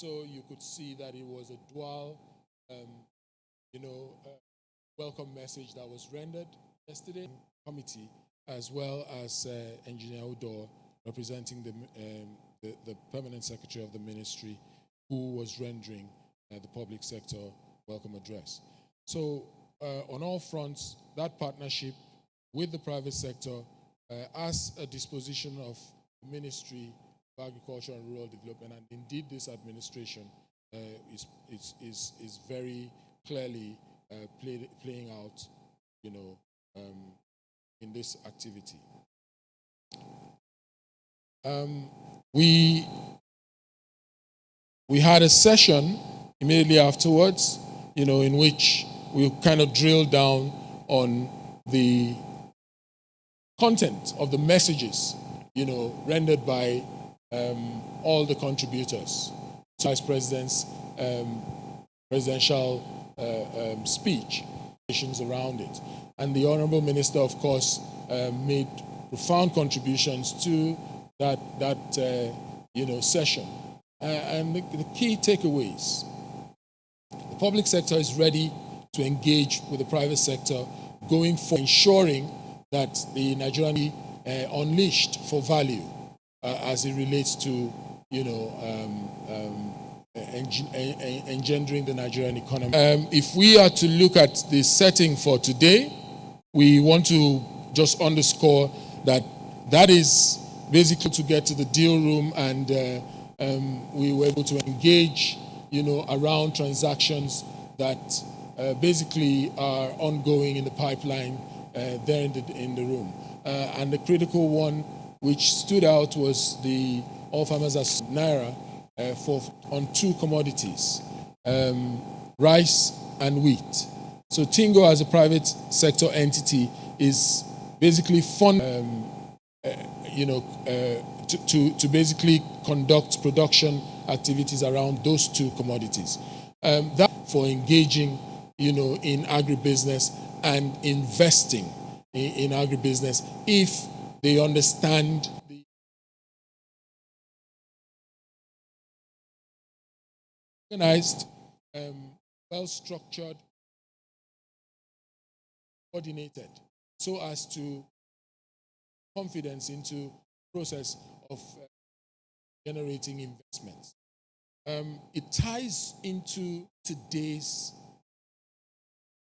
also you could see that it was a dual, welcome message that was rendered yesterday committee, as well as Engineer Udor, representing the permanent secretary of the ministry, who was rendering the public sector welcome address. So on all fronts, that partnership with the private sector as a disposition of the Ministry of Agriculture and Rural Development, and indeed this administration is very clearly playing out, in this activity. We had a session immediately afterwards, in which we kind of drilled down on the content of the messages, rendered by all the contributors. Vice President's presidential speech around it. And the Honorable Minister, of course, made profound contributions to that session. And the key takeaways: the public sector is ready to engage with the private sector going for ensuring that the Nigerian unleashed for value as it relates to engendering the Nigerian economy. If we are to look at the setting for today, we want to just underscore that is basically to get to the deal room, and we were able to engage around transactions that basically are ongoing in the pipeline there in the room. And the critical one which stood out was the All Farmers as Naira on two commodities, rice and wheat. So Tingo, as a private sector entity, is basically to basically conduct production activities around those two commodities. That for engaging, in agribusiness and investing in agribusiness if they understand the organized, well-structured, coordinated, so as to confidence into process of generating investments. It ties into today's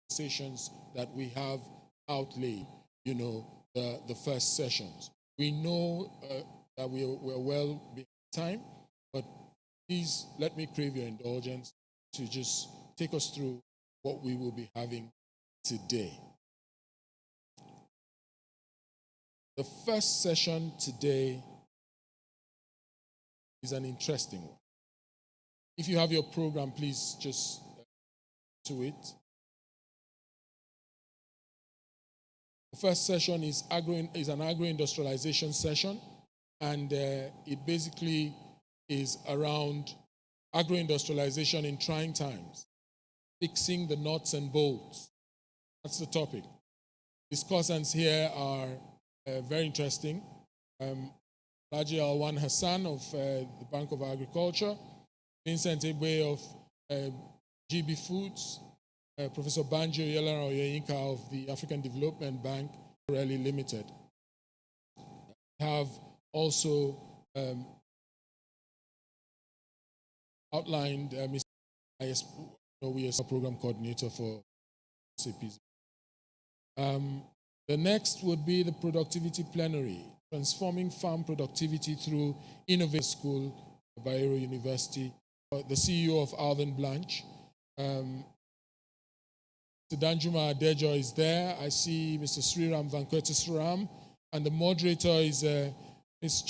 sessions that we have outlaid, the first sessions. We know that we're well behind time, but please let me crave your indulgence to just take us through what we will be having today. The first session today is an interesting one. If you have your program, please just to it. The first session is an agro-industrialization session, and it basically is around agro-industrialization in trying times, fixing the nuts and bolts. That's the topic. Discussants here are very interesting. Laji Alwan Hassan of the Bank of Agriculture, Vincent Egbe of GB Foods, Professor Banjo Yelara Oyeyinka of the African Development Bank, Rally Limited. We have also outlined Mr. We are a program coordinator for CPs. The next would be the productivity plenary, transforming farm productivity through Innovate School, Bayero University. The CEO of Alvin Blanche. Mr. Danjuma Adejo is there. I see Mr. Sriram Venkateswaran, and the moderator is Ms.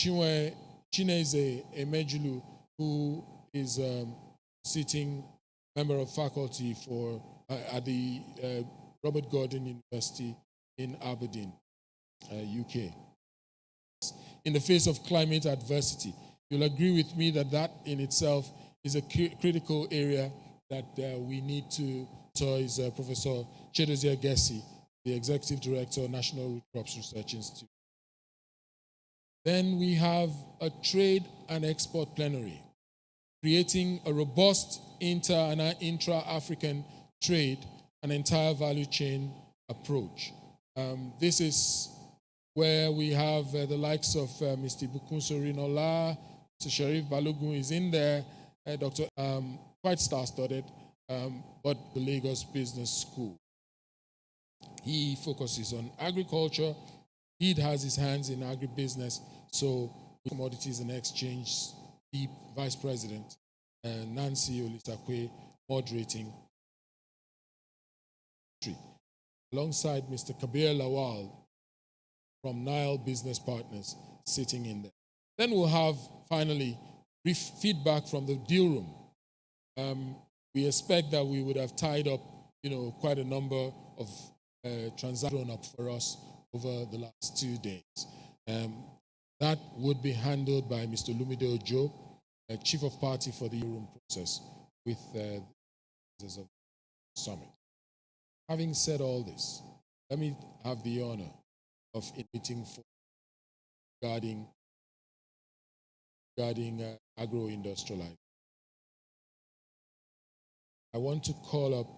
Chineze Emejulu, who is sitting member of faculty at the Robert Gordon University in Aberdeen, UK. In the face of climate adversity, you'll agree with me that in itself is a critical area that we need to. So is Professor Chidozie Gessi, the Executive Director of National Root Crops Research Institute. Then we have a trade and export plenary, creating a robust inter- and intra-African trade and entire value chain approach. This is where we have the likes of Mr. Ibukun Sorinola, Mr. Sharif Balogun is in there, Dr. Quite star-studded, but the Lagos Business School. He focuses on agriculture. He has his hands in agribusiness. So, Commodities and Exchange, the Vice President, Nancy Olisakwe, moderating, alongside Mr. Kabir Lawal from Nile Business Partners sitting in there. Then we'll have, finally, brief feedback from the deal room. We expect that we would have tied up, quite a number of transactions up for us over the last 2 days. That would be handled by Mr. Lumide Ojo, Chief of Party for the deal room process with the summit. Having said all this, let me have the honor of inviting regarding agro-industrialization. I want to call up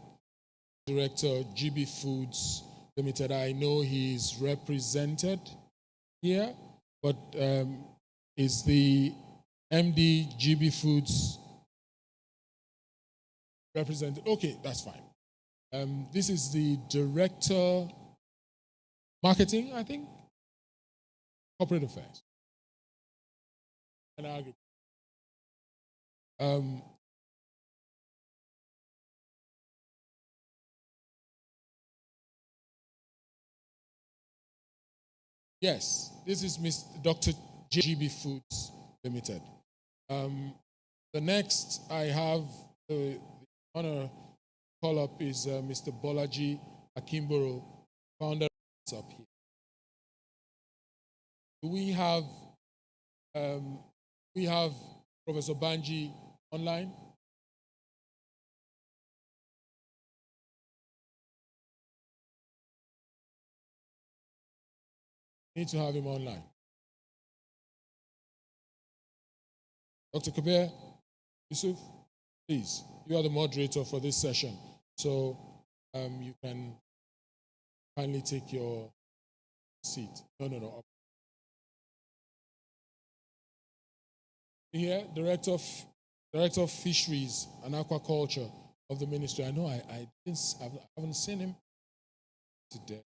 Director GB Foods Limited. I know he's represented here, but is the MD GB Foods represented? Okay, that's fine. This is the Director Marketing, I think, Corporate Affairs, and Agri. Yes, this is Dr. GB Foods Limited. The next I have the honor to call up is Mr. Bolaji Akimboro, founder up here. We have Professor Banji online. Need to have him online. Dr. Kabir Yusuf, please, you are the moderator for this session, so you can kindly take your seat. No. Here, Director of Fisheries and Aquaculture of the Ministry. I know I haven't seen him today.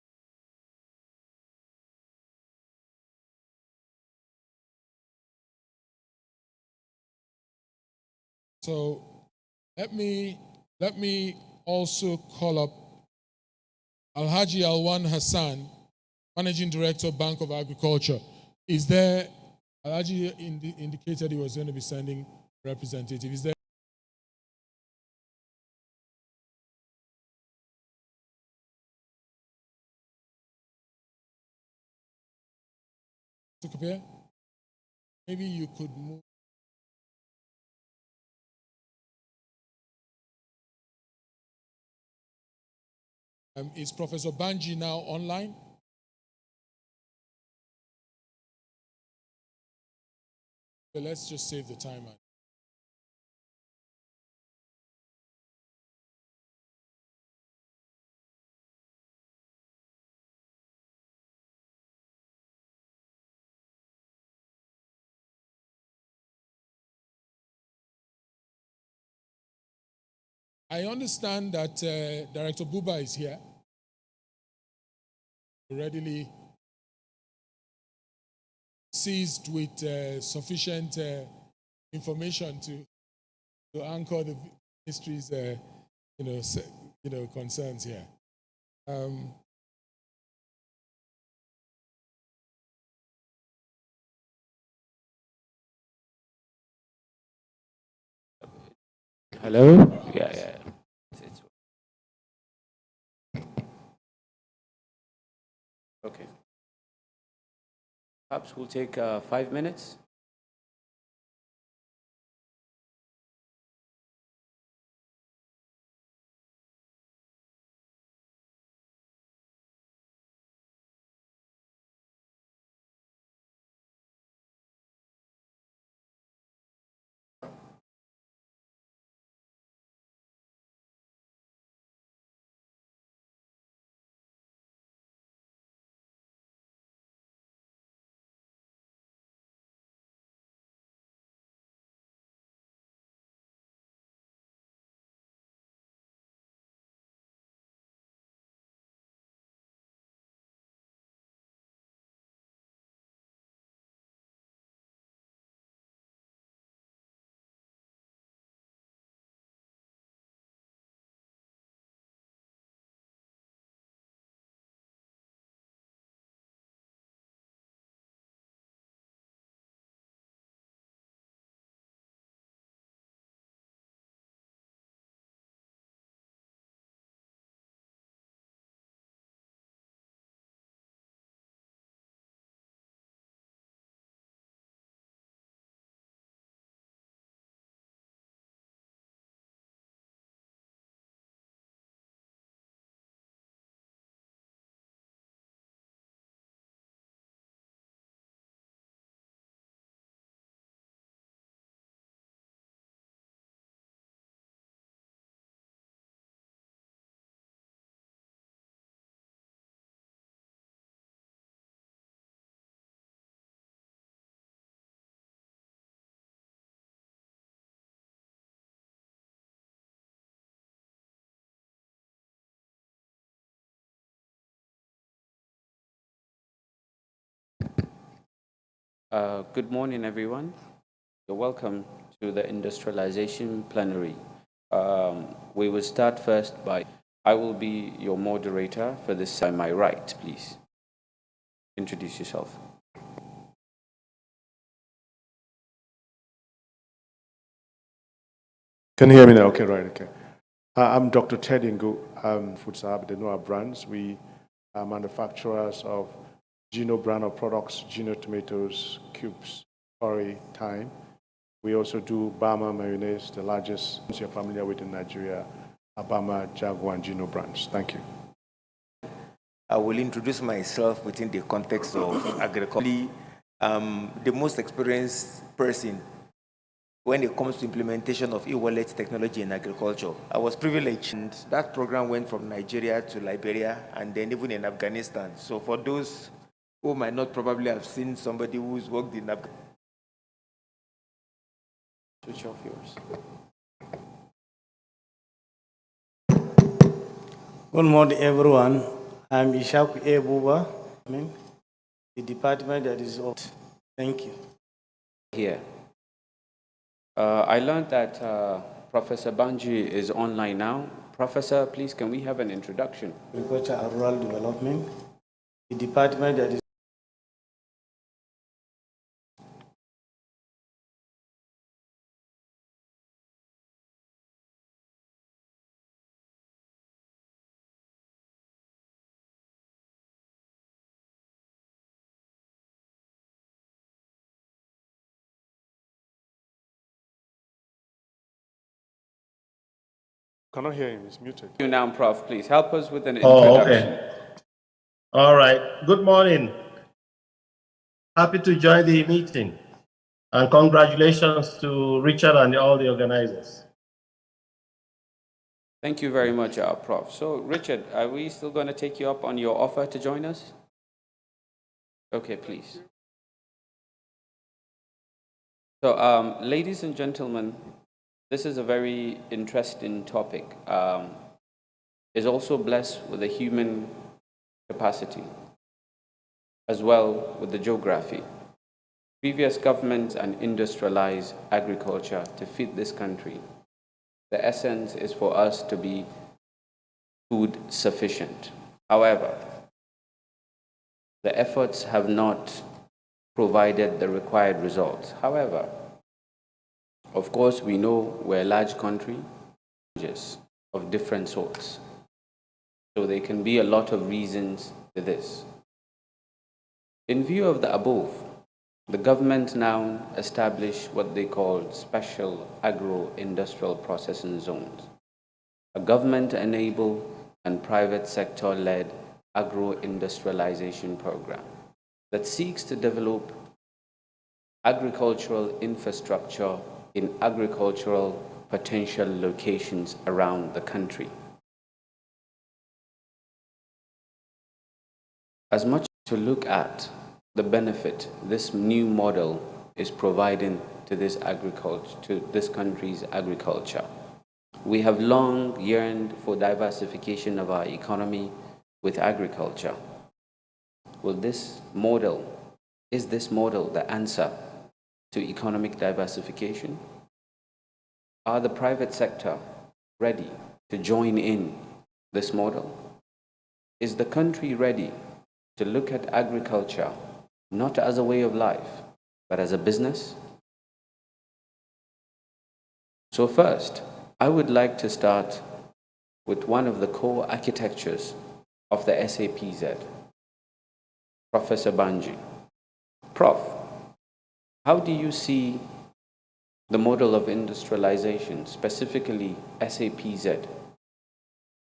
So let me also call up Alhaji Alwan Hassan, Managing Director, Bank of Agriculture. Is there, Alhaji indicated he was going to be sending representative. Is there? Mr. Kabir, maybe you could move. Is Professor Banji now online? So let's just save the time. I understand that Director Buba is here, readily seized with sufficient information to anchor the ministry's concerns here. Hello? Yeah. Okay. Perhaps we'll take 5 minutes. Good morning, everyone. You're welcome to the industrialization plenary. We will start first by, I will be your moderator for this. By my right, please. Introduce yourself. Can you hear me now? Okay, right, okay. I'm Dr. Ted Ingo. Foodsab, the Noah brands. We are manufacturers of Gino brand of products, Gino tomatoes, cubes, curry, thyme. We also do Bama mayonnaise, the largest you're familiar with in Nigeria, Bama, Jaguar, and Gino brands. Thank you. I will introduce myself within the context of agriculture. The most experienced person when it comes to implementation of e-wallet technology in agriculture. I was privileged, and that program went from Nigeria to Liberia and then even in Afghanistan. So for those who might not probably have seen somebody who's worked in Afghanistan. Switch off yours. Good morning, everyone. I'm Ishak Ebuba, the department that is out. Thank you. Here. I learned that Professor Banji is online now. Professor, please, can we have an introduction? Agriculture and Rural Development, the department that is. Cannot hear him, he's muted. You now, Prof, please help us with an introduction. Okay. All right. Good morning. Happy to join the meeting. And congratulations to Richard and all the organizers. Thank you very much, Prof. So, Richard, are we still going to take you up on your offer to join us? Okay, please. So, ladies and gentlemen, this is a very interesting topic. It's also blessed with a human capacity, as well with the geography. Previous governments and industrialized agriculture to feed this country. The essence is for us to be food sufficient. However, the efforts have not provided the required results. However, of course, we know we're a large country of different sorts. So there can be a lot of reasons to this. In view of the above, the government now established what they call special agro-industrial processing zones, a government-enabled and private sector-led agro-industrialization program that seeks to develop agricultural infrastructure in agricultural potential locations around the country. As much to look at the benefit this new model is providing to this agriculture, to this country's agriculture. We have long yearned for diversification of our economy with agriculture. Is this model the answer to economic diversification? Are the private sector ready to join in this model? Is the country ready to look at agriculture not as a way of life, but as a business? So first, I would like to start with one of the core architectures of the SAPZ, Professor Banji. Prof, how do you see the model of industrialization, specifically SAPZ,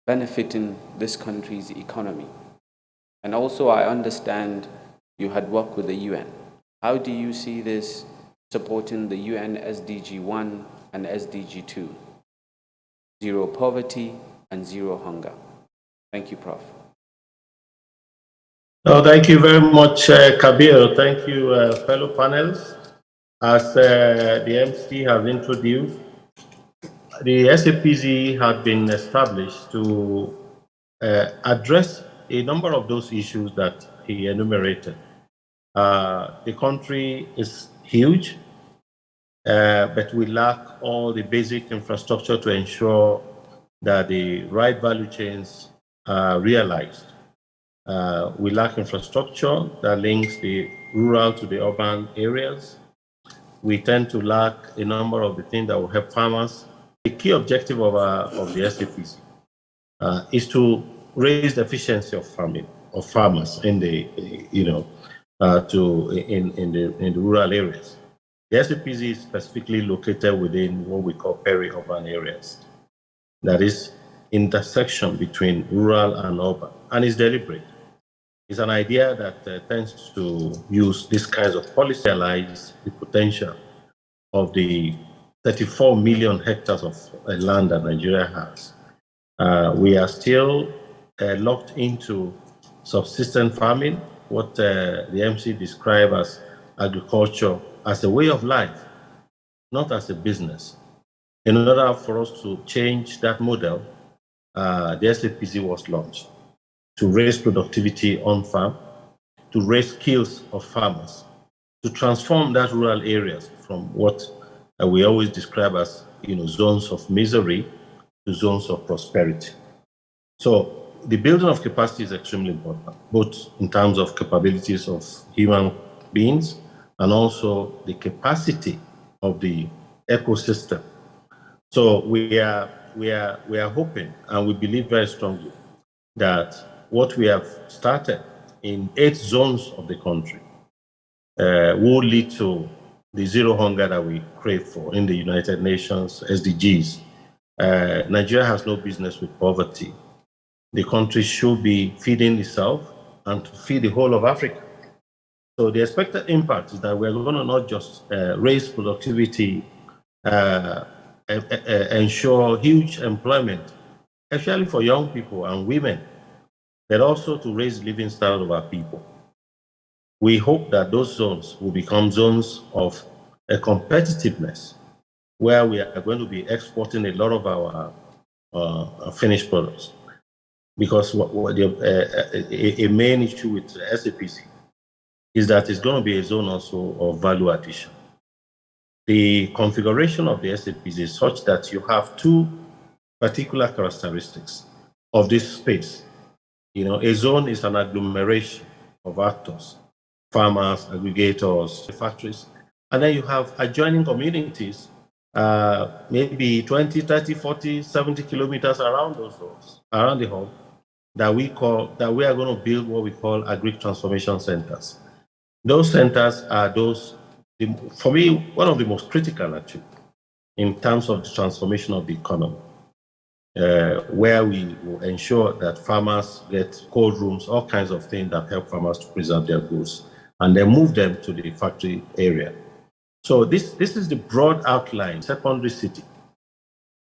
benefiting this country's economy? And also, I understand you had worked with the UN. How do you see this supporting the UN SDG 1 and SDG 2? Zero poverty and zero hunger. Thank you, Prof. No, thank you very much, Kabir. Thank you, fellow panelists. As the MC has introduced, the SAPZ had been established to address a number of those issues that he enumerated. The country is huge, but we lack all the basic infrastructure to ensure that the right value chains are realized. We lack infrastructure that links the rural to the urban areas. We tend to lack a number of the things that will help farmers. The key objective of the SAPC is to raise the efficiency of farmers in the in the rural areas. The SAPC is specifically located within what we call peri-urban areas. That is intersection between rural and urban, and it's deliberate. It's an idea that tends to use these kinds of policy to realize the potential of the 34 million hectares of land that Nigeria has. We are still locked into subsistence farming, what the MC described as agriculture as a way of life, not as a business. In order for us to change that model, the SAPC was launched to raise productivity on farm, to raise skills of farmers, to transform that rural areas from what we always describe as zones of misery to zones of prosperity. So the building of capacity is extremely important, both in terms of capabilities of human beings and also the capacity of the ecosystem. So we are hoping, and we believe very strongly, that what we have started in 8 zones of the country will lead to the zero hunger that we crave for in the United Nations SDGs. Nigeria has no business with poverty. The country should be feeding itself and to feed the whole of Africa. So the expected impact is that we're going to not just raise productivity, ensure huge employment, especially for young people and women, but also to raise living standard of our people. We hope that those zones will become zones of competitiveness, where we are going to be exporting a lot of our finished products. Because a main issue with SAPC is that it's going to be a zone also of value addition. The configuration of the SAPC is such that you have 2 particular characteristics of this space. A zone is an agglomeration of actors, farmers, aggregators, factories, and then you have adjoining communities, maybe 20, 30, 40, 70 kilometers around those zones, around the hub, that we are going to build what we call agri-transformation centers. Those centers are for me, one of the most critical actually, in terms of the transformation of the economy. Where we will ensure that farmers get cold rooms, all kinds of things that help farmers to preserve their goods, and then move them to the factory area. So this is the broad outline, secondary city.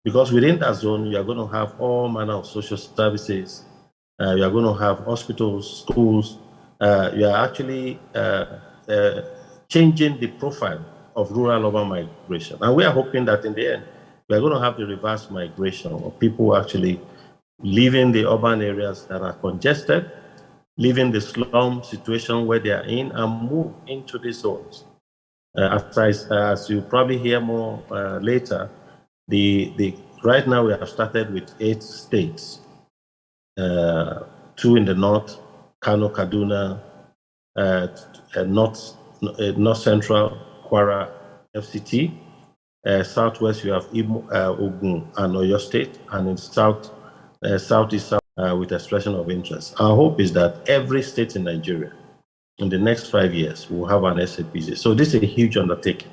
Because within that zone, you are going to have all manner of social services, you are going to have hospitals, schools, you are actually changing the profile of rural-urban migration. And we are hoping that in the end, we are going to have the reverse migration of people actually leaving the urban areas that are congested, leaving the slum situation where they are in, and move into these zones. As you probably hear more later, right now we have started with 8 states, 2 in the north, Kano, Kaduna, north central, Kwara, FCT. Southwest, you have Ogun and Oyo State, and in southeast with expression of interest. Our hope is that every state in Nigeria, in the next 5 years, will have an SAPC. So this is a huge undertaking,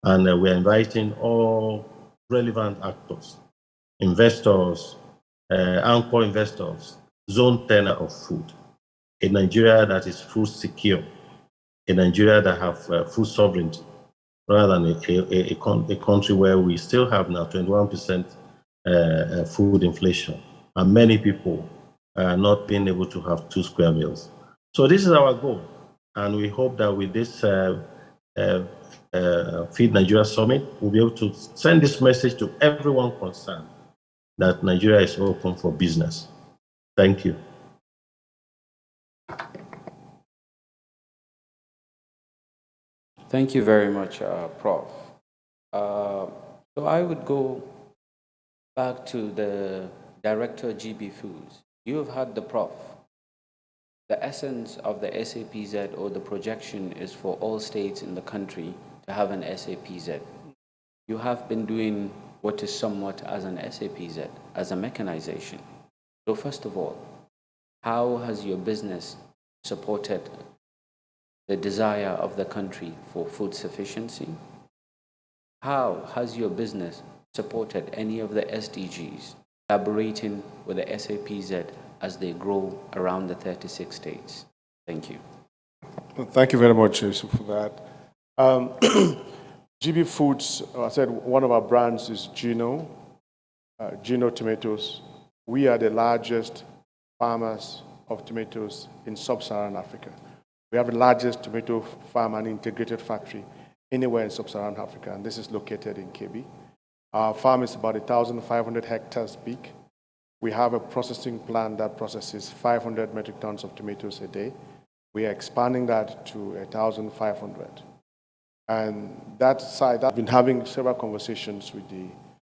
and we're inviting all relevant actors, investors, anchor investors, zone tenor of food, a Nigeria that is food secure, a Nigeria that have food sovereignty, rather than a country where we still have now 21% food inflation, and many people not being able to have 2 square meals. So this is our goal, and we hope that with this Feed Nigeria Summit, we'll be able to send this message to everyone concerned that Nigeria is open for business. Thank you. Thank you very much, Prof. So I would go back to the Director GB Foods. You have had the Prof. The essence of the SAPZ or the projection is for all states in the country to have an SAPZ. You have been doing what is somewhat as an SAPZ, as a mechanization. So first of all, how has your business supported the desire of the country for food sufficiency? How has your business supported any of the SDGs, collaborating with the SAPZ as they grow around the 36 states? Thank you. Thank you very much, Yusuf, for that. GB Foods, I said one of our brands is Gino Tomatoes. We are the largest farmers of tomatoes in sub-Saharan Africa. We have the largest tomato farm and integrated factory anywhere in sub-Saharan Africa, and this is located in Kebbi. Our farm is about 1,500 hectares big. We have a processing plant that processes 500 metric tons of tomatoes a day. We are expanding that to 1,500. And that side, I've been having several conversations with the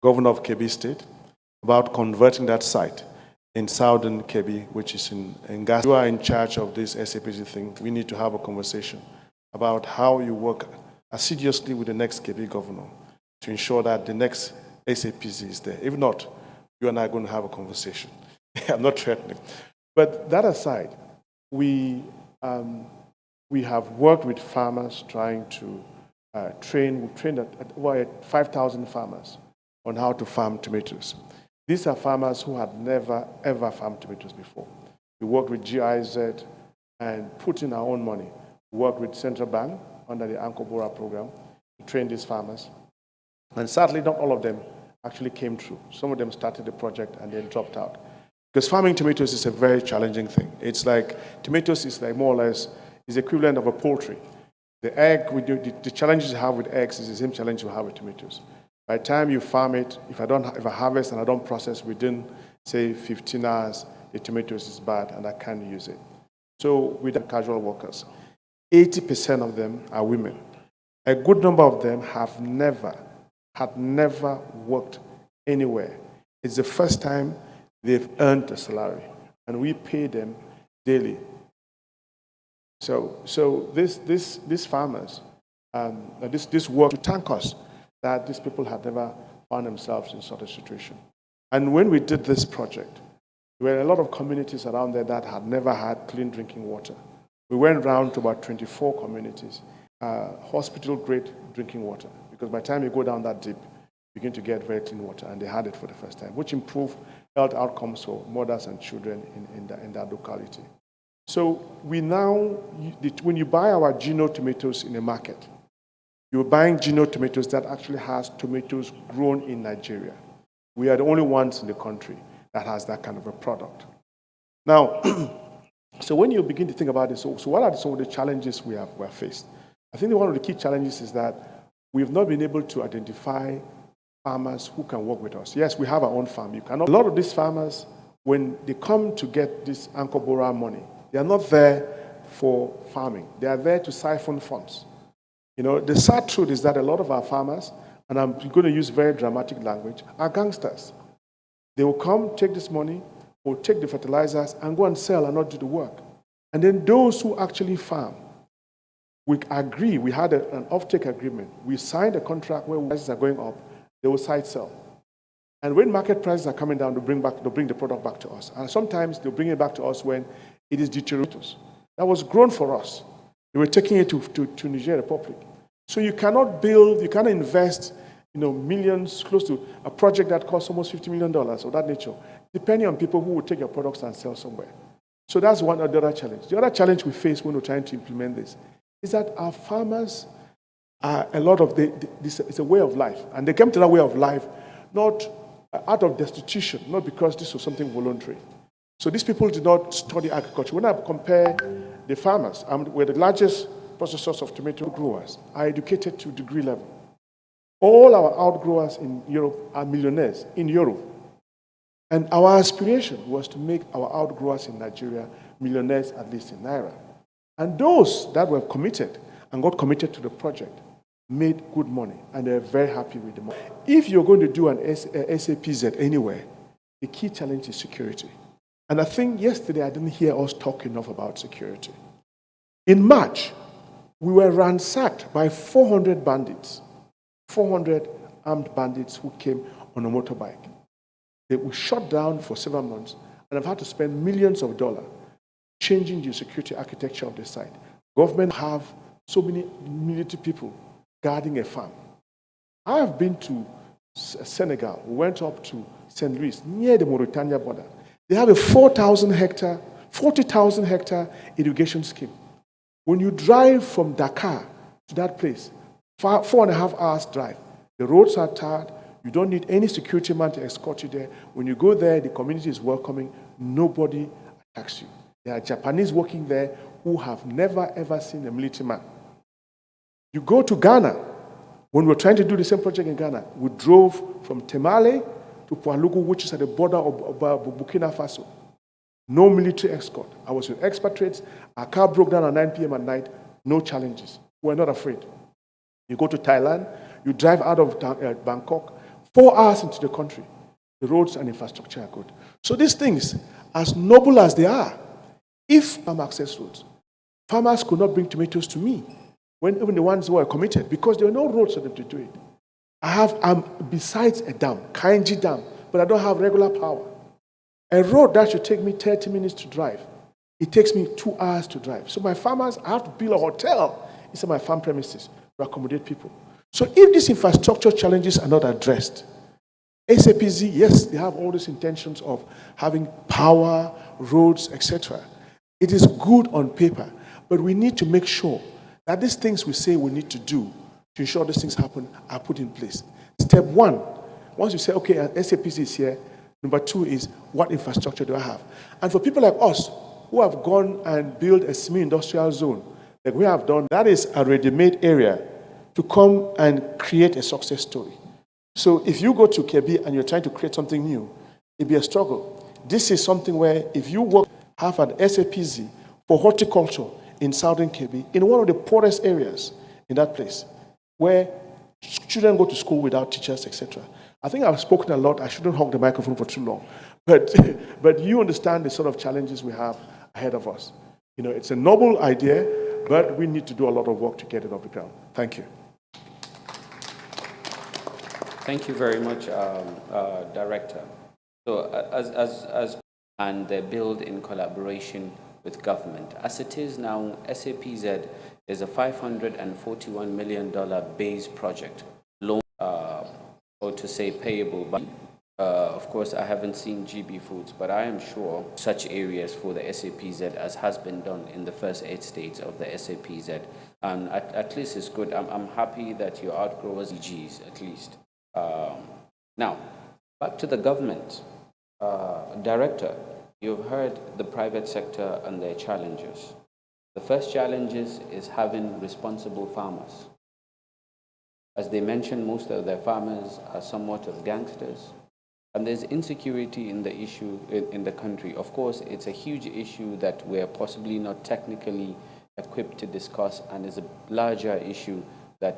governor of Kebbi State about converting that site in southern Kebbi, which is in Gas. You are in charge of this SAPZ thing. We need to have a conversation about how you work assiduously with the next Kebbi governor to ensure that the next SAPZ is there. If not, you and I are going to have a conversation. I'm not threatening. But that aside, we have worked with farmers trying to train. We've trained over 5,000 farmers on how to farm tomatoes. These are farmers who had never, ever farmed tomatoes before. We worked with GIZ and put in our own money. We worked with Central Bank under the Anko Bora program to train these farmers. And sadly, not all of them actually came through. Some of them started the project and then dropped out. Because farming tomatoes is a very challenging thing. It's like, tomatoes is like more or less, is equivalent of a poultry. The egg, the challenges you have with eggs is the same challenge you have with tomatoes. By the time you farm it, if I harvest and I don't process within, say, 15 hours, the tomatoes is bad and I can't use it. So with the casual workers, 80% of them are women. A good number of them had never worked anywhere. It's the first time they've earned a salary, and we pay them daily. So these farmers, this work to thank us that these people had never found themselves in such a situation. And when we did this project, there were a lot of communities around there that had never had clean drinking water. We went around to about 24 communities, hospital-grade drinking water, because by the time you go down that deep, you begin to get very clean water, and they had it for the first time, which improved health outcomes for mothers and children in that locality. So we now, when you buy our Gino tomatoes in the market, you're buying Gino tomatoes that actually has tomatoes grown in Nigeria. We are the only ones in the country that has that kind of a product. Now, so when you begin to think about this, so what are some of the challenges we have faced? I think one of the key challenges is that we've not been able to identify farmers who can work with us. Yes, we have our own farm. A lot of these farmers, when they come to get this Anko Bora money, they are not there for farming. They are there to siphon funds. You know, the sad truth is that a lot of our farmers, and I'm going to use very dramatic language, are gangsters. They will come, take this money, or take the fertilizers and go and sell and not do the work. And then those who actually farm, we agree, we had an offtake agreement. We signed a contract where prices are going up, they will side sell. And when market prices are coming down, they'll bring the product back to us. And sometimes they'll bring it back to us when it is deteriorating. That was grown for us. They were taking it to Niger Republic. So you cannot invest, millions, close to a project that costs almost $50 million of that nature, depending on people who will take your products and sell somewhere. So that's one of the other challenge. The other challenge we face when we're trying to implement this is that our farmers are it's a way of life. And they came to that way of life not out of destitution, not because this was something voluntary. So these people did not study agriculture. When I compare the farmers, we're the largest processors of tomato growers, are educated to degree level. All our outgrowers in Europe are millionaires in Europe. And our aspiration was to make our outgrowers in Nigeria millionaires, at least in Naira. And those that were committed and got committed to the project, made good money, and they're very happy with the money. If you're going to do an SAPZ anywhere, the key challenge is security. And I think yesterday I didn't hear us talk enough about security. In March, we were ransacked by 400 bandits, 400 armed bandits who came on a motorbike. They were shut down for several months, and have had to spend millions of dollars changing the security architecture of the site. Government have so many military people guarding a farm. I have been to Senegal. We went up to St. Louis, near the Mauritania border. They have a 40,000 hectare irrigation scheme. When you drive from Dakar to that place, 4.5 hours drive, the roads are tarred. You don't need any security man to escort you there. When you go there, the community is welcoming. Nobody attacks you. There are Japanese working there who have never, ever seen a military man. You go to Ghana. When we were trying to do the same project in Ghana, we drove from Temale to Poualougu, which is at the border of Burkina Faso. No military escort. I was with expatriates. Our car broke down at 9 p.m. at night. No challenges. We're not afraid. You go to Thailand, you drive out of Bangkok, 4 hours into the country. The roads and infrastructure are good. So these things, as noble as they are, if farm access roads, farmers could not bring tomatoes to me, when even the ones who are committed, because there were no roads for them to do it. I'm besides a dam, Kainji Dam, but I don't have regular power. A road that should take me 30 minutes to drive, it takes me 2 hours to drive. So my farmers, I have to build a hotel inside my farm premises to accommodate people. So if these infrastructure challenges are not addressed, SAPZ, yes, they have all these intentions of having power, roads, etc. It is good on paper, but we need to make sure that these things we say we need to do to ensure these things happen are put in place. Step one, once you say, okay, SAPZ is here, number two is, what infrastructure do I have? And for people like us who have gone and built a semi-industrial zone, like we have done, that is a ready-made area to come and create a success story. So if you go to Kebbi and you're trying to create something new, it'll be a struggle. This is something where if you have an SAPZ for horticulture in southern Kebbi, in one of the poorest areas in that place, where children go to school without teachers, etc. I think I've spoken a lot. I shouldn't hog the microphone for too long. But you understand the sort of challenges we have ahead of us. You know, it's a noble idea, but we need to do a lot of work to get it off the ground. Thank you. Thank you very much, Director. So, and they build in collaboration with government. As it is now, SAPZ is a $541 million base project, loan, or to say payable. But of course, I haven't seen GB Foods, but I am sure such areas for the SAPZ as has been done in the first 8 states of the SAPZ. And at least it's good. I'm happy that you outgrow SDGs, at least. Now, back to the government. Director, you've heard the private sector and their challenges. The first challenge is having responsible farmers. As they mentioned, most of their farmers are somewhat of gangsters, and there's insecurity in the issue in the country. Of course, it's a huge issue that we're possibly not technically equipped to discuss, and is a larger issue that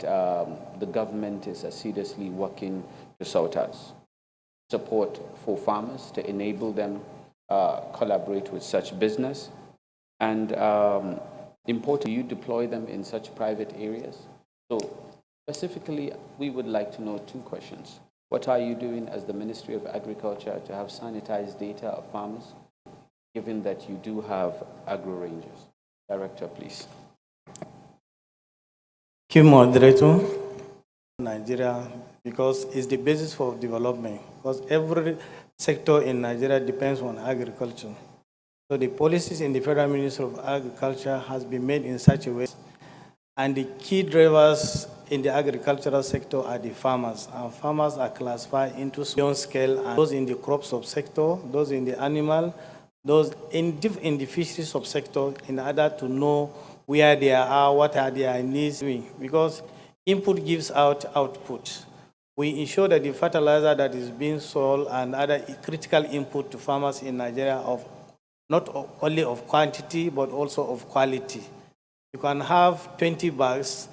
the government is assiduously working to sort out. Support for farmers to enable them collaborate with such business, and importantly, you deploy them in such private areas. So specifically, we would like to know 2 questions. What are you doing as the Ministry of Agriculture to have sanitized data of farmers, given that you do have agro-rangers? Director, please. Thank you, Moderator. Nigeria, because it's the basis for development, because every sector in Nigeria depends on agriculture. So the policies in the Federal Ministry of Agriculture has been made in such a way, and the key drivers in the agricultural sector are the farmers. And farmers are classified into small scale, and those in the crop subsector, those in the animal, those in the fishery subsector, in order to know where they are, what are their needs, because input gives out output. We ensure that the fertilizer that is being sold and other critical input to farmers in Nigeria of not only of quantity but also of quality. you can have 20 bags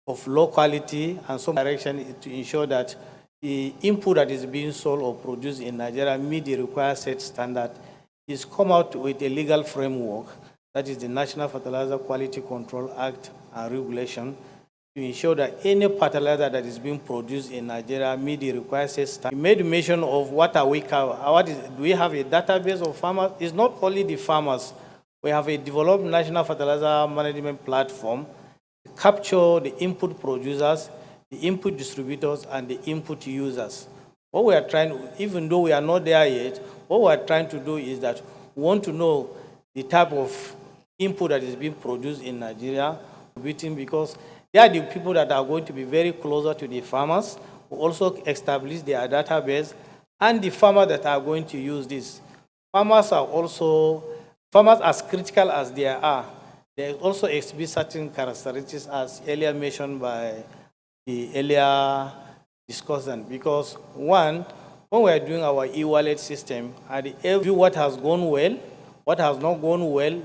of low quality and some direction to ensure that the input that is being sold or produced in Nigeria meet the required set standard is come out with a legal framework, that is the National Fertilizer Quality Control Act and Regulation, to ensure that any fertilizer that is being produced in Nigeria meet the required set standard. We made mention of what are we cover. Do we have a database of farmers? It's not only the farmers. We have a developed national fertilizer management platform to capture the input producers, the input distributors, and the input users. What we are trying, even though we are not there yet, what we are trying to do is that we want to know the type of input that is being produced in Nigeria, because they are the people that are going to be very closer to the farmers, who also establish their database, and the farmers that are going to use this. Farmers, as critical as they are, there also exhibit certain characteristics as earlier mentioned by the earlier discussant. Because one, when we are doing our e-wallet system, at the review what has gone well, what has not gone well,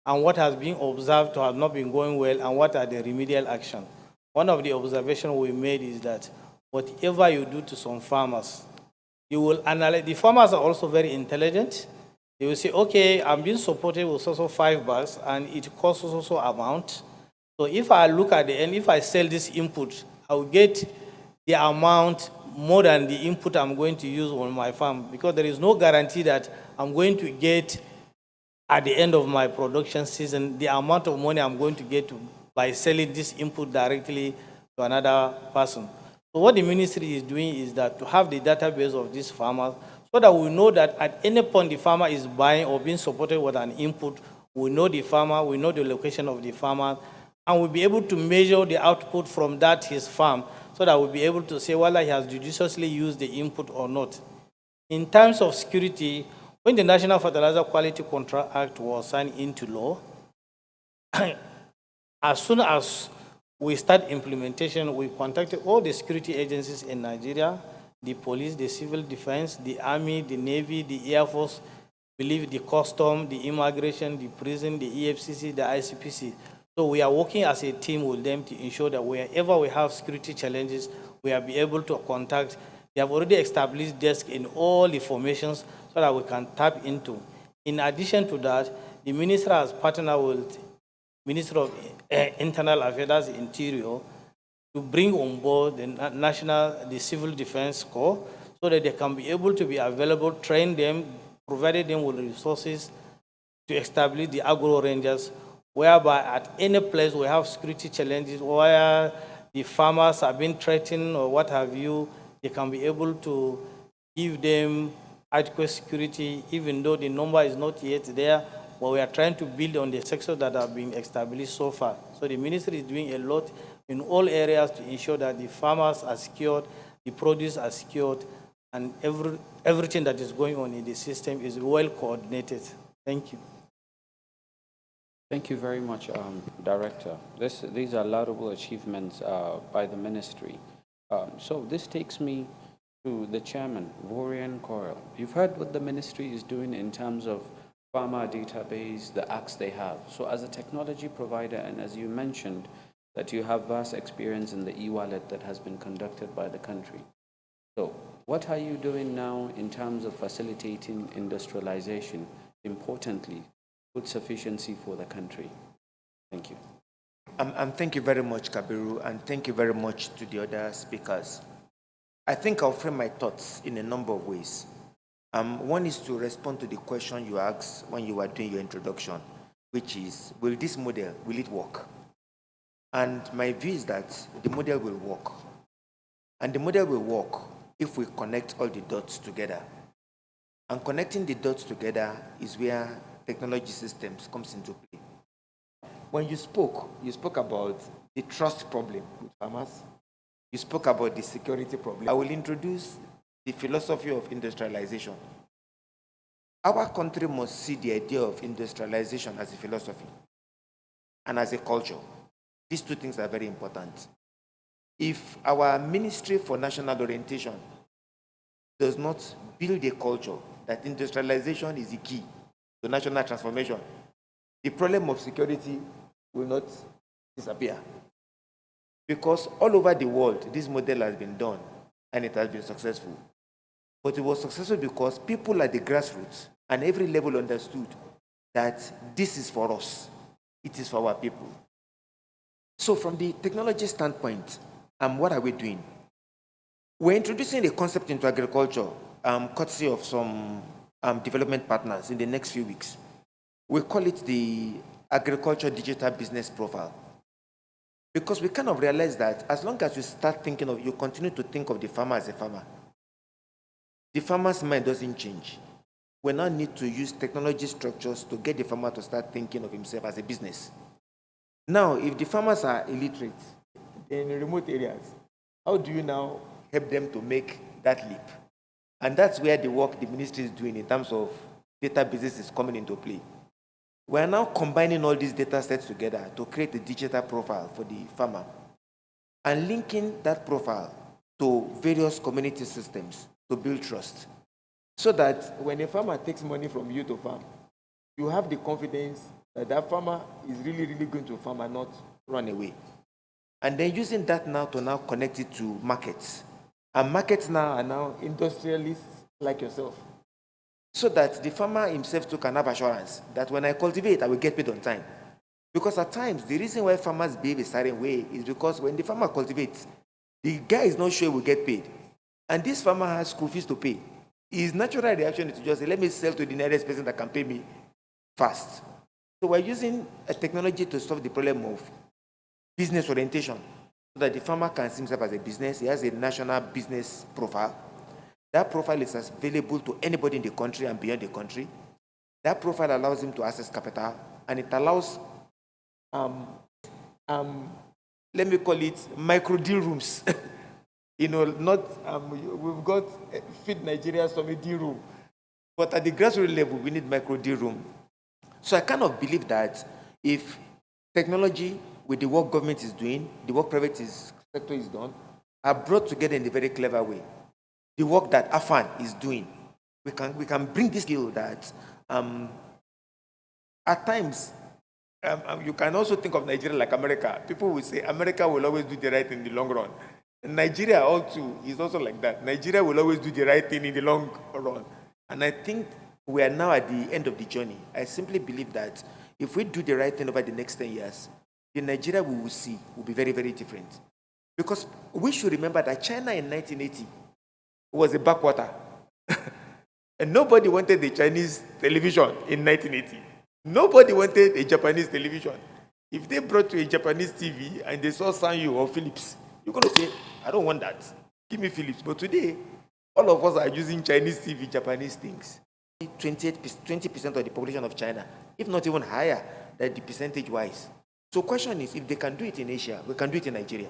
and what has been observed to have not been going well, and what are the remedial actions. One of the observations we made is that whatever you do to some farmers, you will analyze. The farmers are also very intelligent. They will say, okay, I'm being supported with also 5 bags, and it costs also amount. So if I look at the end, if I sell this input, I will get the amount more than the input I'm going to use on my farm, because there is no guarantee that I'm going to get at the end of my production season the amount of money I'm going to get by selling this input directly to another person. So what the ministry is doing is that to have the database of these farmers, so that we know that at any point the farmer is buying or being supported with an input, we know the farmer, we know the location of the farmer, and we'll be able to measure the output from that his farm, so that we'll be able to say whether he has judiciously used the input or not. In terms of security, when the National Fertilizer Quality Control Act was signed into law, as soon as we start implementation, we contacted all the security agencies in Nigeria, the police, the civil defense, the army, the navy, the air force, believe the custom, the immigration, the prison, the EFCC, the ICPC. So we are working as a team with them to ensure that wherever we have security challenges, we will be able to contact. They have already established desks in all the formations so that we can tap into. In addition to that, the minister has partnered with Minister of Internal Affairs, Interior, to bring on board the Civil Defense Corps, so that they can be able to be available, train them, provided them with resources to establish the agro rangers, whereby at any place we have security challenges, where the farmers are being threatened or what have you, they can be able to give them adequate security, even though the number is not yet there, but we are trying to build on the sectors that have been established so far. So the ministry is doing a lot in all areas to ensure that the farmers are secured, the produce are secured, and everything that is going on in the system is well coordinated. Thank you. Thank you very much, Director. These are laudable achievements by the ministry. So this takes me to the chairman, Vorian Coyle. You've heard what the ministry is doing in terms of farmer database, the acts they have. So as a technology provider, and as you mentioned, that you have vast experience in the e-wallet that has been conducted by the country. So what are you doing now in terms of facilitating industrialization, importantly, food sufficiency for the country? Thank you. And thank you very much, Kabiru, and thank you very much to the other speakers. I think I'll frame my thoughts in a number of ways. One is to respond to the question you asked when you were doing your introduction, which is, will this model, will it work? And my view is that the model will work. And the model will work if we connect all the dots together. And connecting the dots together is where technology systems comes into play. When you spoke about the trust problem with farmers. You spoke about the security problem. I will introduce the philosophy of industrialization. Our country must see the idea of industrialization as a philosophy and as a culture. These two things are very important. If our Ministry for National Orientation does not build a culture that industrialization is the key to national transformation, the problem of security will not disappear. Because all over the world, this model has been done and it has been successful. But it was successful because people at the grassroots and every level understood that this is for us. It is for our people. So from the technology standpoint, what are we doing? We're introducing a concept into agriculture, courtesy of some development partners in the next few weeks. We call it the Agriculture Digital Business Profile. Because we kind of realize that as long as you continue to think of the farmer as a farmer, the farmer's mind doesn't change. We now need to use technology structures to get the farmer to start thinking of himself as a business. Now, if the farmers are illiterate in remote areas, how do you now help them to make that leap? And that's where the work the ministry is doing in terms of databases is coming into play. We are now combining all these data sets together to create a digital profile for the farmer and linking that profile to various community systems to build trust. So that when a farmer takes money from you to farm, you have the confidence that that farmer is really, really going to farm and not run away. And then using that now to now connect it to markets. And markets now are now industrialists like yourself. So that the farmer himself too can have assurance that when I cultivate, I will get paid on time. Because at times, the reason why farmers behave a certain way is because when the farmer cultivates, the guy is not sure he will get paid. And this farmer has school fees to pay. His natural reaction is to just say, let me sell to the nearest person that can pay me fast. So we're using a technology to solve the problem of business orientation so that the farmer can see himself as a business. He has a national business profile. That profile is available to anybody in the country and beyond the country. That profile allows him to access capital, and it allows, let me call it micro deal rooms. We've got Feed Nigeria Summit deal room, but at the grassroots level, we need micro deal room. So I kind of believe that if technology with the work government is doing, the work private sector is done, are brought together in a very clever way, the work that AFAN is doing, we can bring this skill that at times you can also think of Nigeria like America. People will say America will always do the right thing in the long run. And Nigeria also is also like that. Nigeria will always do the right thing in the long run. And I think we are now at the end of the journey. I simply believe that if we do the right thing over the next 10 years, the Nigeria we will see will be very, very different. Because we should remember that China in 1980 was a backwater. And nobody wanted the Chinese television in 1980. Nobody wanted a Japanese television. If they brought you a Japanese TV and they saw Sanyo or Philips, you're going to say, I don't want that. Give me Philips. But today, all of us are using Chinese TV, Japanese things. 20% of the population of China, if not even higher than the percentage-wise. So the question is, if they can do it in Asia, we can do it in Nigeria.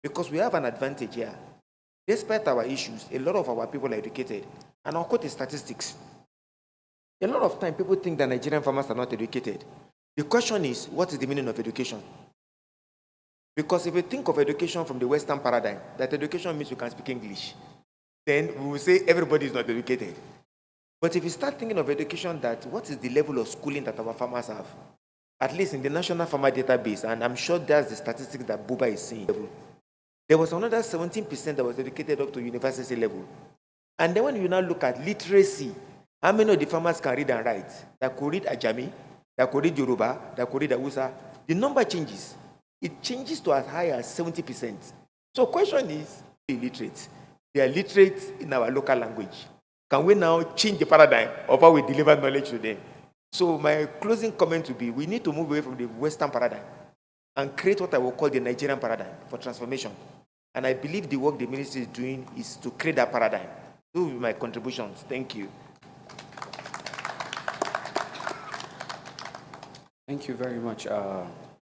Because we have an advantage here. Despite our issues, a lot of our people are educated. And I'll quote the statistics. A lot of time, people think that Nigerian farmers are not educated. The question is, what is the meaning of education? Because if you think of education from the Western paradigm, that education means you can speak English, then we will say everybody is not educated. But if you start thinking of education, that what is the level of schooling that our farmers have? At least in the National Farmer Database, and I'm sure that's the statistics that Buba is seeing. There was another 17% that was educated up to university level. And then when you now look at literacy, how many of the farmers can read and write? That could read Ajami, that could read Yoruba, that could read Hausa. The number changes. It changes to as high as 70%. So the question is, illiterate. They are literate in our local language. Can we now change the paradigm of how we deliver knowledge to them? So my closing comment would be, we need to move away from the Western paradigm and create what I will call the Nigerian paradigm for transformation. And I believe the work the ministry is doing is to create that paradigm. Those will be my contributions. Thank you. Thank you very much,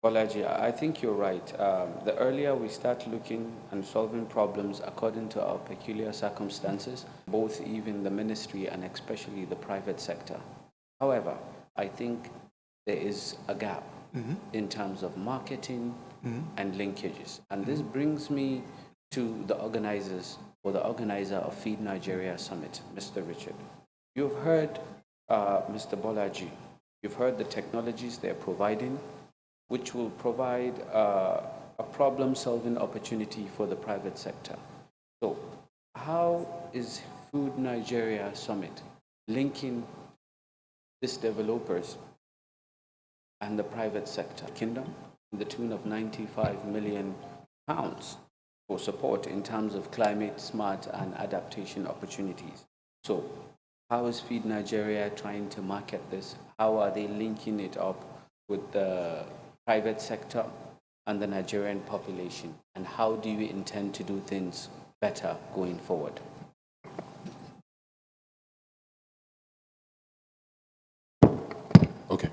Bolaji. I think you're right. The earlier we start looking and solving problems according to our peculiar circumstances, both even the ministry and especially the private sector. However, I think there is a gap in terms of marketing and linkages. And this brings me to the organizers, or the organizer of Feed Nigeria Summit, Mr. Richard. You've heard Mr. Bolaji. You've heard the technologies they're providing. which will provide a problem-solving opportunity for the private sector. So how is Food Nigeria Summit linking these developers and the private sector? Kingdom, in the tune of £95 million for support in terms of climate smart and adaptation opportunities. So how is Feed Nigeria trying to market this? How are they linking it up with the private sector and the Nigerian population? And how do you intend to do things better going forward? Okay.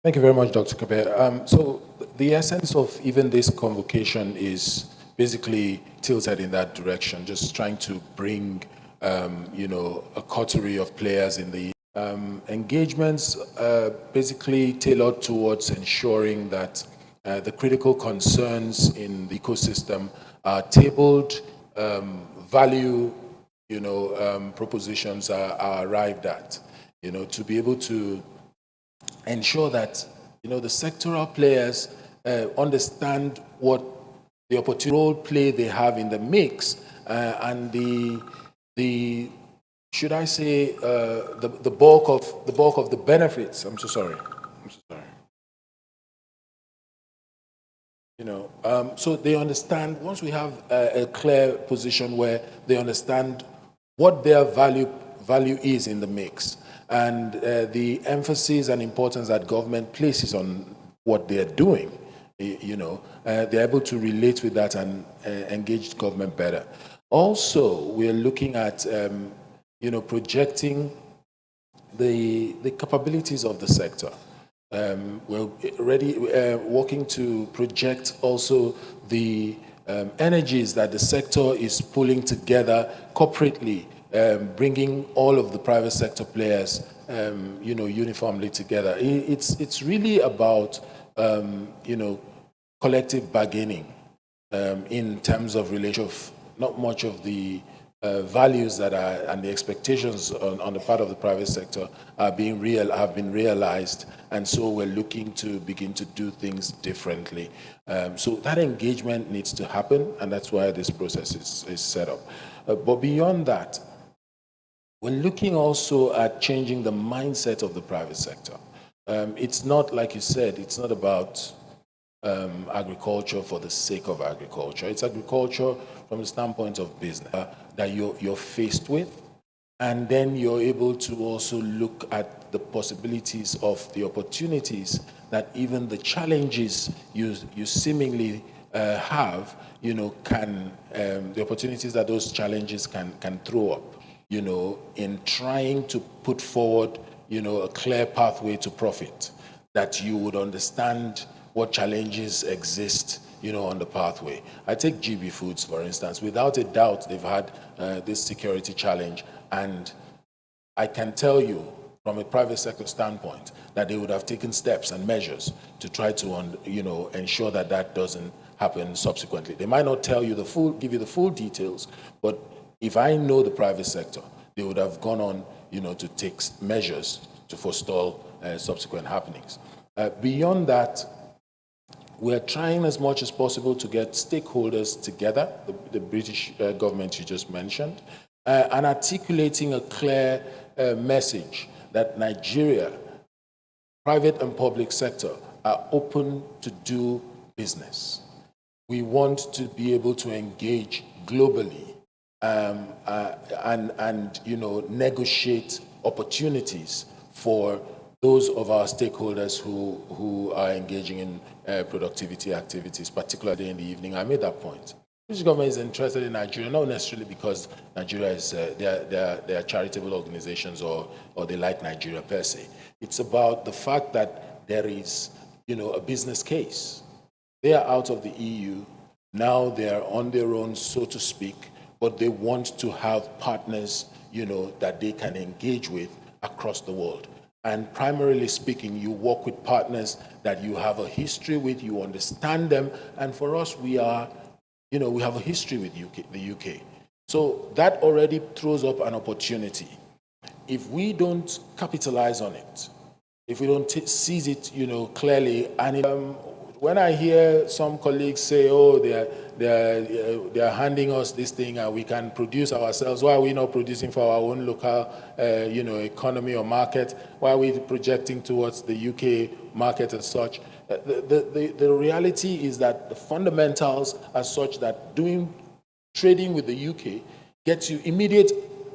Thank you very much, Dr. Kabir. So the essence of even this convocation is basically tilted in that direction, just trying to bring, a coterie of players in the engagements, basically tailored towards ensuring that the critical concerns in the ecosystem are tabled, value, propositions are arrived at, to be able to ensure that the sectoral players understand what the opportunity role play they have in the mix, and the should I say the bulk of the benefits. I'm so sorry. So they understand, once we have a clear position where they understand what their value is in the mix, and the emphasis and importance that government places on what they're doing, they're able to relate with that and engage government better. Also, we're looking at, projecting the capabilities of the sector. We're already working to project also the energies that the sector is pulling together corporately, bringing all of the private sector players, uniformly together. It's really about, collective bargaining in terms of relationship, not much of the values that are and the expectations on the part of the private sector have been realized, and so we're looking to begin to do things differently. So that engagement needs to happen, and that's why this process is set up. But beyond that, we're looking also at changing the mindset of the private sector. It's not, like you said, it's not about agriculture for the sake of agriculture. It's agriculture from the standpoint of business that you're faced with, and then you're able to also look at the possibilities of the opportunities that even the challenges you seemingly have, can the opportunities that those challenges can throw up, in trying to put forward, a clear pathway to profit, that you would understand what challenges exist, on the pathway. I take GB Foods, for instance. Without a doubt, they've had this security challenge, and I can tell you from a private sector standpoint that they would have taken steps and measures to try to, ensure that that doesn't happen subsequently. They might not tell you give you the full details, but if I know the private sector, they would have gone on, to take measures to forestall subsequent happenings. Beyond that, we're trying as much as possible to get stakeholders together, the British government you just mentioned, and articulating a clear message that Nigeria, private and public sector, are open to do business. We want to be able to engage globally and negotiate opportunities for those of our stakeholders who are engaging in productivity activities, particularly in the evening. I made that point. The British government is interested in Nigeria, not necessarily because Nigeria is they are charitable organizations or they like Nigeria per se. It's about the fact that there is, a business case. They are out of the EU. Now they are on their own, so to speak, but they want to have partners, that they can engage with across the world. And primarily speaking, you work with partners that you have a history with, you understand them. And for us, we are, we have a history with the UK. So that already throws up an opportunity. If we don't capitalize on it, if we don't seize it, clearly, and when I hear some colleagues say, "Oh, they are handing us this thing and we can produce ourselves," why are we not producing for our own local, economy or market? Why are we projecting towards the UK market as such? The reality is that the fundamentals are such that trading with the UK gets you immediate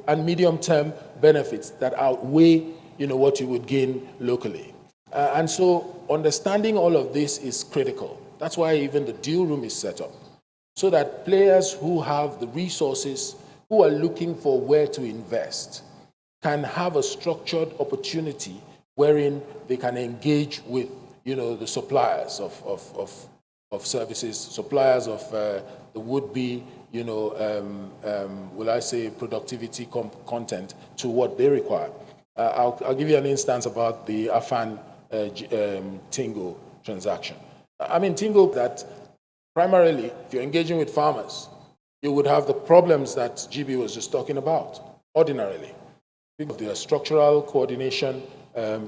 and medium-term benefits that outweigh, what you would gain locally. And so understanding all of this is critical. That's why even the deal room is set up, so that players who have the resources, who are looking for where to invest, can have a structured opportunity wherein they can engage with, the suppliers of services, suppliers of the would-be, will I say, productivity content to what they require. I'll give you an instance about the Afan Tingo transaction. I mean, Tingo, that primarily, if you're engaging with farmers, you would have the problems that GB was just talking about, ordinarily. Their structural coordination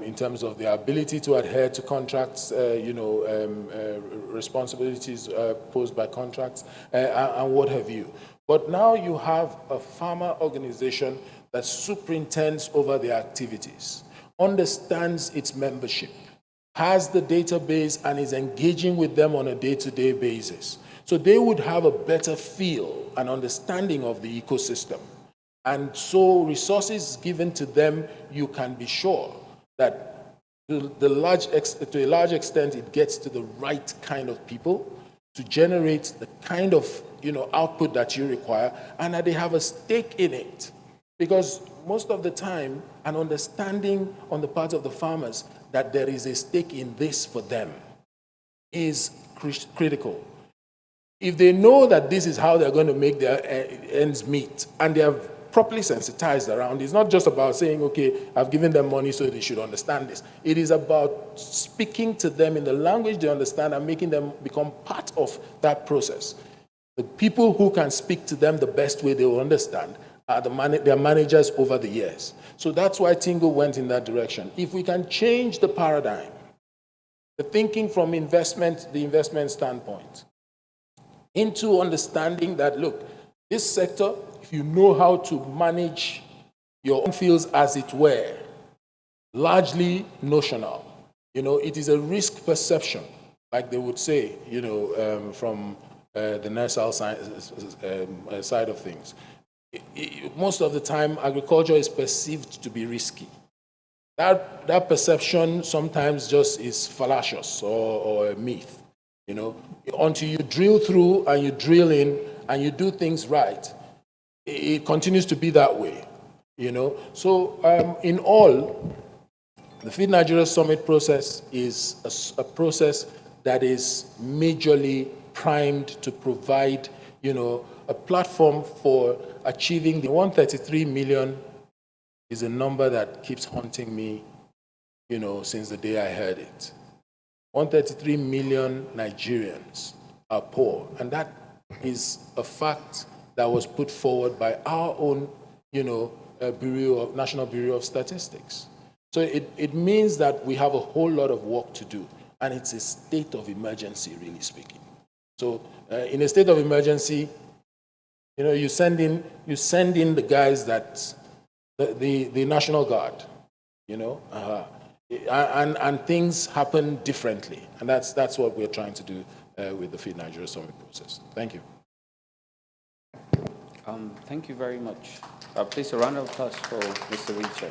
in terms of their ability to adhere to contracts, responsibilities posed by contracts, and what have you. But now you have a farmer organization that superintends over their activities, understands its membership, has the database, and is engaging with them on a day-to-day basis. So they would have a better feel and understanding of the ecosystem. And so resources given to them, you can be sure that to a large extent, it gets to the right kind of people to generate the kind of output that you require, and that they have a stake in it. Because most of the time, an understanding on the part of the farmers that there is a stake in this for them is critical. If they know that this is how they're going to make their ends meet, and they have properly sensitized around, it's not just about saying, okay, I've given them money so they should understand this. It is about speaking to them in the language they understand and making them become part of that process. The people who can speak to them the best way they will understand are their managers over the years. So that's why Tingo went in that direction. If we can change the paradigm, the thinking from the investment standpoint, into understanding that, look, this sector, if you know how to manage your own fields as it were, largely notional. It is a risk perception, like they would say, from the NERSAL side of things. Most of the time, agriculture is perceived to be risky. That perception sometimes just is fallacious or a myth. Until you drill through and you drill in and you do things right, it continues to be that way. So in all, the Feed Nigeria Summit process is a process that is majorly primed to provide, a platform for achieving the 133 million is a number that keeps haunting me, since the day I heard it. 133 million Nigerians are poor, and that is a fact that was put forward by our own, National Bureau of Statistics. So it means that we have a whole lot of work to do, and it's a state of emergency, really speaking. So in a state of emergency, you send in the guys that the National Guard, and things happen differently, and that's what we're trying to do with the Feed Nigeria Summit process. Thank you. Thank you very much. Please, a round of applause for Mr. Richa.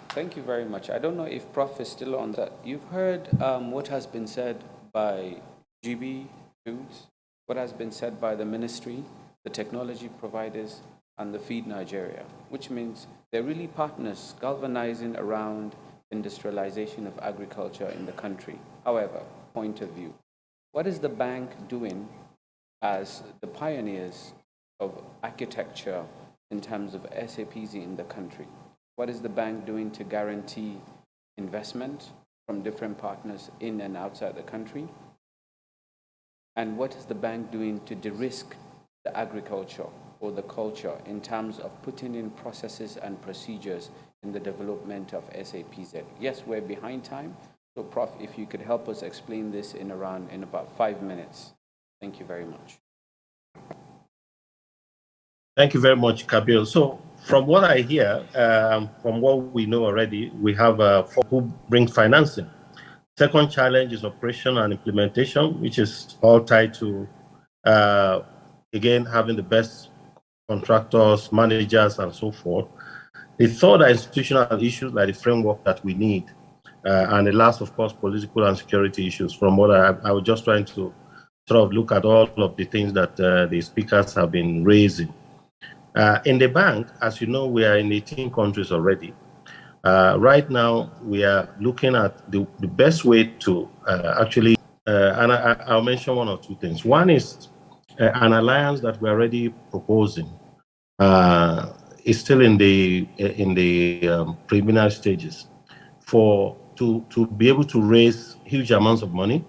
Thank you very much. I don't know if Prof is still on that. You've heard what has been said by GB Foods, what has been said by the ministry, the technology providers, and the Feed Nigeria, which means they're really partners galvanizing around industrialization of agriculture in the country. However, point of view, what is the bank doing as the pioneers of architecture in terms of SAPZ in the country? What is the bank doing to guarantee investment from different partners in and outside the country? And what is the bank doing to de-risk the agriculture or the culture in terms of putting in processes and procedures in the development of SAPZ? Yes, we're behind time, So, Prof, if you could help us explain this in about 5 minutes. Thank you very much. Thank you very much, Kabir. So, from what I hear, from what we know already, we have who bring financing. Second challenge is operation and implementation, which is all tied to, again, having the best contractors, managers, and so forth. The third are institutional issues like the framework that we need. And the last, of course, political and security issues. From what I was just trying to sort of look at all of the things that the speakers have been raising. In the bank, as you know, we are in 18 countries already. Right now, we are looking at the best way to actually, and I'll mention one or two things. One is an alliance that we're already proposing. Is still in the preliminary stages to be able to raise huge amounts of money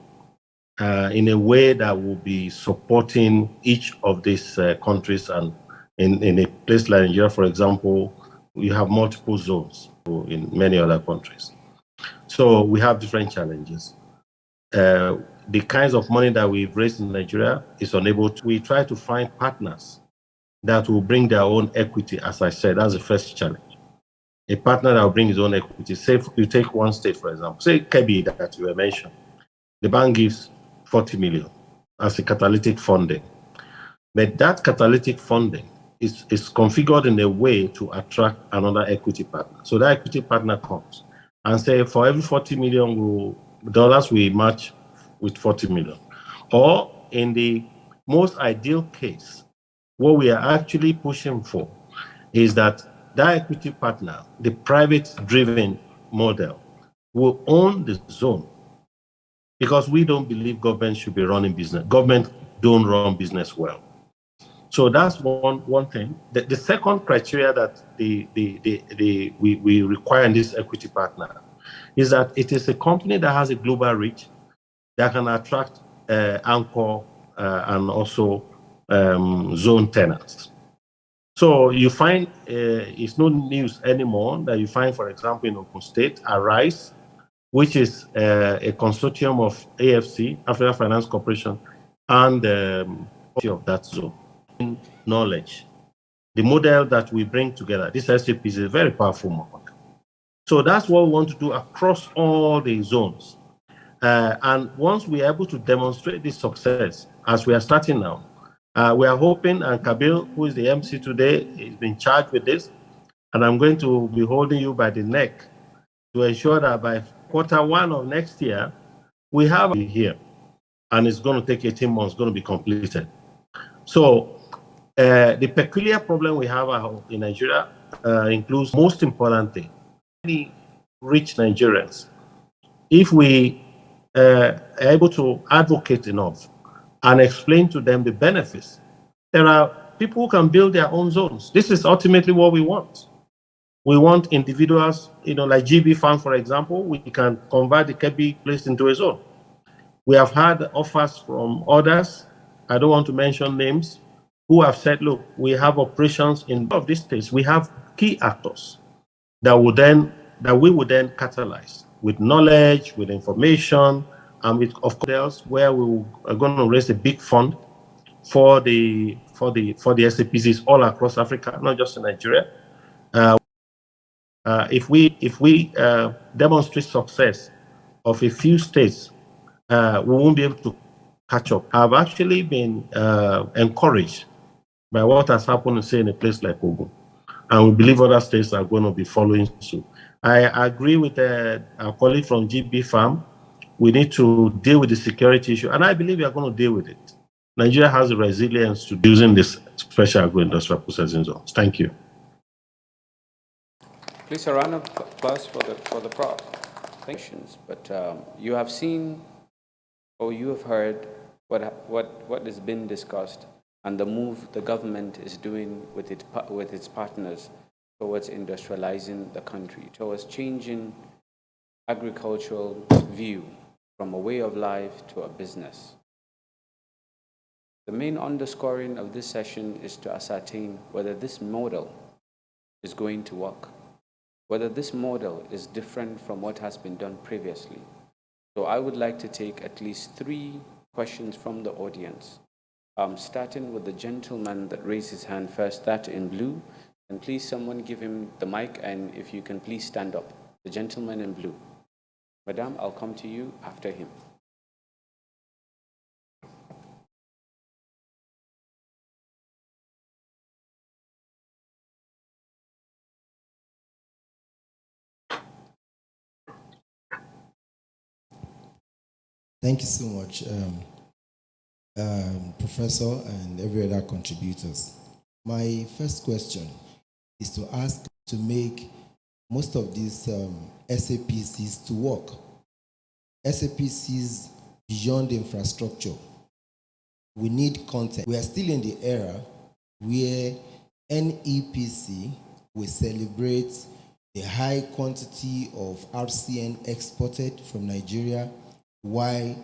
in a way that will be supporting each of these countries. And in a place like Nigeria, for example, you have multiple zones in many other countries. So we have different challenges. The kinds of money that we've raised in Nigeria is unable to. We try to find partners that will bring their own equity. As I said, that's the first challenge. A partner that will bring his own equity. Say you take one state, for example, say Kebbi that you were mentioned. The bank gives 40 million as a catalytic funding. But that catalytic funding is configured in a way to attract another equity partner. So that equity partner comes and say, for every $40 million, we match with 40 million. Or in the most ideal case, what we are actually pushing for is that equity partner, the private-driven model, will own the zone, because we don't believe government should be running business. Government don't run business well. So that's one thing. The second criteria that we require in this equity partner is that it is a company that has a global reach, that can attract anchor and also zone tenants. So you find it's no news anymore that you find, for example, in Ogun State, Arise, which is a consortium of AFC, Africa Finance Corporation, and of that zone. Knowledge. The model that we bring together, this SAP is a very powerful model. So that's what we want to do across all the zones. And once we are able to demonstrate this success, as we are starting now, we are hoping, and Kabir, who is the MC today, is been charged with this, and I'm going to be holding you by the neck to ensure that by Q1 of next year, we have it here, and it's going to take 18 months, going to be completed. So the peculiar problem we have in Nigeria includes, most importantly, many rich Nigerians. If we are able to advocate enough and explain to them the benefits, there are people who can build their own zones. This is ultimately what we want. We want individuals, like GB Farm, for example, we can convert the Kebbi place into a zone. We have had offers from others, I don't want to mention names, who have said, look, we have operations in all of these states. We have key actors that we would then catalyze with knowledge, with information, and with, of course, where we are going to raise a big fund for the SAPCs all across Africa, not just in Nigeria. If we demonstrate success of a few states, we won't be able to catch up. I've actually been encouraged by what has happened, say, in a place like Ogun, and we believe other states are going to be following suit. I agree with our colleague from GB Farm. We need to deal with the security issue, and I believe we are going to deal with it. Nigeria has the resilience to using this special agro-industrial processing zones. Thank you. Please, a round of applause for the Prof. Thank you. But you have seen, or you have heard what has been discussed, and the move the government is doing with its partners towards industrializing the country, towards changing agricultural view from a way of life to a business. The main underscoring of this session is to ascertain whether this model is going to work, whether this model is different from what has been done previously, So I would like to take at least 3 questions from the audience. Starting with the gentleman that raised his hand first, that in blue. And please someone give him the mic, and if you can please stand up. The gentleman in blue. Madam, I'll come to you after him. Thank you so much, Professor and every other contributors. My first question is to ask to make most of these SAPCs to work. SAPCs beyond infrastructure. We need content. We are still in the era where NEPC will celebrate the high quantity of RCN exported from Nigeria, while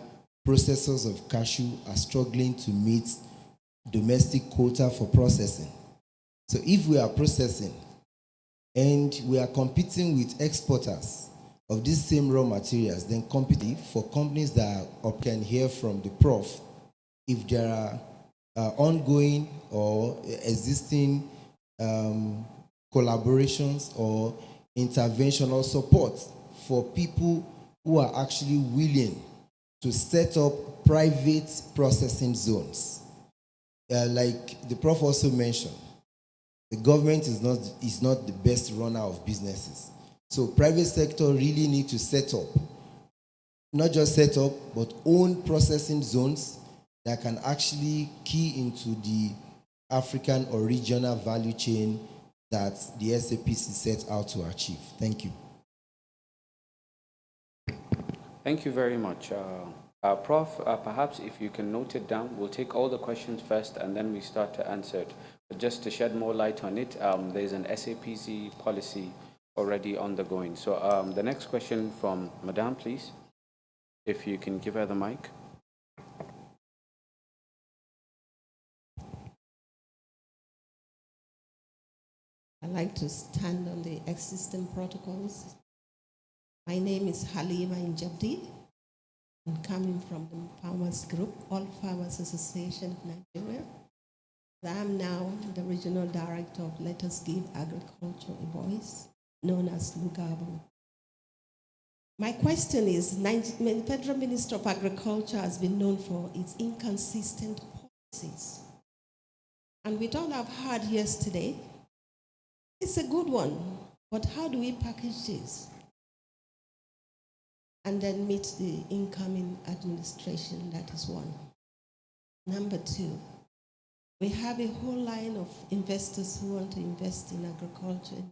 processors of cashew are struggling to meet domestic quota for processing. So if we are processing and we are competing with exporters of these same raw materials, then competing for companies that can hear from the prof if there are ongoing or existing collaborations or intervention or support for people who are actually willing to set up private processing zones. Like the prof also mentioned, the government is not the best runner of businesses. So private sector really need to set up, not just set up, but own processing zones that can actually key into the African or regional value chain that the SAPC set out to achieve. Thank you. Thank you very much. Prof, perhaps if you can note it down, we'll take all the questions first and then we start to answer it. But just to shed more light on it, there's an SAPC policy already undergoing. So the next question from Madame, please, if you can give her the mic. I'd like to stand on the existing protocols. My name is Halima Injabdi. I'm coming from the Farmers Group, All Farmers Association of Nigeria. I am now the Regional Director of Let Us Give Agriculture a Voice, known as Lugabo. My question is, the Federal Minister of Agriculture has been known for its inconsistent policies. And with all I've heard yesterday, it's a good one, but how do we package this and then meet the incoming administration? That is one. Number two, we have a whole line of investors who want to invest in agriculture.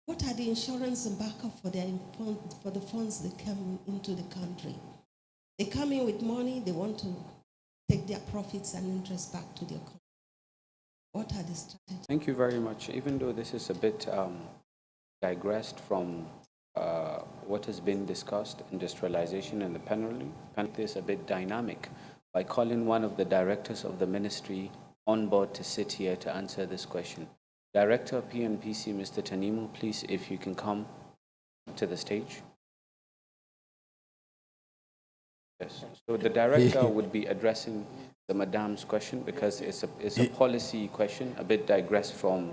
What are the insurance and backup for the funds that come into the country? They come in with money, they want to take their profits and interest back to their country. What are the strategies? Thank you very much. Even though this is a bit digressed from what has been discussed, industrialization and the penalty is a bit dynamic by calling one of the directors of the ministry on board to sit here to answer this question. Director of PNPC, Mr. Tanimu, please, if you can come to the stage. Yes. So the director would be addressing the Madame's question because it's a policy question, a bit digressed from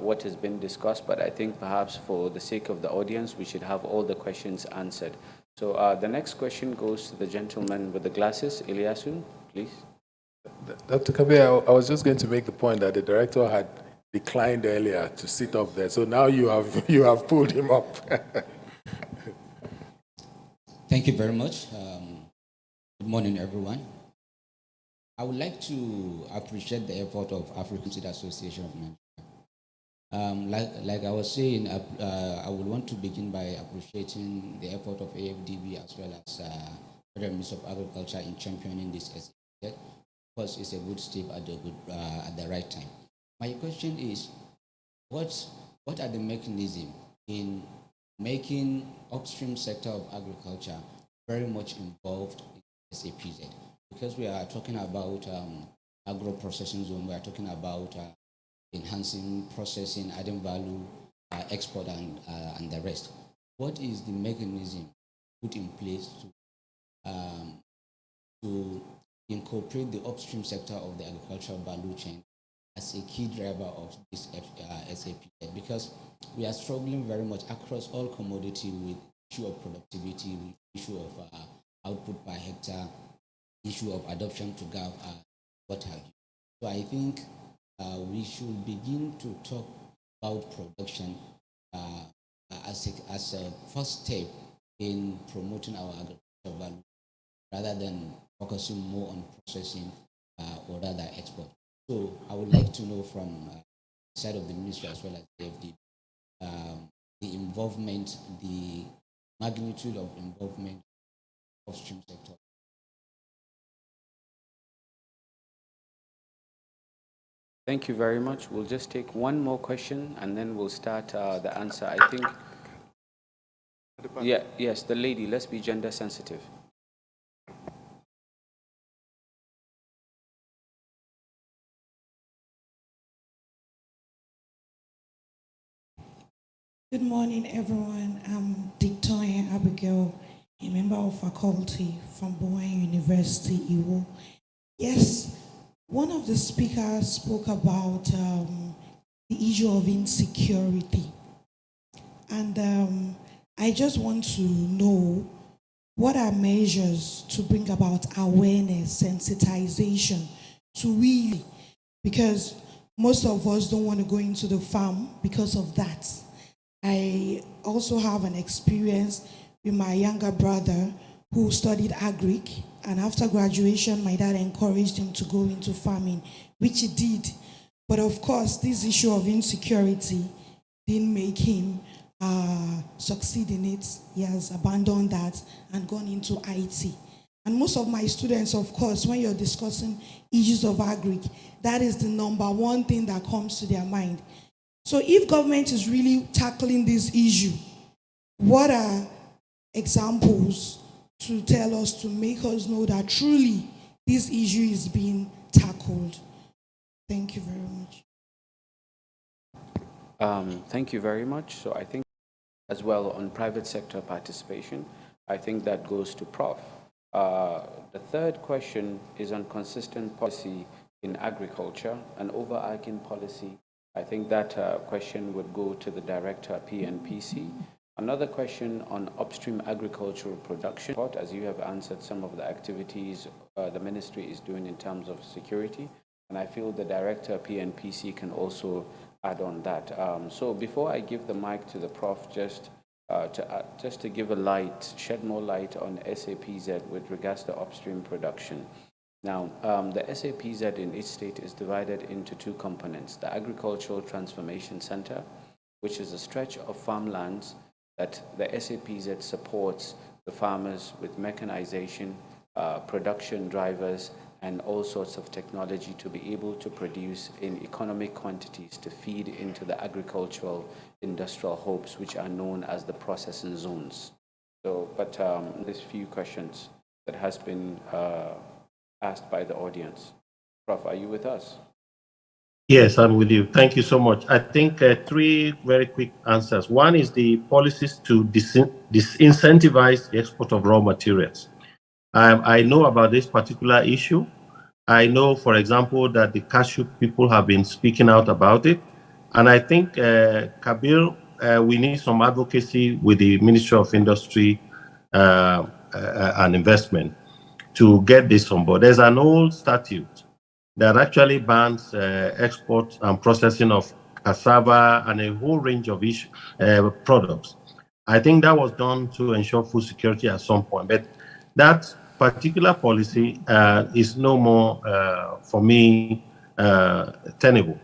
what has been discussed, but I think perhaps for the sake of the audience, we should have all the questions answered. So the next question goes to the gentleman with the glasses, Ilyasun, please. Dr. Kabir, I was just going to make the point that the director had declined earlier to sit up there, so now you have pulled him up. Thank you very much. Good morning, everyone. I would like to appreciate the effort of African State Association of Nigeria. Like I was saying, I would want to begin by appreciating the effort of AFDB as well as Federal Ministry of Agriculture in championing this SAPZ, because it's a good step at the right time. My question is, what are the mechanisms in making upstream sector of agriculture very much involved in SAPZ? Because we are talking about agro-processing zone, we are talking about enhancing processing, adding value, export, and the rest. what is the mechanism put in place to incorporate the upstream sector of the agricultural value chain as a key driver of this SAP? Because we are struggling very much across all commodity with issue of productivity, with issue of output per hectare, issue of adoption to GAV, what have you. So I think we should begin to talk about production as a first step in promoting our agricultural value, rather than focusing more on processing or rather export. So I would like to know from the side of the ministry as well as the FD, the involvement, the magnitude of involvement of upstream sector. Thank you very much. We'll just take one more question and then we'll start the answer. I think, yes, the lady, let's be gender sensitive. Good morning, everyone. I'm Victoria Abigail, a member of faculty from Bowen University, Iwo. Yes, one of the speakers spoke about the issue of insecurity. And I just want to know what are measures to bring about awareness, sensitization to we, because most of us don't want to go into the farm because of that. I also have an experience with my younger brother who studied agric, and after graduation, my dad encouraged him to go into farming, which he did. But of course, this issue of insecurity didn't make him succeed in it. He has abandoned that and gone into IT. And most of my students, of course, when you're discussing issues of agric, that is the number one thing that comes to their mind. So if government is really tackling this issue, what are examples to tell us, to make us know that truly this issue is being tackled? Thank you very much. Thank you very much. So I think as well on private sector participation, I think that goes to Prof. The third question is on consistent policy in agriculture, an overarching policy. I think that question would go to the Director PNPC. Another question on upstream agricultural production, as you have answered some of the activities the ministry is doing in terms of security, and I feel the Director PNPC can also add on that. So before I give the mic to the Prof, just to give a light, shed more light on SAPZ with regards to upstream production. Now, the SAPZ in each state is divided into two components: the Agricultural Transformation Center, which is a stretch of farmlands that the SAPZ supports the farmers with mechanization, production drivers, and all sorts of technology to be able to produce in economic quantities to feed into the agricultural industrial hubs, which are known as the processing zones. So, but there's few questions that has been asked by the audience. Prof, are you with us? Yes, I'm with you. Thank you so much. I think three very quick answers. One is the policies to disincentivize the export of raw materials. I know about this particular issue. I know, for example, that the cashew people have been speaking out about it. And I think, Kabir, we need some advocacy with the Ministry of Industry and Investment to get this on board. There's an old statute that actually bans export and processing of cassava and a whole range of products. I think that was done to ensure food security at some point, but that particular policy is no more, for me, tenable.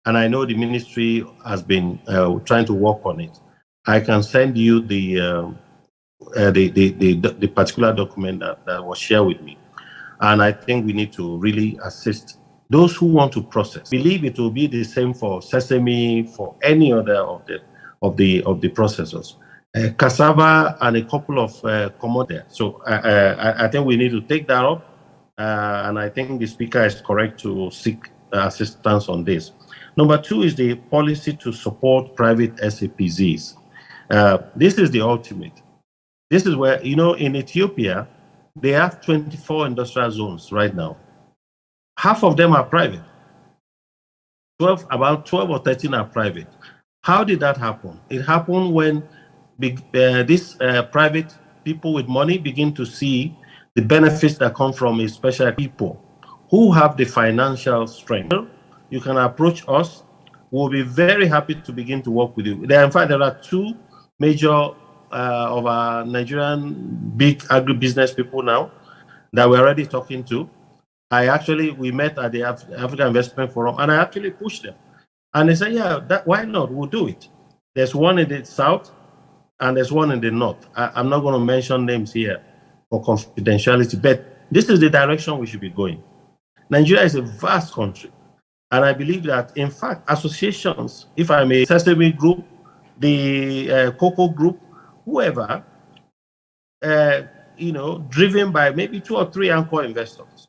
And I know the ministry has been trying to work on it. I can send you the particular document that was shared with me. And I think we need to really assist those who want to process. I believe it will be the same for sesame, for any other of the processors. Cassava and a couple of commodities. So I think we need to take that up. And I think the speaker is correct to seek assistance on this. Number two is the policy to support private SAPZs. This is the ultimate. This is where, in Ethiopia, they have 24 industrial zones right now. Half of them are private. About 12 or 13 are private. How did that happen? It happened when these private people with money begin to see the benefits that come from especially people who have the financial strength. You can approach us. We'll be very happy to begin to work with you. In fact, there are two major of our Nigerian big agribusiness people now that we're already talking to. We met at the African Investment Forum, and I actually pushed them. And they said, yeah, why not? We'll do it. There's one in the south, and there's one in the north. I'm not going to mention names here for confidentiality, but this is the direction we should be going. Nigeria is a vast country, and I believe that, in fact, associations, if I may, Sesame Group, the Cocoa Group, whoever, driven by maybe 2 or 3 anchor investors,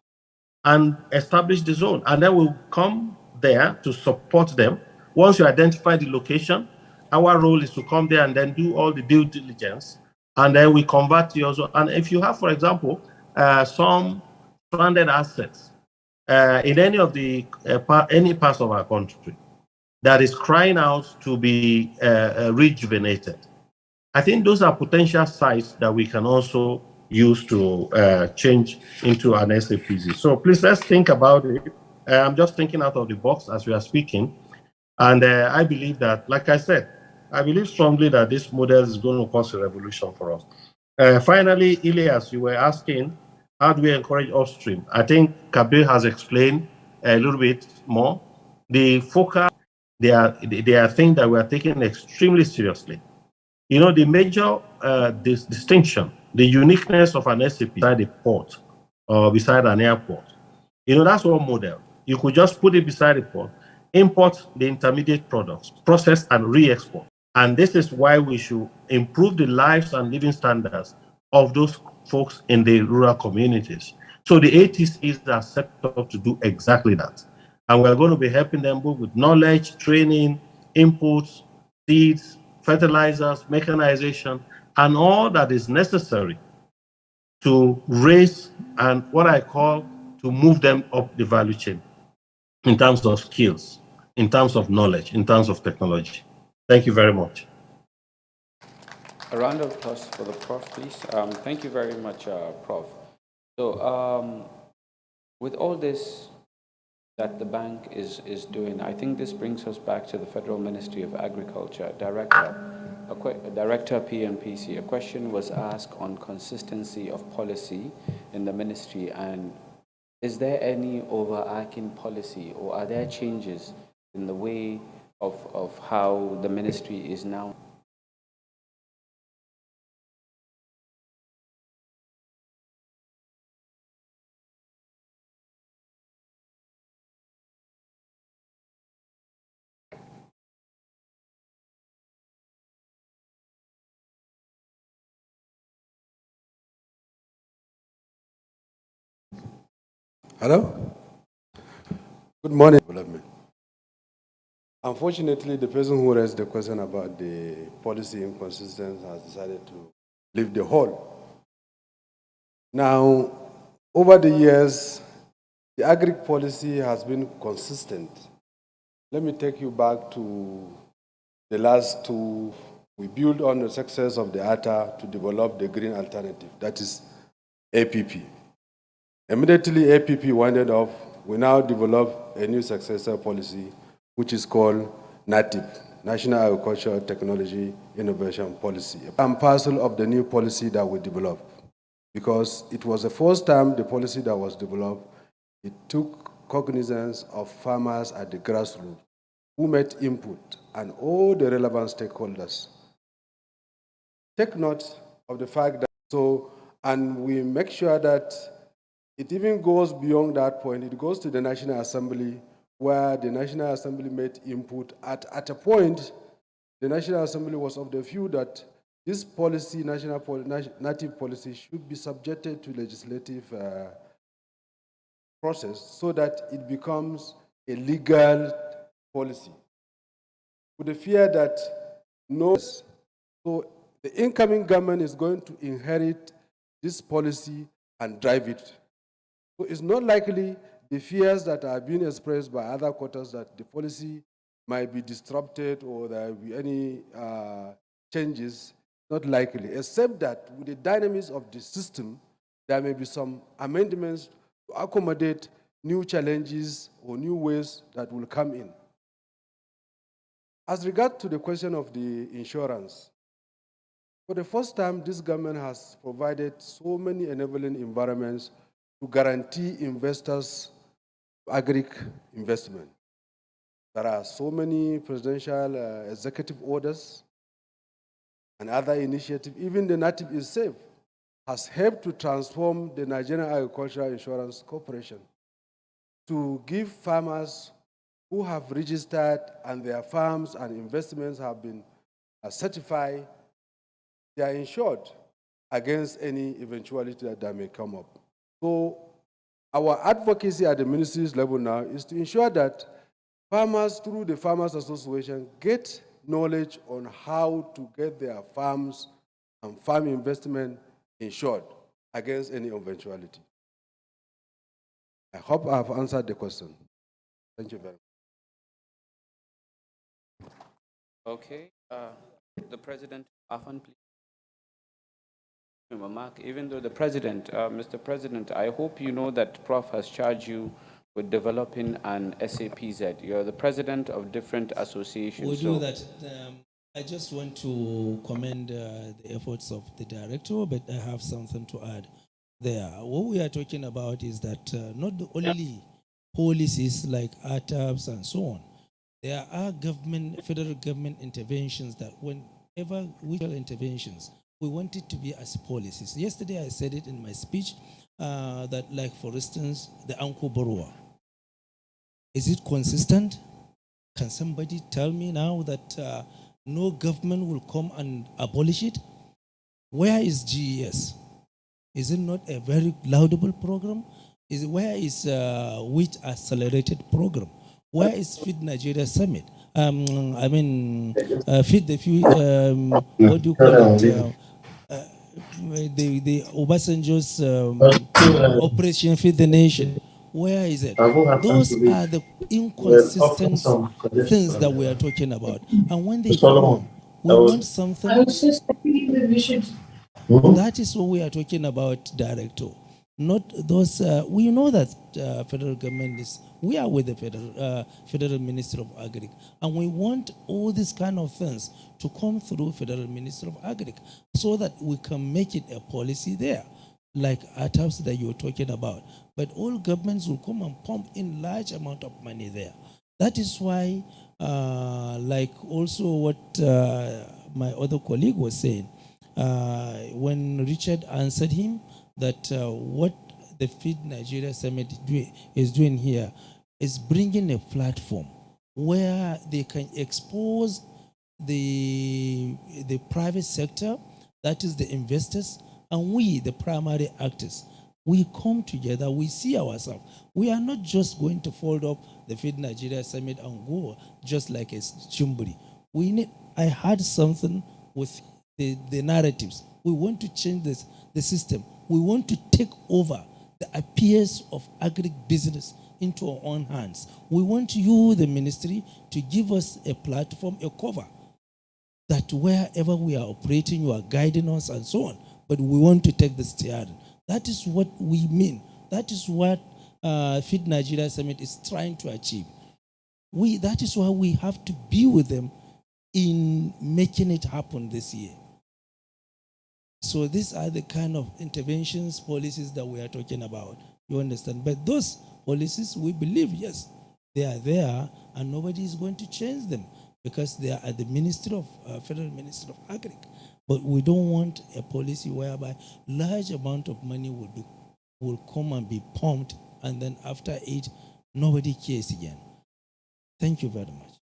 and establish the zone. And then we'll come there to support them. Once you identify the location, our role is to come there and then do all the due diligence. And then we convert you also. And if you have, for example, some stranded assets in any of the any parts of our country that is crying out to be rejuvenated, I think those are potential sites that we can also use to change into an SAPZ. So please, let's think about it. I'm just thinking out of the box as we are speaking. And I believe that, like I said, I believe strongly that this model is going to cause a revolution for us. Finally, Ilias, you were asking, how do we encourage upstream? I think Kabir has explained a little bit more. The focus, they are things that we are taking extremely seriously. The major distinction, the uniqueness of an SAP beside a port or beside an airport, that's one model. You could just put it beside a port, import the intermediate products, process and re-export. And this is why we should improve the lives and living standards of those folks in the rural communities. So the ATCs are set up to do exactly that. And we're going to be helping them both with knowledge, training, inputs, seeds, fertilizers, mechanization, and all that is necessary to raise and what I call to move them up the value chain in terms of skills, in terms of knowledge, in terms of technology. Thank you very much. A round of applause for the Prof, please. Thank you very much, Prof. So with all this that the bank is doing, I think this brings us back to the Federal Ministry of Agriculture. Director PNPC, a question was asked on consistency of policy in the ministry, and is there any overarching policy, or are there changes in the way of how the ministry is now? Hello? Good morning, development. Unfortunately, the person who raised the question about the policy inconsistency has decided to leave the hall. Now, over the years, the agri policy has been consistent. Let me take you back to the last two. We built on the success of the ATA to develop the green alternative, that is APP. Immediately APP winded off, we now develop a new successor policy, which is called NATIP, National Agricultural Technology Innovation Policy. I'm parcel of the new policy that we developed, because it was the first time the policy that was developed, it took cognizance of farmers at the grassroots who made input and all the relevant stakeholders. Take note of the fact that, and we make sure that it even goes beyond that point. It goes to the National Assembly, where the National Assembly made input. At a point, the National Assembly was of the view that this policy, native policy, should be subjected to legislative process so that it becomes a legal policy. With the fear that So the incoming government is going to inherit this policy and drive it. So it's not likely the fears that are being expressed by other quarters that the policy might be disrupted or there will be any changes, not likely, except that with the dynamics of the system, there may be some amendments to accommodate new challenges or new ways that will come in. As regard to the question of the insurance, for the first time, this government has provided so many enabling environments to guarantee investors agri investment. There are so many presidential executive orders and other initiatives. Even the Native is Safe has helped to transform the Nigerian Agricultural Insurance Corporation to give farmers who have registered and their farms and investments have been certified, they are insured against any eventuality that may come up. So our advocacy at the ministry's level now is to ensure that farmers, through the Farmers Association, get knowledge on how to get their farms and farm investment insured against any eventuality. I hope I have answered the question. Thank you very much. Okay. The President, Afan, please. Mark, even though the President, Mr. President, I hope you know that Prof has charged you with developing an SAPZ. You're the President of different associations. We'll do that. I just want to commend the efforts of the Director, but I have something to add there. What we are talking about is that not only policies like ATAPs and so on, there are federal government interventions that whenever we have interventions, we want it to be as policies. Yesterday I said it in my speech that, like, for instance, the Anko borrower. Is it consistent? Can somebody tell me now that no government will come and abolish it? Where is GES? Is it not a very laudable program? Where is WIT accelerated program? Where is Feed Nigeria Summit? Feed the few, what do you call it? The Obasanjo's Operation Feed the Nation. Where is it? Those are the inconsistent things that we are talking about. And when they come, we want something. That is what we are talking about, Director. Not those. We know that federal government is. We are with the federal Minister of Agric, and we want all these kind of things to come through Federal Minister of Agric, so that we can make it a policy there, like ATAPs that you were talking about. But all governments will come and pump in large amount of money there. That is why, like also what my other colleague was saying, when Richard answered him, that what the Feed Nigeria Summit is doing here is bringing a platform where they can expose the private sector, that is the investors, and we, the primary actors. We come together, we see ourselves. We are not just going to fold up the Feed Nigeria Summit and go just like a chimbri. I had something with the narratives. We want to change the system. We want to take over the affairs of agribusiness into our own hands. We want you, the ministry, to give us a platform, a cover, that wherever we are operating, you are guiding us and so on. But we want to take the steering. That is what we mean. That is what Feed Nigeria Summit is trying to achieve. That is why we have to be with them in making it happen this year. So these are the kind of interventions, policies that we are talking about. You understand? But those policies, we believe, yes, they are there, and nobody is going to change them because they are at the Federal Ministry of Agric. But we don't want a policy whereby large amount of money will come and be pumped, and then after it, nobody cares again. Thank you very much.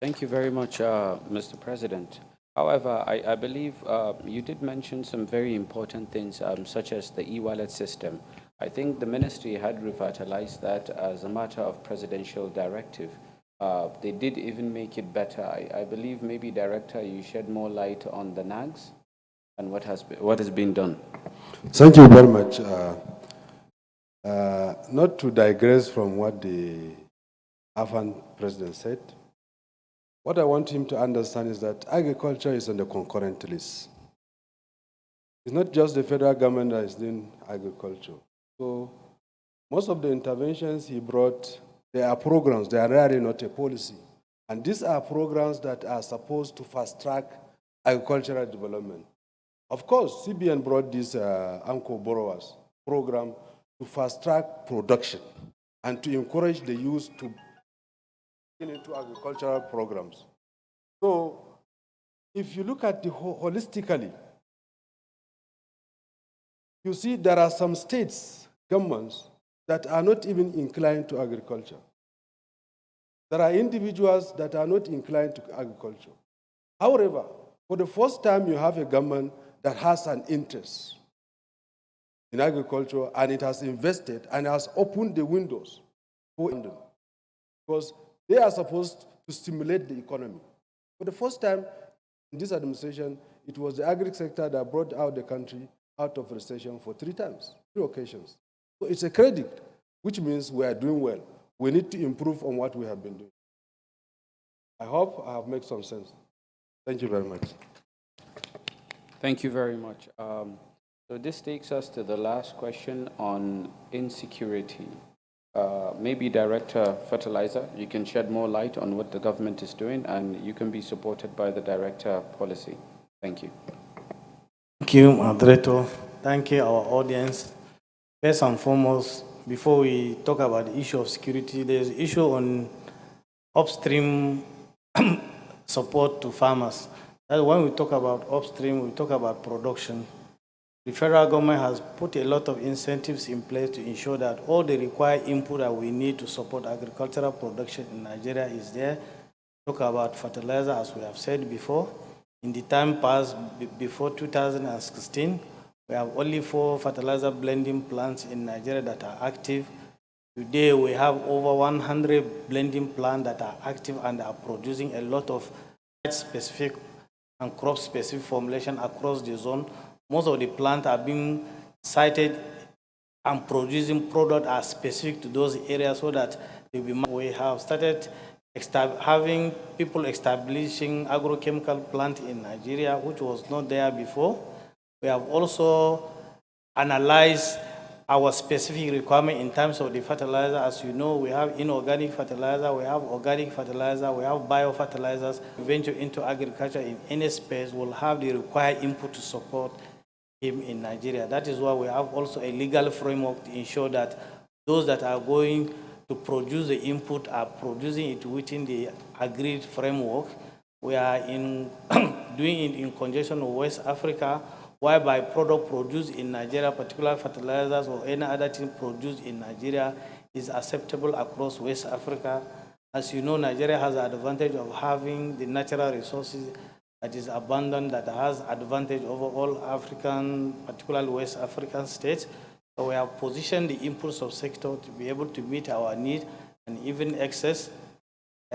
Thank you very much, Mr. President. However, I believe you did mention some very important things, such as the e-wallet system. I think the ministry had revitalized that as a matter of presidential directive. They did even make it better. I believe maybe, Director, you shed more light on the NAGs and what has been done. Thank you very much. Not to digress from what the Afghan president said, what I want him to understand is that agriculture is on the concurrent list. It's not just the federal government that is doing agriculture. So most of the interventions he brought, they are programs, they are really not a policy. And these are programs that are supposed to fast-track agricultural development. Of course, CBN brought this ANCO borrowers program to fast-track production and to encourage the youth to get into agricultural programs. So if you look at the holistically, you see there are some states, governments, that are not even inclined to agriculture. There are individuals that are not inclined to agriculture. However, for the first time, you have a government that has an interest in agriculture, and it has invested and has opened the windows for London, because they are supposed to stimulate the economy. For the first time in this administration, it was the agri sector that brought out the country out of recession for 3 occasions. So it's a credit, which means we are doing well. We need to improve on what we have been doing. I hope I have made some sense. Thank you very much. Thank you very much. So this takes us to the last question on insecurity. Maybe Director Fertilizer, you can shed more light on what the government is doing, and you can be supported by the Director Policy. Thank you. Thank you, Moderator. Thank you, our audience. First and foremost, before we talk about the issue of security, there's an issue on upstream support to farmers. That when we talk about upstream, we talk about production. The federal government has put a lot of incentives in place to ensure that all the required input that we need to support agricultural production in Nigeria is there. Talk about fertilizer, as we have said before. In the time past, before 2016, we have only 4 fertilizer blending plants in Nigeria that are active. Today, we have over 100 blending plants that are active and are producing a lot of specific and crop-specific formulation across the zone. Most of the plants are being cited and producing products are specific to those areas so that we have started having people establishing agrochemical plant in Nigeria, which was not there before. We have also analyzed our specific requirement in terms of the fertilizer. As you know, we have inorganic fertilizer, we have organic fertilizer, we have biofertilizers. Venture into agriculture in any space will have the required input to support him in Nigeria. That is why we have also a legal framework to ensure that those that are going to produce the input are producing it within the agreed framework. We are doing it in conjunction with West Africa, whereby product produced in Nigeria, particular fertilizers or any other thing produced in Nigeria, is acceptable across West Africa. As you know, Nigeria has the advantage of having the natural resources that is abundant, that has advantage over all African, particularly West African states. So we have positioned the inputs of sector to be able to meet our need and even excess.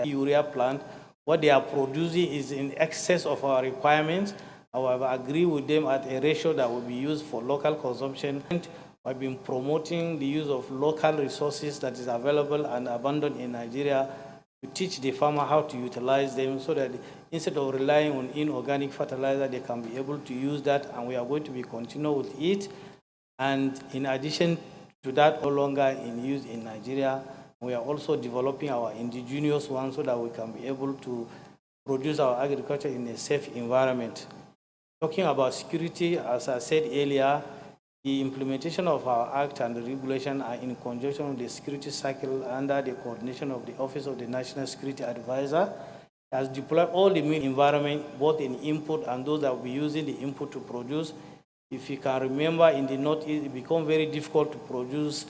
Urea plant, what they are producing is in excess of our requirements. However, agree with them at a ratio that will be used for local consumption. We've been promoting the use of local resources that is available and abundant in Nigeria to teach the farmer how to utilize them so that instead of relying on inorganic fertilizer, they can be able to use that, and we are going to be continue with it. And in addition to that, no longer in use in Nigeria, we are also developing our indigenous one so that we can be able to produce our agriculture in a safe environment. Talking about security, as I said earlier, the implementation of our act and the regulation are in conjunction with the security cycle under the coordination of the Office of the National Security Advisor. It has deployed all the environment, both in input and those that will be using the input to produce. If you can remember, in the Northeast, it became very difficult to produce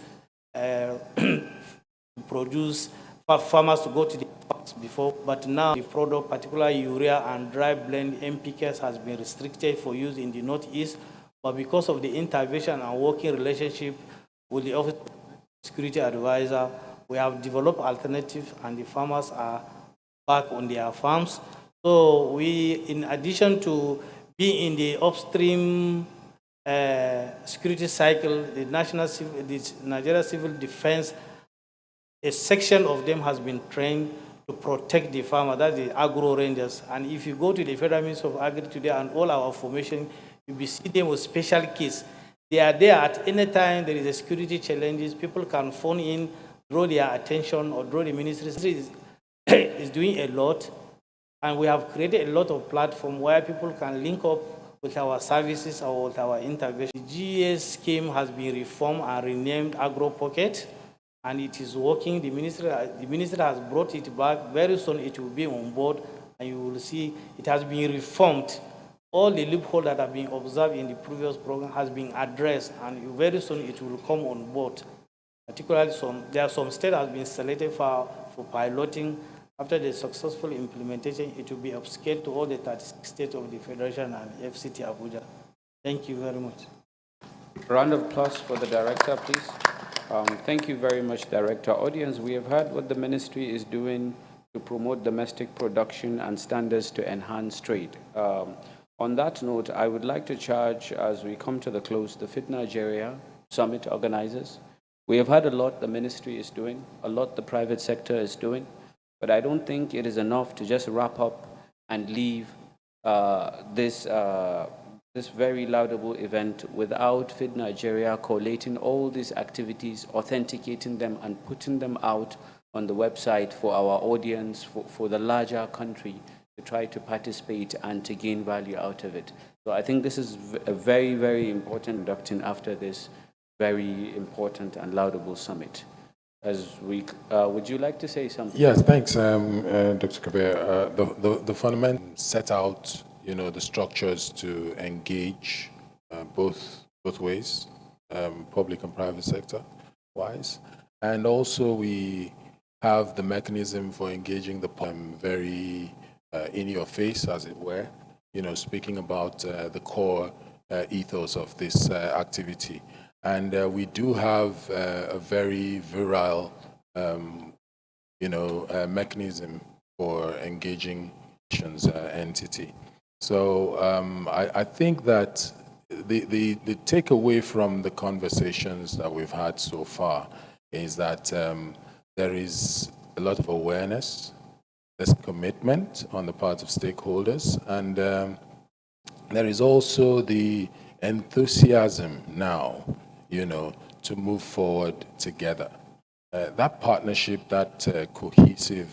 farmers to go to the farms before, but now the product, particularly urea and dry blend NPKs, has been restricted for use in the Northeast. But because of the intervention and working relationship with the Office of Security Advisor, We have developed alternatives, and the farmers are back on their farms. So we, in addition to being in the upstream security cycle, the Nigeria Civil Defense, a section of them has been trained to protect the farmer, that's the agro rangers. And if you go to the Federal Ministry of Agri today and all our formation, you'll be seeing them with special kits. They are there at any time there is a security challenges, people can phone in, draw their attention, or draw the ministry is doing a lot. And we have created a lot of platform where people can link up with our services or with our intervention. The GS scheme has been reformed and renamed Agro Pocket, and it is working. The minister has brought it back. Very soon it will be on board, and you will see it has been reformed. All the loopholes that have been observed in the previous program has been addressed, and very soon it will come on board. Particularly, there are some states that have been selected for piloting. After the successful implementation, it will be upscaled to all the 36 states of the Federation and FCT Abuja. Thank you very much. Round of applause for the director, please. Thank you very much, Director. Audience, we have heard what the ministry is doing to promote domestic production and standards to enhance trade. On that note, I would like to charge, as we come to the close, the Fit Nigeria Summit organizers. We have heard a lot the ministry is doing, a lot the private sector is doing, but I don't think it is enough to just wrap up and leave this very laudable event without Fit Nigeria collating all these activities, authenticating them, and putting them out on the website for our audience, for the larger country to try to participate and to gain value out of it. So I think this is a very, very important conducting after this very important and laudable summit. Would you like to say something? Yes, thanks, Dr. Kabir. The fundamental set out, the structures to engage both ways, public and private sector wise, and also we have the mechanism for engaging the very in your face, as it were. Speaking about the core ethos of this activity. And we do have a very virile, mechanism for engaging entity. So I think that the takeaway from the conversations that we've had so far is that there is a lot of awareness, there's commitment on the part of stakeholders, and there is also the enthusiasm now, to move forward together. That partnership, that cohesive,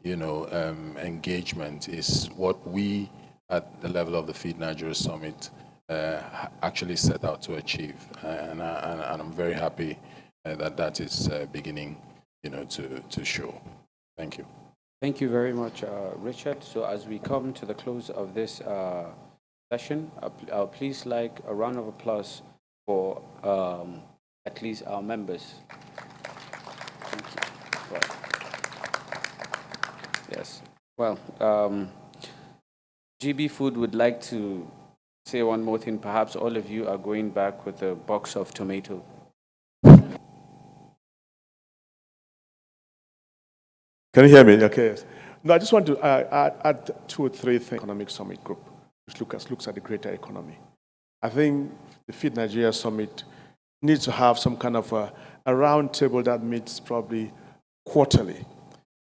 engagement is what we at the level of the Feed Nigeria Summit actually set out to achieve. And I'm very happy that is beginning, to show. Thank you. Thank you very much, Richard. So as we come to the close of this session, I'll please like a round of applause for at least our members. Thank you. Well, yes. Well, GB Food would like to say one more thing. Perhaps all of you are going back with a box of tomato. Can you hear me? Okay. Yes. No, I just want to add 2 or 3 things. Economic Summit Group, which looks at the greater economy. I think the Feed Nigeria Summit needs to have some kind of a round table that meets probably quarterly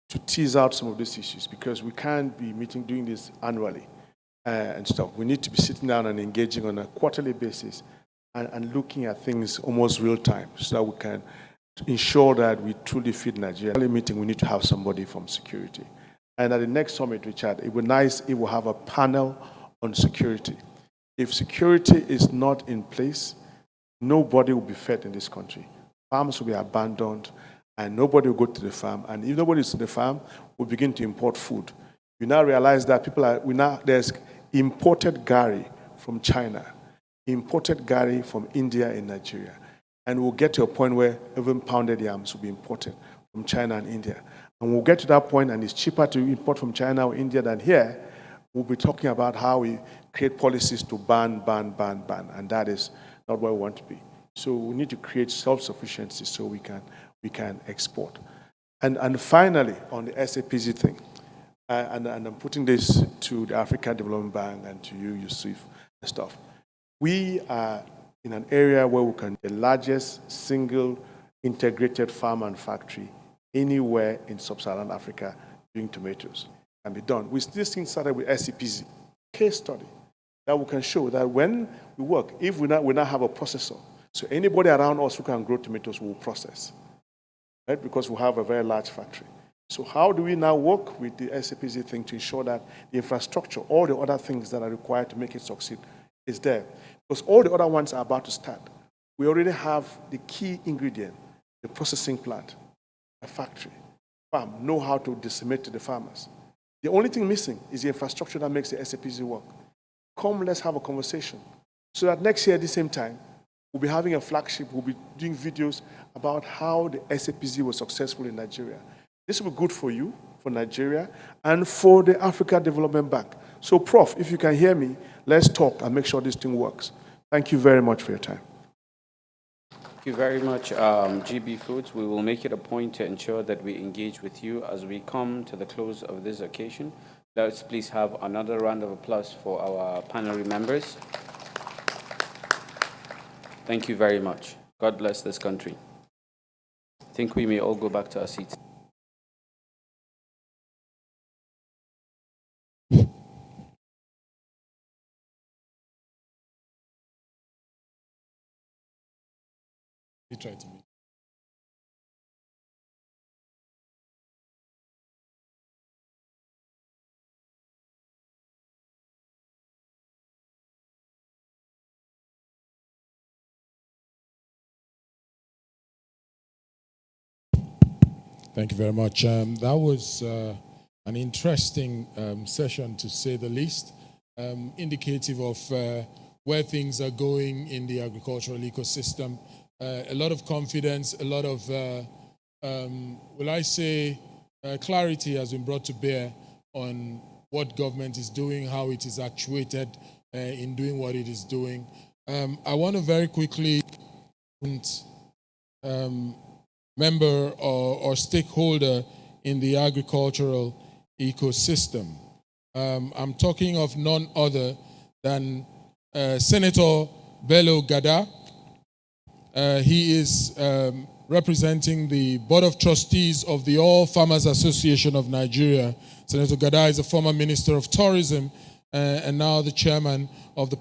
to tease out some of these issues, because we can't be doing this annually and stuff. We need to be sitting down and engaging on a quarterly basis and looking at things almost real time, so that we can ensure that we truly feed Nigeria. At the meeting, we need to have somebody from security. And at the next summit, Richard, it would be nice if we have a panel on security. If security is not in place, nobody will be fed in this country. Farms will be abandoned, and nobody will go to the farm. And if nobody is to the farm, we'll begin to import food. We now realize that there's imported gari from China, imported gari from India and Nigeria. And we'll get to a point where even pounded yams will be imported from China and India. And we'll get to that point, and it's cheaper to import from China or India than here. We'll be talking about how we create policies to ban, and that is not where we want to be. So we need to create self-sufficiency so we can export. And finally, on the SAPZ thing, and I'm putting this to the African Development Bank and to you, Yusuf, and stuff. We are in an area where we can the largest single integrated farm and factory anywhere in sub-Saharan Africa doing tomatoes. Can be done. This thing started with SCPZ, case study, that we can show that when we work, if we now have a processor, so anybody around us who can grow tomatoes will process, right? Because we have a very large factory. So how do we now work with the SCPZ thing to ensure that the infrastructure, all the other things that are required to make it succeed is there? Because all the other ones are about to start. We already have the key ingredient, the processing plant, a factory, farm, know how to disseminate to the farmers. The only thing missing is the infrastructure that makes the SAPZ work. Come, let's have a conversation. So that next year at the same time, we'll be having a flagship, we'll be doing videos about how the SAPZ was successful in Nigeria. This will be good for you, for Nigeria, and for the Africa Development Bank. So, Prof, if you can hear me, let's talk and make sure this thing works. Thank you very much for your time. Thank you very much, GB Foods. We will make it a point to ensure that we engage with you as we come to the close of this occasion. Let's please have another round of applause for our panel members. Thank you very much. God bless this country. I think we may all go back to our seats. He tried to meet. Thank you very much. That was an interesting session, to say the least, indicative of where things are going in the agricultural ecosystem. A lot of confidence, a lot of, will I say, clarity has been brought to bear on what government is doing, how it is actuated in doing what it is doing. I want to very quickly member or stakeholder in the agricultural ecosystem. I'm talking of none other than Senator Bello Gada. He is representing the Board of Trustees of the All Farmers Association of Nigeria. Senator Gada is a former Minister of Tourism and now the chairman of the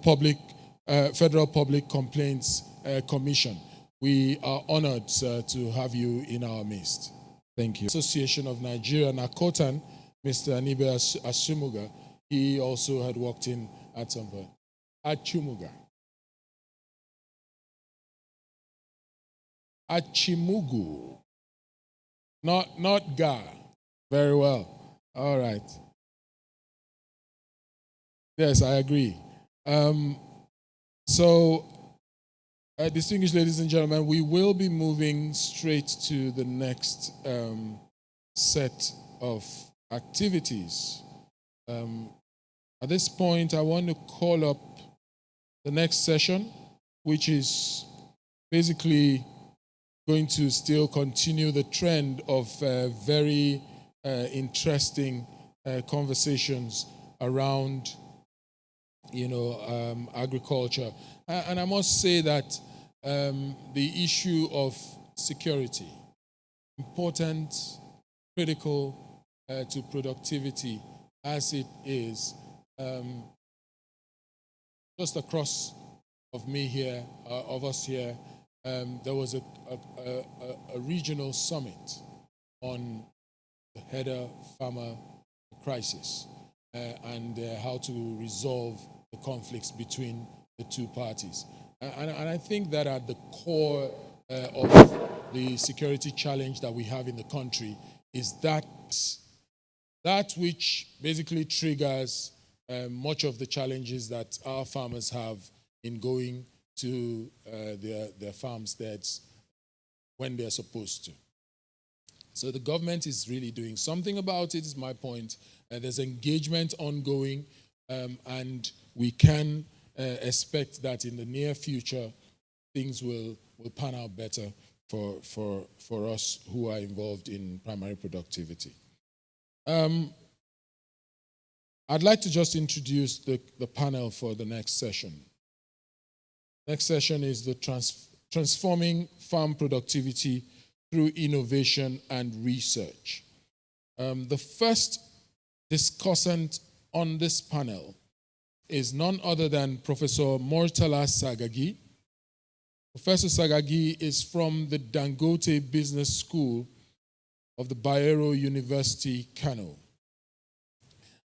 Federal Public Complaints Commission. We are honored to have you in our midst. Thank you. Association of Nigeria, NACOTAN, Mr. Anibe Asumuga, he also had walked in at some point. Achumuga. Achimugu. Not Ga. Very well. All right. Yes, I agree. Distinguished ladies and gentlemen, we will be moving straight to the next set of activities. At this point, I want to call up the next session, which is basically going to still continue the trend of very interesting conversations around, agriculture. And I must say that the issue of security, important, critical to productivity as it is, just across of me here, of us here, there was a regional summit on the header farmer crisis and how to resolve the conflicts between the two parties. And I think that at the core of the security challenge that we have in the country is that which basically triggers much of the challenges that our farmers have in going to their farmsteads when they're supposed to. So the government is really doing something about it, is my point. There's engagement ongoing, and we can expect that in the near future, things will pan out better for us who are involved in primary productivity. I'd like to just introduce the panel for the next session. Next session is the transforming farm productivity through innovation and research. The first discussant on this panel is none other than Professor Murtala Sagagi. Professor Sagagi is from the Dangote Business School of the Bayero University, Kano.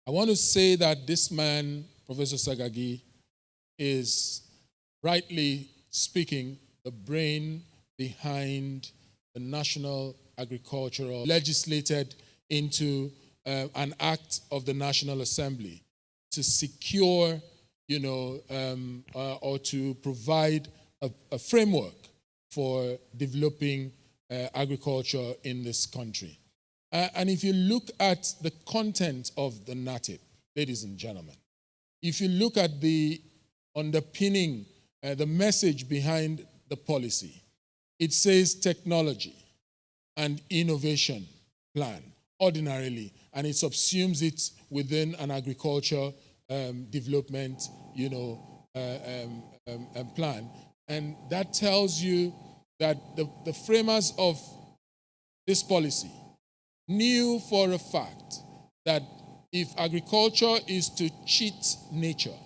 I want to say that this man, Professor Sagagi, is, rightly speaking, the brain behind the National Agricultural legislated into an act of the National Assembly to secure, or to provide a framework for developing agriculture in this country. And if you look at the content of the NATIP, ladies and gentlemen, if you look at the underpinning, the message behind the policy, it says technology and innovation plan, ordinarily, and it subsumes it within an agriculture development, plan. And that tells you that the framers of this policy knew for a fact that if agriculture is to cheat nature,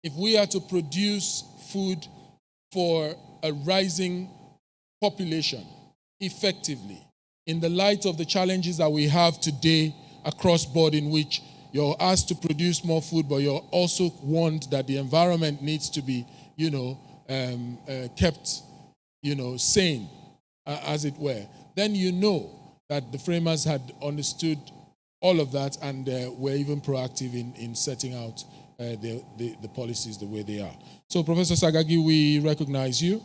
if we are to produce food for a rising population effectively, in the light of the challenges that we have today across board, in which you're asked to produce more food, but you're also warned that the environment needs to be, kept, sane, as it were, then you know that the framers had understood all of that and were even proactive in setting out the policies the way they are. So, Professor Sagagi, we recognize you.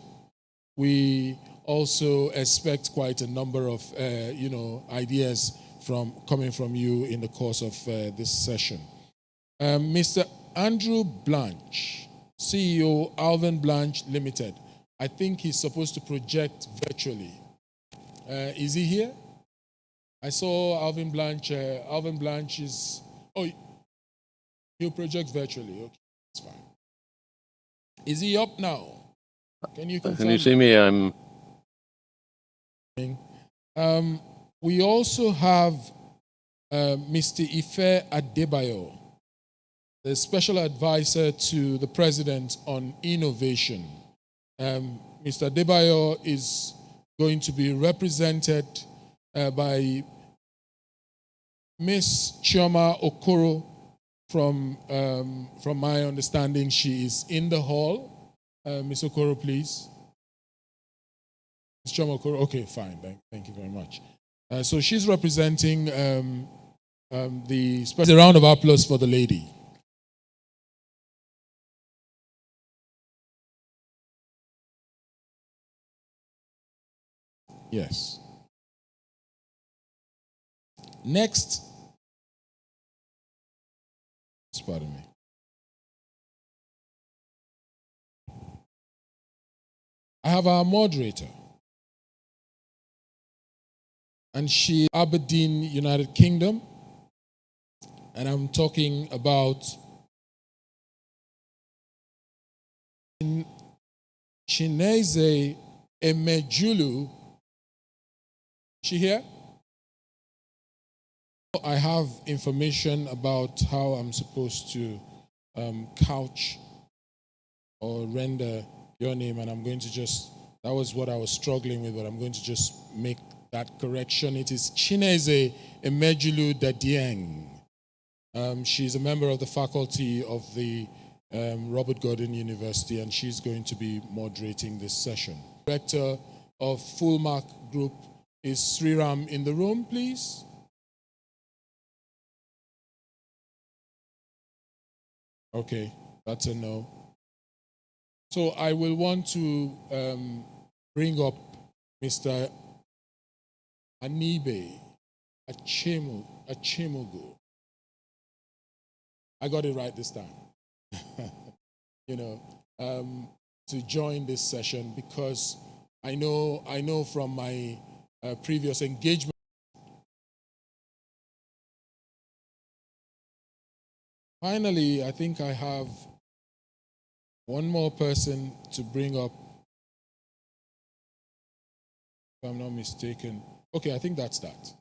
We also expect quite a number of, ideas coming from you in the course of this session. Mr. Andrew Blanche, CEO, Alvin Blanche Limited. I think he's supposed to project virtually. Is he here? I saw Alvin Blanche. Alvin Blanche is, he'll project virtually. Okay, that's fine. Is he up now? Can you confirm? Can you see me? We also have Mr. Ife Adebayo, the special advisor to the president on innovation. Mr. Adebayo is going to be represented by Miss Chioma Okoro. From my understanding, she is in the hall. Ms. Okoro, please. Ms. Chioma Okoro, okay, fine, thank you very much. So she's representing the special. A round of applause for the lady. Yes. Next. Pardon me. I have our moderator, and she Aberdeen, United Kingdom, and I'm talking about Chineze Emejulu. She here? I have information about how I'm supposed to couch or render your name, and I'm going to that was what I was struggling with, but I'm going to just make that correction. It is Chineze Emejulu Dadieng. She's a member of the faculty of the Robert Gordon University, and she's going to be moderating this session. Director of Fullmark Group is Sriram in the room, please. Okay, that's a no. So I will want to bring up Mr. Anibe Achemugu. I got it right this time. To join this session, because I know from my previous engagement. Finally, I think I have one more person to bring up, if I'm not mistaken. Okay, I think that's that.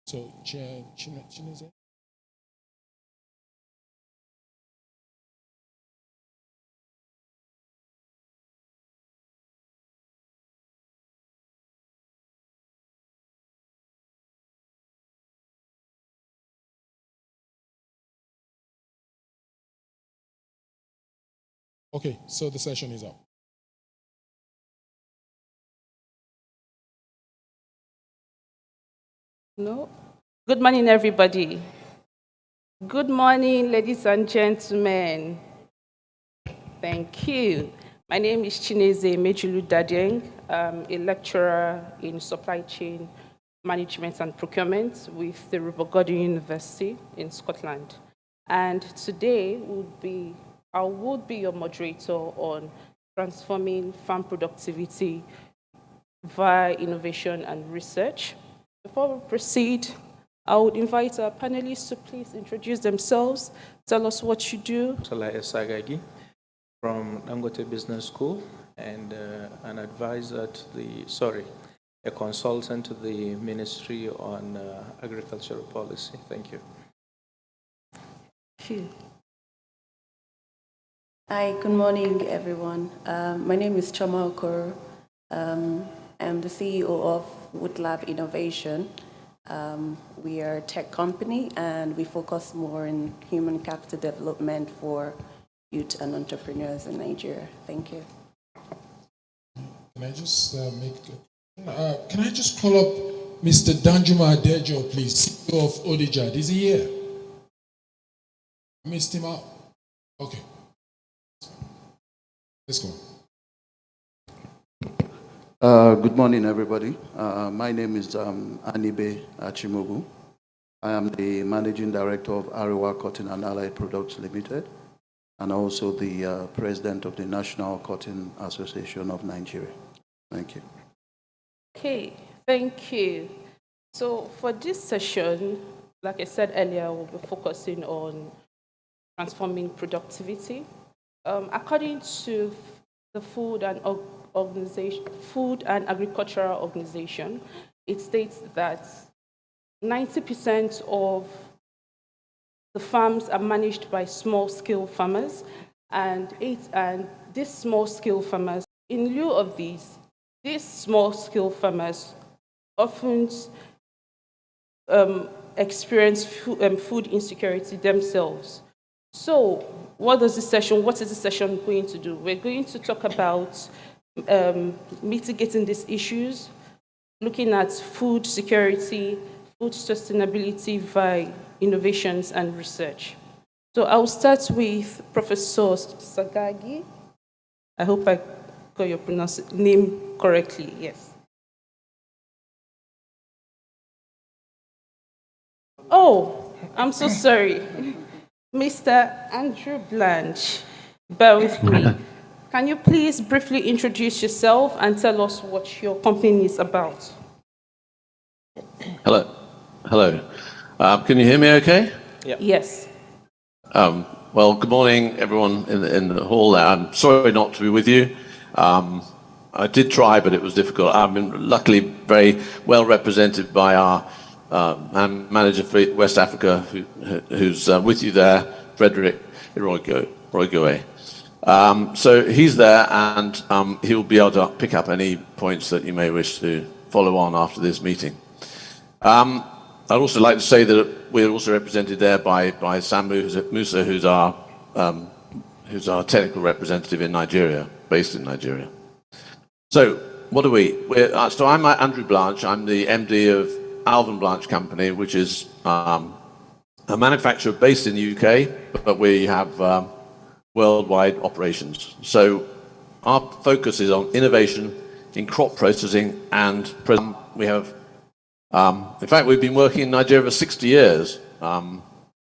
So, Chineze? Okay, so the session is up. No. Good morning, everybody. Good morning, ladies and gentlemen. Thank you. My name is Chineze Mejulu Dadieng. I'm a lecturer in supply chain management and procurement with the Robert Gordon University in Scotland. And today I would be your moderator on transforming farm productivity via innovation and research. Before we proceed, I would invite our panelists to please introduce themselves, tell us what you do. Salah Sagagi from Dangote Business School and an advisor to a consultant to the Ministry on Agricultural Policy. Thank you. Thank you. Hi, good morning, everyone. My name is Choma Okoro. I'm the CEO of Woodlab Innovation. We are a tech company and we focus more on human capital development for youth and entrepreneurs in Nigeria. Thank you. Can I just can I just call up Mr. Danjuma Adejo, please, CEO of Odijad? Is he here? Missed him out. Okay. Let's go. Good morning, everybody. My name is Anibe Achimogu. I am the Managing Director of Ariwa Cotton and Allied Products Limited, and also the President of the National Cotton Association of Nigeria. Thank you. Okay, thank you. So for this session, like I said earlier, we'll be focusing on transforming productivity. According to the Food and Agricultural Organization, it states that 90% of the farms are managed by small-scale farmers, and these small-scale farmers, in lieu of these small-scale farmers often experience food insecurity themselves. So, what is this session going to do? We're going to talk about mitigating these issues, looking at food security, food sustainability via innovations and research. So I'll start with Professor Sagagi. I hope I got your name correctly, yes. Oh, I'm so sorry. Mr. Andrew Blanche, bear with me. Can you please briefly introduce yourself and tell us what your company is about? Hello. Can you hear me okay? Yep. Yes. Well, good morning, everyone in the hall. I'm sorry not to be with you. I did try, but it was difficult. I've been luckily very well represented by our manager for West Africa, who's with you there, Frederick Iroigoe. So he's there, and he'll be able to pick up any points that you may wish to follow on after this meeting. I'd also like to say that we're also represented there by Sambu Musa, who's our technical representative in Nigeria, based in Nigeria. So what are we? So I'm Andrew Blanche. I'm the MD of Alvin Blanche Company, which is a manufacturer based in the UK, but we have worldwide operations. So our focus is on innovation in crop processing, and we have, in fact, we've been working in Nigeria for 60 years.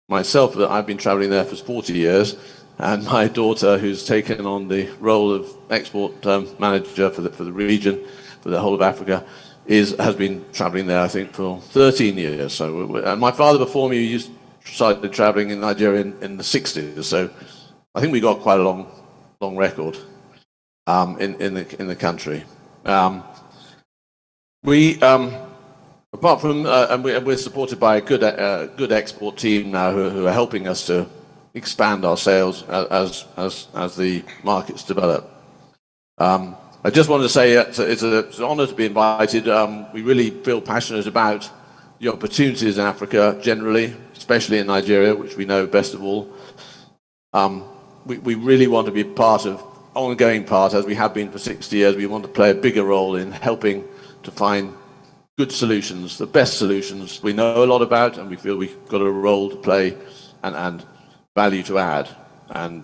Myself, I've been traveling there for 40 years, and my daughter, who's taken on the role of export manager for the region, for the whole of Africa, has been traveling there, I think, for 13 years. So, and my father before me started traveling in Nigeria in the 60s. So I think we got quite a long record in the country. Apart from, and we're supported by a good export team now who are helping us to expand our sales as the markets develop. I just wanted to say it's an honor to be invited. We really feel passionate about the opportunities in Africa generally, especially in Nigeria, which we know best of all. We really want to be ongoing part, as we have been for 60 years. We want to play a bigger role in helping to find good solutions, the best solutions we know a lot about, and we feel we've got a role to play and value to add. And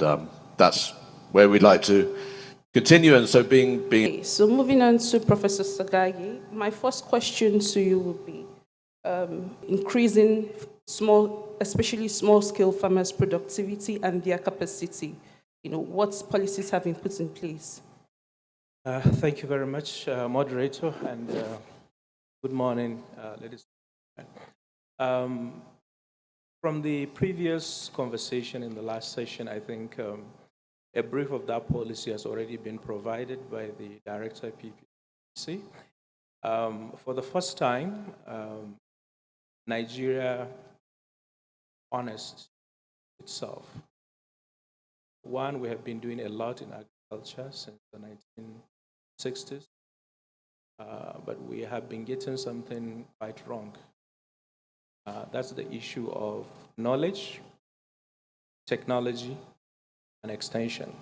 that's where we'd like to continue. And so being So moving on to Professor Sagagi, my first question to you would be increasing especially small-scale farmers' productivity and their capacity. What policies have been put in place? Thank you very much, moderator, and good morning, ladies and gentlemen. From the previous conversation in the last session, I think a brief of that policy has already been provided by the Director of PPC. For the first time, Nigeria honest itself. One, we have been doing a lot in agriculture since the 1960s, but we have been getting something quite wrong. That's the issue of knowledge, technology, and extension.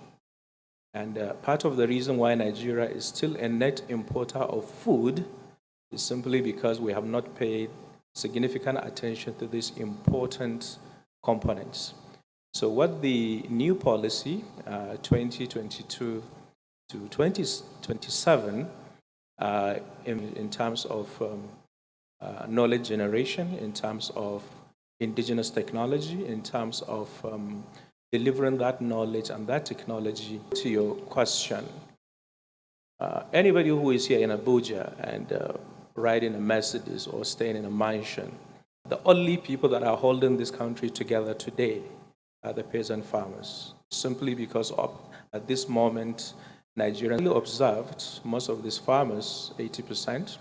And part of the reason why Nigeria is still a net importer of food is simply because we have not paid significant attention to these important components. So what the new policy, 2022 to 2027, in terms of knowledge generation, in terms of indigenous technology, in terms of delivering that knowledge and that technology. To your question, anybody who is here in Abuja and riding a Mercedes or staying in a mansion, the only people that are holding this country together today are the peasant farmers, simply because at this moment, Nigerians observed most of these farmers, 80%,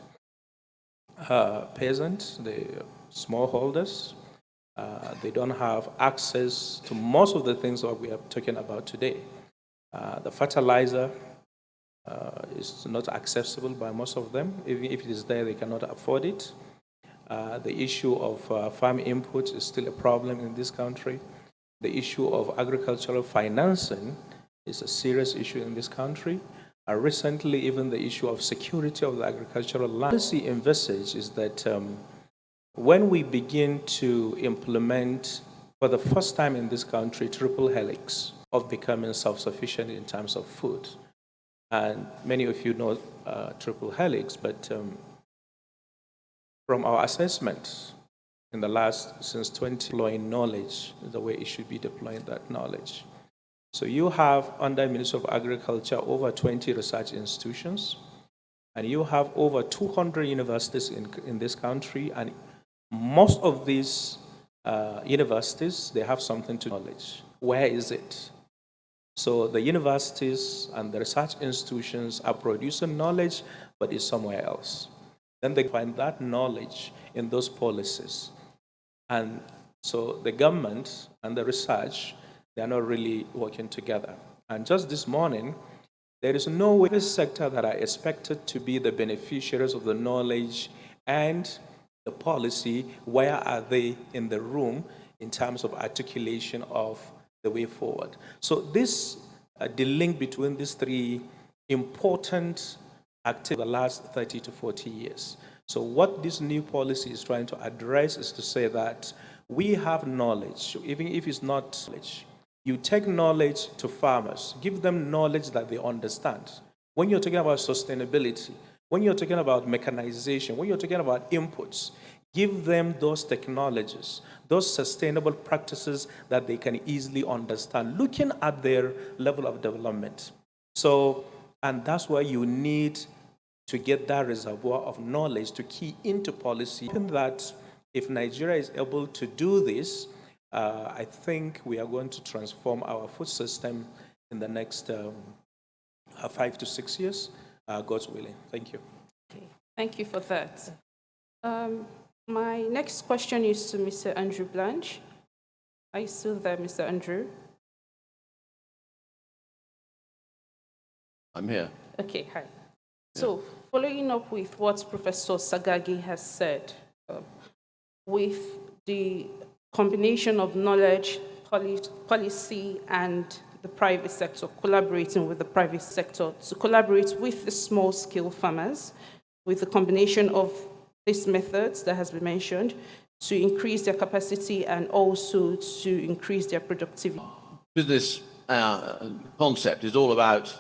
peasant, the smallholders. They don't have access to most of the things that we are talking about today. The fertilizer is not accessible by most of them. Even if it is there, they cannot afford it. The issue of farm inputs is still a problem in this country. The issue of agricultural financing is a serious issue in this country. Recently, even the issue of security of the agricultural land. What we envisage is that when we begin to implement, for the first time in this country, triple helix of becoming self-sufficient in terms of food. And many of you know triple helix, but from our assessment in the since 20, deploying knowledge is the way it should be deploying that knowledge. So you have, under Ministry of Agriculture, over 20 research institutions, and you have over 200 universities in this country, and most of these universities, they have something to knowledge. Where is it? So the universities and the research institutions are producing knowledge, but it's somewhere else. Then they find that knowledge in those policies. And so the government and the research, they are not really working together. And just this morning, there is no way this sector that are expected to be the beneficiaries of the knowledge and the policy, where are they in the room in terms of articulation of the way forward? So this, the link between these three important activities the last 30 to 40 years. So what this new policy is trying to address is to say that we have knowledge, even if it's not knowledge. You take knowledge to farmers, give them knowledge that they understand. When you're talking about sustainability, when you're talking about mechanization, when you're talking about inputs, Give them those technologies, those sustainable practices that they can easily understand, looking at their level of development. So, and that's why you need to get that reservoir of knowledge to key into policy. And that if Nigeria is able to do this, I think we are going to transform our food system in the next 5 to 6 years, God's willing. Thank you. Okay, thank you for that. My next question is to Mr. Andrew Blanche. Are you still there, Mr. Andrew? I'm here. Okay, hi. So, following up with what Professor Sagagi has said, with the combination of knowledge, policy, and the private sector, collaborating with the private sector to collaborate with the small-scale farmers, with the combination of these methods that has been mentioned, to increase their capacity and also to increase their productivity. Business concept is all about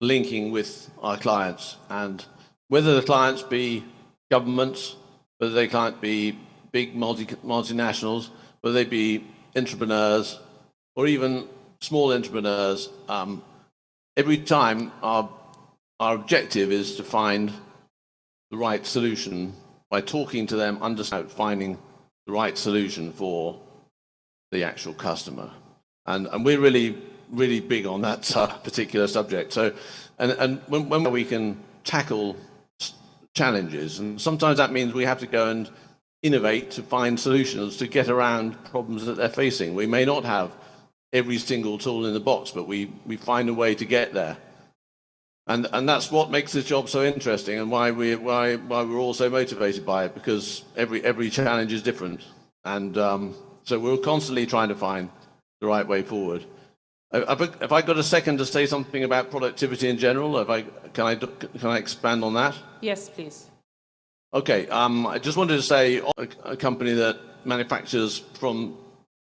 linking with our clients, and whether the clients be governments, whether they client be big multinationals, whether they be entrepreneurs or even small entrepreneurs, every time our objective is to find the right solution by talking to them, finding the right solution for the actual customer. And we're really big on that particular subject. So, and when we can tackle challenges, and sometimes that means we have to go and innovate to find solutions to get around problems that they're facing. We may not have every single tool in the box, but we find a way to get there. And that's what makes this job so interesting, and why we're all so motivated by it, because every challenge is different. And so we're constantly trying to find the right way forward. Have I got a second to say something about productivity in general? Can I expand on that? Yes, please. Okay, I just wanted to say, a company that manufactures from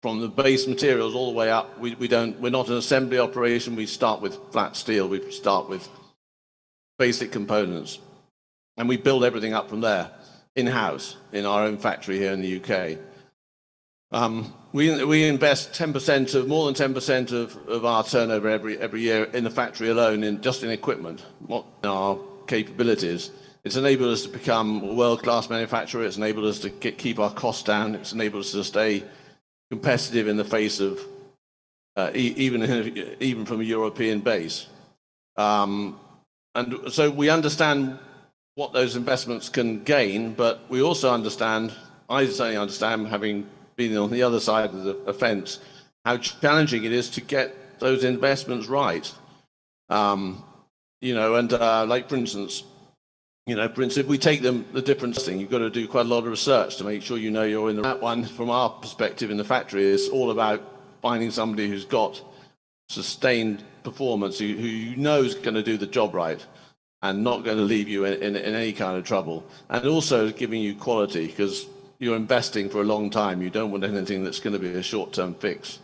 the base materials all the way up, we're not an assembly operation. We start with flat steel. We start with basic components, and we build everything up from there in-house in our own factory here in the UK. We invest more than 10% of our turnover every year in the factory alone, just in equipment, not in our capabilities. It's enabled us to become a world-class manufacturer. It's enabled us to keep our costs down. It's enabled us to stay competitive in the face of even from a European base. And so we understand what those investments can gain, but we also understand, I certainly understand, having been on the other side of the fence, how challenging it is to get those investments right. Like for instance, if we take the different thing, you've got to do quite a lot of research to make sure you know you're in the right one. From our perspective in the factory, it's all about finding somebody who's got sustained performance, who you know is going to do the job right and not going to leave you in any kind of trouble, and also giving you quality, because you're investing for a long time. You don't want anything that's going to be a short-term fix.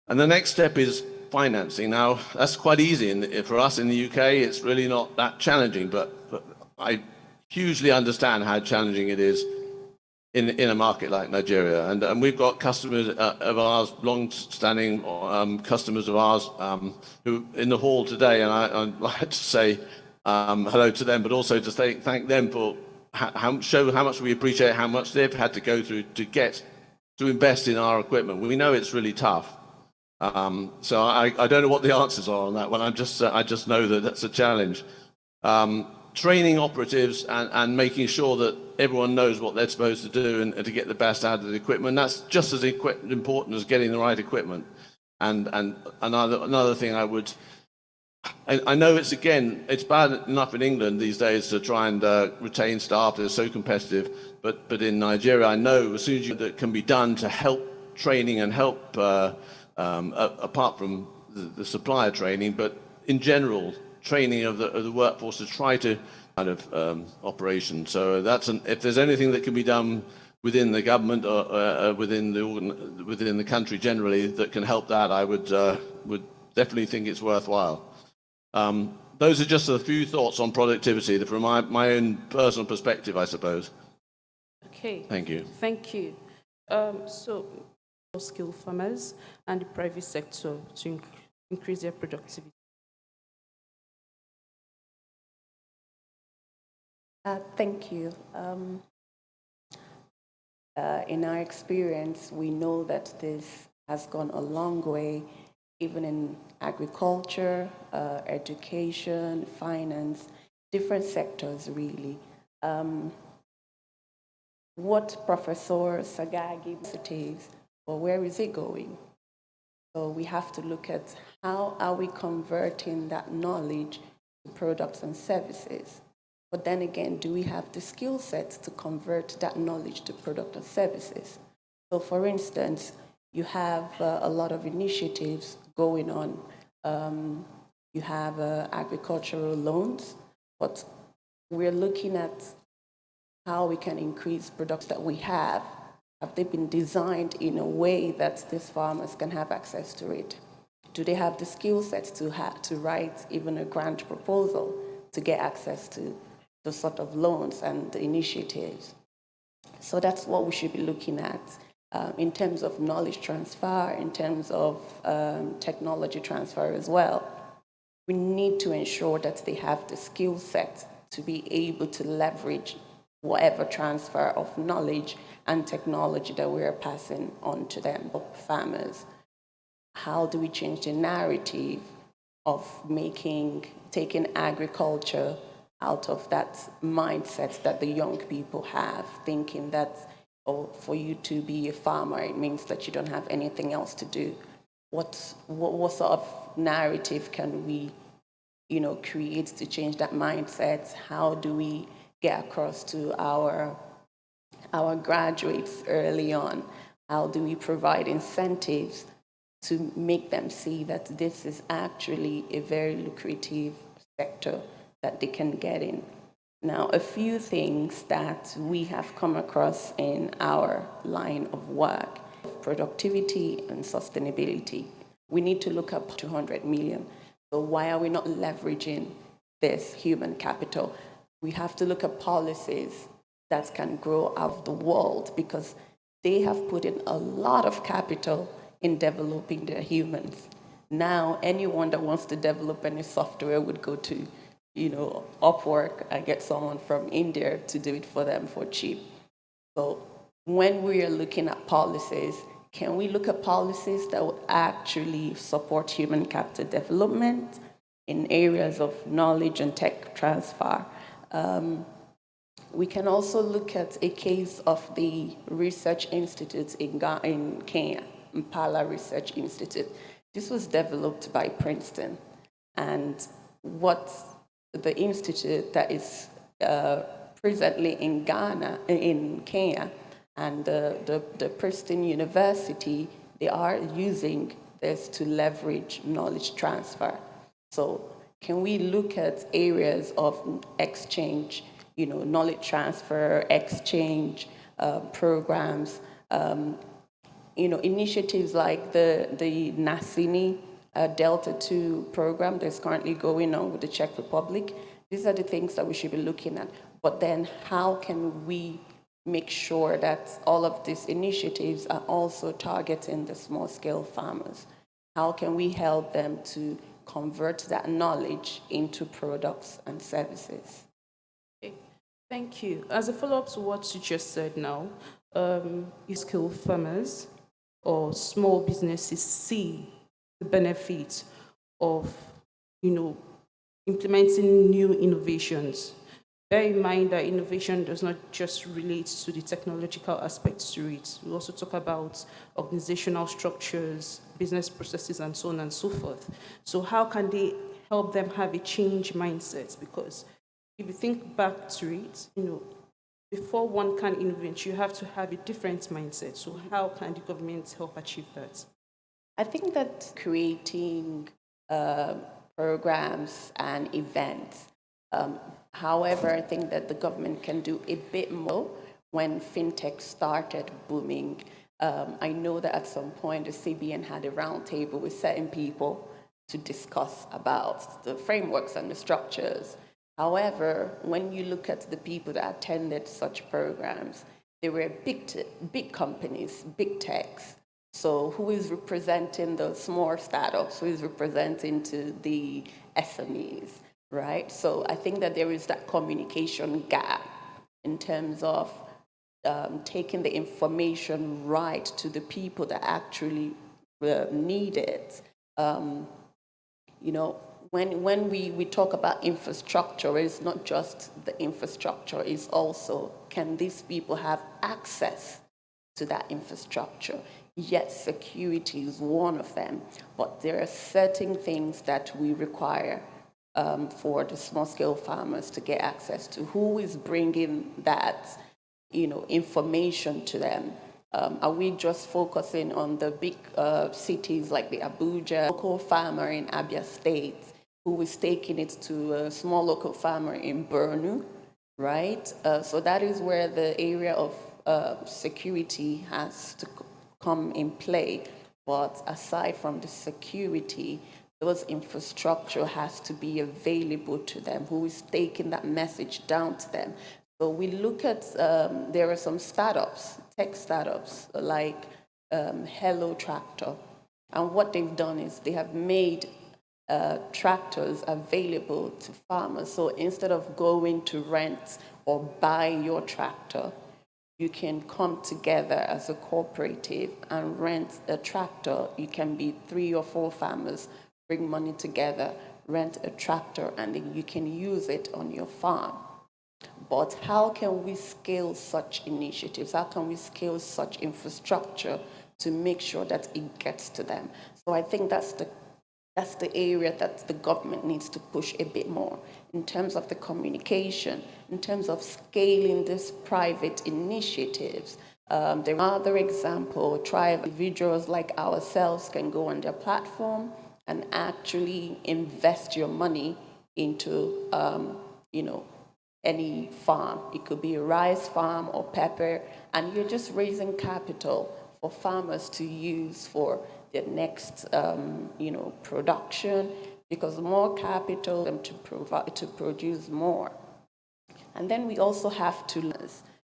And the next step is financing. Now, that's quite easy. For us in the UK, it's really not that challenging, but I hugely understand how challenging it is in a market like Nigeria. And we've got customers of ours, long-standing customers of ours, who in the hall today, and I'd like to say hello to them, but also to thank them for show how much we appreciate how much they've had to go through to invest in our equipment. We know it's really tough. So I don't know what the answers are on that one. I just know that that's a challenge. Training operatives and making sure that everyone knows what they're supposed to do and to get the best out of the equipment. That's just as important as getting the right equipment. And another thing I know it's bad enough in England these days to try and retain staff. They're so competitive. But in Nigeria, I know as soon as that can be done to help training and help, apart from the supplier training, but in general, training of the workforce to try to kind of operation. So if there's anything that can be done within the government or within the country generally that can help that, I would definitely think it's worthwhile. Those are just a few thoughts on productivity from my own personal perspective, I suppose. Okay. Thank you. Thank you. So, skill farmers and the private sector to increase their productivity. Thank you. In our experience, we know that this has gone a long way, even in agriculture, education, finance, different sectors really. What Professor Sagagi says, well, where is it going? So we have to look at how are we converting that knowledge to products and services. But then again, do we have the skill set to convert that knowledge to product and services? So for instance, you have a lot of initiatives going on. You have agricultural loans, but we're looking at how we can increase products that we have. Have they been designed in a way that these farmers can have access to it? Do they have the skill set to write even a grant proposal to get access to the sort of loans and the initiatives? So that's what we should be looking at in terms of knowledge transfer, in terms of technology transfer as well. We need to ensure that they have the skill set to be able to leverage whatever transfer of knowledge and technology that we are passing on to them, farmers. How do we change the narrative of taking agriculture out of that mindset that the young people have, thinking that, oh, for you to be a farmer, it means that you don't have anything else to do? What sort of narrative can we, create to change that mindset? How do we get across to our graduates early on? How do we provide incentives to make them see that this is actually a very lucrative sector that they can get in? Now, a few things that we have come across in our line of work: productivity and sustainability. We need to look up 200 million. So why are we not leveraging this human capital? We have to look at policies that can grow out of the world, because they have put in a lot of capital in developing their humans. Now, anyone that wants to develop any software would go to, Upwork and get someone from India to do it for them for cheap. So when we are looking at policies, can we look at policies that would actually support human capital development in areas of knowledge and tech transfer? We can also look at a case of the research institute in Kenya, Impala Research Institute. This was developed by Princeton. And what the institute that is presently in Ghana, in Kenya, and the Princeton University, they are using this to leverage knowledge transfer. So can we look at areas of exchange, knowledge transfer, exchange programs, initiatives like the NACINI Delta II program that's currently going on with the Czech Republic? These are the things that we should be looking at. But then how can we make sure that all of these initiatives are also targeting the small-scale farmers? How can we help them to convert that knowledge into products and services? Okay. Thank you. As a follow-up to what you just said now, skill farmers or small businesses see the benefit of, implementing new innovations. Bear in mind that innovation does not just relate to the technological aspects to it. We also talk about organizational structures, business processes, and so on and so forth. So how can they help them have a change mindset? Because if you think back to it, before one can innovate, you have to have a different mindset. So how can the government help achieve that? I think that creating programs and events. However, I think that the government can do a bit more. When fintech started booming, I know that at some point the CBN had a roundtable with certain people to discuss about the frameworks and the structures. However, when you look at the people that attended such programs, they were big companies, big techs. So who is representing the small startups? Who is representing to the SMEs, right? So I think that there is that communication gap in terms of taking the information right to the people that actually need it. You know, when we talk about infrastructure, it's not just the infrastructure, it's also, can these people have access to that infrastructure? Yes, security is one of them, but there are certain things that we require for the small-scale farmers to get access to. Who is bringing that, information to them? Are we just focusing on the big cities like the Abuja local farmer in Abia State, who is taking it to a small local farmer in Borno, right? So that is where the area of security has to come in play. But aside from the security, those infrastructure has to be available to them. Who is taking that message down to them? So we look at, there are some startups, tech startups, like Hello Tractor. And what they've done is they have made tractors available to farmers. So instead of going to rent or buy your tractor, you can come together as a cooperative and rent a tractor. You can be 3 or 4 farmers, bring money together, rent a tractor, and then you can use it on your farm. But how can we scale such initiatives? How can we scale such infrastructure to make sure that it gets to them? So I think that's the area that the government needs to push a bit more in terms of the communication, in terms of scaling these private initiatives. There are other examples, individuals like ourselves can go on their platform and actually invest your money into, any farm. It could be a rice farm or pepper, and you're just raising capital for farmers to use for their next, production, because more capital them to produce more. And then we also have to,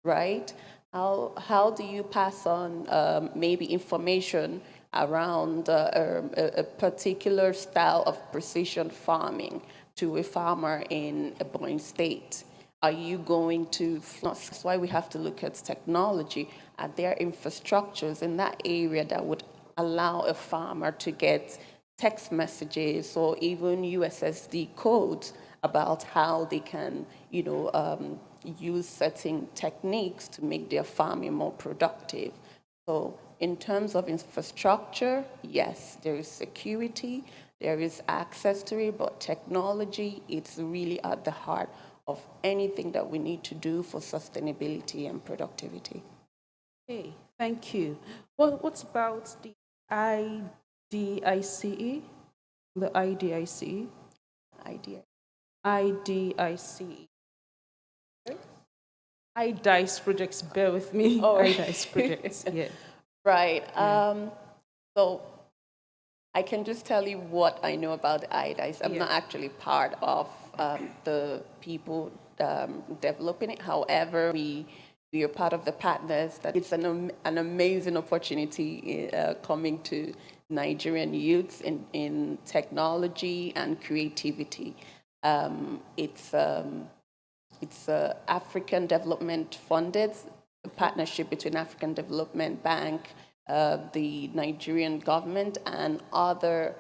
right? How do you pass on maybe information around a particular style of precision farming to a farmer in a Ebonyi State? Are you going to, that's why we have to look at technology. Are there infrastructures in that area that would allow a farmer to get text messages or even USSD codes about how they can, use certain techniques to make their farming more productive? So in terms of infrastructure, yes, there is security, there is access to it, but technology, it's really at the heart of anything that we need to do for sustainability and productivity. Okay, thank you. Well, what about the IDICE? The IDICE? IDICE. IDICE projects, bear with me. Oh, IDICE projects, yeah. Right. So I can just tell you what I know about the IDICE. I'm not actually part of the people developing it. However, we are part of the partners. That it's an amazing opportunity coming to Nigerian youths in technology and creativity. It's African Development funded, a partnership between African Development Bank, the Nigerian government, and other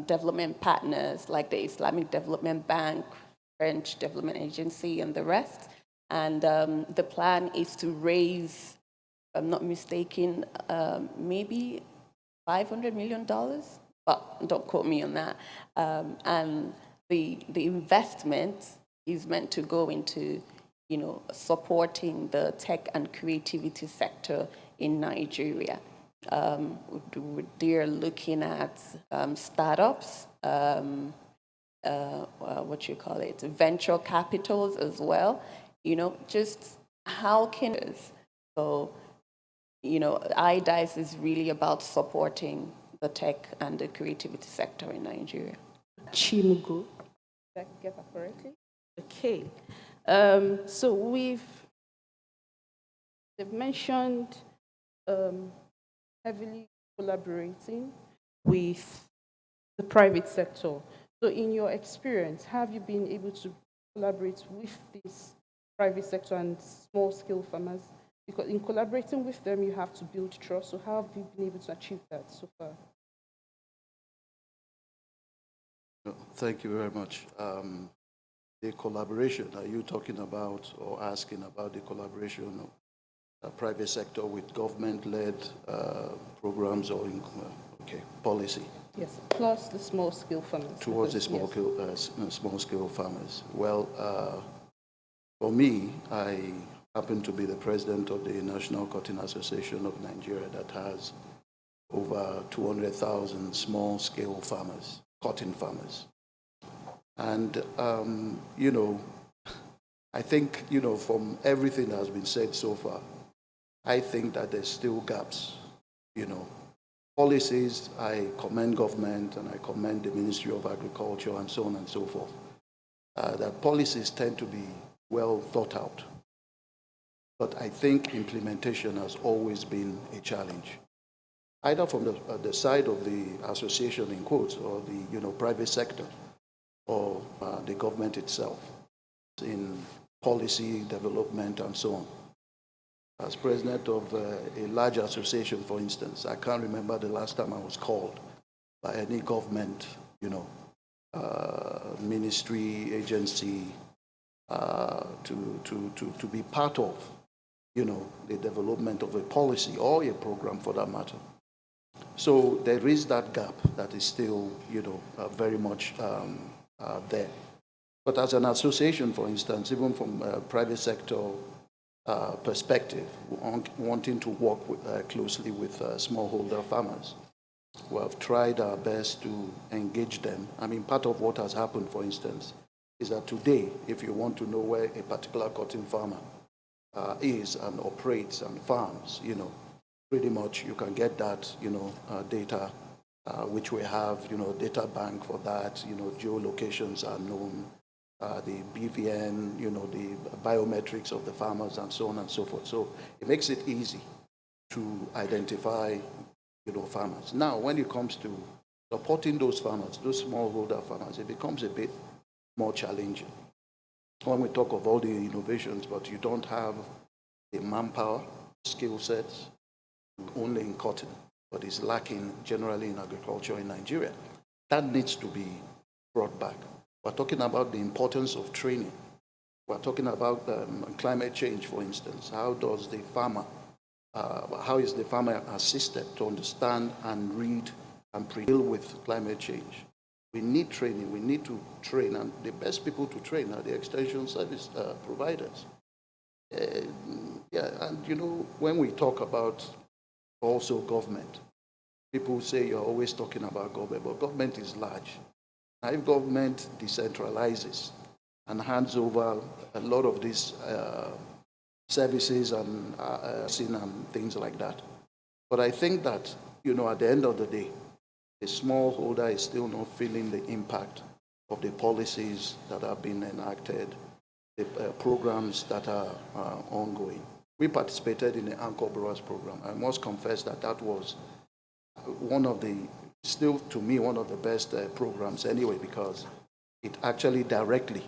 development partners like the Islamic Development Bank, French Development Agency, and the rest. And the plan is to raise, if I'm not mistaken, maybe $500 million, but don't quote me on that. And the investment is meant to go into, supporting the tech and creativity sector in Nigeria. They're looking at startups, venture capitals as well. Just how can so, IDICE is really about supporting the tech and the creativity sector in Nigeria. Chimugu. Did I get that correctly? Okay. So They've mentioned heavily collaborating with the private sector. So in your experience, have you been able to collaborate with this private sector and small-scale farmers? Because in collaborating with them, you have to build trust. So how have you been able to achieve that so far? Thank you very much. The collaboration, are you talking about or asking about the collaboration of the private sector with government-led programs or policy? Yes, plus the small-scale farmers. Towards the small-scale farmers. Well, for me, I happen to be the president of the National Cotton Association of Nigeria that has over 200,000 small-scale farmers, cotton farmers. And, I think, from everything that has been said so far, I think that there's still gaps, Policies, I commend government and I commend the Ministry of Agriculture and so on and so forth. That policies tend to be well thought out. But I think implementation has always been a challenge, either from the side of the association in quotes or the private sector or the government itself in policy development and so on. As president of a large association, for instance, I can't remember the last time I was called by any government, ministry, agency, to be part of, the development of a policy or a program for that matter. So there is that gap that is still, very much there. But as an association, for instance, even from a private sector perspective, wanting to work closely with smallholder farmers, we have tried our best to engage them. I mean, part of what has happened, for instance, is that today, if you want to know where a particular cotton farmer is and operates and farms, pretty much you can get that, data, which we have, data bank for that, geolocations are known, the BVN, the biometrics of the farmers and so on and so forth. So it makes it easy to identify, farmers. Now, when it comes to supporting those farmers, those smallholder farmers, it becomes a bit more challenging. When we talk of all the innovations, but you don't have the manpower, skill sets, only in cotton, but it's lacking generally in agriculture in Nigeria. That needs to be brought back. We're talking about the importance of training. We're talking about climate change, for instance. How does the farmer, how is the farmer assisted to understand and read and deal with climate change? We need training. We need to train, and the best people to train are the extension service providers. And when we talk about also government, people say you're always talking about government, but government is large. Now, if government decentralizes and hands over a lot of these services and things like that, but I think that, at the end of the day, the smallholder is still not feeling the impact of the policies that have been enacted, the programs that are ongoing. We participated in the Anchor Brewers program. I must confess that that was still to me, one of the best programs anyway, because it actually directly,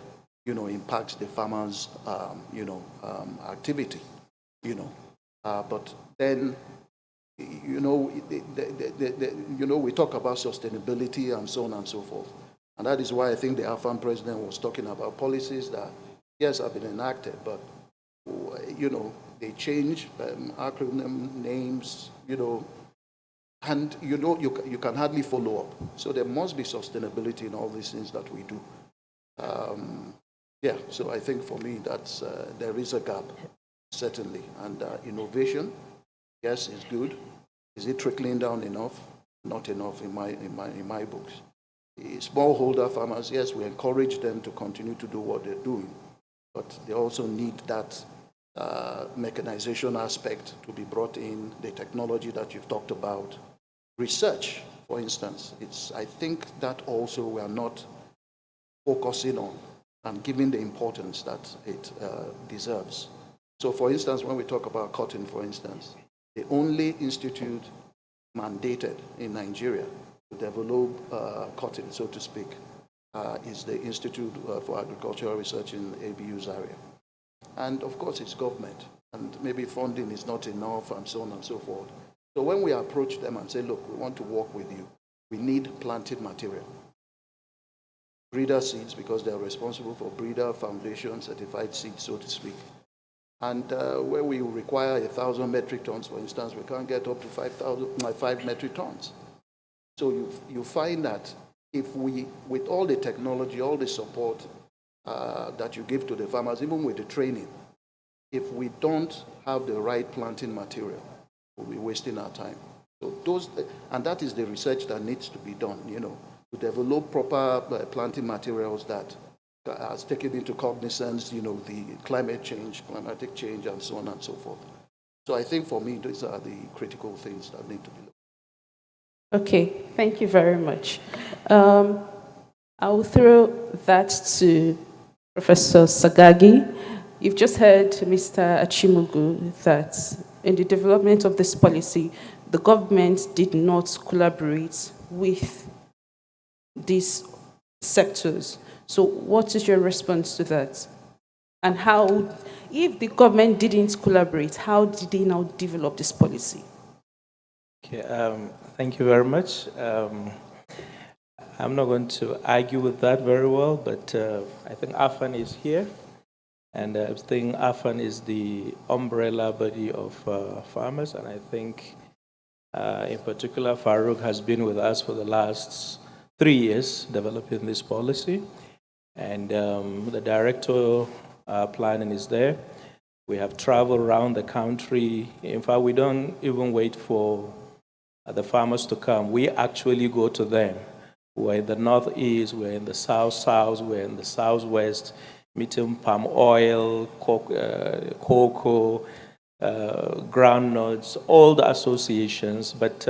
impacts the farmers, activity, but then, we talk about sustainability and so on and so forth. And that is why I think the AFAN president was talking about policies that, yes, have been enacted, but, they change acronym names, and you can hardly follow up. So there must be sustainability in all these things that we do. So I think for me that's there is a gap, certainly. And innovation, yes, is good. Is it trickling down enough? Not enough in my books. The smallholder farmers, yes, we encourage them to continue to do what they're doing, but they also need that mechanization aspect to be brought in, the technology that you've talked about. Research, for instance, I think that also we are not focusing on and giving the importance that it deserves. So for instance, when we talk about cotton, for instance, the only institute mandated in Nigeria to develop cotton, so to speak, is the Institute for Agricultural Research in ABU Zaria. And of course, it's government, and maybe funding is not enough, and so on and so forth. So when we approach them and say, look, we want to work with you, we need planted material. Breeder seeds, because they are responsible for breeder, foundation, certified seeds, so to speak. And where we require 1,000 metric tons, for instance, we can't get up to 5 metric tons. So you find that if we, with all the technology, all the support that you give to the farmers, even with the training, if we don't have the right planting material, we'll be wasting our time. So and that is the research that needs to be done, to develop proper planting materials that has taken into cognizance, the climate change, climatic change, and so on and so forth. So I think for me, these are the critical things that need to be looked at. Okay, thank you very much. I'll throw that to Professor Sagagi. You've just heard Mr. Achimugu that in the development of this policy, the government did not collaborate with these sectors. So what is your response to that? And how, if the government didn't collaborate, how did they now develop this policy? Okay, thank you very much. I'm not going to argue with that very well, but I think AFAN is here. And I think AFAN is the umbrella body of farmers. And I think, in particular, Farouk has been with us for the last 3 years developing this policy. And the director planning is there. We have traveled around the country. In fact, we don't even wait for the farmers to come. We actually go to them. We're in the northeast, we're in the south, we're in the southwest, meeting palm oil, cocoa, groundnuts, all the associations. But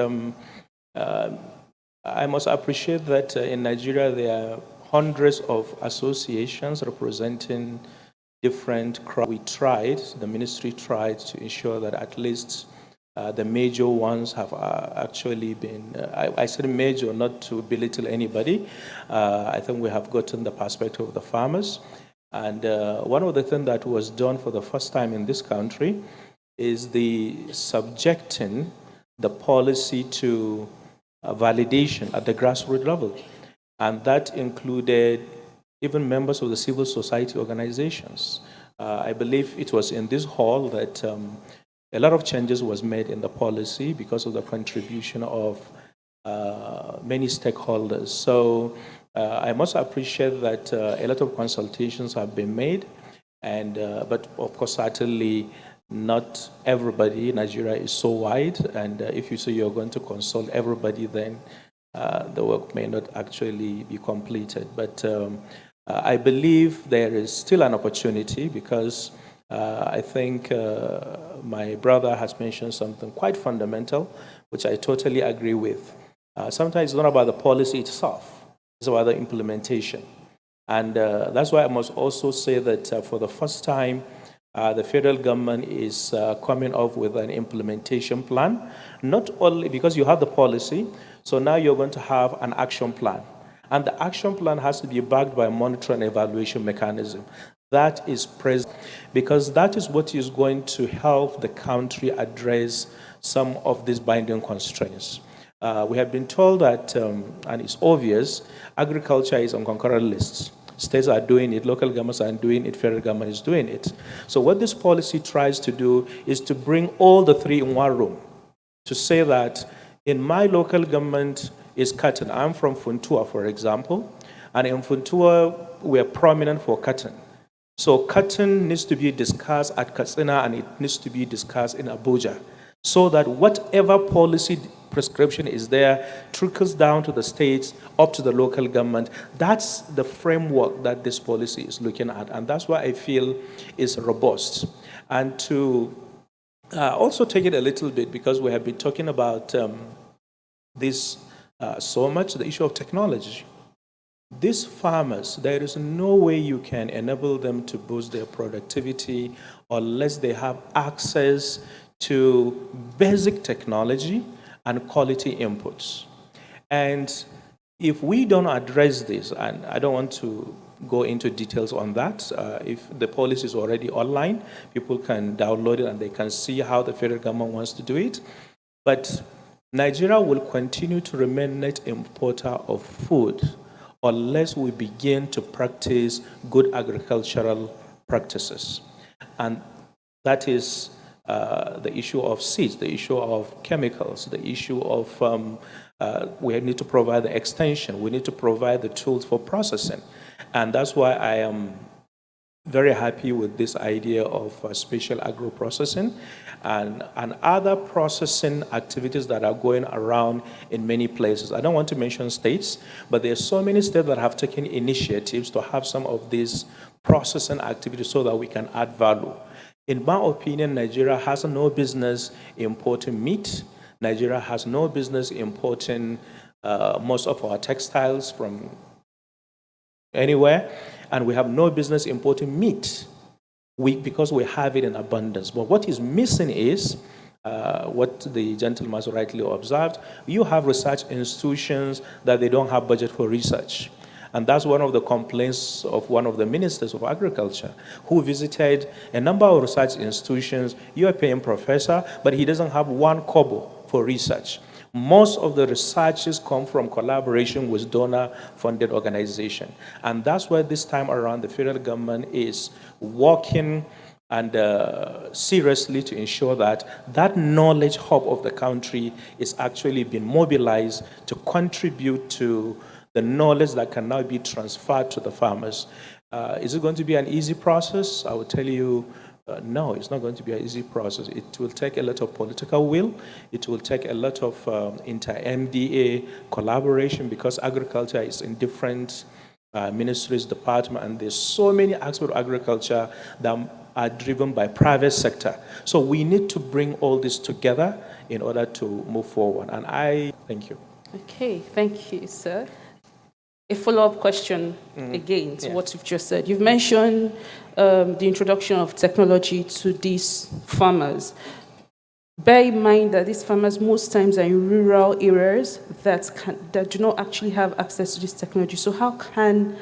I must appreciate that in Nigeria there are hundreds of associations representing different crops. We tried, the ministry tried to ensure that at least the major ones have actually been, I said major not to belittle anybody. I think we have gotten the perspective of the farmers. And one of the things that was done for the first time in this country is the subjecting the policy to validation at the grassroots level. And that included even members of the civil society organizations. I believe it was in this hall that a lot of changes was made in the policy because of the contribution of many stakeholders. So I must appreciate that a lot of consultations have been made, and but of course certainly not everybody. Nigeria is so wide, and if you say you're going to consult everybody, then the work may not actually be completed. But I believe there is still an opportunity because I think my brother has mentioned something quite fundamental, which I totally agree with. Sometimes it's not about the policy itself, it's about the implementation. And that's why I must also say that for the first time, the federal government is coming up with an implementation plan, not only because you have the policy, so now you're going to have an action plan. And the action plan has to be backed by a monitoring and evaluation mechanism. That is present because that is what is going to help the country address some of these binding constraints. We have been told that, and it's obvious, agriculture is on concurrent lists. States are doing it, local governments are doing it, federal government is doing it. So what this policy tries to do is to bring all the three in one room, to say that in my local government is cotton. I'm from Funtua, for example, and in Funtua, we're prominent for cotton. So cotton needs to be discussed at Katsina and it needs to be discussed in Abuja, so that whatever policy prescription is there trickles down to the states, up to the local government. That's the framework that this policy is looking at, and that's why I feel is robust. And to also take it a little bit, because we have been talking about this so much, the issue of technology. these farmers, there is no way you can enable them to boost their productivity unless they have access to basic technology and quality inputs. And if we don't address this, and I don't want to go into details on that, if the policy is already online, people can download it and they can see how the federal government wants to do it. But Nigeria will continue to remain net importer of food unless we begin to practice good agricultural practices. And that is the issue of seeds, the issue of chemicals, the issue of we need to provide the extension, we need to provide the tools for processing. And that's why I am very happy with this idea of spatial agro-processing and other processing activities that are going around in many places. I don't want to mention states, but there are so many states that have taken initiatives to have some of these processing activities so that we can add value. In my opinion, Nigeria has no business importing meat. Nigeria has no business importing most of our textiles from anywhere, and we have no business importing meat because we have it in abundance. But what is missing is what the gentleman so rightly observed. You have research institutions that they don't have budget for research. And that's one of the complaints of one of the ministers of agriculture who visited a number of research institutions. You are paying professor, but he doesn't have one kobo for research. Most of the researches come from collaboration with donor-funded organizations. And that's why this time around the federal government is working and seriously to ensure that that knowledge hub of the country is actually being mobilized to contribute to the knowledge that can now be transferred to the farmers. Is it going to be an easy process? I will tell you, no, it's not going to be an easy process. It will take a lot of political will. It will take a lot of inter-MDA collaboration because agriculture is in different ministries, departments, and there's so many aspects of agriculture that are driven by private sector. So we need to bring all this together in order to move forward. And I thank you. Okay, thank you, sir. A follow-up question again to what you've just said. You've mentioned the introduction of technology to these farmers. Bear in mind that these farmers most times are in rural areas that do not actually have access to this technology. So how can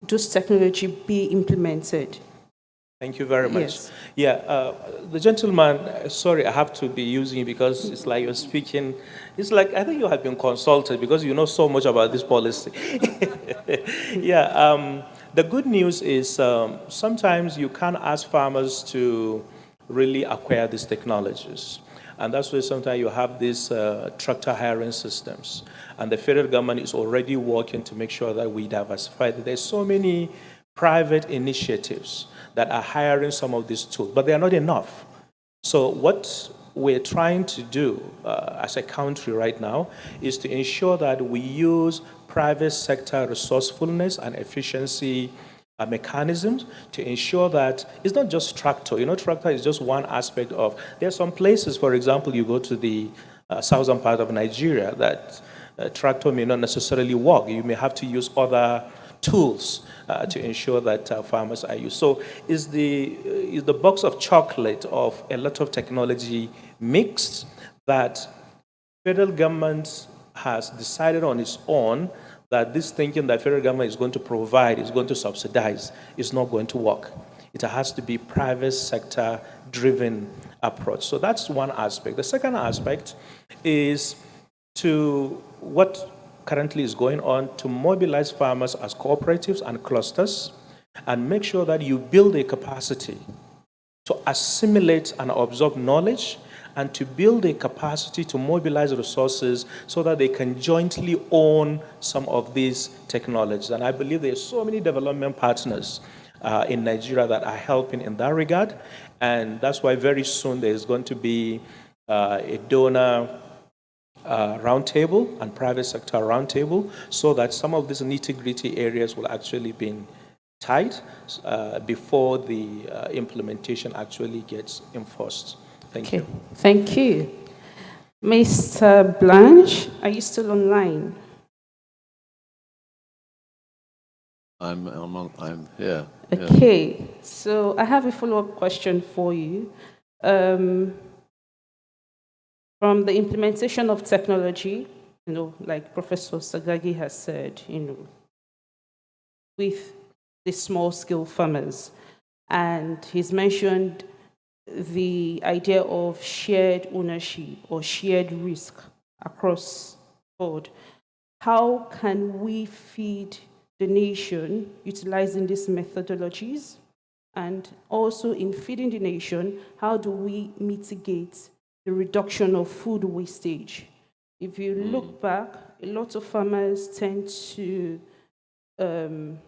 those technology be implemented? Thank you very much. Yes. Yeah, the gentleman, sorry, I have to be using it because it's like you're speaking. It's like, I think you have been consulted because you know so much about this policy. Yeah, the good news is sometimes you can't ask farmers to really acquire these technologies. And that's why sometimes you have these tractor hiring systems. And the federal government is already working to make sure that we diversify. There's so many private initiatives that are hiring some of these tools, but they are not enough. So what we're trying to do as a country right now is to ensure that we use private sector resourcefulness and efficiency mechanisms to ensure that it's not just tractor. You know, tractor is just one aspect of, there are some places, for example, you go to the southern part of Nigeria that tractor may not necessarily work. You may have to use other tools to ensure that farmers are used. So is the box of chocolate of a lot of technology mixed that federal government has decided on its own that this thinking that federal government is going to provide, is going to subsidize, is not going to work. It has to be private sector driven approach. So that's one aspect. The second aspect is to what currently is going on to mobilize farmers as cooperatives and clusters and make sure that you build a capacity to assimilate and absorb knowledge and to build a capacity to mobilize resources so that they can jointly own some of these technologies. And I believe there are so many development partners in Nigeria that are helping in that regard. And that's why very soon there's going to be a donor roundtable and private sector roundtable so that some of these nitty-gritty areas will actually be tied before the implementation actually gets enforced. Thank you. Thank you. Mr. Blanche, are you still online? I'm here. Okay, so I have a follow-up question for you. From the implementation of technology, like Professor Sagagi has said, with the small-scale farmers, and he's mentioned the idea of shared ownership or shared risk across board. How can we feed the nation utilizing these methodologies? And also in feeding the nation, how do we mitigate the reduction of food wastage? If you look back, a lot of farmers tend to, in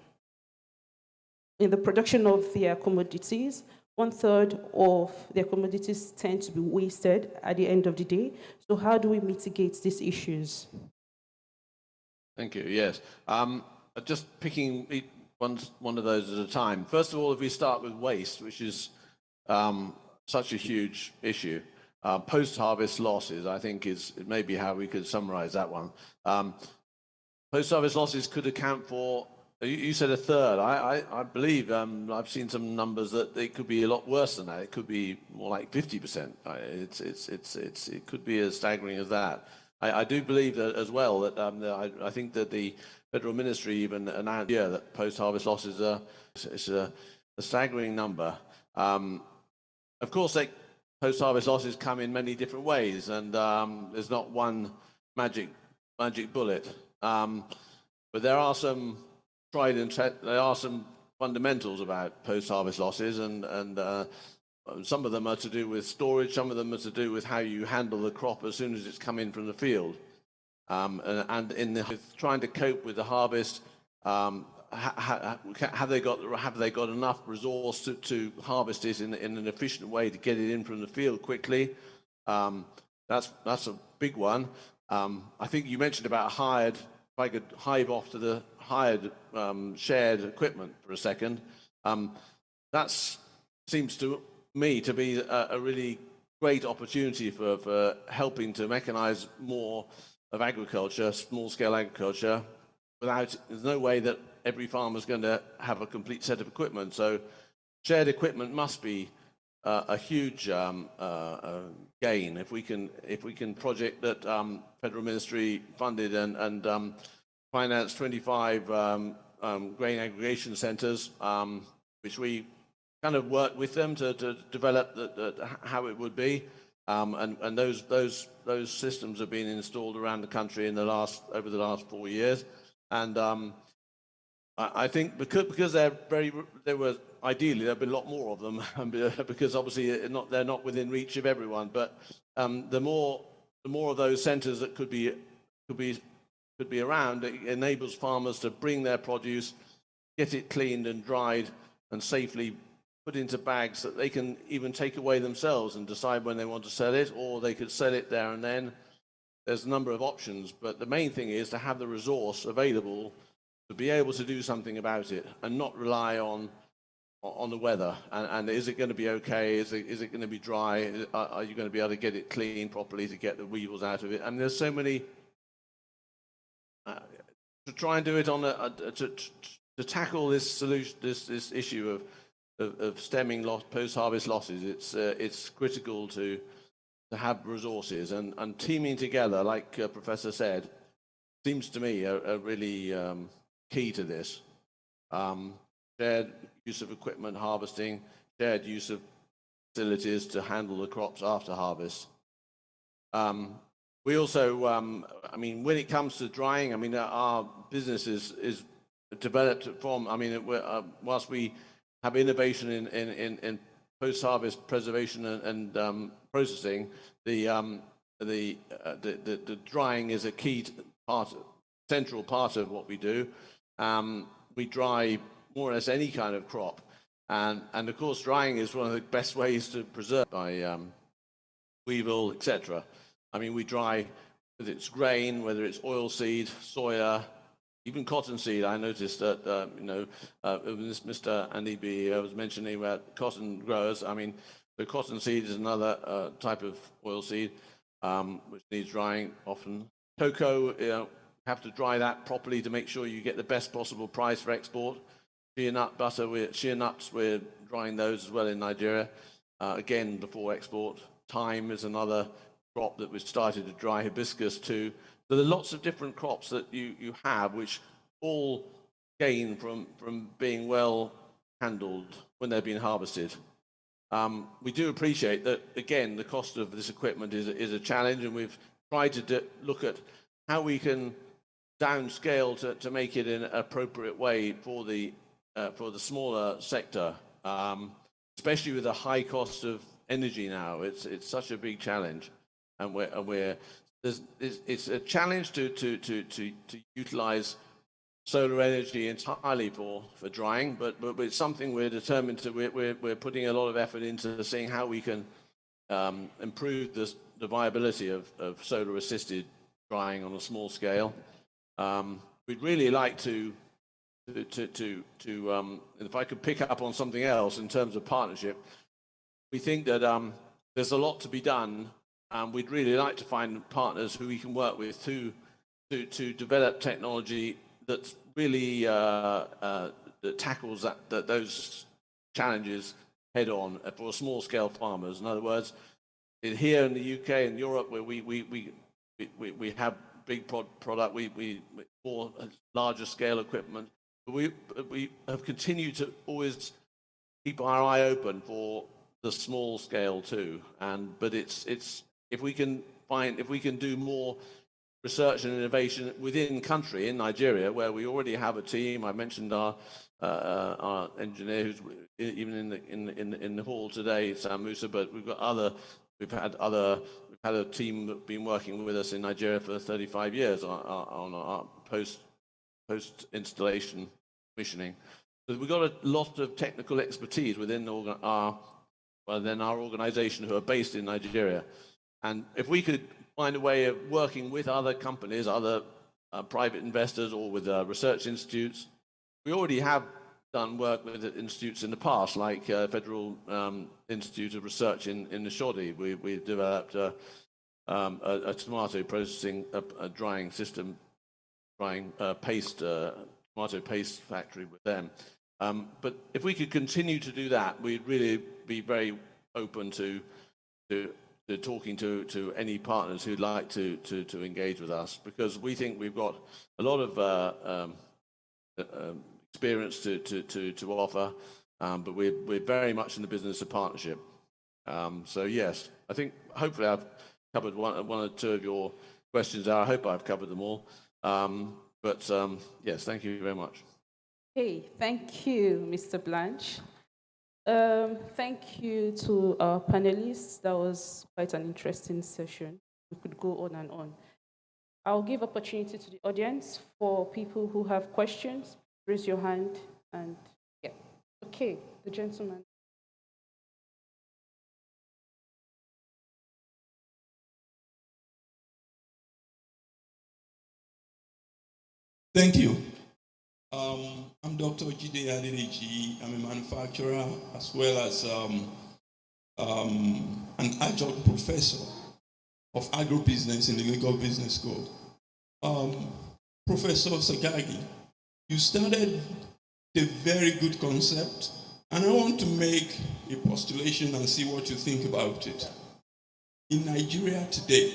the production of their commodities, 1/3 of their commodities tend to be wasted at the end of the day. So how do we mitigate these issues? Thank you. Yes. Just picking one of those at a time. First of all, if we start with waste, which is such a huge issue, post-harvest losses, I think is maybe how we could summarize that one. Post-harvest losses could account for, you said 1/3. I believe I've seen some numbers that it could be a lot worse than that. It could be more like 50%. It could be as staggering as that. I do believe that as well that I think that the Federal Ministry even announced here that post-harvest losses are a staggering number. Of course, post-harvest losses come in many different ways, and there's not one magic bullet. But there are some there are some fundamentals about post-harvest losses, and some of them are to do with storage, some of them are to do with how you handle the crop as soon as it's come in from the field. And with trying to cope with the harvest, have they got enough resource to harvest it in an efficient way to get it in from the field quickly? That's a big one. I think you mentioned about hired. If I could hive off to the hired shared equipment for a second, that seems to me to be a really great opportunity for helping to mechanize more of agriculture, small-scale agriculture. There's no way that every farmer is going to have a complete set of equipment. So shared equipment must be a huge gain if we can project that Federal Ministry funded and financed 25 grain aggregation centers, which we kind of worked with them to develop how it would be, and those systems have been installed around the country over the last 4 years, and I think because there were ideally there'd be a lot more of them, because obviously they're not within reach of everyone, but the more of those centers that could be around, it enables farmers to bring their produce, get it cleaned and dried and safely put into bags that they can even take away themselves and decide when they want to sell it, or they could sell it there and then. There's a number of options, but the main thing is to have the resource available to be able to do something about it and not rely on the weather. And is it going to be okay? Is it going to be dry? Are you going to be able to get it clean properly to get the weevils out of it? And there's so many to try and do it to tackle this solution, this issue of stemming post-harvest losses. It's critical to have resources and teaming together, like Professor said, seems to me a really key to this. Shared use of equipment harvesting, shared use of facilities to handle the crops after harvest. We also, when it comes to drying, our business is developed from, whilst we have innovation in post-harvest preservation and processing, the drying is a key central part of what we do. We dry more or less any kind of crop, and of course drying is one of the best ways to preserve by weevil, etc. We dry whether it's grain, whether it's oilseed, soya, even cottonseed. I noticed that Mr. Anibe was mentioning about cotton growers. The cottonseed is another type of oilseed which needs drying often. Cocoa, have to dry that properly to make sure you get the best possible price for export. Shea nuts, we're drying those as well in Nigeria, again before export. Thyme is another crop that we've started to dry, hibiscus too. So there are lots of different crops that you have which all gain from being well handled when they've been harvested. We do appreciate that, again, the cost of this equipment is a challenge, and we've tried to look at how we can downscale to make it in an appropriate way for the smaller sector, especially with the high cost of energy now. It's such a big challenge, and it's a challenge to utilize solar energy entirely for drying, but it's something we're determined to. We're putting a lot of effort into seeing how we can improve the viability of solar assisted drying on a small scale. We'd really like to if I could pick up on something else in terms of partnership, we think that there's a lot to be done, and we'd really like to find partners who we can work with to develop technology that really that tackles those challenges head on for small scale farmers. In other words, here in the UK and Europe, where we have big product, we more larger scale equipment. We have continued to always keep our eye open for the small scale too. But it's if we can do more research and innovation within country in Nigeria, where we already have a team. I mentioned our engineer who's even in the hall today, Sam Musa, but we've had a team that's been working with us in Nigeria for 35 years on our post installation commissioning. So we've got a lot of technical expertise within our organization who are based in Nigeria. And if we could find a way of working with other companies, other private investors, or with research institutes, we already have done work with institutes in the past, like Federal Institute of Research in Nishodi. We've developed a tomato processing, a drying system, tomato paste factory with them. But if we could continue to do that, we'd really be very open to talking to any partners who'd like to engage with us, because we think we've got a lot of experience to offer, but we're very much in the business of partnership. So yes, I think hopefully I've covered one or two of your questions there. I hope I've covered them all. But yes, thank you very much. Hey, thank you, Mr. Blanche. Thank you to our panelists. That was quite an interesting session. We could go on and on. I'll give opportunity to the audience for people who have questions. Raise your hand and yeah. Okay, the gentleman. Thank you. I'm Dr. Jide Adedeji. I'm a manufacturer as well as an adjunct professor of agribusiness in the Lagos Business School. Professor Sagagi, you started a very good concept, and I want to make a postulation and see what you think about it. In Nigeria today,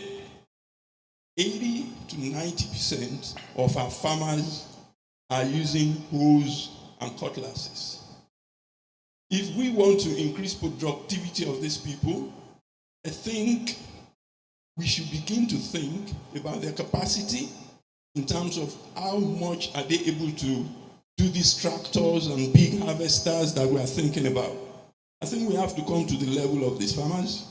80 to 90% of our farmers are using hoes and cutlasses. If we want to increase productivity of these people, I think we should begin to think about their capacity in terms of how much are they able to do these tractors and big harvesters that we are thinking about. I think we have to come to the level of these farmers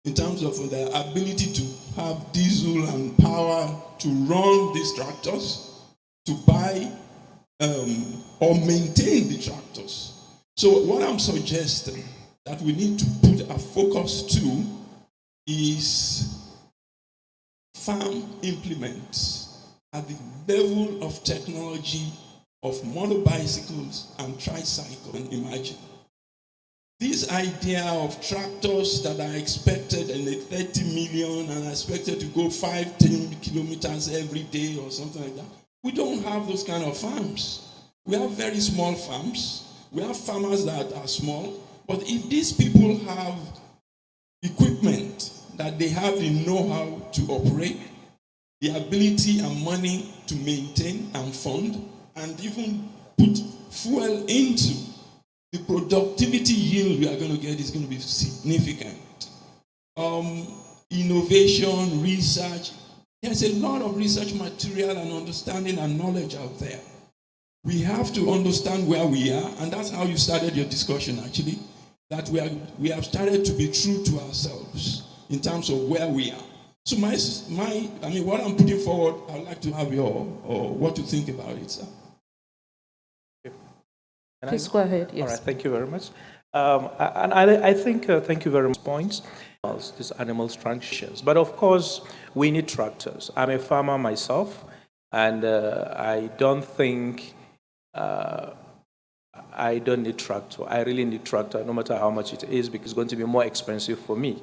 in terms of their ability to have diesel and power to run these tractors, to buy or maintain the tractors. So what I'm suggesting that we need to put our focus to is farm implements at the level of technology of motorbicycles and tricycles. Imagine. this idea of tractors that are expected in the 30 million and are expected to go 5-10 kilometers every day or something like that, we don't have those kind of farms. We have very small farms. We have farmers that are small. But if these people have equipment, that they have the know-how to operate, the ability and money to maintain and fund, and even put fuel into, the productivity yield we are going to get is going to be significant. Innovation, research, there's a lot of research material and understanding and knowledge out there. We have to understand where we are, and that's how you started your discussion actually, that we have started to be true to ourselves in terms of where we are. So what I'm putting forward, I'd like to have what you think about it, sir. Please go ahead. Yes. All right, thank you very much. And I think, thank you very much, points, these animal transitions. But of course, we need tractors. I'm a farmer myself, and I don't think I don't need tractor. I really need tractor, no matter how much it is, because it's going to be more expensive for me.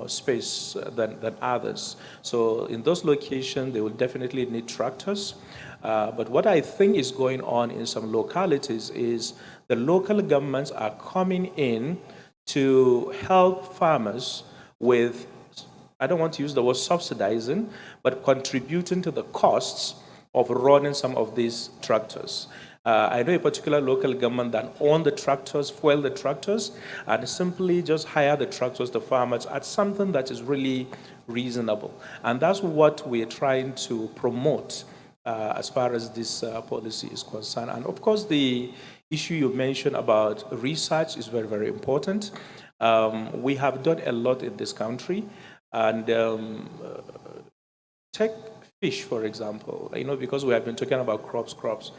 Space than others. So in those locations, they will definitely need tractors. But what I think is going on in some localities is the local governments are coming in to help farmers with, I don't want to use the word subsidizing, but contributing to the costs of running some of these tractors. I know a particular local government that own the tractors, fuel the tractors, and simply just hire the tractors to farmers at something that is really reasonable. And that's what we're trying to promote as far as this policy is concerned. And of course, the issue you mentioned about research is very, very important. We have done a lot in this country, and take fish, for example, because we have been talking about crops.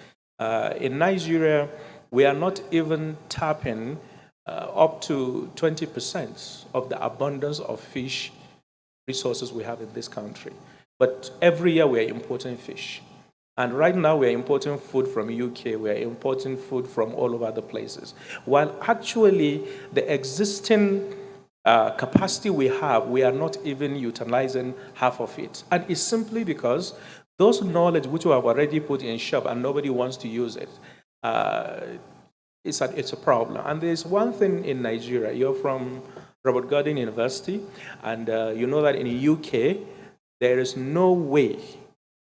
In Nigeria, we are not even tapping up to 20% of the abundance of fish resources we have in this country. But every year we are importing fish. And right now we are importing food from UK, we are importing food from all over the places. While actually the existing capacity we have, we are not even utilizing half of it. And it's simply because those knowledge which we have already put in shop and nobody wants to use it, it's a problem. And there's one thing in Nigeria. You're from Robert Gordon University, and you know that in the UK, there is no way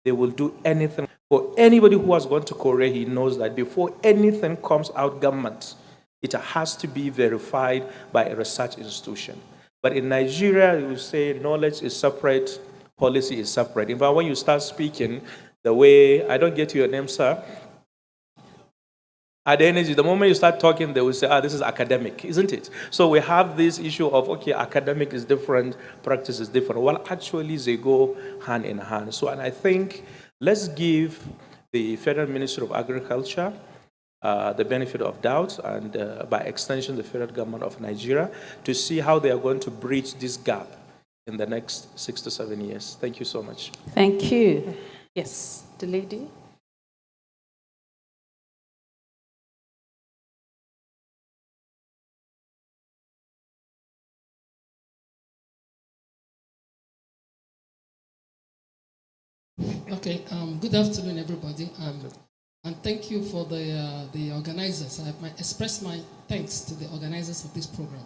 they will do anything. For anybody who has gone to Korea, he knows that before anything comes out government, it has to be verified by a research institution. But in Nigeria, you say knowledge is separate, policy is separate. In fact, when you start speaking, the way, I don't get your name, sir. At the energy, the moment you start talking, they will say, this is academic, isn't it? So we have this issue of, okay, academic is different, practice is different. Well, actually, they go hand in hand. So, and I think, let's give the Federal Ministry of Agriculture the benefit of doubt, and by extension, the federal government of Nigeria, to see how they are going to bridge this gap in the next 6 to 7 years. Thank you so much. Thank you. Yes, the lady. Okay, good afternoon, everybody. And thank you for the organizers. I express my thanks to the organizers of this program.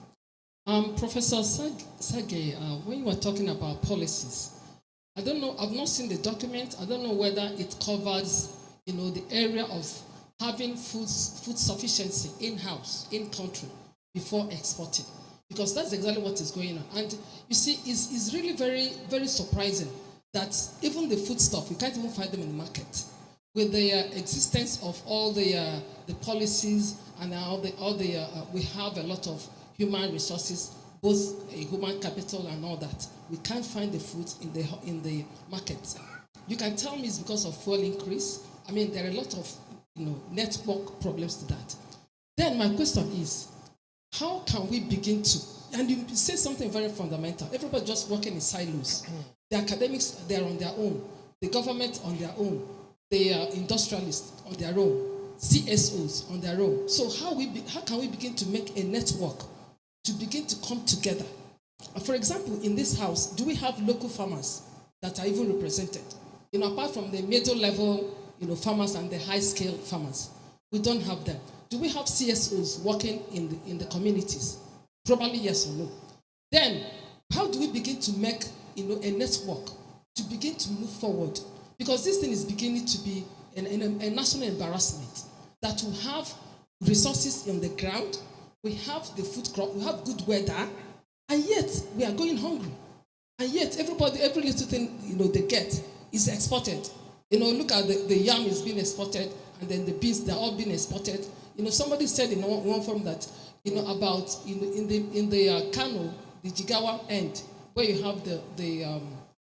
Professor Sage, when you were talking about policies, I don't know, I've not seen the document. I don't know whether it covers, the area of having food sufficiency in-house, in-country, before exporting. Because that's exactly what is going on. And you see, it's really very, very surprising that even the foodstuff, you can't even find them in the market. With the existence of all the policies and we have a lot of human resources, both human capital and all that. We can't find the fruit in the market. You can tell me it's because of fuel increase. I mean, there are a lot of network problems to that. Then my question is, how can we begin to? And you say something very fundamental. Everybody just working in silos. The academics, they're on their own. The government on their own. The industrialists on their own. CSOs on their own. So how can we begin to make a network to begin to come together? For example, in this house, do we have local farmers that are even represented? Apart from the middle level, farmers and the high scale farmers, we don't have them. Do we have CSOs working in the communities? Probably yes or no. Then, how do we begin to make a network to begin to move forward? Because this thing is beginning to be a national embarrassment, that we have resources on the ground, we have the food crop, we have good weather, and yet we are going hungry. And yet every little thing they get is exported. Look at the yam is being exported, and then the beans, they're all being exported. Somebody said in one forum that about in the Kano, the Jigawa end, where you have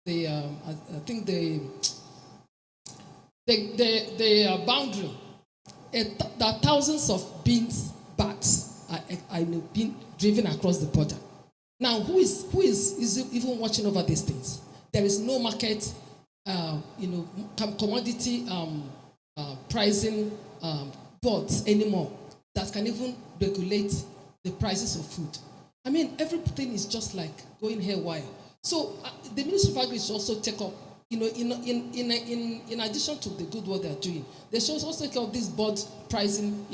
I think the boundary, there are thousands of beans bags are being driven across the border. Now, who is even watching over these things? There is no market, commodity pricing boards anymore that can even regulate the prices of food. I mean, everything is just like going haywire. So the Ministry of Agriculture should also take up, in addition to the good work they are doing, they should also take up this board pricing,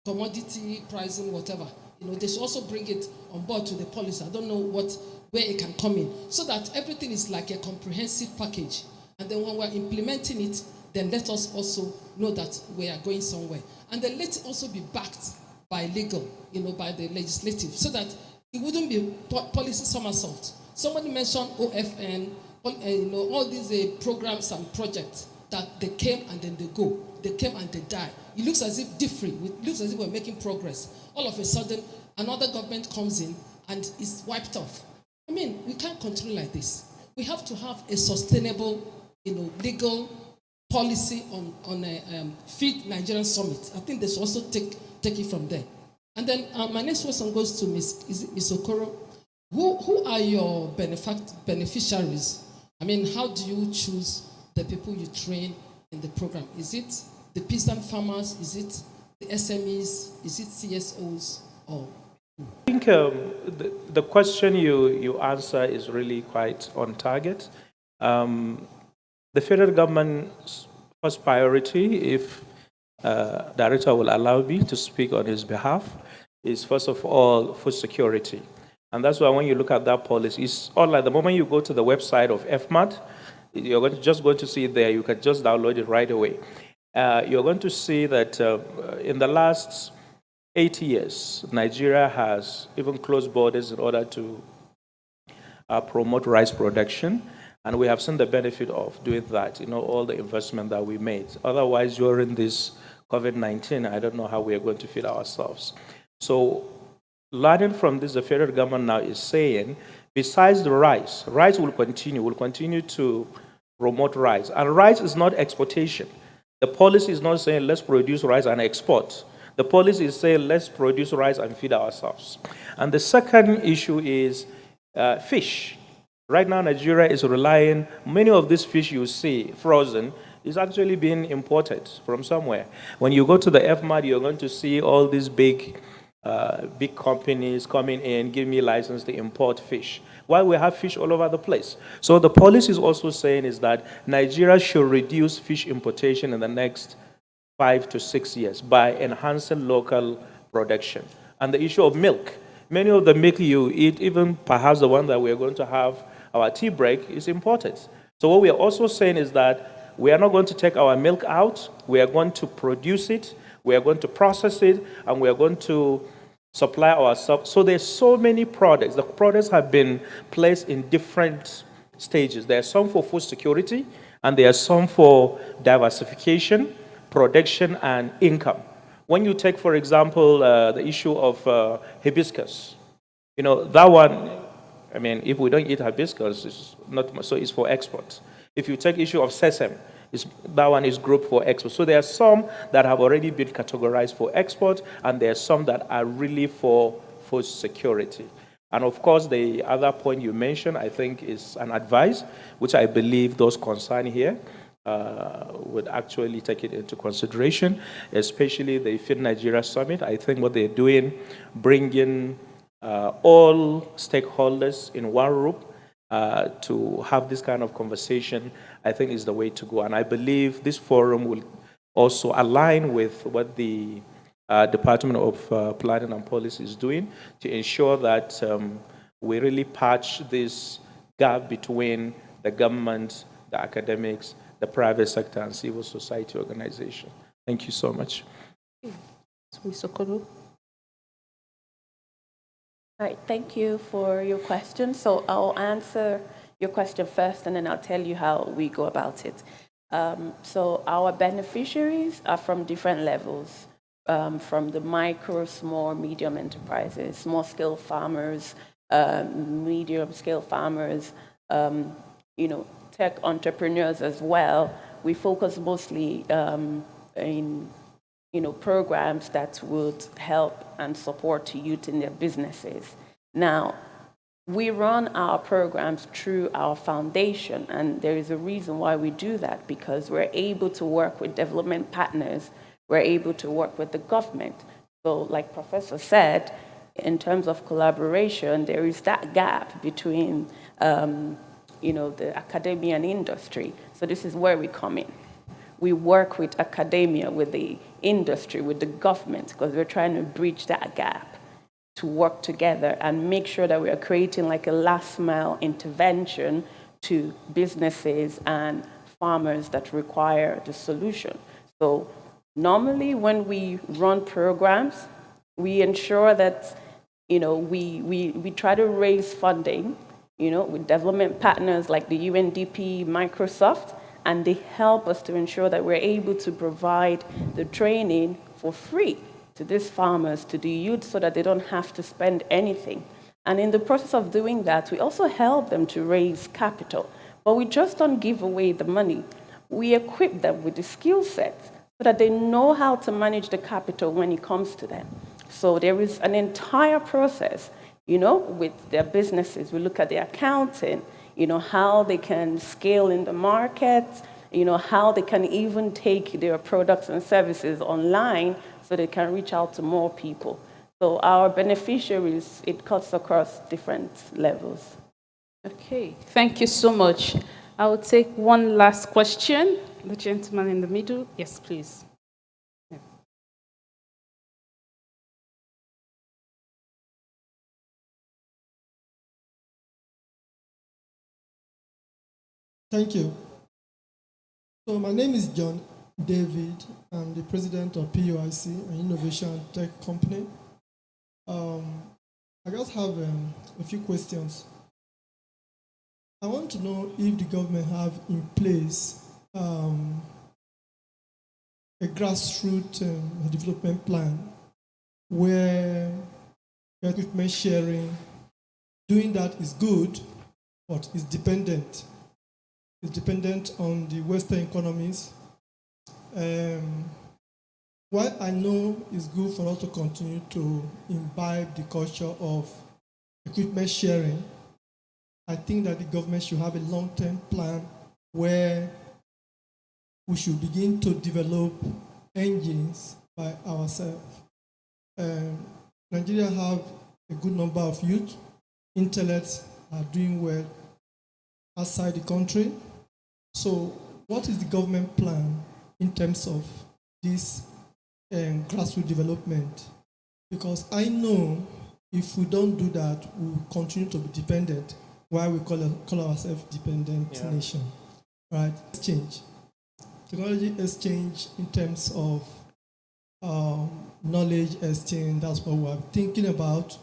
commodity pricing, whatever. They should also bring it on board to the policy. I don't know where it can come in, so that everything is like a comprehensive package. And then when we're implementing it, then let us also know that we are going somewhere. And then let it also be backed by legal, by the legislative, so that it wouldn't be policy somersault. Somebody mentioned OFN, all these programs and projects that they came and then they go. They came and they die. It looks as if different. It looks as if we're making progress. All of a sudden, another government comes in and is wiped off. I mean, we can't continue like this. We have to have a sustainable, legal policy on a Feed Nigerian Summit. I think they should also take it from there. And then my next question goes to Ms. Okoro. Who are your beneficiaries? I mean, how do you choose the people you train in the program? Is it the peasant farmers? Is it the SMEs? Is it CSOs? Or I think the question you answer is really quite on target. The federal government's first priority, if Director will allow me to speak on his behalf, is first of all food security. And that's why when you look at that policy, it's all like the moment you go to the website of FMAD, you're just going to see it there. You can just download it right away. You're going to see that in the last 8 years, Nigeria has even closed borders in order to promote rice production. And we have seen the benefit of doing that, all the investment that we made. Otherwise, during this COVID-19, I don't know how we are going to feed ourselves. So learning from this, the federal government now is saying, besides the rice will continue to promote rice. And rice is not exportation. The policy is not saying let's produce rice and export. The policy is saying let's produce rice and feed ourselves. And the second issue is fish. Right now, Nigeria is relying, many of these fish you see frozen is actually being imported from somewhere. When you go to the FMAD, you're going to see all these big companies coming in, give me license to import fish, while we have fish all over the place. So the policy is also saying is that Nigeria should reduce fish importation in the next 5 to 6 years by enhancing local production. And the issue of milk, many of the milk you eat, even perhaps the one that we're going to have our tea break, is imported. So what we are also saying is that we are not going to take our milk out, we are going to produce it, we are going to process it, and we are going to supply ourselves. So there's so many products. The products have been placed in different stages. There are some for food security, and there are some for diversification, production, and income. When you take, for example, the issue of hibiscus, that one, I mean, if we don't eat hibiscus, it's not so it's for export. If you take issue of sesame, that one is grouped for export. So there are some that have already been categorized for export, and there are some that are really for food security. And of course, the other point you mentioned, I think, is an advice, which I believe those concerned here would actually take it into consideration, especially the Fit Nigeria Summit. I think what they're doing, bringing all stakeholders in one room to have this kind of conversation, I think is the way to go. And I believe this forum will also align with what the Department of Planning and Policy is doing to ensure that we really patch this gap between the government, the academics, the private sector, and civil society organization. Thank you so much. Mr. Kodu. All right, thank you for your question. So I'll answer your question first, and then I'll tell you how we go about it. So our beneficiaries are from different levels, from the micro, small, medium enterprises, small-scale farmers, medium-scale farmers, tech entrepreneurs as well. We focus mostly in programs that would help and support youth in their businesses. Now, we run our programs through our foundation, and there is a reason why we do that, because we're able to work with development partners, we're able to work with the government. So like Professor said, in terms of collaboration, there is that gap between the academia and industry. So this is where we come in. We work with academia, with the industry, with the government, because we're trying to bridge that gap to work together and make sure that we are creating like a last mile intervention to businesses and farmers that require the solution. So normally when we run programs, we ensure that we try to raise funding with development partners like the UNDP, Microsoft, and they help us to ensure that we're able to provide the training for free to these farmers, to the youth, so that they don't have to spend anything. And in the process of doing that, we also help them to raise capital. But we just don't give away the money. We equip them with the skill sets so that they know how to manage the capital when it comes to them. So there is an entire process, with their businesses. We look at the accounting, how they can scale in the market, how they can even take their products and services online so they can reach out to more people. So our beneficiaries, it cuts across different levels. Okay, thank you so much. I will take one last question. The gentleman in the middle. Yes, please. Yeah. Thank you. So my name is John David. I'm the president of PUIC, an innovation tech company. I just have a few questions. I want to know if the government have in place a grassroots development plan where equipment sharing, doing that is good, but is dependent. It's dependent on the Western economies. What I know is good for us to continue to imbibe the culture of equipment sharing, I think that the government should have a long-term plan where we should begin to develop engines by ourselves. Nigeria have a good number of youth. Intellects are doing well outside the country. So what is the government plan in terms of this grassroots development? Because I know if we don't do that, we will continue to be dependent, while we call ourselves dependent nation. Right? Exchange. Technology exchange in terms of knowledge exchange, that's what we're thinking about.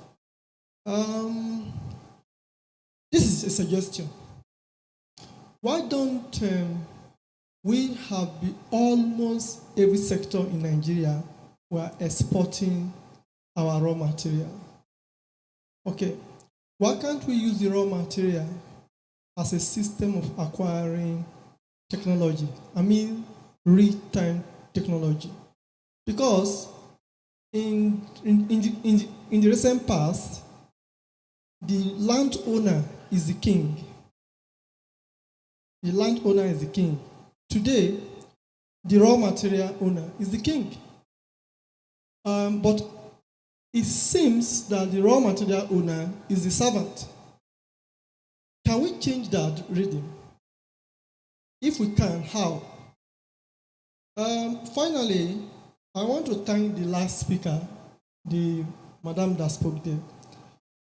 This is a suggestion. Why don't we have almost every sector in Nigeria, we are exporting our raw material? Okay, why can't we use the raw material as a system of acquiring technology? I mean, real-time technology. Because in the recent past, the landowner is the king. The landowner is the king. Today, the raw material owner is the king. But it seems that the raw material owner is the servant. Can we change that reading? If we can, how? Finally, I want to thank the last speaker, the madam that spoke there.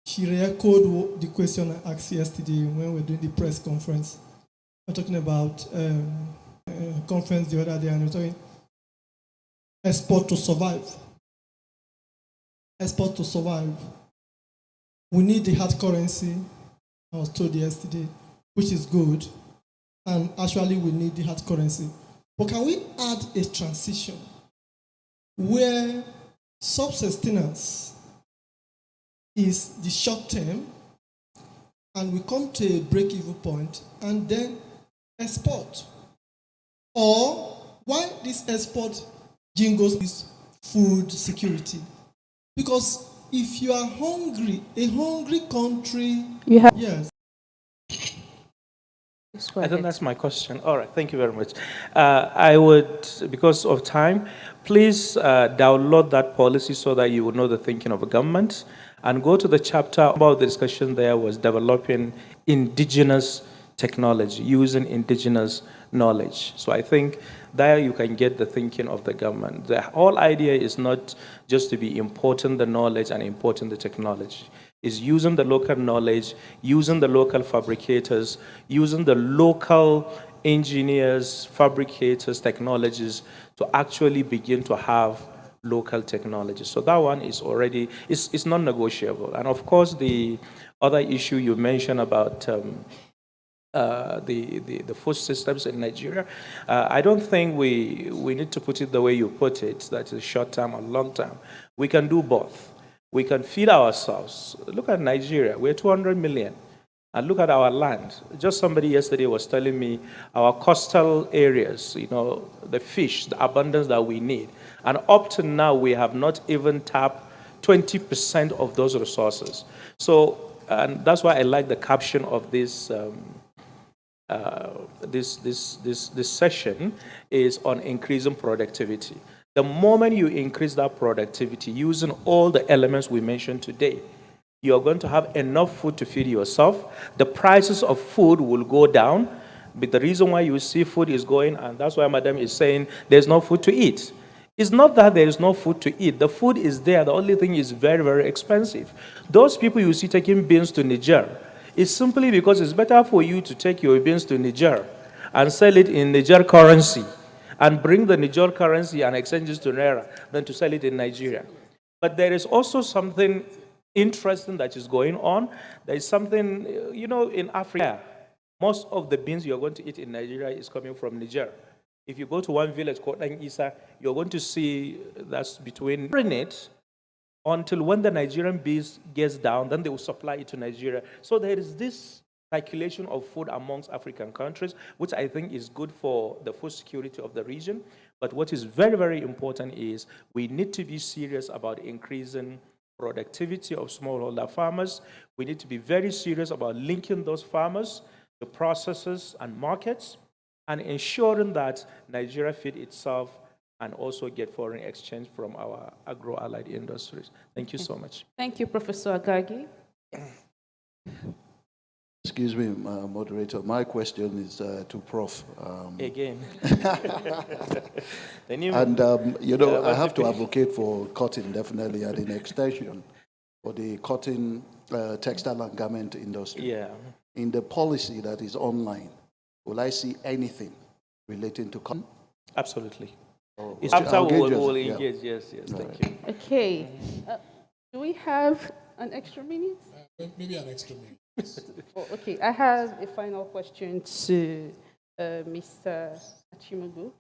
She re-echoed the question I asked yesterday when we were doing the press conference. We're talking about conference the other day, and we're talking export to survive. Export to survive. We need the hard currency, I was told yesterday, which is good. And actually, we need the hard currency. But can we add a transition where subsistence is the short term, and we come to a break-even point, and then export? Or why this export jingles is food security? Because if you are hungry, a hungry country, yes. I think that's my question. All right, thank you very much. I would, because of time, please download that policy so that you will know the thinking of the government, and go to the chapter about the discussion there was developing indigenous technology, using indigenous knowledge. So I think there you can get the thinking of the government. The whole idea is not just to be importing the knowledge and importing the technology. Is using the local knowledge, using the local fabricators, using the local engineers, fabricators, technologies to actually begin to have local technology. So that one is already, it's non-negotiable. And of course, the other issue you mentioned about the food systems in Nigeria, I don't think we need to put it the way you put it, that is short term or long term. We can do both. We can feed ourselves. Look at Nigeria, we're 200 million. And look at our land. Just somebody yesterday was telling me our coastal areas, you know, the fish, the abundance that we need. And up to now, we have not even tapped 20% of those resources. So, and that's why I like the caption of this this session is on increasing productivity. The moment you increase that productivity using all the elements we mentioned today, you're going to have enough food to feed yourself. The prices of food will go down. But the reason why you see food is going, and that's why Madam is saying there's no food to eat. It's not that there is no food to eat. The food is there. The only thing is very, very expensive. Those people you see taking beans to Niger, it's simply because it's better for you to take your beans to Niger and sell it in Niger currency and bring the Niger currency and exchange it to Naira than to sell it in Nigeria. But there is also something interesting that is going on. There is something, you know, in Africa, most of the beans you're going to eat in Nigeria is coming from Niger. If you go to one village called Isa, you're going to see that's between it until when the Nigerian beans gets down, then they will supply it to Nigeria. So there is this circulation of food amongst African countries, which I think is good for the food security of the region. But what is very, very important is we need to be serious about increasing productivity of smallholder farmers. We need to be very serious about linking those farmers to processors and markets and ensuring that Nigeria feed itself and also get foreign exchange from our agro-allied industries. Thank you so much. Thank you, Professor Agagi. Excuse me, moderator. My question is to Prof. Again. And, you know, I have to advocate for cotton, definitely, and in extension for the cotton textile and garment industry. Yeah. In the policy that is online, will I see anything relating to cotton? Absolutely. Oh, After we will yeah. engage, yes, thank you. Okay. Do we have an extra minute? Maybe an extra minute. Oh, okay, I have a final question to Mr. Achimogu.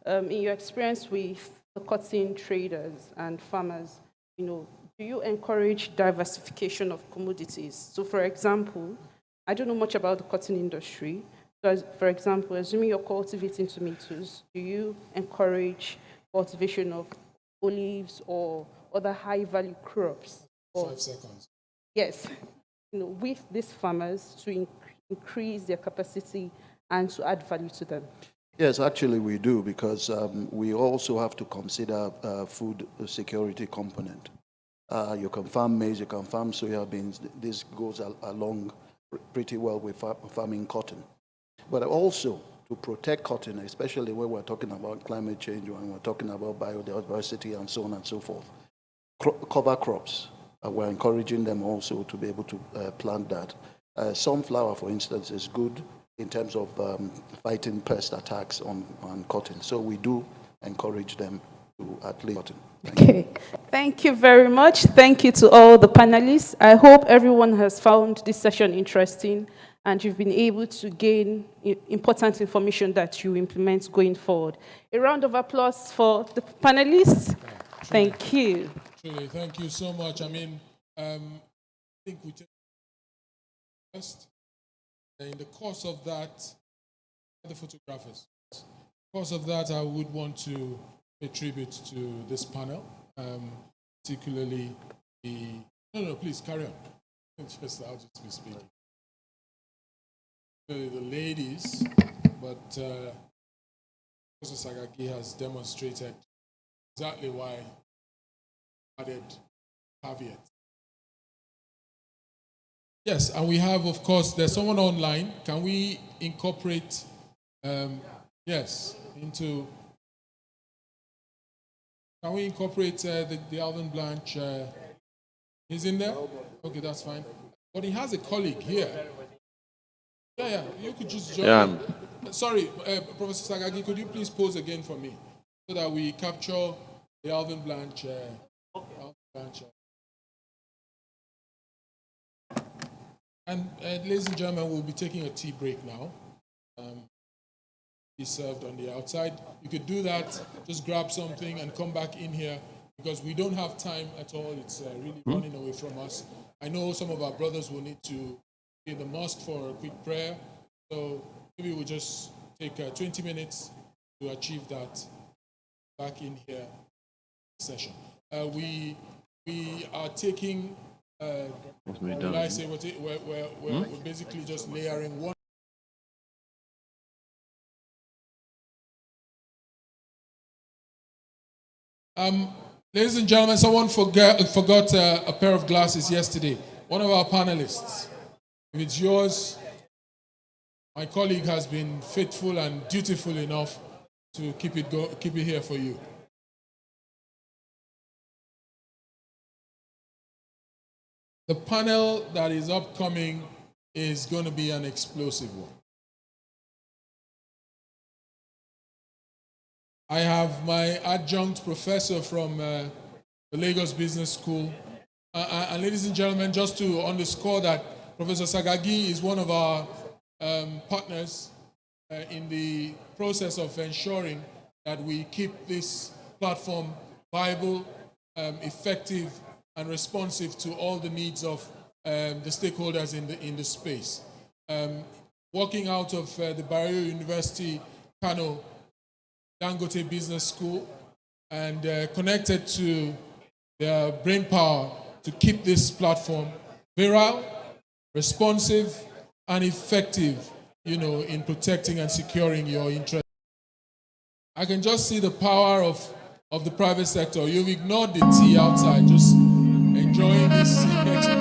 In your experience with the cotton traders and farmers, you know, do you encourage diversification of commodities? So, for example, I don't know much about the cotton industry. So, for example, assuming you're cultivating tomatoes, do you encourage cultivation of olives or other high-value crops? 5 seconds. Yes. You know, with these farmers to increase their capacity and to add value to them? Yes, actually we do, because we also have to consider food security component. You can farm maize, you can farm soya beans. This goes along pretty well with farming cotton. But also to protect cotton, especially when we're talking about climate change, when we're talking about biodiversity and so on and so forth. Cover crops, we're encouraging them also to be able to plant that. Sunflower, for instance, is good in terms of fighting pest attacks on cotton. So we do encourage them to at least cotton. Thank you very much. Thank you to all the panelists. I hope everyone has found this session interesting and you've been able to gain important information that you implement going forward. A round of applause for the panelists. Thank you. Truly, thank you so much. I mean, I think we take first. In the course of that, the photographers. In the course of that, I would want to pay tribute to this panel, particularly the. No, please carry on. I'll just be speaking. The ladies, but Professor Sagagi has demonstrated exactly why added caveat. Yes, and we have, of course, there's someone online. Can we incorporate, into, can we incorporate the Alvin Blanche? He's in there? Okay, that's fine. But he has a colleague here. Yeah, you could just join. Sorry, Professor Sagagi, could you please pose again for me so that we capture the Alvin Blanche? And ladies and gentlemen, we'll be taking a tea break now. Be served on the outside. You could do that, just grab something and come back in here because we don't have time at all. It's really running away from us. I know some of our brothers will need to be in the mosque for a quick prayer. So maybe we'll just take 20 minutes to achieve that back in here session. We are taking we're basically just layering one. Ladies and gentlemen, someone forgot a pair of glasses yesterday. One of our panelists. If it's yours, my colleague has been faithful and dutiful enough to keep it here for you. The panel that is upcoming is going to be an explosive one. I have my adjunct professor from the Lagos Business School. And ladies and gentlemen, just to underscore that, Professor Sagagi is one of our partners in the process of ensuring that we keep this platform viable, effective, and responsive to all the needs of the stakeholders in the space. Working out of the Bayero University, Kano, Dangote Business School, and connected to their brain power to keep this platform virile, responsive, and effective, in protecting and securing your interests. I can just see the power of the private sector. You've ignored the tea outside, just enjoying this seat next to you.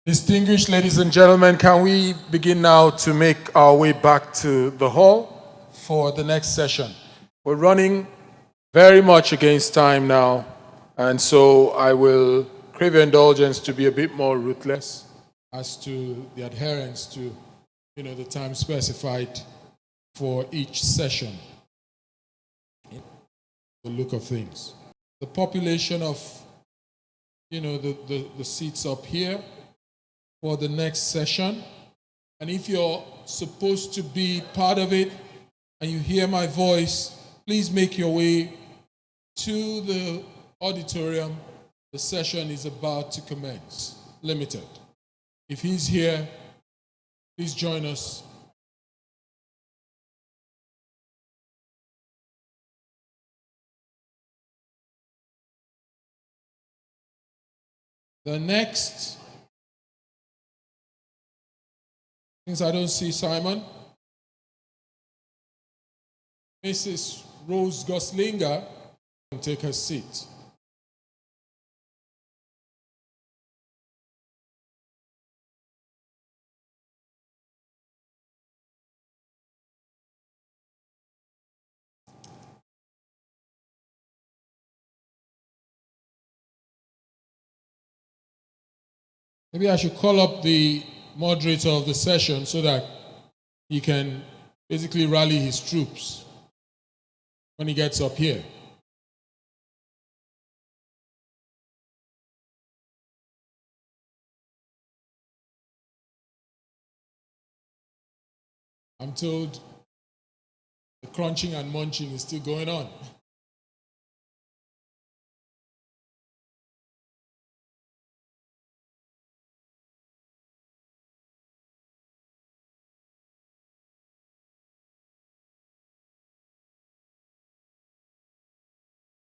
Distinguished ladies and gentlemen, can we begin now to make our way back to the hall for the next session? We're running very much against time now, and so I will crave your indulgence to be a bit more ruthless as to the adherence to, the time specified for each session. The look of things. The population of, the seats up here for the next session. And if you're supposed to be part of it and you hear my voice, please make your way to the auditorium. The session is about to commence. Limited. If he's here, please join us. The next, since I don't see Simon, Mrs. Rose Goslinger can take her seat. Maybe I should call up the moderator of the session so that he can basically rally his troops when he gets up here. I'm told the crunching and munching is still going on.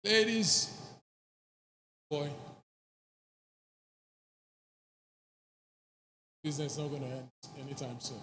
Ladies, boy, business is not going to end anytime soon.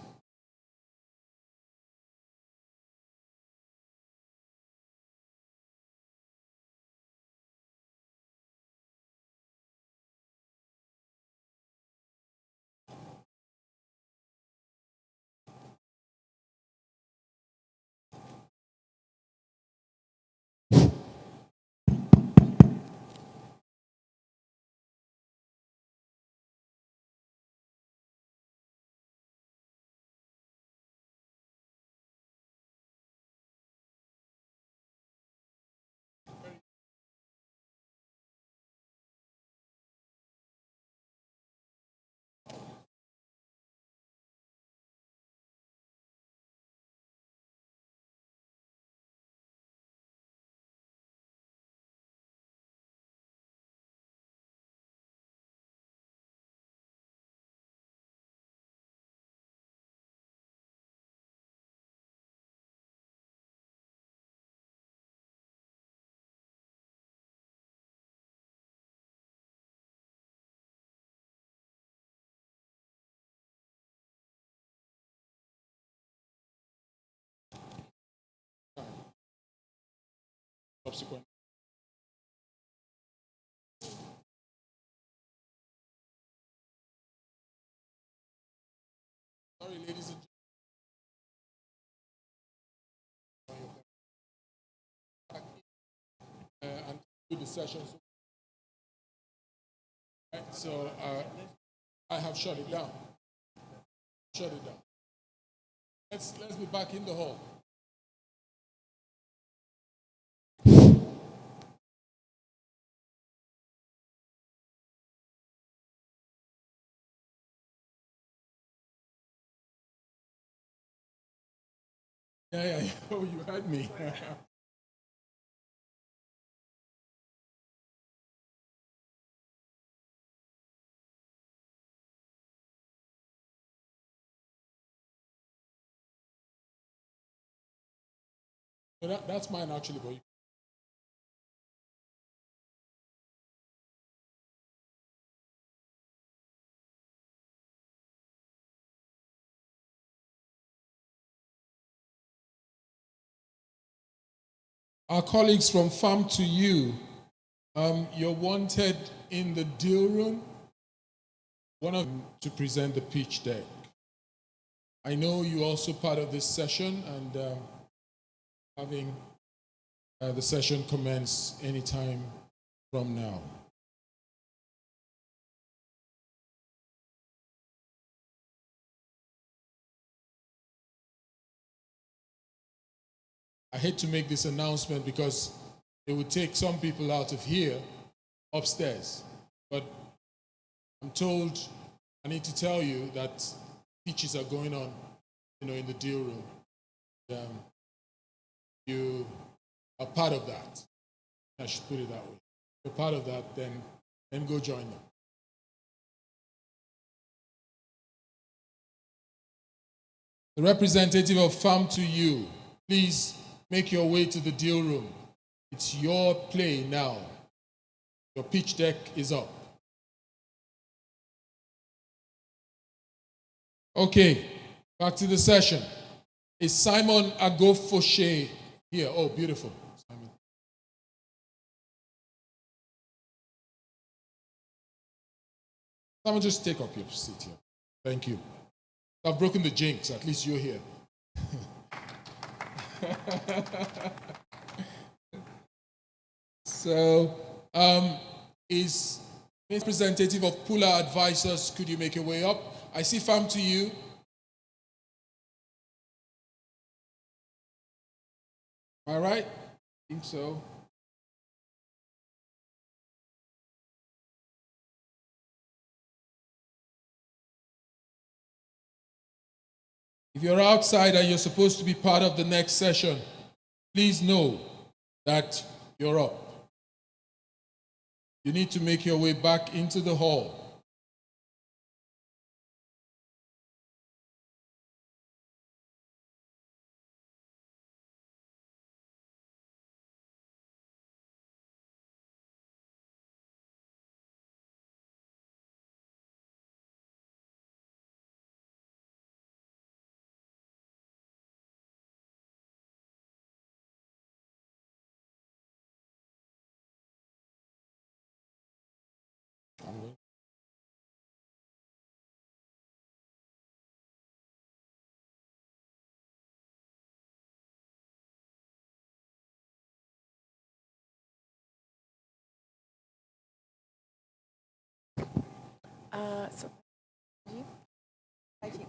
Subsequent. Sorry, ladies and gentlemen. And do the sessions. Right, so I have shut it down. Shut it down. Let's be back in the hall. Yeah. Oh, you heard me. That's mine actually, boy. Our colleagues from Farm to You, you're wanted in the deal room one of them to present the pitch deck. I know you also part of this session, and having the session commence anytime from now. I hate to make this announcement because it would take some people out of here upstairs, but I'm told I need to tell you that speeches are going on, in the deal room. You are part of that. I should put it that way. If you're part of that, then go join them. The representative of Farm2You, please make your way to the deal room. It's your play now. Your pitch deck is up. Okay, back to the session. Is Simon Agofoshe here? Oh, beautiful. Simon. Simon, just take up your seat here. Thank you. I've broken the jinx. At least you're here. So, is representative of Pula Advisors, could you make your way up? I see Farm2You. Am I right? I think so. If you're outside and you're supposed to be part of the next session, please know that you're up. You need to make your way back into the hall. So, I take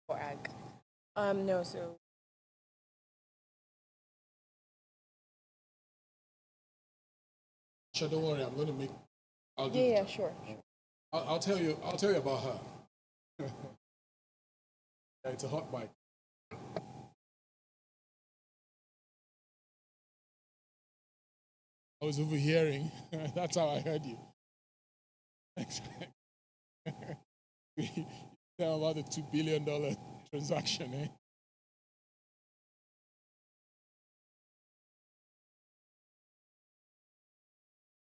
for ag. No, so. Sure, don't worry. I'm going to make. Yeah, sure. I'll tell you about her. Yeah, it's a hot mic. I was overhearing. That's how I heard you. Tell about the $2 billion transaction, eh?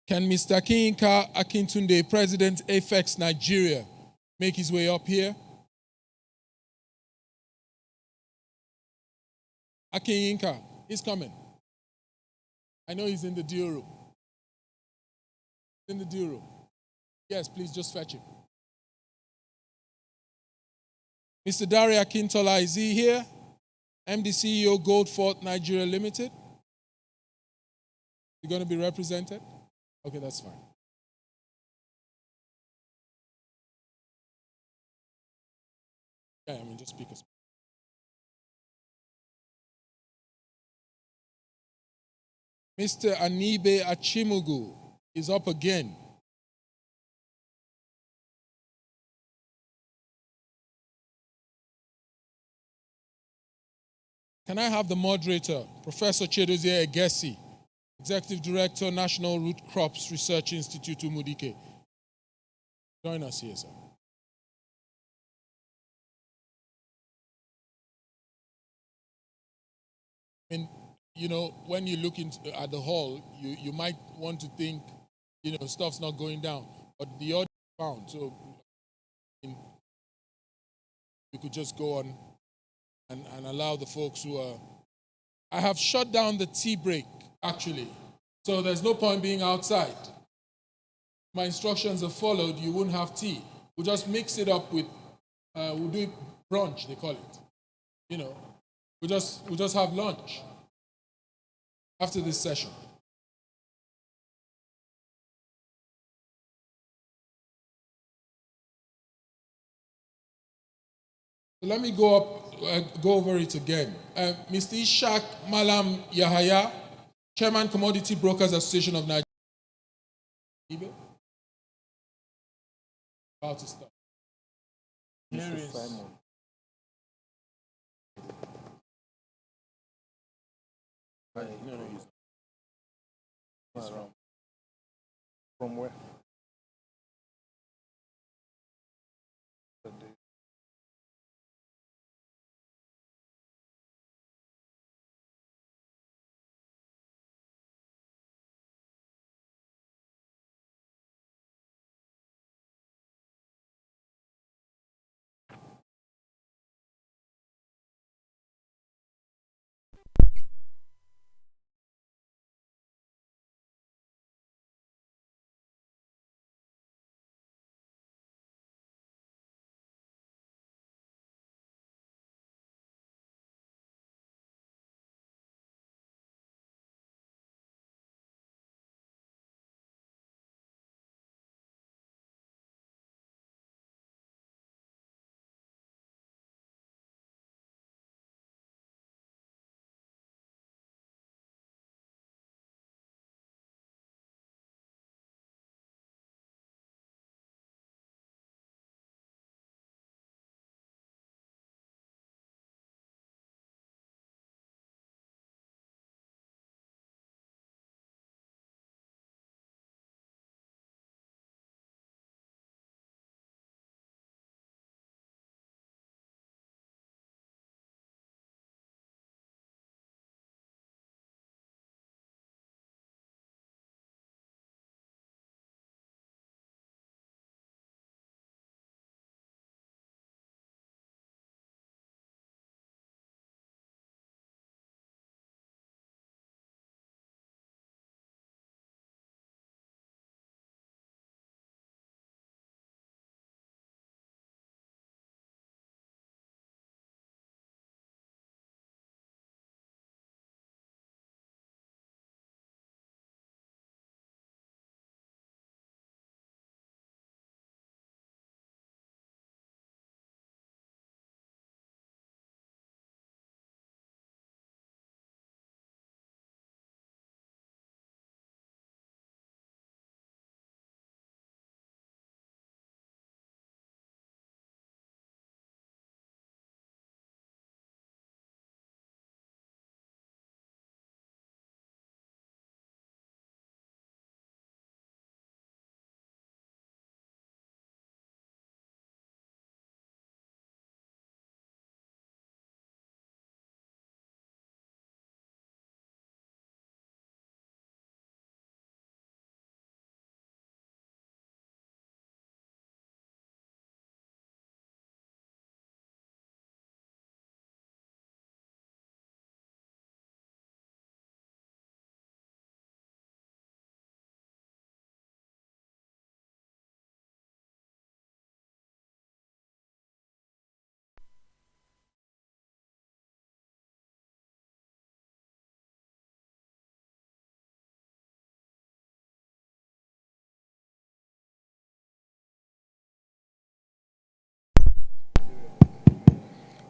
Can Mr. Akinka Akintunde, President AFEX Nigeria, make his way up here? Akinka, he's coming. I know he's in the deal room. In the deal room. Yes, please just fetch him. Mr. Daria Akintola, is he here? MD CEO Goldfort Nigeria Limited. You going to be represented? Okay, that's fine. Yeah, just speak. Mr. Anibe Achimugu is up again. Can I have the moderator, Professor Chedozie Egesi, Executive Director, National Root Crops Research Institute, Umudike. Join us here, sir. And, when you look at the hall, you might want to think, stuff's not going down. But the audience is found, so you could just go on and allow the folks who are... I have shut down the tea break, actually. So there's no point being outside. my instructions are followed, you won't have tea. We'll just mix it up with, we'll do it brunch, they call it. You know, we'll just have lunch after this session. Let me go over it again. Mr. Ishaq Malam Yahaya, Chairman, Commodity Brokers Association of Nigeria. About to start. Here is Simon. From where?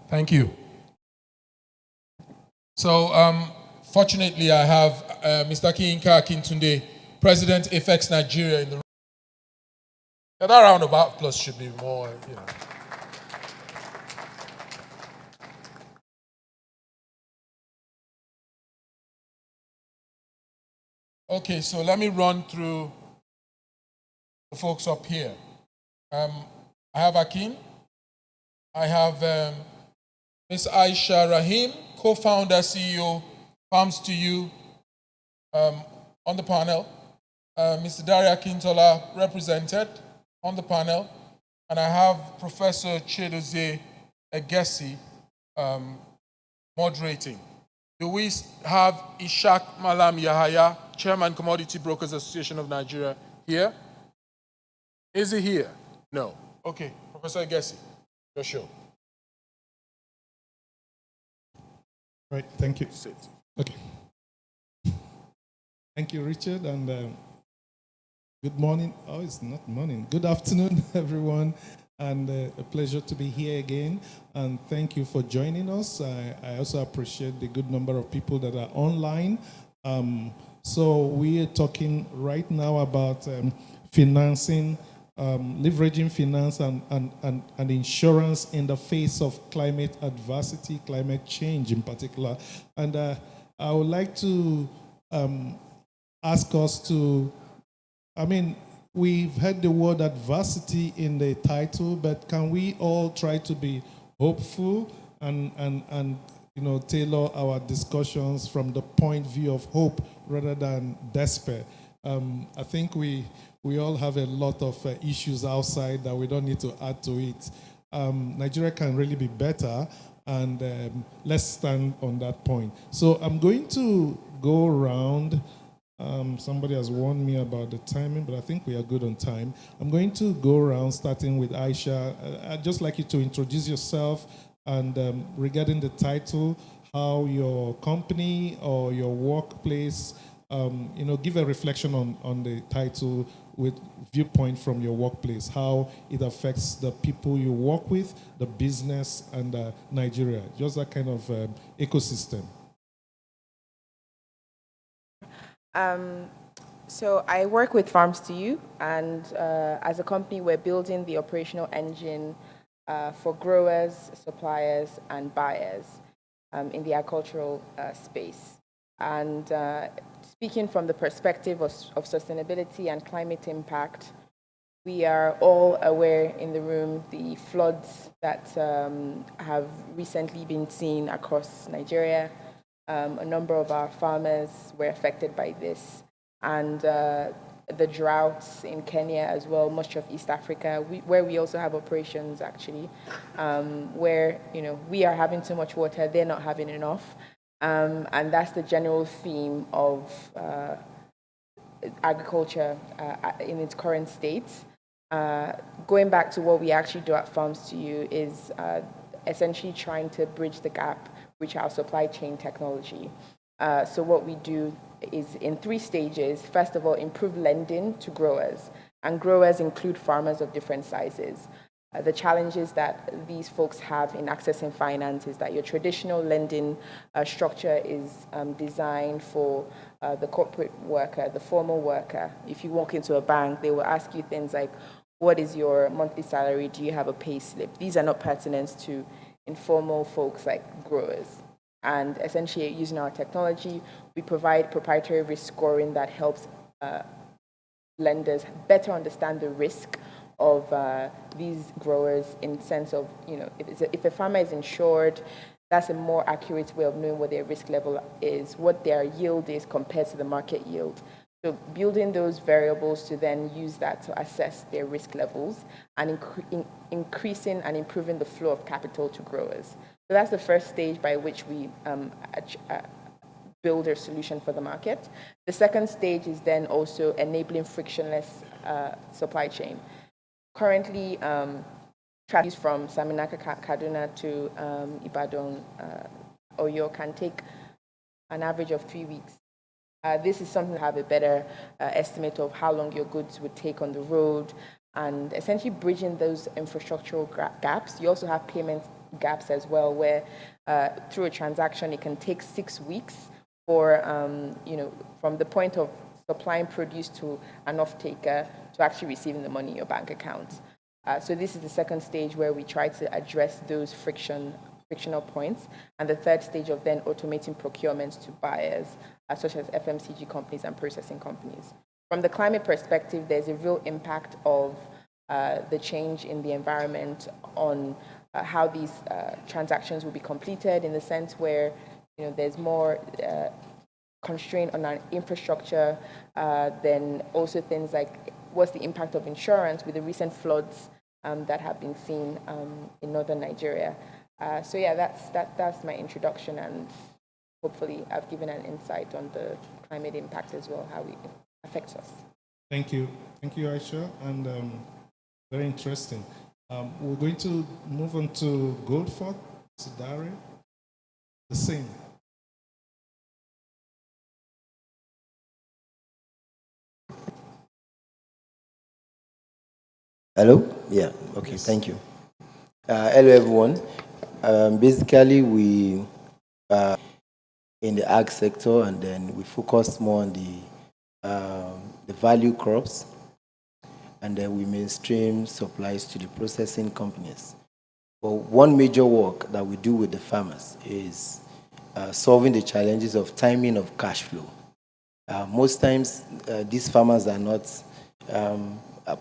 Thank you. So, fortunately, I have Mr. Kiyinka Akintunde, President FX Nigeria in the room. Yeah, that roundabout plus should be more, you know. Okay, so let me run through the folks up here. I have Akin. I have Ms. Aisha Rahim, co-founder, CEO, Palms to You, on the panel. Mr. Daria Kintola, represented on the panel. And I have Professor Chidozie Egesi moderating. Do we have Ishaq Malam Yahaya, Chairman, Commodity Brokers Association of Nigeria, here? Is he here? No. Okay, Professor Gessi, your show. Right, thank you. Sit. Okay. Thank you, Richard, and good morning. Oh, it's not morning. Good afternoon, everyone, and a pleasure to be here again. And thank you for joining us. I also appreciate the good number of people that are online. So we are talking right now about financing, leveraging finance and insurance in the face of climate adversity, climate change in particular. And I would like to ask us to, we've heard the word adversity in the title, but can we all try to be hopeful and tailor our discussions from the point of view of hope rather than despair? I think we all have a lot of issues outside that we don't need to add to it. Nigeria can really be better, and let's stand on that point. So I'm going to go around. Somebody has warned me about the timing, but I think we are good on time. I'm going to go around starting with Aisha. I'd just like you to introduce yourself and regarding the title, how your company or your workplace, give a reflection on the title with viewpoint from your workplace, how it affects the people you work with, the business, and Nigeria, just that kind of ecosystem. So I work with Farms to You, and as a company, we're building the operational engine for growers, suppliers, and buyers in the agricultural space. And speaking from the perspective of sustainability and climate impact, we are all aware in the room the floods that have recently been seen across Nigeria. A number of our farmers were affected by this, and the droughts in Kenya as well, much of East Africa, where we also have operations actually, where we are having too much water, they're not having enough, and that's the general theme of agriculture in its current state. Going back to what we actually do at Farms to You is essentially trying to bridge the gap with our supply chain technology. So what we do is in 3 stages. First of all, improve lending to growers. And growers include farmers of different sizes. The challenges that these folks have in accessing finance is that your traditional lending structure is designed for the corporate worker, the formal worker. If you walk into a bank, they will ask you things like, what is your monthly salary? Do you have a pay slip? These are not pertinent to informal folks like growers. And essentially, using our technology, we provide proprietary risk scoring that helps lenders better understand the risk of these growers in the sense of, if a farmer is insured, that's a more accurate way of knowing what their risk level is, what their yield is compared to the market yield. So building those variables to then use that to assess their risk levels and increasing and improving the flow of capital to growers. So that's the first stage by which we build a solution for the market. The second stage is then also enabling frictionless supply chain. Currently, traffic from Saminaka, Kaduna to Ibadan, Oyo can take an average of 3 weeks. This is something to have a better estimate of how long your goods would take on the road and essentially bridging those infrastructural gaps. You also have payment gaps as well, where through a transaction, it can take 6 weeks for, from the point of supplying produce to an off-taker to actually receiving the money in your bank account. So this is the second stage where we try to address those frictional points. And the third stage of then automating procurements to buyers, such as FMCG companies and processing companies. From the climate perspective, there's a real impact of the change in the environment on how these transactions will be completed, in the sense where there's more constraint on our infrastructure, then also things like what's the impact of insurance with the recent floods that have been seen in northern Nigeria. So yeah, that's my introduction, and hopefully I've given an insight on the climate impact as well, how it affects us. Thank you, Aisha. And Very interesting. We're going to move on to Goldfort, Sudari. The same. Hello? Yeah, okay, thank you. Hello, everyone. Basically, we are in the ag sector, and then we focus more on the value crops, and then we mainstream supplies to the processing companies. But one major work that we do with the farmers is solving the challenges of timing of cash flow. Most times, these farmers are not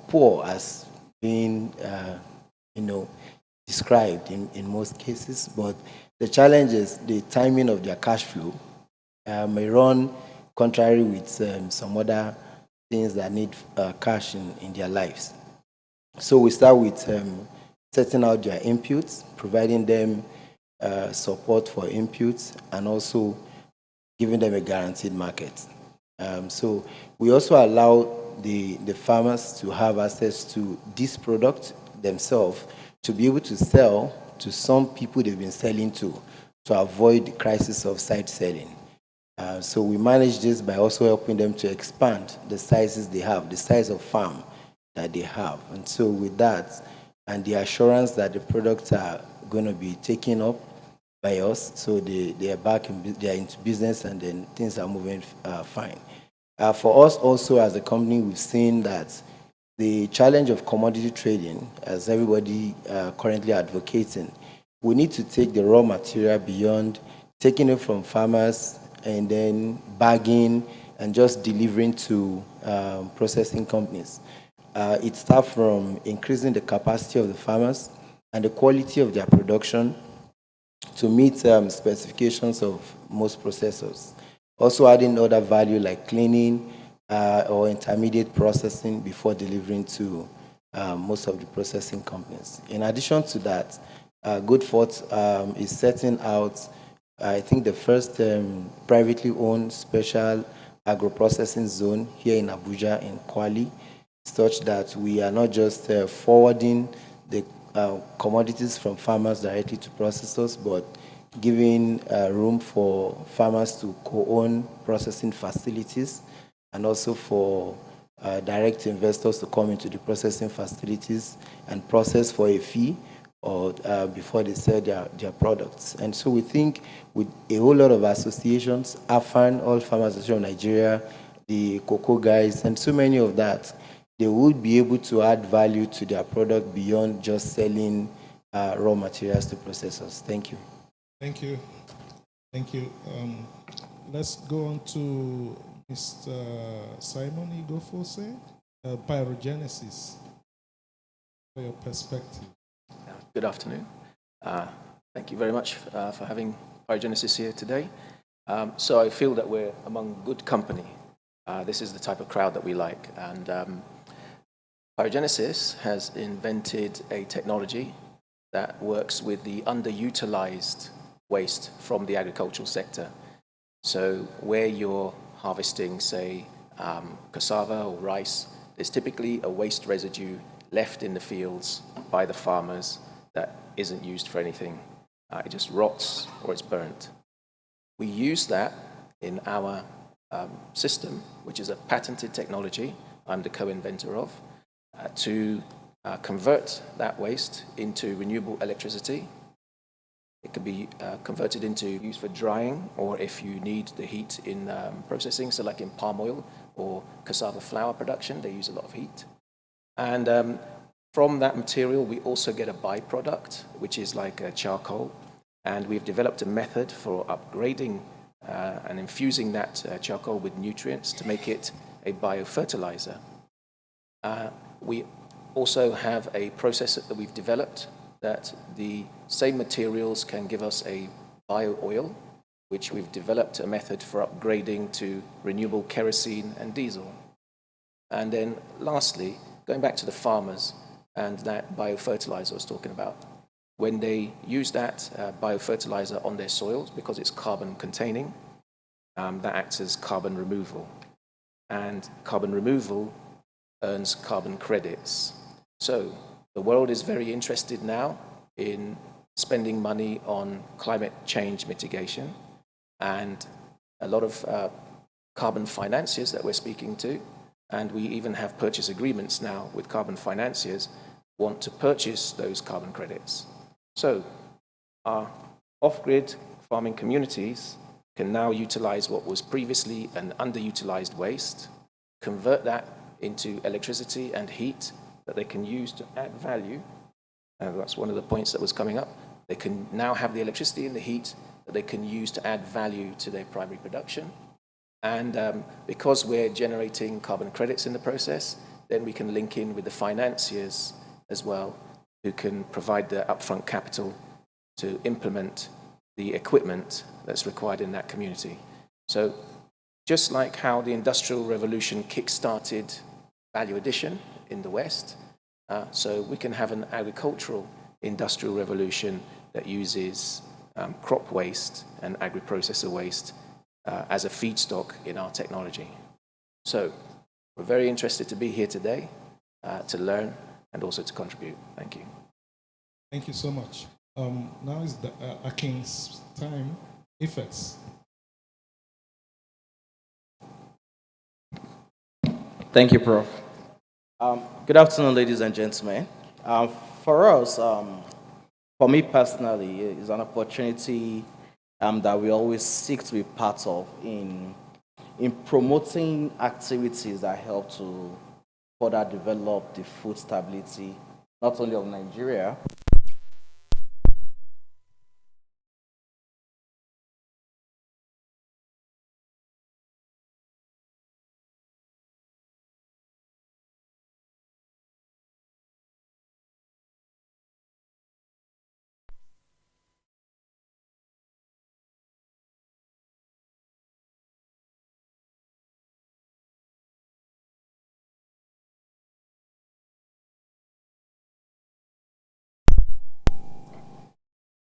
poor as being, described in most cases, but the challenge is the timing of their cash flow may run contrary with some other things that need cash in their lives. So we start with setting out their inputs, providing them support for inputs, and also giving them a guaranteed market. So we also allow the farmers to have access to this product themselves to be able to sell to some people they've been selling to avoid the crisis of side selling. So we manage this by also helping them to expand the sizes they have, the size of farm that they have. And so with that, and the assurance that the products are going to be taken up by us, so they are back they are into business, and then things are moving fine. For us also as a company, we've seen that the challenge of commodity trading, as everybody currently advocating, we need to take the raw material beyond taking it from farmers and then bagging and just delivering to processing companies. It starts from increasing the capacity of the farmers and the quality of their production to meet specifications of most processors. Also adding other value like cleaning or intermediate processing before delivering to most of the processing companies. In addition to that, Goodfort is setting out, I think, the first privately owned special agro-processing zone here in Abuja, in Kwali, such that we are not just forwarding the commodities from farmers directly to processors, but giving room for farmers to co-own processing facilities, and also for direct investors to come into the processing facilities and process for a fee or before they sell their products. And so we think with a whole lot of associations, AFAN, All Farmers Association of Nigeria, the cocoa guys, and so many of that, they would be able to add value to their product beyond just selling raw materials to processors. Thank you. Thank you. Thank you. Let's go on to Mr. Simon Igofose, pyrogenesis, for your perspective. Good afternoon. Thank you very much for having Pyrogenesis here today. So I feel that we're among good company. This is the type of crowd that we like. And Pyrogenesis has invented a technology that works with the underutilized waste from the agricultural sector. So where you're harvesting, say, cassava or rice, there's typically a waste residue left in the fields by the farmers that isn't used for anything. It just rots or it's burnt. We use that in our system, which is a patented technology I'm the co-inventor of, to convert that waste into renewable electricity. It can be converted into use for drying, or if you need the heat in processing, so like in palm oil or cassava flour production, they use a lot of heat. And from that material, we also get a byproduct, which is like a charcoal. And we've developed a method for upgrading and infusing that charcoal with nutrients to make it a biofertilizer. We also have a process that we've developed that the same materials can give us a bio-oil, which we've developed a method for upgrading to renewable kerosene and diesel. And then lastly, going back to the farmers and that biofertilizer I was talking about, when they use that biofertilizer on their soils, because it's carbon containing, that acts as carbon removal. And carbon removal earns carbon credits. So the world is very interested now in spending money on climate change mitigation, and a lot of carbon financiers that we're speaking to, and we even have purchase agreements now with carbon financiers, want to purchase those carbon credits. So our off-grid farming communities can now utilize what was previously an underutilized waste, convert that into electricity and heat that they can use to add value. And that's one of the points that was coming up. They can now have the electricity and the heat that they can use to add value to their primary production. And because we're generating carbon credits in the process, then we can link in with the financiers as well, who can provide the upfront capital to implement the equipment that's required in that community. So just like how the Industrial Revolution kick-started value addition in the West, so we can have an agricultural industrial revolution that uses crop waste and agri-processor waste as a feedstock in our technology. So we're very interested to be here today to learn and also to contribute. Thank you. Thank you so much. Now is the Akin's time. Effects. Thank you, Prof. Good afternoon, ladies and gentlemen. For us, for me personally, it's an opportunity that we always seek to be part of in promoting activities that help to further develop the food stability, not only of Nigeria.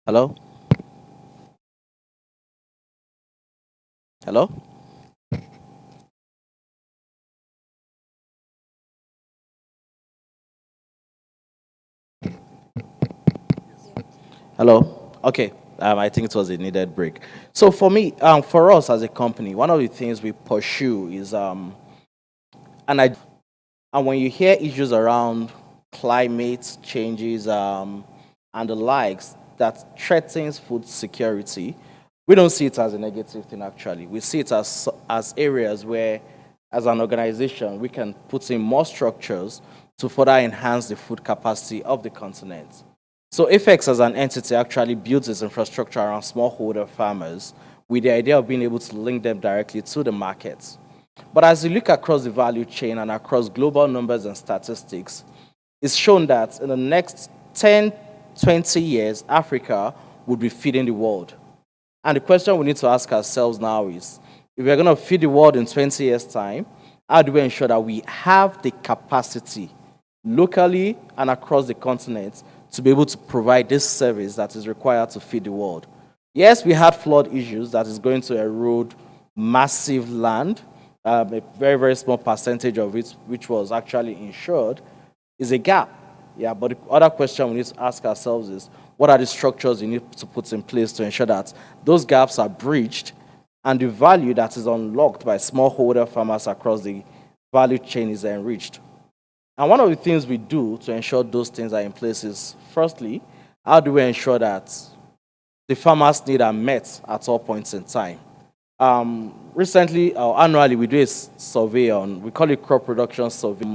Hello? Hello? Hello? Okay. I think it was a needed break. So for me, for us as a company, one of the things we pursue is, and when you hear issues around climate changes and the likes that threatens food security, we don't see it as a negative thing, actually. We see it as areas where, as an organization, we can put in more structures to further enhance the food capacity of the continent. So FX as an entity actually builds its infrastructure around smallholder farmers with the idea of being able to link them directly to the markets. But as you look across the value chain and across global numbers and statistics, it's shown that in the next 10, 20 years, Africa would be feeding the world. And the question we need to ask ourselves now is, if we're going to feed the world in 20 years' time, how do we ensure that we have the capacity locally and across the continent to be able to provide this service that is required to feed the world? Yes, we had flood issues that is going to erode massive land. A very, very small percentage of it, which was actually insured, is a gap. Yeah, but the other question we need to ask ourselves is, what are the structures you need to put in place to ensure that those gaps are bridged and the value that is unlocked by smallholder farmers across the value chain is enriched? And one of the things we do to ensure those things are in place is, firstly, how do we ensure that the farmers' needs are met at all points in time? Recently, or annually, we do a survey we call it crop production survey.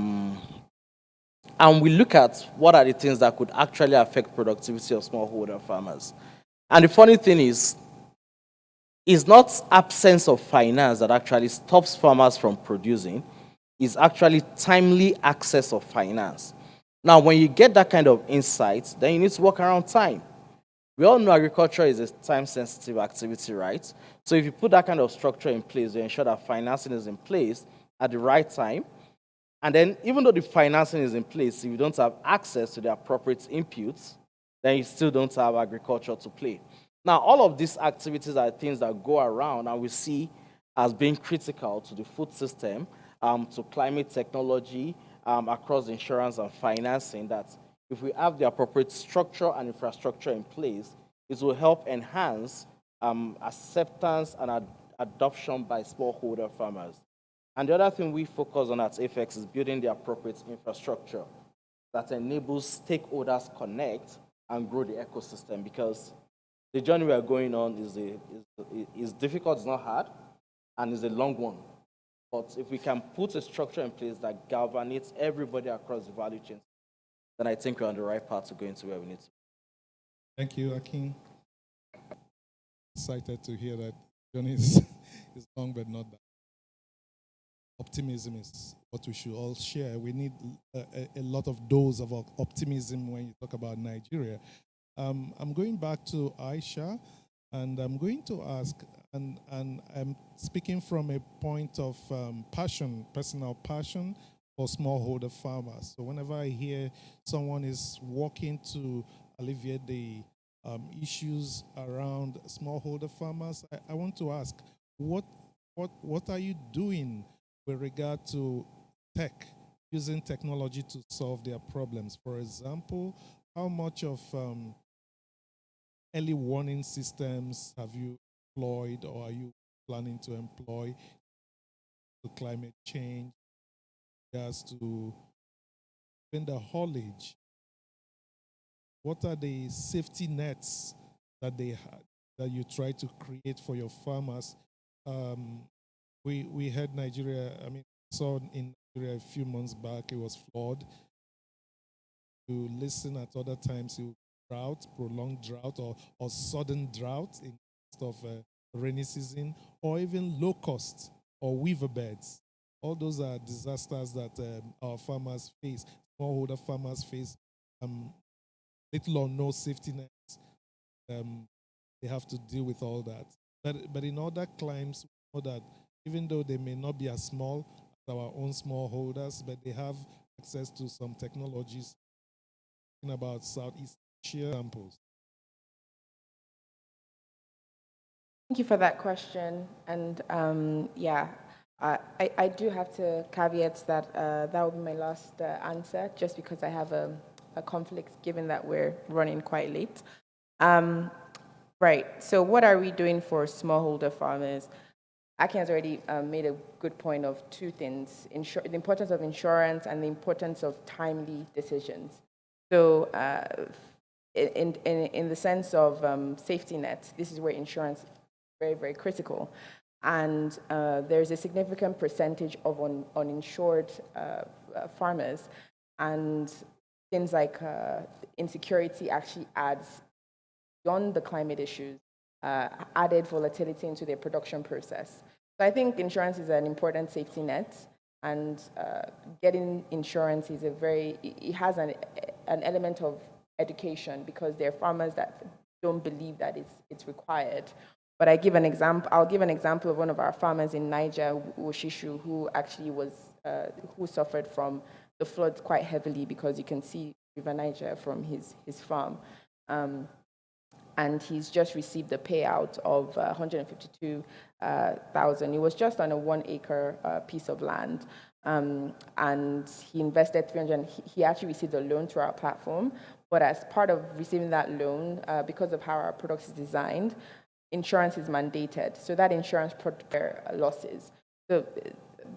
And we look at what are the things that could actually affect productivity of smallholder farmers. And the funny thing is, it's not absence of finance that actually stops farmers from producing. It's actually timely access of finance. Now, when you get that kind of insight, then you need to work around time. We all know agriculture is a time-sensitive activity, right? So if you put that kind of structure in place, you ensure that financing is in place at the right time. And then even though the financing is in place, if you don't have access to the appropriate inputs, then you still don't have agriculture to play. Now, all of these activities are things that go around and we see as being critical to the food system, to climate technology, across insurance and financing, that if we have the appropriate structure and infrastructure in place, it will help enhance acceptance and adoption by smallholder farmers. And the other thing we focus on at Apex is building the appropriate infrastructure that enables stakeholders connect and grow the ecosystem, because the journey we are going on is difficult, it's not hard, and it's a long one. But if we can put a structure in place that galvanizes everybody across the value chain, then I think we're on the right path to go into where we need to. Thank you, Akin. Excited to hear that journey is long, but not that. Optimism is what we should all share. We need a lot of dose of optimism when you talk about Nigeria. I'm going back to Aisha, and I'm going to ask, and I'm speaking from a point of passion, personal passion for smallholder farmers. So whenever I hear someone is working to alleviate the issues around smallholder farmers, I want to ask, what are you doing with regard to tech, using technology to solve their problems? For example, how much of early warning systems have you employed, or are you planning to employ to climate change, as to even the haulage? What are the safety nets that that you try to create for your farmers? We had Nigeria, saw in Nigeria a few months back, it was flood. You listen at other times, drought, prolonged drought, or sudden drought in of rainy season, or even locusts or weaver beds. All those are disasters that our farmers face, smallholder farmers face. Little or no safety nets. They have to deal with all that. But in other climes, we know that even though they may not be as small as our own smallholders, but they have access to some technologies. Talking about Southeast Asia examples. Thank you for that question. And I do have to caveat that that will be my last answer, just because I have a conflict, given that we're running quite late. Right, so what are we doing for smallholder farmers? Akin has already made a good point of two things, the importance of insurance and the importance of timely decisions. So in the sense of safety net, this is where insurance is very, very critical. And there's a significant percentage of uninsured farmers, and things like insecurity actually adds, beyond the climate issues, added volatility into their production process. So I think insurance is an important safety net, and getting insurance is it has an element of education, because there are farmers that don't believe that it's required. But I'll give an example of one of our farmers in Niger, Woshishu, who actually who suffered from the floods quite heavily, because you can see River Niger from his farm. And he's just received a payout of 152,000. It was just on a 1 acre piece of land. And he invested 300, he actually received a loan through our platform. But as part of receiving that loan, because of how our product is designed, insurance is mandated. So that insurance protects losses. So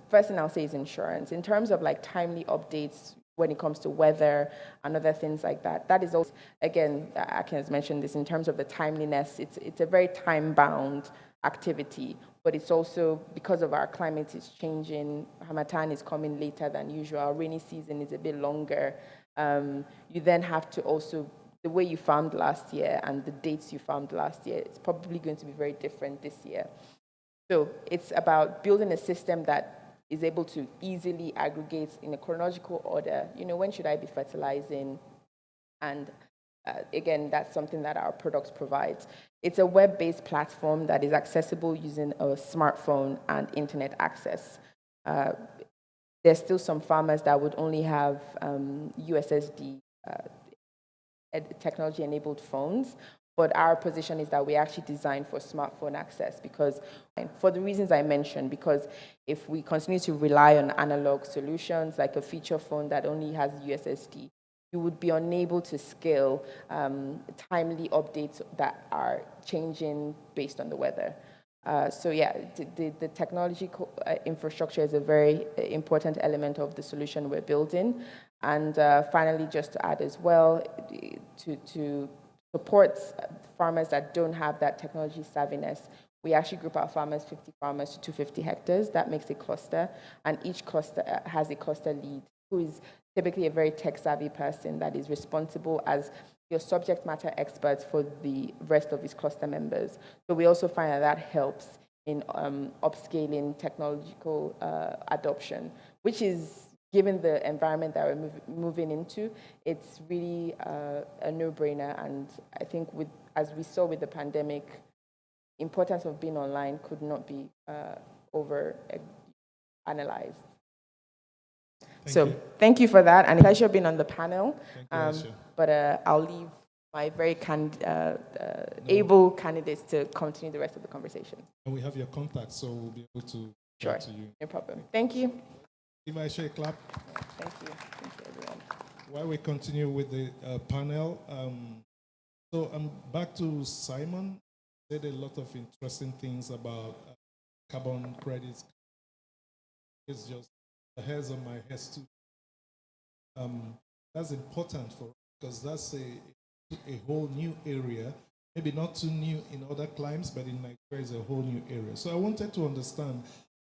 first thing I'll say is insurance. In terms of like timely updates when it comes to weather and other things like that, that is also, again, Akin has mentioned this, in terms of the timeliness, it's a very time-bound activity, but it's also, because of our climate is changing, Harmattan is coming later than usual, rainy season is a bit longer, you then have to also, the way you farmed last year and the dates you farmed last year, it's probably going to be very different this year. So it's about building a system that is able to easily aggregate in a chronological order, when should I be fertilizing? And again, that's something that our product provides. It's a web-based platform that is accessible using a smartphone and internet access. There's still some farmers that would only have USSD technology-enabled phones, But our position is that we actually design for smartphone access because, and for the reasons I mentioned, because if we continue to rely on analog solutions like a feature phone that only has USSD, you would be unable to scale timely updates that are changing based on the weather. So yeah, the technology infrastructure is a very important element of the solution we're building. And finally, just to add as well, to support farmers that don't have that technology savviness, we actually group our farmers, 50 farmers to 250 hectares. That makes a cluster, and each cluster has a cluster lead who is typically a very tech-savvy person that is responsible as your subject matter experts for the rest of his cluster members. So we also find that that helps in upscaling technological adoption, which is, given the environment that we're moving into, it's really a no-brainer. And I think as we saw with the pandemic, importance of being online could not be over-analyzed. Thank you for that, and a pleasure being on the panel. But I'll leave my very able candidates to continue the rest of the conversation. And we have your contact, so we'll be able to talk to you. No problem. Thank you. If I share a clap. Thank you. Thank you, everyone. While we continue with the panel, so I'm back to Simon. Said a lot of interesting things about carbon credits. It's just the hairs on my head too. That's important for us because that's a whole new area. Maybe not too new in other climes, but in Nigeria is a whole new area. So I wanted to understand,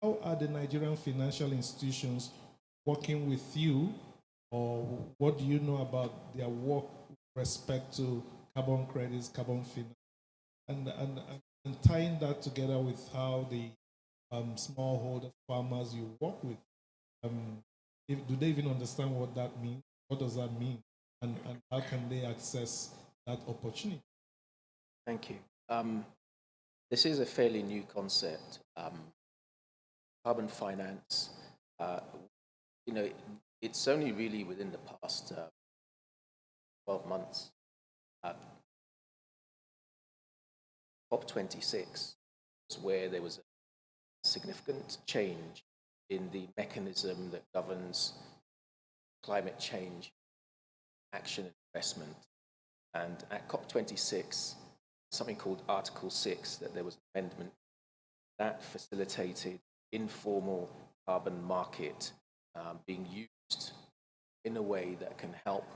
how are the Nigerian financial institutions working with you, or what do you know about their work with respect to carbon credits, carbon finance, and tying that together with how the smallholder farmers you work with, do they even understand what that means? What does that mean? And how can they access that opportunity? Thank you. This is a fairly new concept. Carbon finance, it's only really within the past 12 months. COP26 was where there was a significant change in the mechanism that governs climate change, action and investment. And at COP26, something called Article 6, that there was an amendment that facilitated informal carbon market being used in a way that can help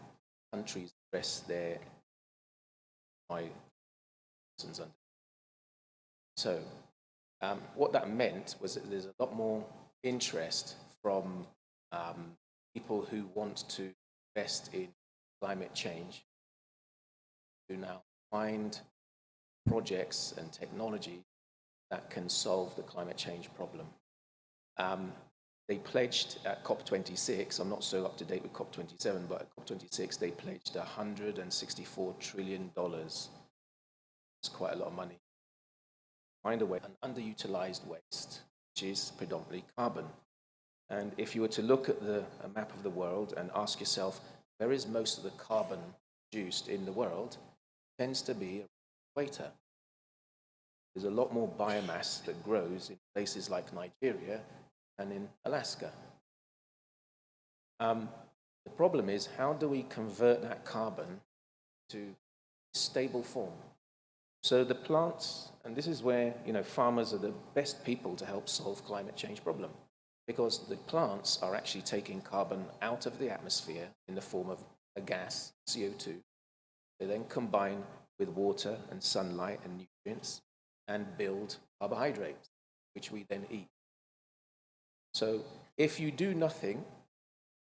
countries address their concerns. So what that meant was that there's a lot more interest from people who want to invest in climate change, who now find projects and technology that can solve the climate change problem. They pledged at COP26, I'm not so up to date with COP27, but at COP26 they pledged $164 trillion. It's quite a lot of money. Find a way, an underutilized waste, which is predominantly carbon. And if you were to look at a map of the world and ask yourself, where is most of the carbon produced in the world, it tends to be a equator. There's a lot more biomass that grows in places like Nigeria and in Alaska. The problem is, how do we convert that carbon to stable form? So the plants, and this is where farmers are the best people to help solve climate change problem, because the plants are actually taking carbon out of the atmosphere in the form of a gas, CO2. They then combine with water and sunlight and nutrients and build carbohydrates, which we then eat. So if you do nothing,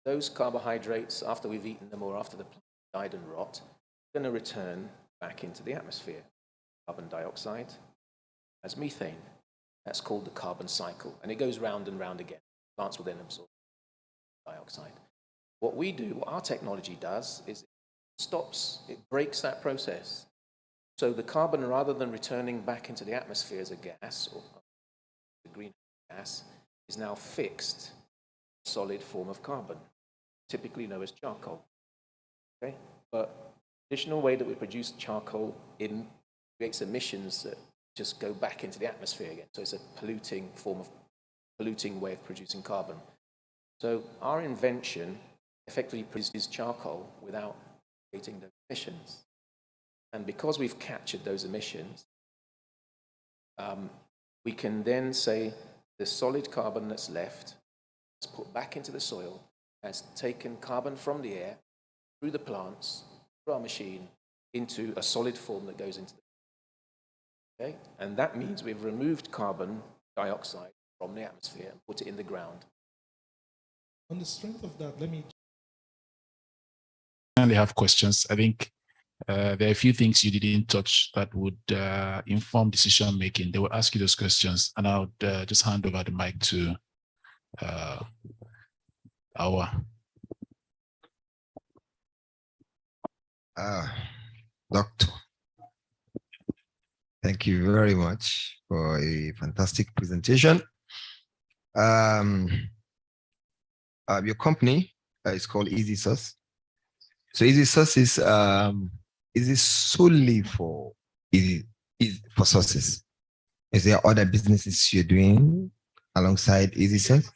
those carbohydrates, after we've eaten them or after the plant died and rot, are going to return back into the atmosphere. Carbon dioxide as methane. That's called the carbon cycle. And it goes round and round again. Plants will then absorb dioxide. What we do, what our technology does, is it breaks that process. So the carbon, rather than returning back into the atmosphere as a gas, or the greenhouse gas, is now fixed solid form of carbon, typically known as charcoal. Okay? But traditional way that we produce charcoal creates emissions that just go back into the atmosphere again. So it's a polluting way of producing carbon. So our invention effectively produces charcoal without creating those emissions. And because we've captured those emissions, we can then say the solid carbon that's left is put back into the soil, has taken carbon from the air, through the plants, through our machine, into a solid form that goes into the okay? And that means we've removed carbon dioxide from the atmosphere and put it in the ground. On the strength of that, let me... And they have questions. I think there are a few things you didn't touch that would inform decision making. They will ask you those questions, and I would just hand over the mic to Doctor, thank you very much for a fantastic presentation. Your company is called Easy Sauce. So Easy Sauce is it solely for sauces? Is there other businesses you're doing alongside Easy Sauce?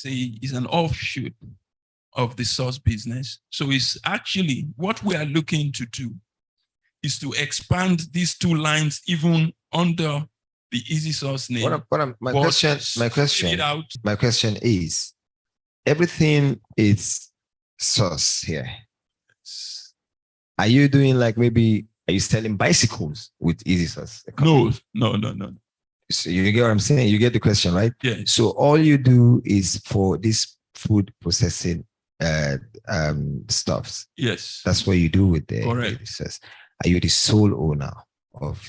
It's an offshoot of the sauce business. So it's actually what we are looking to do is to expand these two lines even under the Easy Sauce name. My question is, everything is sauce here. Are you doing like maybe, are you selling bicycles with Easy Sauce? No. So you get what I'm saying? You get the question, right? Yeah. So all you do is for this food processing stuffs. Yes. That's what you do with the Correct. Easy Sauce. Are you the sole owner of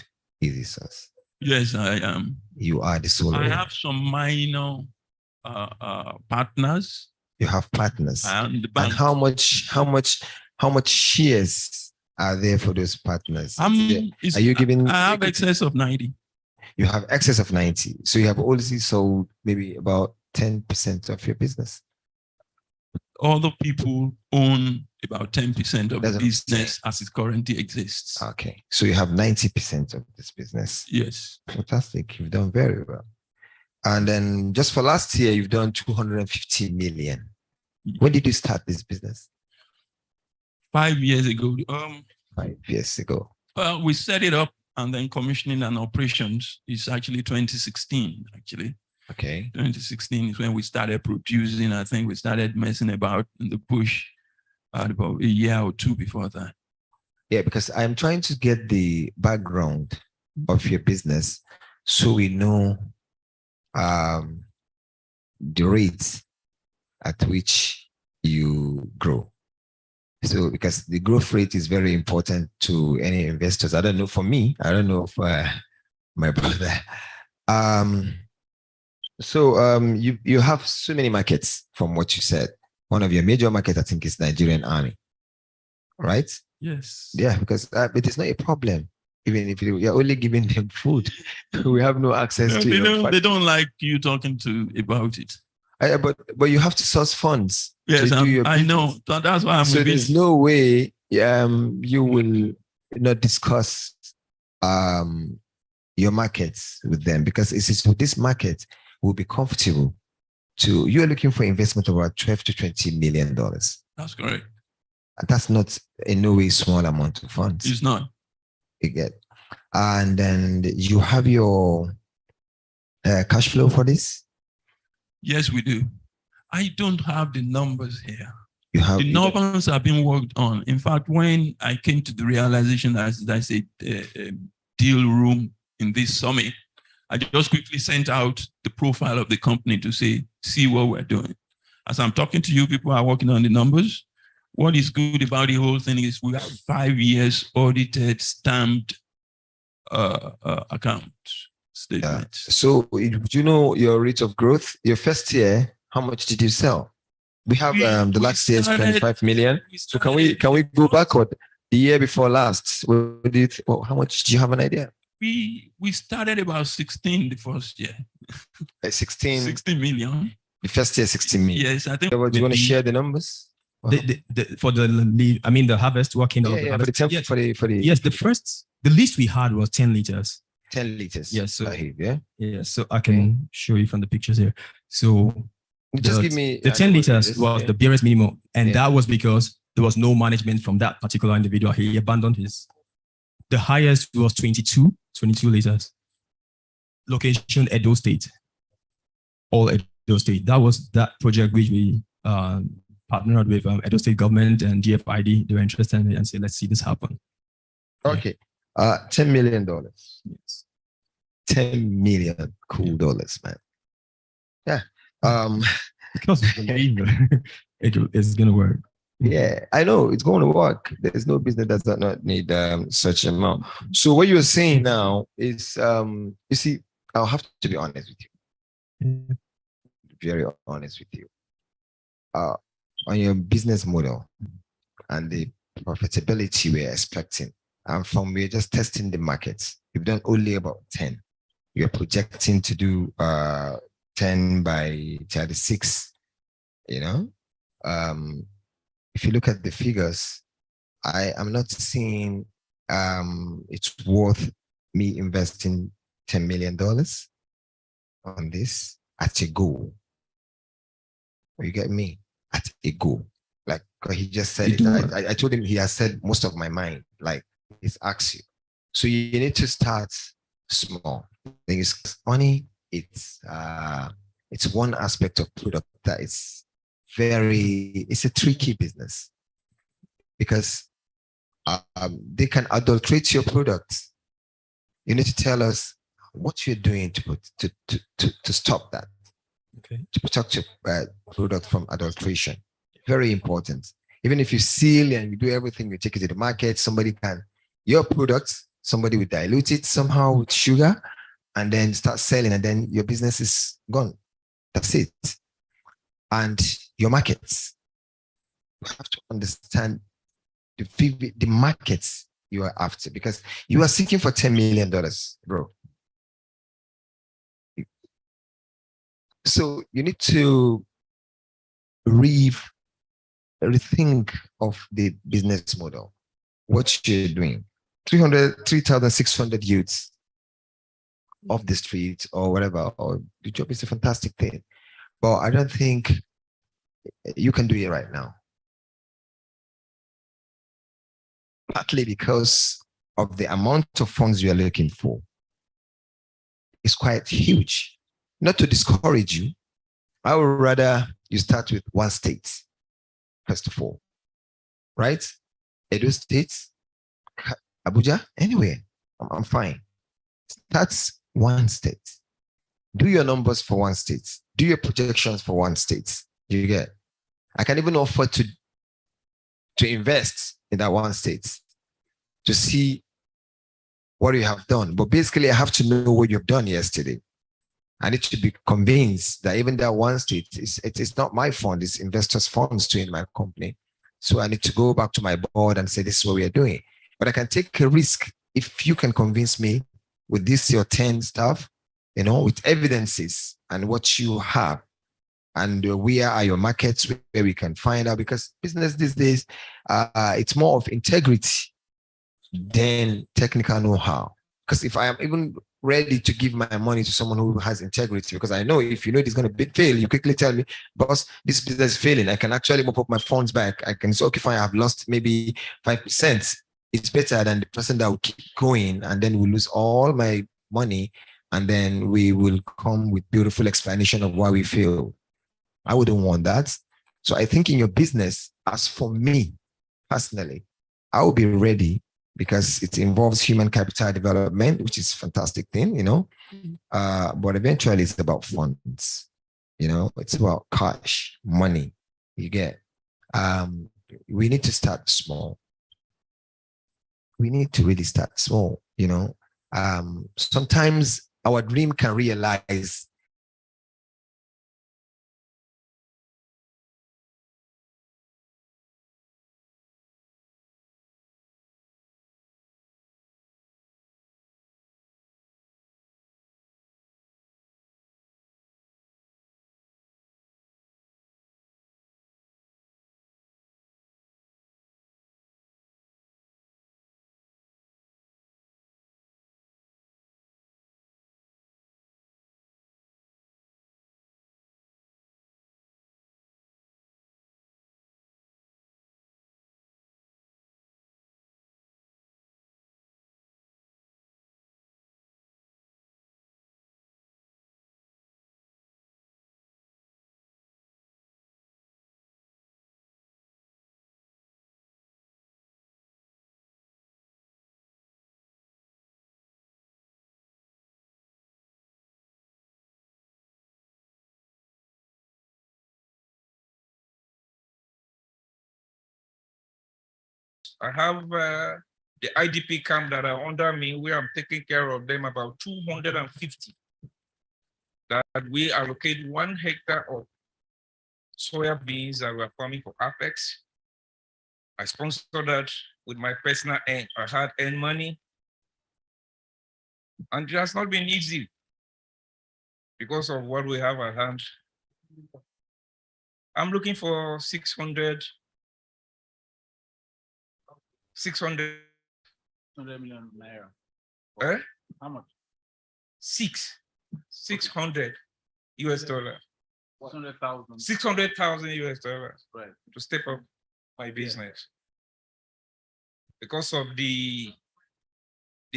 Easy Sauce? Yes, I am. You are the sole I owner. have some minor partners. You have partners. And how much shares are there for those partners? Are you giving? I have excess of 90. You have excess of 90. So you have only sold maybe about 10% of your business. Other people own about 10% of the business as it currently exists. Okay. So you have 90% of this business. Yes. Fantastic. You've done very well. And then just for last year, you've done 250 million. When did you start this business? 5 years ago. 5 years ago. Well, we set it up, and then commissioning and operations is actually 2016, actually. Okay. 2016 is when we started producing. I think we started messing about in the bush about a year or two before that. Yeah, because I'm trying to get the background of your business so we know the rates at which you grow. So because the growth rate is very important to any investors. I don't know for me, I don't know for my brother. You have so many markets from what you said. One of your major markets, I think, is Nigerian Army, right? Yes. Yeah, because it is not a problem. Even if you're only giving them food, we have no access to They don't like you talking about it. But you have to source funds. Yes, I know. That's why I'm. So there's no way you will not discuss your markets with them, because it is for this market will be comfortable to. You are looking for investment of about $12 to $20 million. That's correct. That's not in no way small amount of funds. It's not. You get, and then you have your cash flow for this. Yes, we do. I don't have the numbers here. The numbers are being worked on. In fact, when I came to the realization, as I said, deal room in this summit, I just quickly sent out the profile of the company to see what we're doing. As I'm talking to you, people are working on the numbers. What is good about the whole thing is we have 5 years audited, stamped account statement. So do you know your rate of growth? Your first year, how much did you sell? We have the last year's 25 million. So can we go backward? The year before last, how much do you have an idea? We started about 16 the first year. 16 million. The first year, 16 million. Yes, I think. Do you want to share the numbers? For the harvest working. Yeah, for the temp, yes. for the Yes, the least we had was 10 liters. 10 liters. Yes, so yeah. So I can show you from the pictures here. So just give me the 10 liters was the barest minimum, and that was because there was no management from that particular individual. He abandoned his. The highest was 22 liters. Location Edo State. All Edo State. That was that project which we partnered with Edo State government and GFID. They were interested in it and said, let's see this happen. Okay. $10 million. Yes. 10 million cool dollars, man. Yeah. Because it's gonna work. Yeah, I know it's going to work. There's no business that does not need such amount. So what you're saying now is, you see, I'll have to be honest with you. Very honest with you. On your business model and the profitability we're expecting, and from we're just testing the markets, you've done only about 10. You're projecting to do 10 by 36, you know? If you look at the figures, I am not seeing it's worth me investing $10 million on this at a go. You get me? At a go. Like he just said it. I told him he has said most of my mind. Like he's asked you. So you need to start small. The thing is, money, it's one aspect of product that is it's a tricky business because they can adulterate your product. You need to tell us what you're doing to stop that. Okay. To protect your product from adulteration. Very important. Even if you seal and you do everything, you take it to the market, your product, somebody will dilute it somehow with sugar and then start selling, and then your business is gone. That's it. And your markets, you have to understand the markets you are after, because you are seeking for $10 million, bro. So you need to rethink of the business model, what you're doing. 3,600 youths off the street or whatever, or the job is a fantastic thing. But I don't think you can do it right now. Partly because of the amount of funds you are looking for. It's quite huge. Not to discourage you, I would rather you start with one state, first of all, right? Edo State, Abuja, anywhere, I'm fine. That's one state. Do your numbers for one state. Do your projections for one state. You get? I can even offer to invest in that one state to see what you have done. But basically, I have to know what you've done yesterday. I need to be convinced that even that one state, it's not my fund, it's investors' funds too in my company. So I need to go back to my board and say, this is what we are doing. But I can take a risk if you can convince me with this, your 10 stuff, with evidences and what you have. And where are your markets where we can find out? Because business these days, it's more of integrity than technical know-how. Because if I am even ready to give my money to someone who has integrity, because I know if you know it's going to fail, you quickly tell me, boss, this business is failing. I can actually mop up my funds back. I can say, okay, fine, I've lost maybe 5%. It's better than the person that will keep going and then we lose all my money and then we will come with beautiful explanation of why we fail. I wouldn't want that. So I think in your business, as for me personally, I will be ready because it involves human capital development, which is a fantastic thing, but eventually it's about funds, it's about cash, money, you get. We need to start small. We need to really start small, sometimes our dream can realize I have the IDP camp that are under me, where I'm taking care of them, about 250. That we allocate 1 hectare of soya beans that we're farming for Apex. I sponsored that with my personal earn. I had earned money. And it has not been easy because of what we have at hand. I'm looking for 600 million naira. Eh? How much? 600 US dollars. 600,000. 600,000 US dollars. Right. To step up my business. Because of the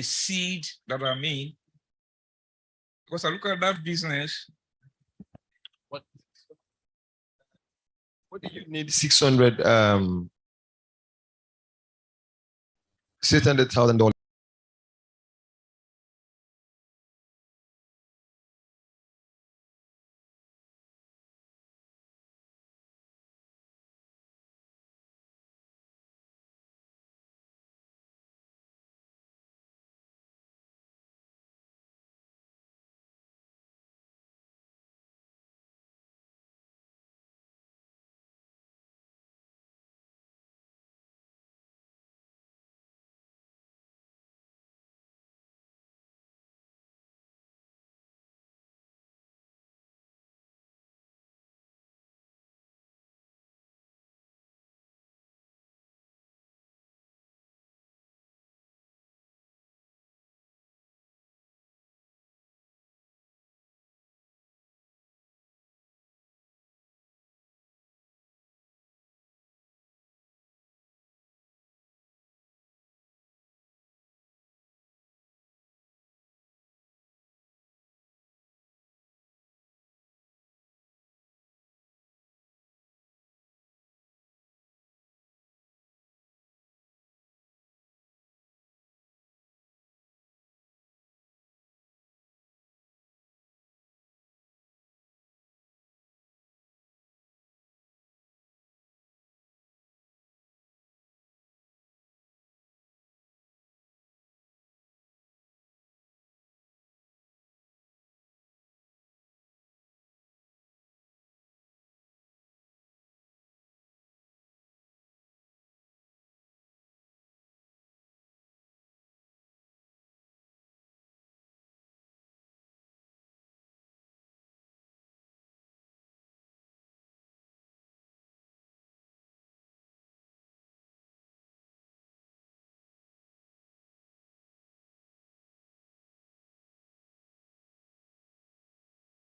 seed that I'm in. Because I look at that business. What do you need 600,000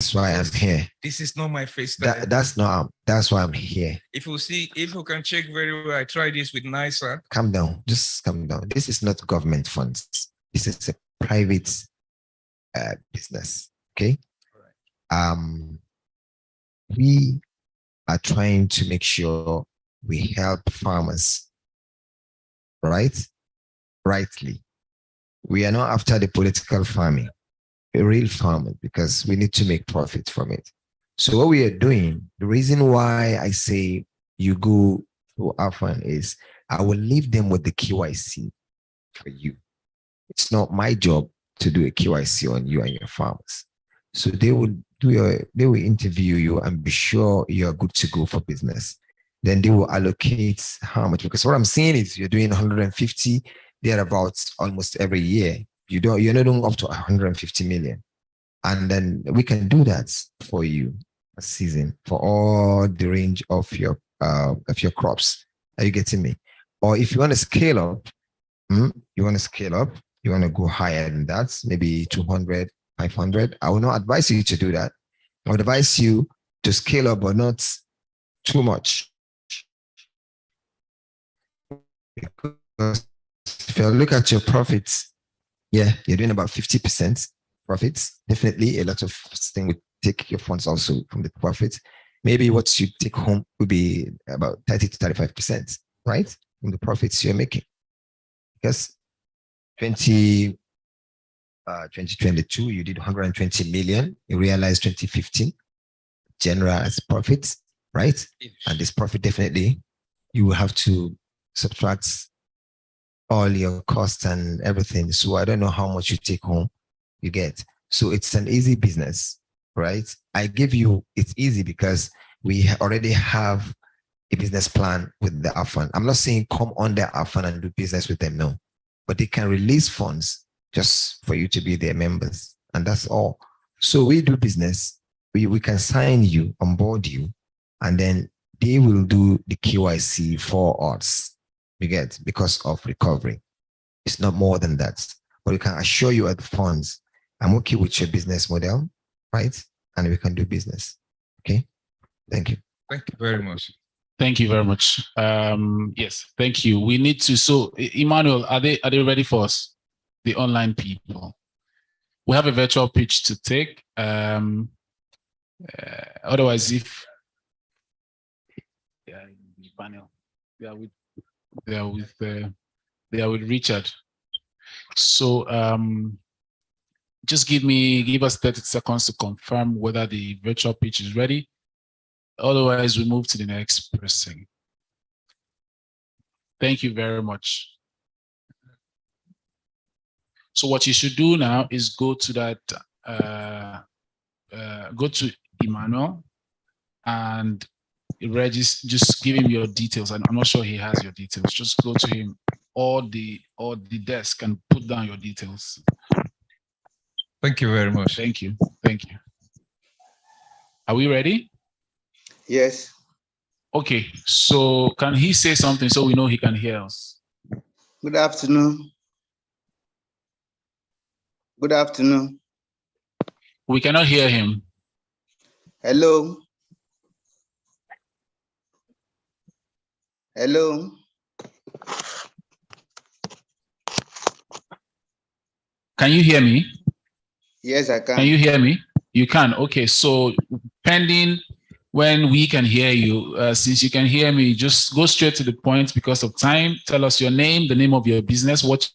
That's why I'm here. This is not my first time. That's why I'm here. If you can check very well, I tried this with NISA. Calm down. Just calm down. This is not government funds. This is a private business. Okay. We are trying to make sure we help farmers, right? Rightly. We are not after the political farming, a real farming, because we need to make profit from it. So what we are doing, the reason why I say you go to AFAN is I will leave them with the KYC for you. It's not my job to do a KYC on you and your farmers. So they will interview you and be sure you are good to go for business. Then they will allocate how much, because what I'm seeing is you're doing 150 thereabouts almost every year. You're not doing up to 150 million. And then we can do that for you a season for all the range of your crops. Are you getting me? Or if you want to scale up, you want to go higher than that, maybe 200, 500. I will not advise you to do that. I would advise you to scale up, but not too much. Because if you look at your profits, yeah, you're doing about 50% profits. Definitely a lot of things would take your funds also from the profits. Maybe what you take home would be about 30 to 35%, right? From the profits you're making. Because 2022, you did 120 million. You realized 2015, general as profits, right? And this profit definitely, you will have to subtract all your costs and everything. So I don't know how much you take home, you get. So it's an easy business, right? I give you, it's easy because we already have a business plan with the AFAN. I'm not saying come on their AFAN and do business with them, no. But they can release funds just for you to be their members. And that's all. So we do business. We can sign you, onboard you, and then they will do the KYC for us, you get, because of recovery. It's not more than that. But we can assure you at the funds, I'm okay with your business model, right? And we can do business. Okay. Thank you. Thank you very much. Thank you very much. Yes, thank you. We need to, so Emmanuel, are they ready for us? The online people. We have a virtual pitch to take. Otherwise, if panel, they are with Richard. So just give us 30 seconds to confirm whether the virtual pitch is ready. Otherwise, we move to the next person. Thank you very much. So what you should do now is go to that, go to Emmanuel and register, just give him your details. And I'm not sure he has your details. Just go to him or the desk and put down your details. Thank you very much. Thank you. Thank you. Are we ready? Yes. Okay, so can he say something so we know he can hear us? Good afternoon. Good afternoon. We cannot hear him. Hello. Hello. Can you hear me? Yes, I can. Can you hear me? You can. Okay, so pending when we can hear you, since you can hear me, just go straight to the point because of time. Tell us your name, the name of your business, what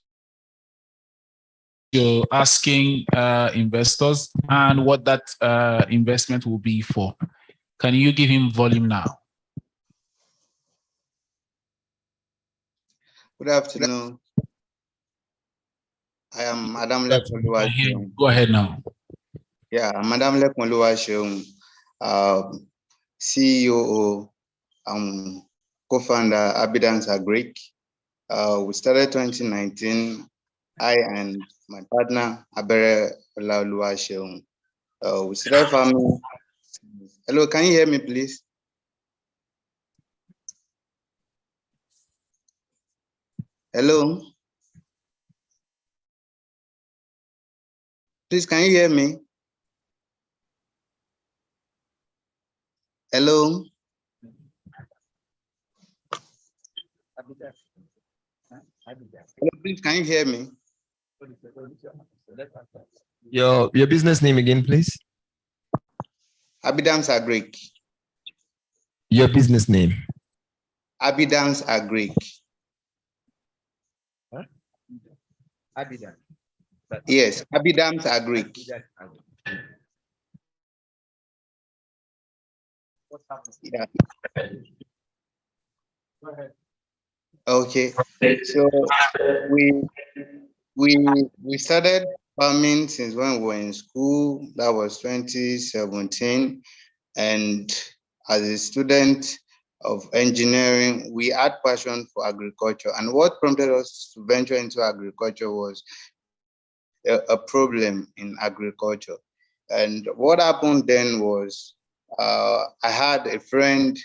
you're asking investors, and what that investment will be for. Can you give him volume now? Good afternoon. I am Madam Lekon. Go ahead now. Yeah, Madam Lekon Luwasheung, CEO, co-founder Abidance Agric. We started 2019. I and my partner Abere Luwasheung. We started farming. Hello, can you hear me, please? Hello. Please, can you hear me? Hello. Hello, please, can you hear me? Your business name again, please. Abidance Agric. Your business name. Abidance Agric. Huh? Abidance. Yes, Abidance Agric. Yeah. Go ahead. Okay, so we started farming since when we were in school. That was 2017, and as a student of engineering, we had passion for agriculture. And what prompted us to venture into agriculture was a problem in agriculture. And what happened then was I had a friend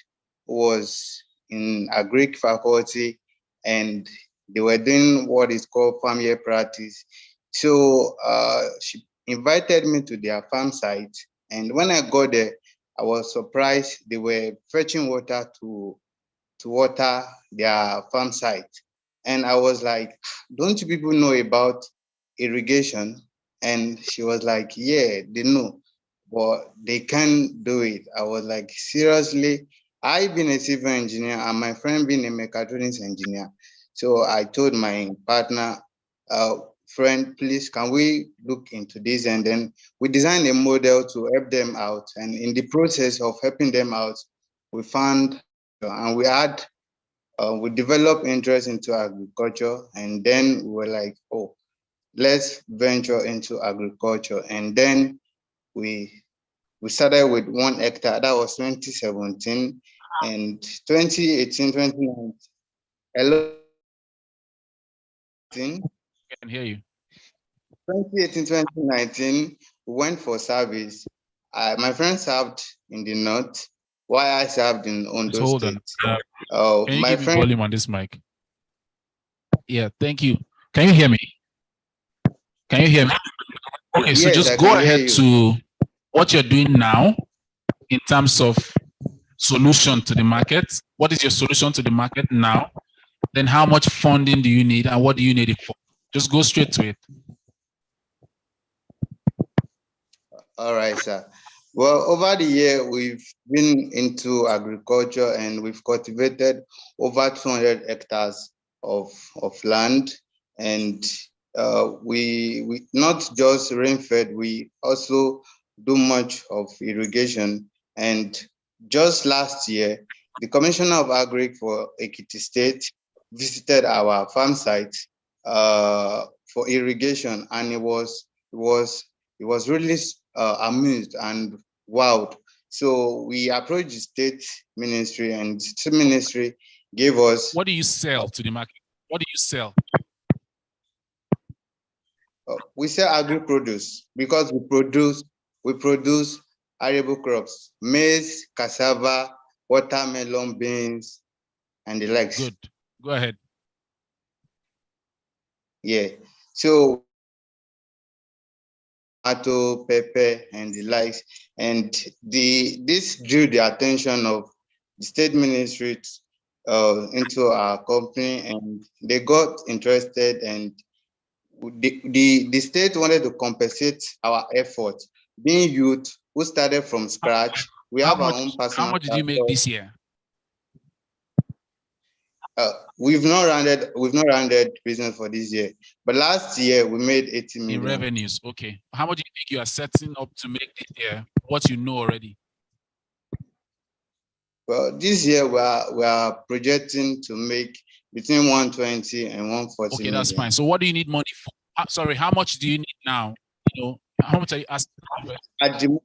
who was in agric faculty, and they were doing what is called farm year practice. So she invited me to their farm site. And when I got there, I was surprised they were fetching water to water their farm site. And I was like, don't you people know about irrigation? And she was like, yeah, they know, but they can't do it. I was like, seriously? I being a civil engineer and my friend being a mechatronics engineer. So I told my partner, friend, please, can we look into this? And then we designed a model to help them out. And in the process of helping them out, we found, and we had we developed interest into agriculture, and then we were like, oh, let's venture into agriculture. And then we started with 1 hectare. That was 2017. And 2018, 2019. Hello? I can hear you. 2018, 2019, we went for service. My friend served in the north, while I served in Ondo Hold State. on. Can you My give me friend, volume on this mic? Yeah, thank you. Can you hear me? Can you hear me? Okay, so yes, just I go can hear ahead you. to what you're doing now in terms of solution to the market. What is your solution to the market now? Then how much funding do you need and what do you need it for? Just go straight to it. All right, sir. Well, over the year, we've been into agriculture and we've cultivated over 200 hectares of land. And we not just rain-fed, we also do much of irrigation. And just last year, the Commissioner of Agri for Ekiti State visited our farm site for irrigation, and it was really amused and wowed. So we approached the state ministry, and the state ministry gave us. What do you sell to the market? What do you sell? We sell agri-produce because we produce arable crops, maize, cassava, watermelon, beans, and the likes. Good. Go ahead. Yeah. So tomato, pepper, and the likes. And this drew the attention of the state ministry into our company, and they got interested, and the state wanted to compensate our effort. Being youth who started from scratch, we have our own personal. How much did you make this year? We've not rounded business for this year, but last year we made 80 million. In revenues, okay. How much do you think you are setting up to make this year? What you know already? Well, this year we are projecting to make between 120 and 140 Okay, that's million. fine. So what do you need money for? Sorry, how much do you need now? You know, how much are you asking?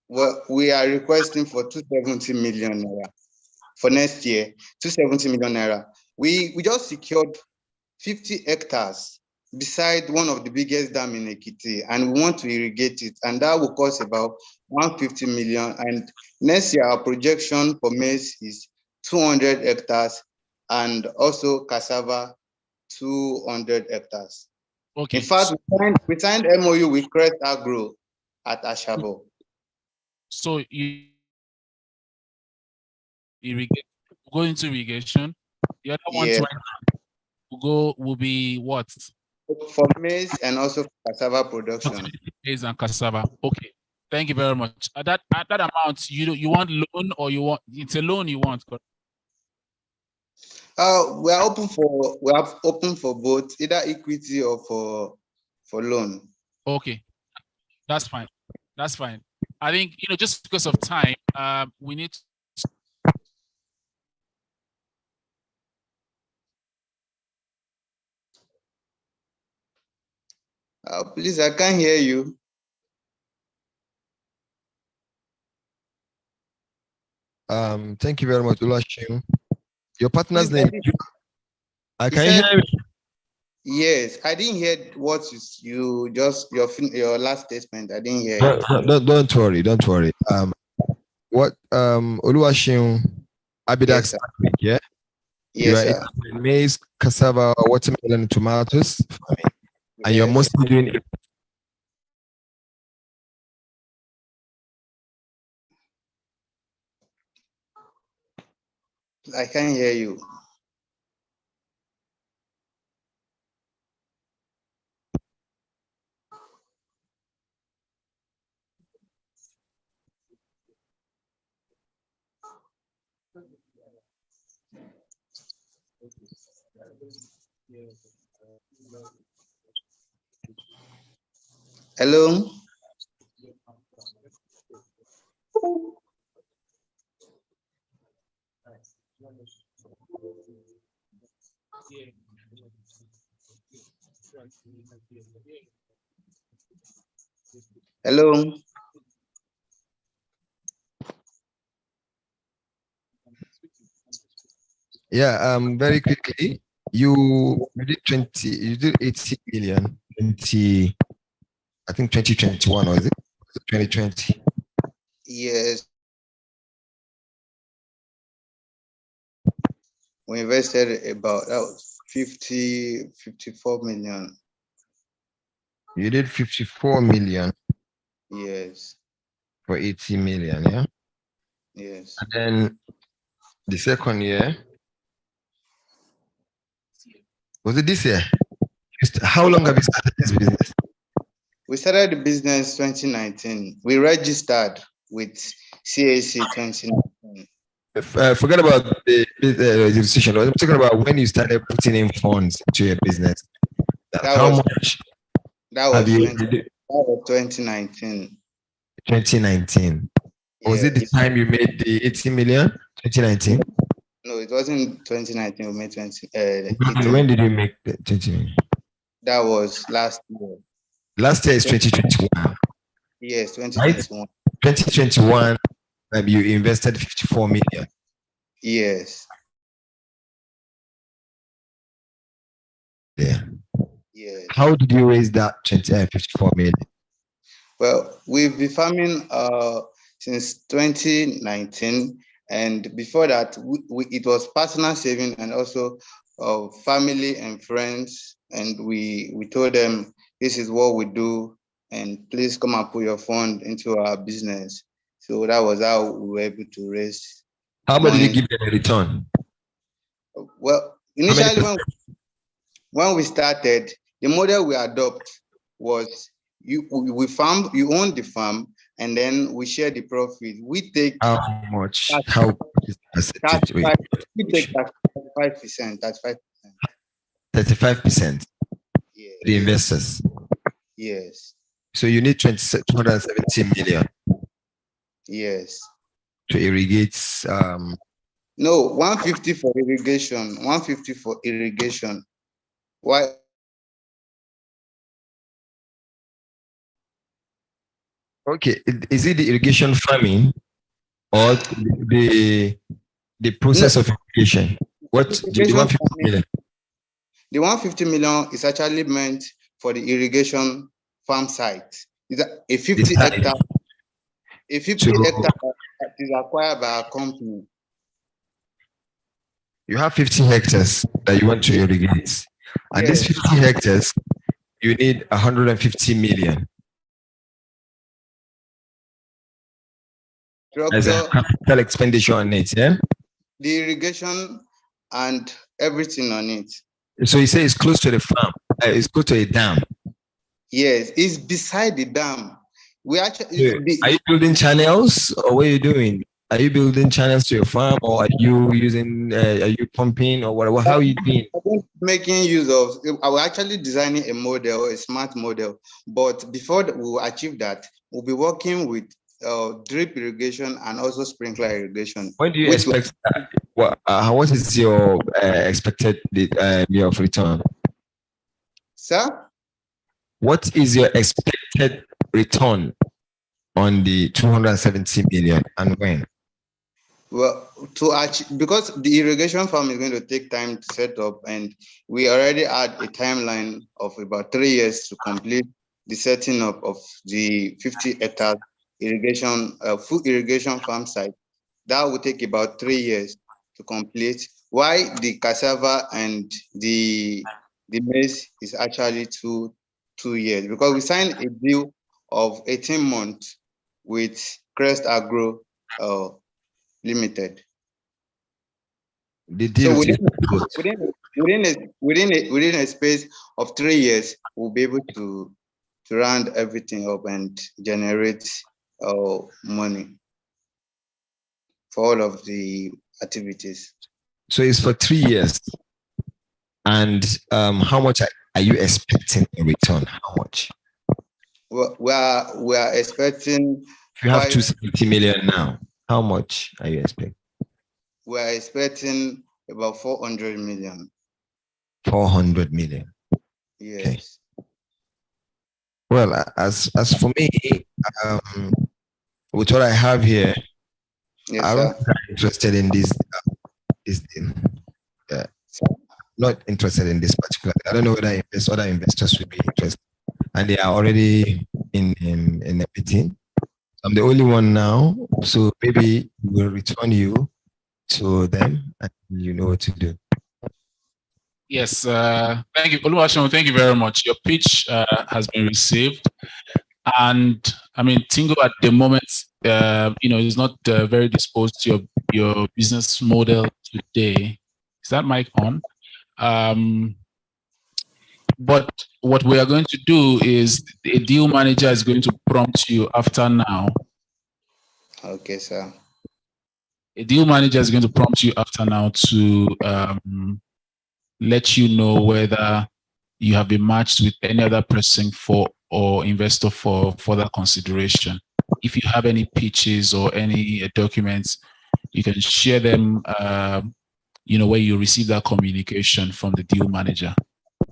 Well, we are requesting for 270 million naira for next year. 270 million naira. We just secured 50 hectares beside one of the biggest dam in Ekiti, and we want to irrigate it, and that will cost about 150 million. And next year, our projection for maize is 200 hectares, and also cassava, 200 hectares. Okay. In fact, we signed MOU with Crest Agro at Ashabo. So you irrigate, go into irrigation. The other one will be what? For maize and also cassava production. Maize and cassava. Okay. Thank you very much. At that amount, you want loan, or it's a loan you want? We are open for both, either equity or for loan. Okay, that's fine. That's fine. I think just because of time, we need. Please, I can't hear you. Thank you very much, Oluwaseun. Your partner's name? Can you hear me? Yes, I didn't hear what you just your last statement. I didn't hear it. Don't worry. What Oluwaseun Abidax? Yeah. Yes, you are in maize, cassava, watermelon, and tomatoes, and you're mostly doing it. I can't hear you. Hello? Hello. Yeah, very quickly, you did 20, you did 80 million, 20, I think 2021, or is it 2020? Yes. We invested about that was 54 million. You did 54 million Yes. for 80 million, yeah? Yes. And then the second year, was it this year? How long have you started this business? We started the business 2019. We registered with CAC 2019. Forget about the registration. I'm talking about when you started putting in funds into your business. How much have you? That was 2019. 2019. Was it the time you made the 80 million? 2019? No, it wasn't 2019. We made 20. When did you make the 20 million? That was last year. Last year is 2021. Yes, 2021. Right? 2021, you invested 54 million. Yes. Yeah. Yes. How did you raise that 54 million? Well, we've been farming since 2019, and before that, it was personal saving and also family and friends, and we told them this is what we do, and please come and put your fund into our business. So that was how we were able to raise. How much did you give them a return? Well, initially when we started, the model we adopt was you own the farm, and then we share the profit. We take how much? How is percentage? We take 35%. 35%. Yes. The investors. Yes. So you need 270 million. Yes. To irrigate. No, 150 for irrigation. 150 for irrigation. Why? Okay, is it the irrigation farming or the process of irrigation? What the 150 million? The 150 million is actually meant for the irrigation farm site. It's a 50 hectare. A 50 hectare that is acquired by a company. You have 50 hectares that you want to irrigate, and these 50 hectares, you need 150 million. As a capital expenditure on it, yeah? The irrigation and everything on it. So you say it's close to the farm, it's close to a dam. Yes, it's beside the dam. We actually. Are you building channels, or what are you doing? Are you building channels to your farm, or are you using? Are you pumping, or what? How are you doing? Making use of. I was actually designing a model, a smart model. But before we achieve that, we'll be working with drip irrigation and also sprinkler irrigation. When do you expect that? What is your expected year of return? Sir? What is your expected return on the 270 million, and when? Well, to achieve, because the irrigation farm is going to take time to set up, and we already had a timeline of about 3 years to complete the setting up of the 50 hectare irrigation, full irrigation farm site. That will take about 3 years to complete. Why the cassava and the maize is actually two years, because we signed a deal of 18 months with Crest Agro Limited. The deal. So within a space of 3 years, we'll be able to round everything up and generate money for all of the activities. So it's for 3 years. And how much are you expecting in return? How much? Well, we are expecting. If you have 270 million now, how much are you expecting? We are expecting about 400 million. 400 million. Yes. Well, as for me, with what I have here, Yes, I'm sir. not interested in this thing. Not interested in this particular. I don't know whether other investors will be interested, and they are already in a meeting. I'm the only one now, so maybe we'll return you to them, and you know what to do. Yes, thank you, Oluwaseun. Thank you very much. Your pitch has been received, and I mean, Tingo at the moment, is not very disposed to your business model today. Is that mic on? But what we are going to do is a deal manager is going to prompt you after now. Okay, sir. A deal manager is going to prompt you after now to let you know whether you have been matched with any other person or investor for further consideration. If you have any pitches or any documents, you can share them, where you receive that communication from the deal manager.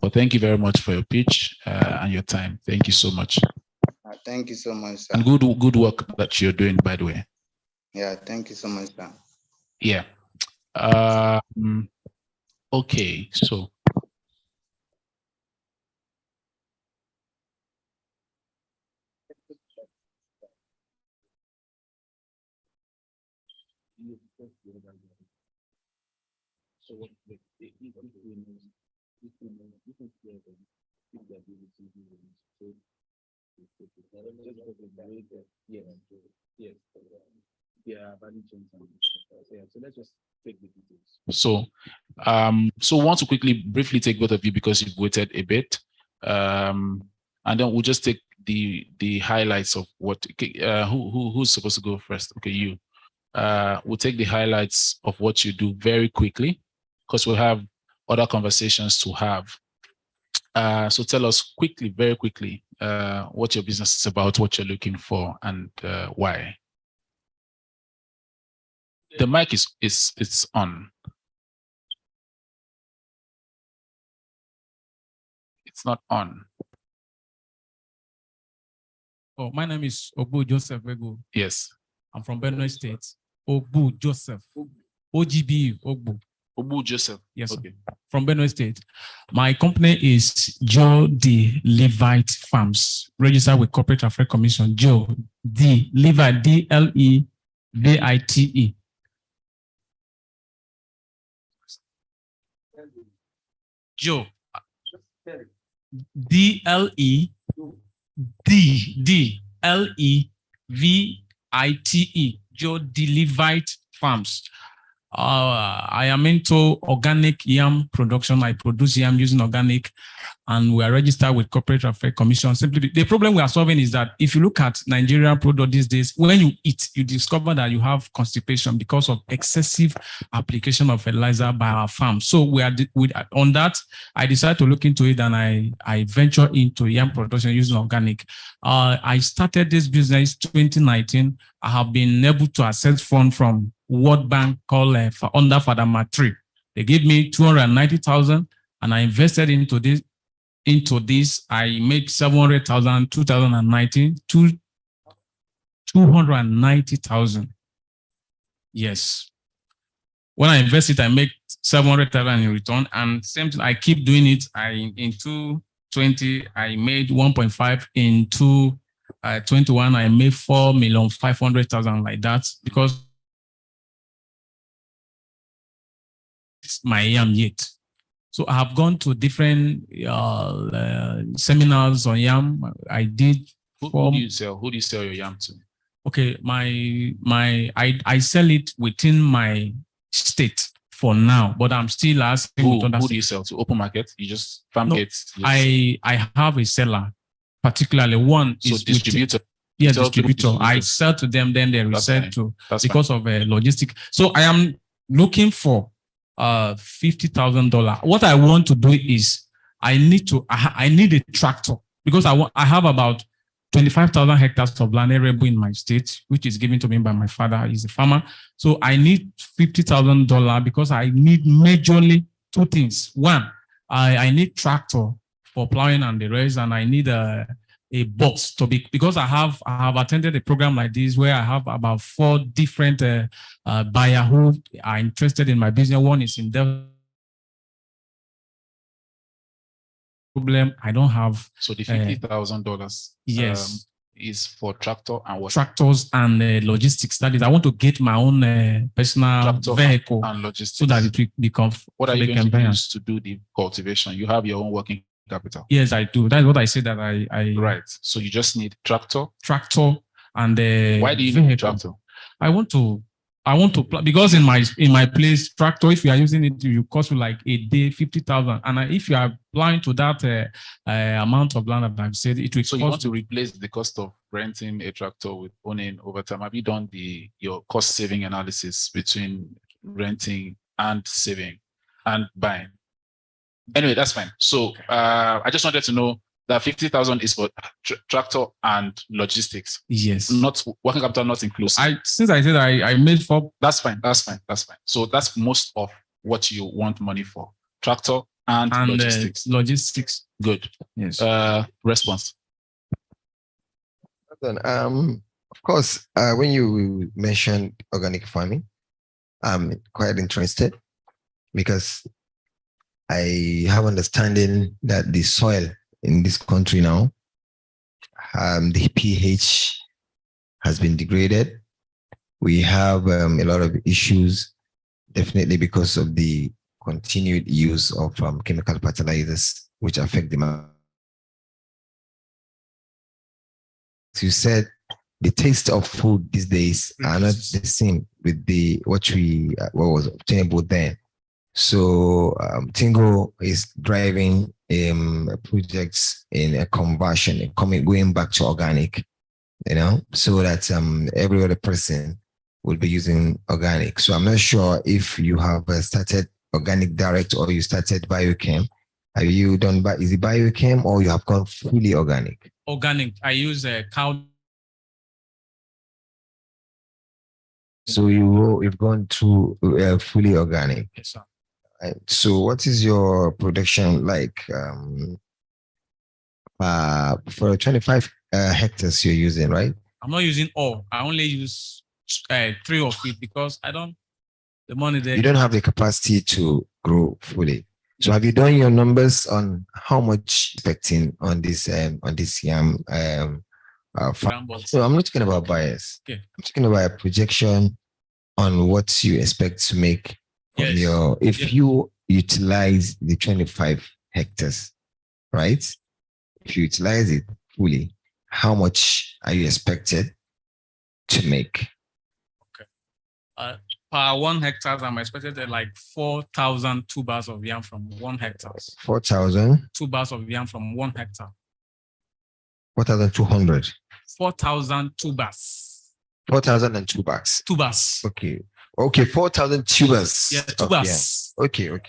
But thank you very much for your pitch and your time. Thank you so much. Thank you so much, sir. And good work that you're doing, by the way. Yeah, thank you so much, sir. Yeah. Okay, so. So want to briefly take both of you because you've waited a bit, and then we'll just take the highlights of what. Who's supposed to go first? Okay, you. We'll take the highlights of what you do very quickly, because we'll have other conversations to have. So tell us very quickly, what your business is about, what you're looking for, and why. The mic is on. It's not on. Oh, my name is Obu Joseph Wego. Yes. I'm from Benue State. Obu Joseph. OGB Ogbu. Obu Joseph. Yes, sir. Okay. From Benue State. My company is Joe D. Levite Farms, registered with Corporate Affairs Commission. Joe D. Levite, D-L-E-V-I-T-E. Joe. D-L-E-V-I-T-E. Joe D. Levite Farms. I am into organic yam production. I produce yam using organic, and we are registered with Corporate Affairs Commission. Simply, the problem we are solving is that if you look at Nigerian product these days, when you eat, you discover that you have constipation because of excessive application of fertilizer by our farm. So on that, I decided to look into it, and I venture into yam production using organic. I started this business 2019. I have been able to access funds from World Bank called under Fadama 3. They gave me 290,000, and I invested into this. I made 700,000, 2019, 290,000. Yes. When I invest it, I make 700,000 in return, and same thing, I keep doing it. In 2020, I made 1.5. In 2021, I made 4,500,000 like that, because my yam yet. So I have gone to different seminars on yam. I did. Who do you sell? Who do you sell your yam to? Okay, I sell it within my state for now, but I'm still asking. Who do you sell to? Open market? You just farm gates? I have a seller, particularly one is distributor. Yes, distributor. I sell to them, then they resell to because of logistic. So I am looking for $50,000. What I want to do is I need a tractor, because I have about 25,000 hectares of land arable in my state, which is given to me by my father. He's a farmer. So I need $50,000 because I need majorly two things. One, I need tractor for plowing and the rest, and I need a box to be, because I have attended a program like this where I have about 4 different buyers who are interested in my business. One is in dev problem. I don't have. So the $50,000 yes is for tractor and what? Tractors and logistics. That is, I want to get my own personal Tractor vehicle and logistics, so that it will become. What are you going to use to do the cultivation? You have your own working capital. Yes, I do. That's what I said that I right. So you just need tractor and why do you need tractor? I want to because in my place, tractor, if you are using it, you cost you like a day 50,000, and if you are applying to that amount of land that I've said, it will. So you want to replace the cost of renting a tractor with owning over time. Have you done your cost saving analysis between renting and saving and buying? Anyway, that's fine. So I just wanted to know that 50,000 is for tractor and logistics. Yes. Not working capital, not inclusive. Since I said I made 4. That's fine. So that's most of what you want money for. Tractor and logistics. Logistics. Good. Yes. Response. Of course, when you mentioned organic farming, I'm quite interested because I have understanding that the soil in this country now, the pH has been degraded. We have a lot of issues, definitely because of the continued use of chemical fertilizers, which affect the market. You said the taste of food these days are not the same with what was obtainable then. So Tingo is driving projects in a conversion, going back to organic, so that every other person will be using organic. So I'm not sure if you have started organic direct or you started biochem. Have you done, is it biochem or you have gone fully organic? Organic. I use cow. So you've gone through fully organic. Yes, sir. So what is your production like for 25 hectares you're using, right? I'm not using all. I only use 3 of it because the money there. You don't have the capacity to grow fully. So have you done your numbers on how much expecting on this yam farm? So I'm not talking about buyers. Okay. I'm talking about a projection on what you expect to make. If you utilize the 25 hectares, right? If you utilize it fully, how much are you expected to make? Okay. Per 1 hectare, I'm expected like 4,000 tubers of yam from 1 hectare. 4,000 tubers of yam from 1 hectare. 4,200. 4,000 tubers. 4,000 tubers. Tubers. Okay, 4,000 tubers. Yeah, tubers. Okay. Okay,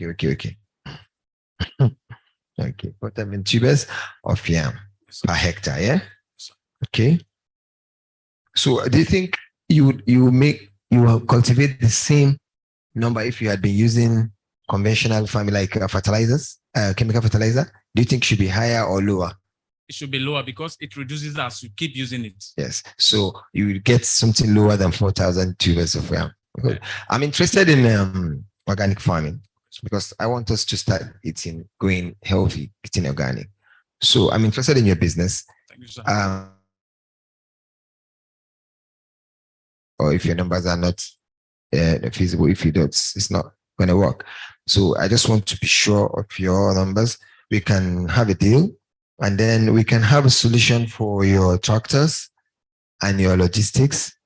4,000 tubers of yam per hectare, yeah? Okay. So do you think you will cultivate the same number if you had been using conventional farming like fertilizers, chemical fertilizer? Do you think it should be higher or lower? It should be lower because it reduces as you keep using it. Yes. So you will get something lower than 4,000 tubers of yam. Okay. I'm interested in organic farming because I want us to start going healthy, eating organic. So I'm interested in your business. Thank you, sir. Or if your numbers are not feasible, if you don't, it's not going to work. So I just want to be sure of your numbers. We can have a deal and then we can have a solution for your tractors and your logistics,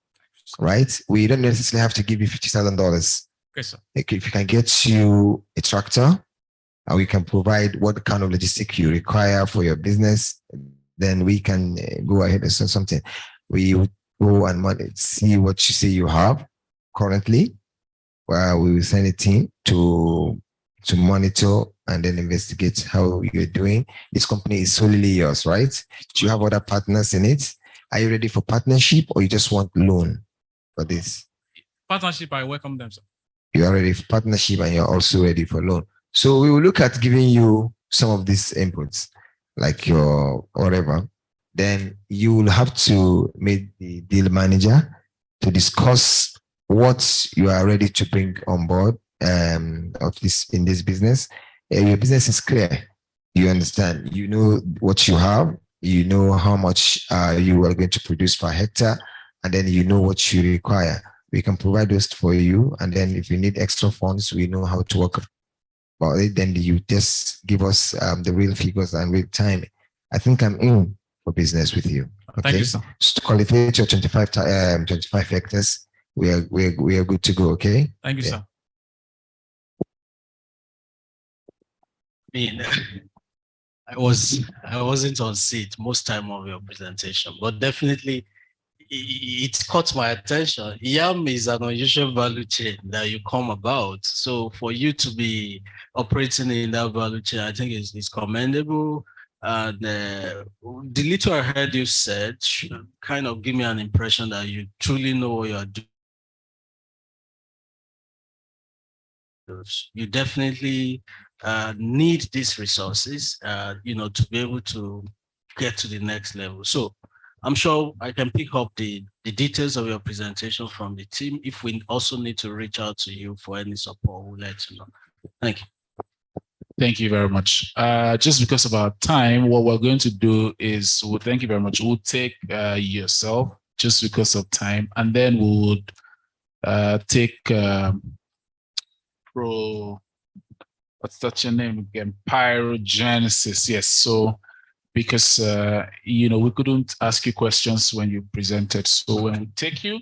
right? We don't necessarily have to give you $50,000. Okay, sir. If you can get you a tractor and we can provide what kind of logistic you require for your business, then we can go ahead and send something. We would go and see what you say you have currently. Well, we will send a team to monitor and then investigate how you're doing. This company is solely yours, right? Do you have other partners in it? Are you ready for partnership or you just want loan for this? Partnership, I welcome them, sir. You are ready for partnership and you're also ready for loan. So we will look at giving you some of these inputs. like your whatever, then you will have to meet the deal manager to discuss what you are ready to bring on board of this in this business. Your business is clear. You understand. You know what you have. You know how much you are going to produce per hectare, and then you know what you require. We can provide those for you, and then if you need extra funds, we know how to work about it. Then you just give us the real figures and real time. I think I'm in for business with you. Okay? Thank you, sir. So to qualify your 25 hectares, we are good to go. Okay. Thank you, sir. I wasn't on seat most time of your presentation, but definitely it caught my attention. Yam is an unusual value chain that you come about. So for you to be operating in that value chain, I think is commendable. And the little I heard you said should kind of give me an impression that you truly know what you are doing. You definitely need these resources, to be able to get to the next level. So I'm sure I can pick up the details of your presentation from the team. If we also need to reach out to you for any support, we'll let you know. Thank you. Thank you very much. Just because of our time, what we're going to do is, thank you very much. We'll take yourself just because of time, and then we would take what's that your name again? Pyrogenesis. Yes. So because we couldn't ask you questions when you presented. So when we take you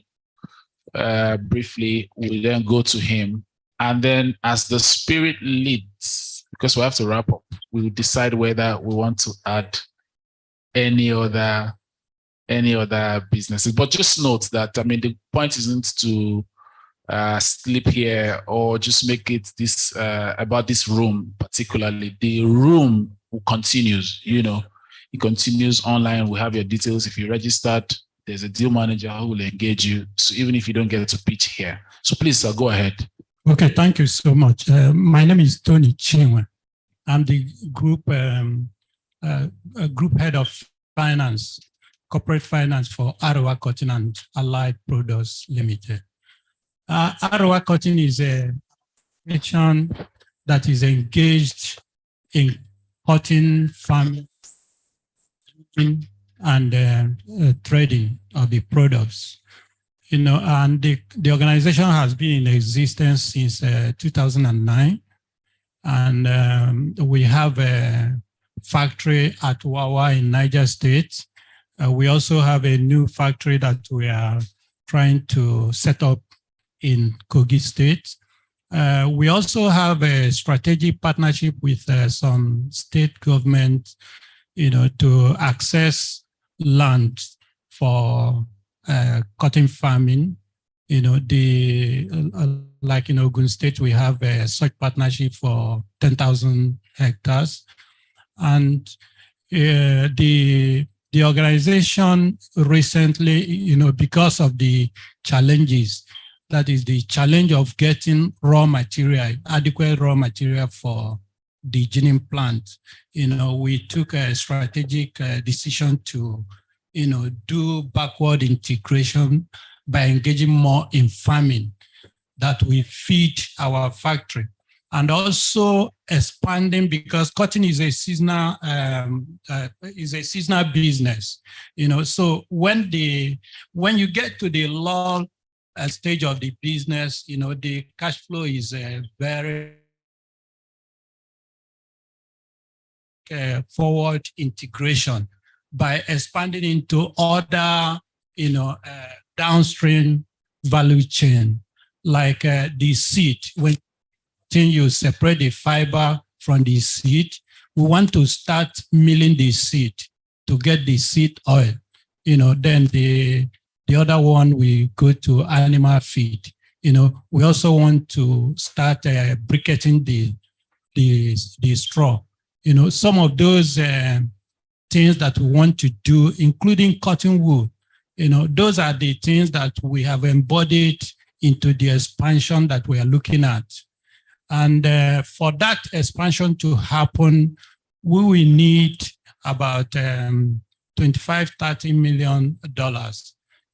briefly, we'll then go to him, and then as the spirit leads, because we have to wrap up, we will decide whether we want to add any other businesses. But just note that, the point isn't to sleep here or just make it this about this room particularly. The room continues, it continues online. We have your details. If you registered, there's a deal manager who will engage you. So even if you don't get to pitch here, so please go ahead. Okay, thank you so much. My name is Tony Chinwe. I'm the group head of finance, corporate finance for Arewa Cotton and Allied Products Limited. Arewa Cotton is a nation that is engaged in cotton farming and trading of the products. And the organization has been in existence since 2009. And we have a factory at Wawa in Niger State. We also have a new factory that we are trying to set up in Kogi State. We also have a strategic partnership with some state government, to access land for cotton farming. Like in Ogun State, we have such partnership for 10,000 hectares. And the organization recently, because of the challenges, that is the challenge of getting raw material, adequate raw material for the ginning plant, we took a strategic decision to, do backward integration by engaging more in farming that we feed our factory, and also expanding, because cotton is a seasonal business. So when you get to the long stage of the business, the cash flow is very forward integration by expanding into other, downstream value chain, like the seed. When you separate the fiber from the seed, we want to start milling the seed to get the seed oil. Then the other one, we go to animal feed. We also want to start briquetting the straw. Some of those things that we want to do, including cotton wool, those are the things that we have embodied into the expansion that we are looking at. And for that expansion to happen, we will need about 25, $30 million,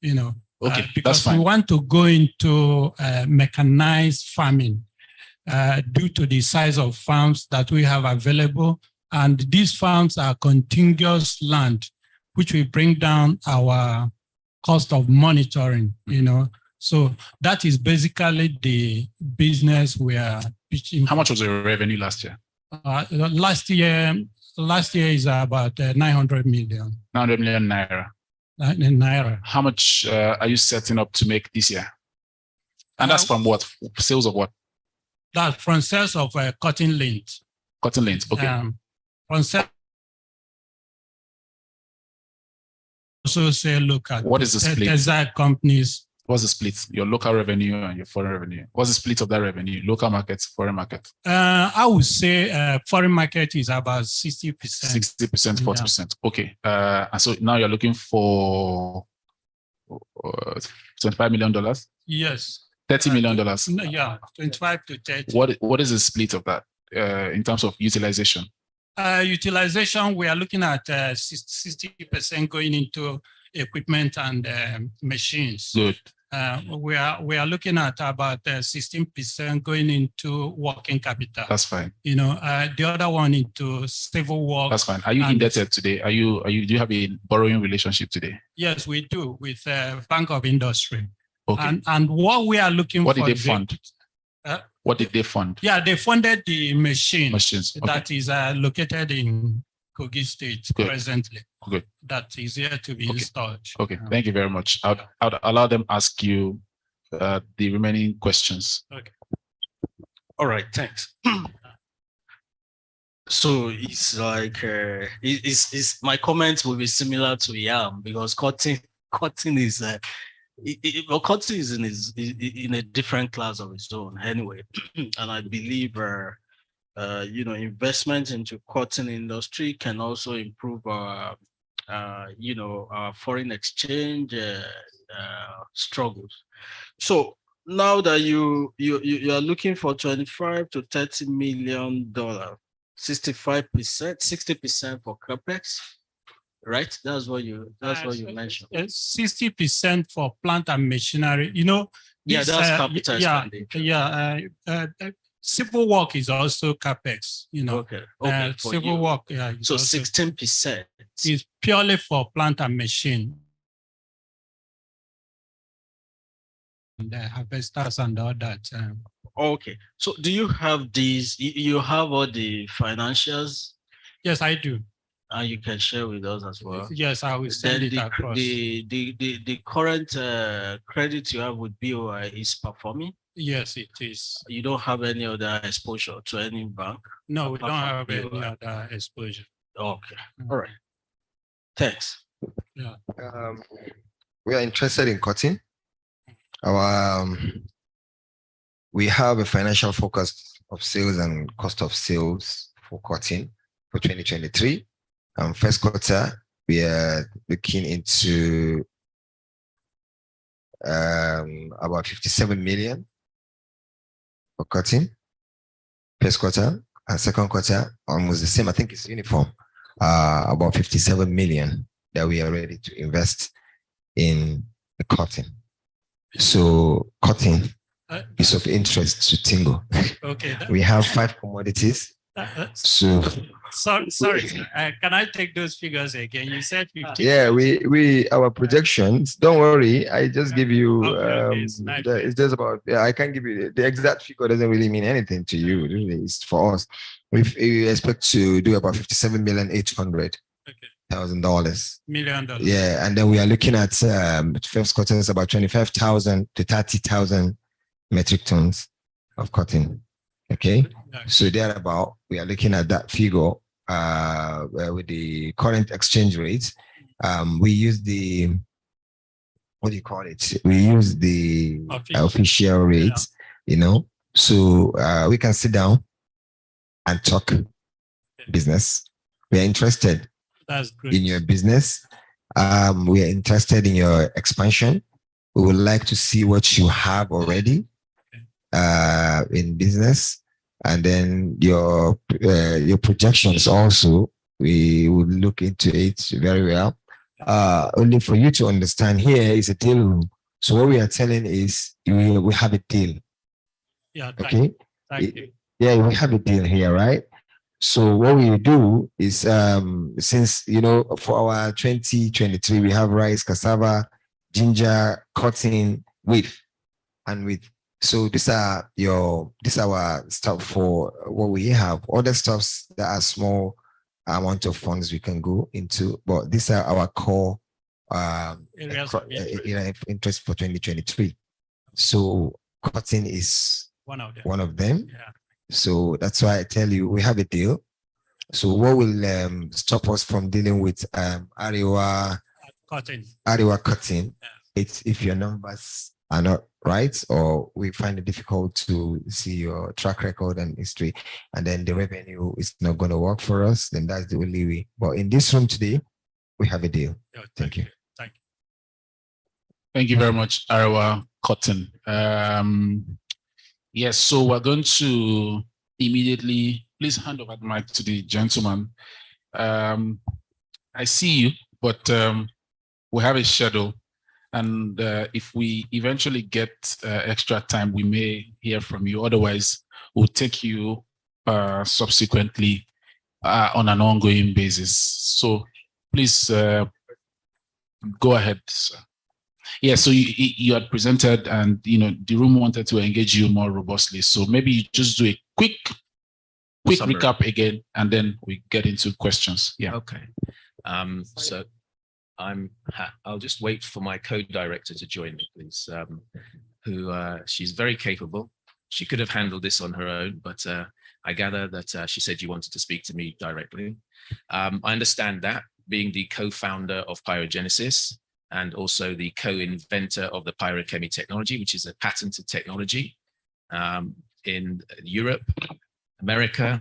you know, Okay, because that's fine. we want to go into mechanized farming due to the size of farms that we have available. And these farms are contiguous land, which will bring down our cost of monitoring, you know. So that is basically the business we are pitching. How much was your revenue last year? Last year is about 900 million. 900 million naira. Naira. How much are you setting up to make this year? And that's from what? Sales of what? That's from sales of cotton lint. Cotton lint, okay. From sales also say look at what is the split? Textile companies. What's the split? Your local revenue and your foreign revenue. What's the split of that revenue? Local markets, foreign market. I would say foreign market is about 60%. 60%, 40%. Okay. And so now you're looking for $25 million? Yes. $30 million? No, yeah, 25 to 30. What is the split of that in terms of utilization? Utilization, we are looking at 60% going into equipment and machines. Good. We are looking at about 16% going into working capital. That's fine. You know, the other one into civil work. That's fine. Are you indebted today? Do you have a borrowing relationship today? Yes, we do with Bank of Industry. Okay. And what we are looking what for. What did they fund? What did they fund? Yeah, they funded the machines okay. that is located in Kogi State presently. Good. That is here to be installed. Okay, thank you very much. I'll allow them ask you the remaining questions. Okay. All right, thanks. So it's like it's my comments will be similar to Yam because cotton is cotton is in a different class of its own anyway, and I believe investment into cotton industry can also improve our our foreign exchange struggles. So now that you are looking for $25 to $30 million, 65%, 60% for capex, right? That's what you mentioned. 60% for plant and machinery. You know. Yeah, that's capital expenditure. Civil work is also capex. You know. Okay. Civil work. Yeah. So 16% is purely for plant and machine. The harvesters and all that. Okay. So do you have these? You have all the financials? Yes, I do. And you can share with us as well. Yes, I will send it across. The current credit you have with BOI is performing? Yes, it is. You don't have any other exposure to any bank? No, we don't have any other exposure. Okay. All right. Thanks. Yeah. We are interested in cotton. We have a financial focus of sales and cost of sales for cotton for 2023. First quarter, we are looking into about 57 million for cotton. First quarter and second quarter, almost the same. I think it's uniform. About 57 million that we are ready to invest in the cotton. So cotton is of interest to Tingo. Okay. We have 5 commodities. So sorry. Can I take those figures again? You said 50. Yeah, we our projections. Don't worry. I just give you. It's just about. Yeah, I can't give you the exact figure. Doesn't really mean anything to you. Really, it's for us. We expect to do about $57,800,000. Million. Yeah, and then we are looking at first quarter is about 25,000 to 30,000 metric tons of cotton. Okay, so thereabout we are looking at that figure with the current exchange rate. We use the what do you call it? We use the official rate, you know. So we can sit down and talk business. We are interested in your business. We are interested in your expansion. We would like to see what you have already in business, and then your projections also. we will look into it very well. Only for you to understand, here is a deal room. So what we are telling is we have a deal. Yeah. Okay. Thank you. Yeah, we have a deal here, right? So what we do is, since, for our 2023, we have rice, cassava, ginger, cotton, wheat, and wheat. So these are our stuff for what we have. Other stuffs that are small amount of funds we can go into, but these are our core Areas of interest for 2023. So cotton is one of them. Yeah. So that's why I tell you we have a deal. So what will stop us from dealing with Ariwa Cotton. cotton? It's if your numbers are not right, or we find it difficult to see your track record and history, and then the revenue is not going to work for us, then that's the only way. But in this room today, we have a deal. Thank you. Thank you. Thank you very much, Ariwa Cotton. Yes, so we're going to immediately, please hand over the mic to the gentleman. I see you, but we have a schedule. And if we eventually get extra time, we may hear from you. Otherwise, we'll take you subsequently on an ongoing basis. So please go ahead, sir. Yeah, so you had presented, and the room wanted to engage you more robustly. So maybe you just do a quick Summary. recap again, and then we get into questions. Yeah. Okay. So I'll just wait for my co-director to join me, please. She's very capable. She could have handled this on her own, but I gather that she said you wanted to speak to me directly. I understand that, being the co-founder of Pyrogenesis and also the co-inventor of the pyrochemy technology, which is a patented technology in Europe, America,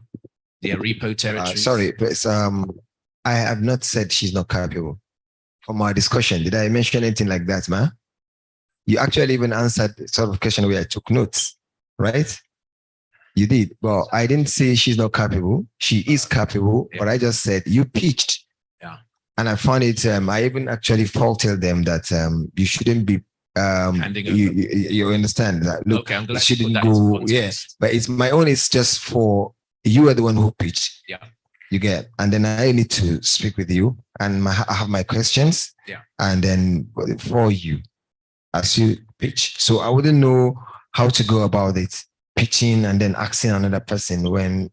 the Arepo territory. Sorry, but I have not said she's not capable. From our discussion, did I mention anything like that, man? You actually even answered the sort of question where I took notes, right? You did, but I didn't say she's not capable. She is capable, but I just said you pitched. Yeah. And I found it, I even actually faulted them that you shouldn't be, you understand that. Look, Okay, I'm glad it you put shouldn't that into go, context. yes, but it's my own, it's just for, you are the one who pitched. Yeah. You get, and then I need to speak with you, and I have my questions. Yeah. And then for you, as you pitch, so I wouldn't know how to go about it, pitching and then asking another person when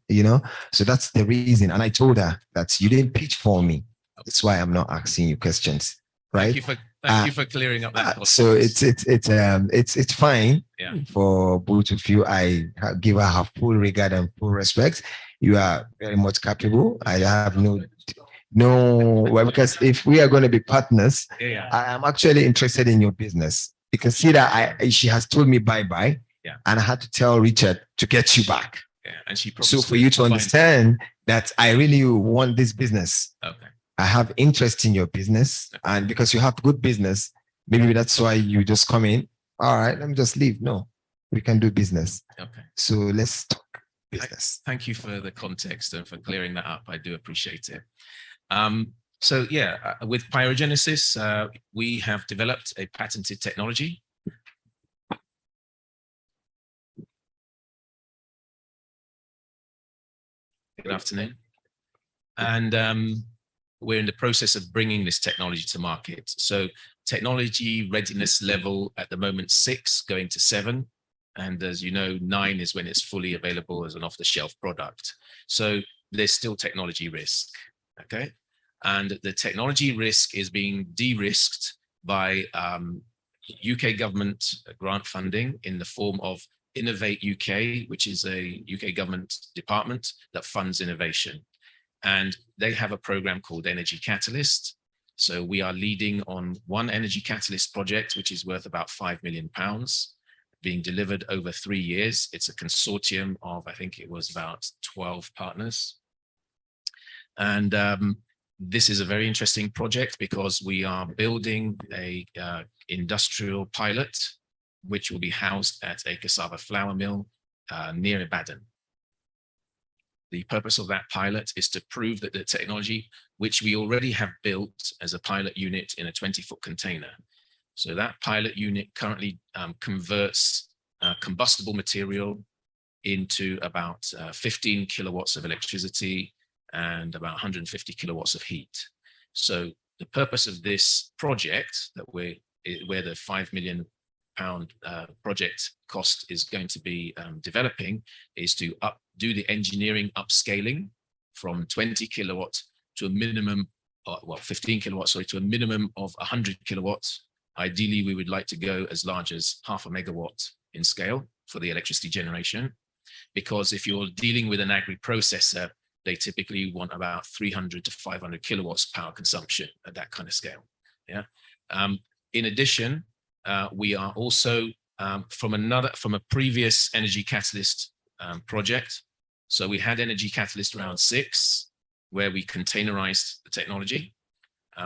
So that's the reason. And I told her that you didn't pitch for me. That's why I'm not asking you questions, right? Thank you for clearing up that. So it's fine. Yeah. For both of you. I give her full regard and full respect. You are very much capable. I have well, because if we are going to be partners, I am actually interested in your business. You can see that she has told me bye-bye, and I had to tell Richard to get you back. Yeah, and she So for you to understand that I really want this business. Okay. I have interest in your business, and because you have good business, maybe that's why you just come in. All right, let me just leave. No, we can do business. Okay. So let's talk business. Thank you for the context and for clearing that up. I do appreciate it. So yeah, with Pyrogenesis, we have developed a patented technology. Good afternoon. And we're in the process of bringing this technology to market. So technology readiness level at the moment 6, going to 7. And as you know, 9 is when it's fully available as an off-the-shelf product. So there's still technology risk, okay? And the technology risk is being de-risked by UK government grant funding in the form of Innovate UK, which is a UK government department that funds innovation. And they have a program called Energy Catalyst. So we are leading on one Energy Catalyst project, which is worth about £5 million, being delivered over 3 years. It's a consortium of, I think it was about 12 partners. And this is a very interesting project because we are building a industrial pilot, which will be housed at a cassava flour mill near Ibadan. The purpose of that pilot is to prove that the technology, which we already have built as a pilot unit in a 20-foot container. So that pilot unit currently converts combustible material into about 15 kilowatts of electricity and about 150 kilowatts of heat. So the purpose of this project, where the £5 million project cost is going to be developing, is to do the engineering upscaling from 20 kilowatts to a minimum, 15 kilowatts, sorry, to a minimum of 100 kilowatts. Ideally, we would like to go as large as 0.5 megawatt in scale for the electricity generation, because if you're dealing with an agri-processor, they typically want about 300 to 500 kilowatts power consumption at that kind of scale. Yeah. In addition, we are also from a previous energy catalyst project. So we had energy catalyst round 6, where we containerized the technology.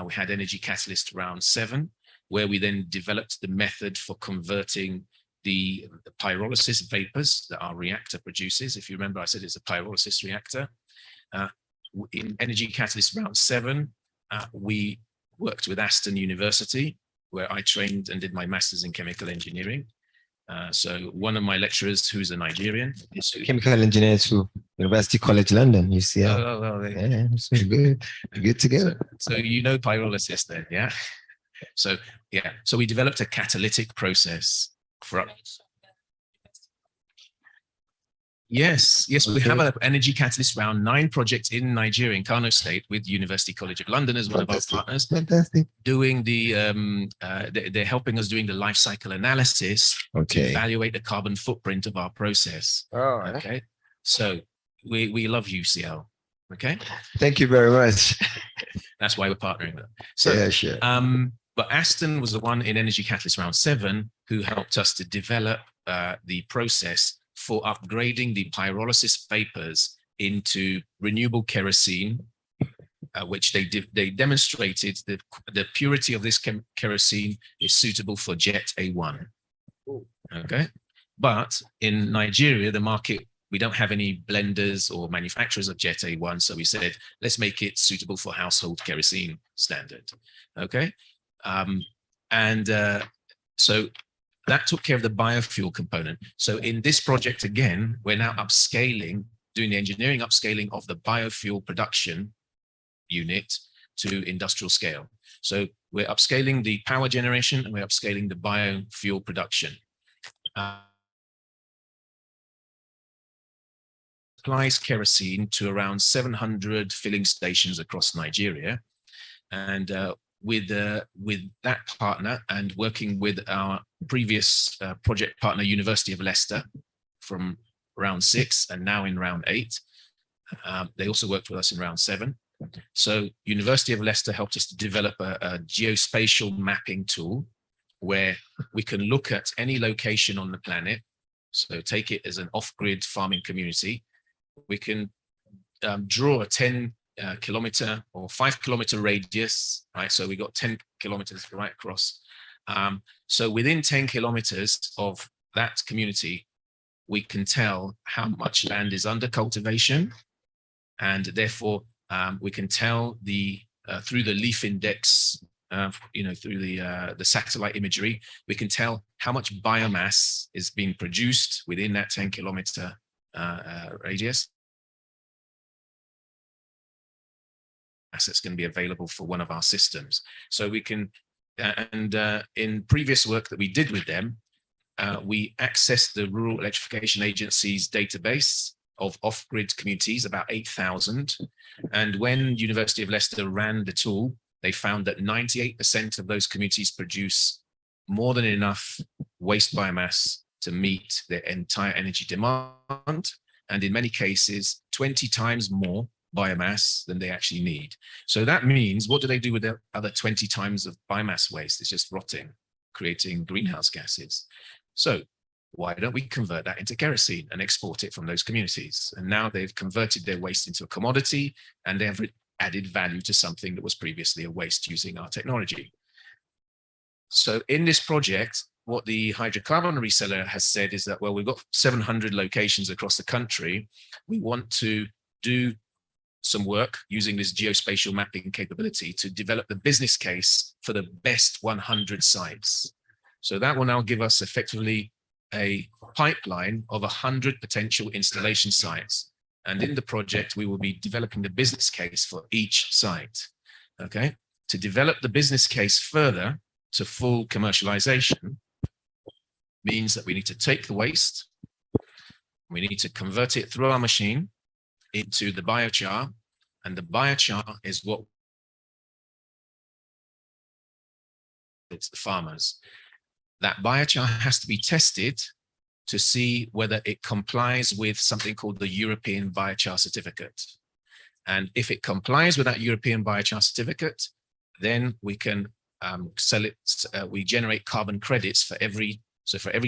We had energy catalyst round 7, where we then developed the method for converting the pyrolysis vapors that our reactor produces. If you remember, I said it's a pyrolysis reactor. In energy catalyst round 7, we worked with Aston University, where I trained and did my master's in chemical engineering. So one of my lecturers, who's a Nigerian, is Chemical engineer to University College London, UCL. Yeah, so good together. So you know pyrolysis then, yeah? So yeah, so we developed a catalytic process for. Yes, we have an energy catalyst round 9 project in Nigeria, in Kano State, with University College of London as one of our partners. Fantastic. Doing the, they're helping us doing the life cycle analysis to evaluate the carbon footprint of our process. Okay, so we love UCL. Okay, thank you very much. That's why we're partnering with them. So, yeah, sure. But Aston was the one in energy catalyst round 7 who helped us to develop the process for upgrading the pyrolysis vapors into renewable kerosene, which they demonstrated that the purity of this kerosene is suitable for Jet A1. Okay, but in Nigeria, the market, we don't have any blenders or manufacturers of Jet A1, so we said, let's make it suitable for household kerosene standard. Okay, so that took care of the biofuel component. So in this project, again, we're now upscaling, doing the engineering upscaling of the biofuel production unit to industrial scale. So we're upscaling the power generation and we're upscaling the biofuel production. Supplies kerosene to around 700 filling stations across Nigeria. And with that partner and working with our previous project partner, University of Leicester, from round 6 and now in round 8. They also worked with us in round 7. So University of Leicester helped us to develop a geospatial mapping tool where we can look at any location on the planet. So take it as an off-grid farming community. We can draw a 10 kilometer or 5 kilometer radius, right? So we got 10 kilometers right across. So within 10 kilometers of that community, we can tell how much land is under cultivation, and therefore we can tell through the leaf index, through the satellite imagery, we can tell how much biomass is being produced within that 10 kilometer radius. Assets going to be available for one of our systems. So we can, in previous work that we did with them, we accessed the Rural Electrification Agency's database of off-grid communities, about 8,000. And when University of Leicester ran the tool, they found that 98% of those communities produce more than enough waste biomass to meet their entire energy demand. And in many cases, 20 times more biomass than they actually need. So that means, what do they do with the other 20 times of biomass waste? It's just rotting, creating greenhouse gases. So why don't we convert that into kerosene and export it from those communities? And now they've converted their waste into a commodity, and they've added value to something that was previously a waste using our technology. So in this project, what the hydrocarbon reseller has said is that, well, we've got 700 locations across the country. We want to do some work using this geospatial mapping capability to develop the business case for the best 100 sites. So that will now give us effectively a pipeline of 100 potential installation sites. And in the project, we will be developing the business case for each site. Okay. To develop the business case further to full commercialization means that we need to take the waste, we need to convert it through our machine into the biochar, and the biochar is what it's the farmers. That biochar has to be tested to see whether it complies with something called the European Biochar Certificate. And if it complies with that European Biochar Certificate, then we can sell it. We generate carbon credits for every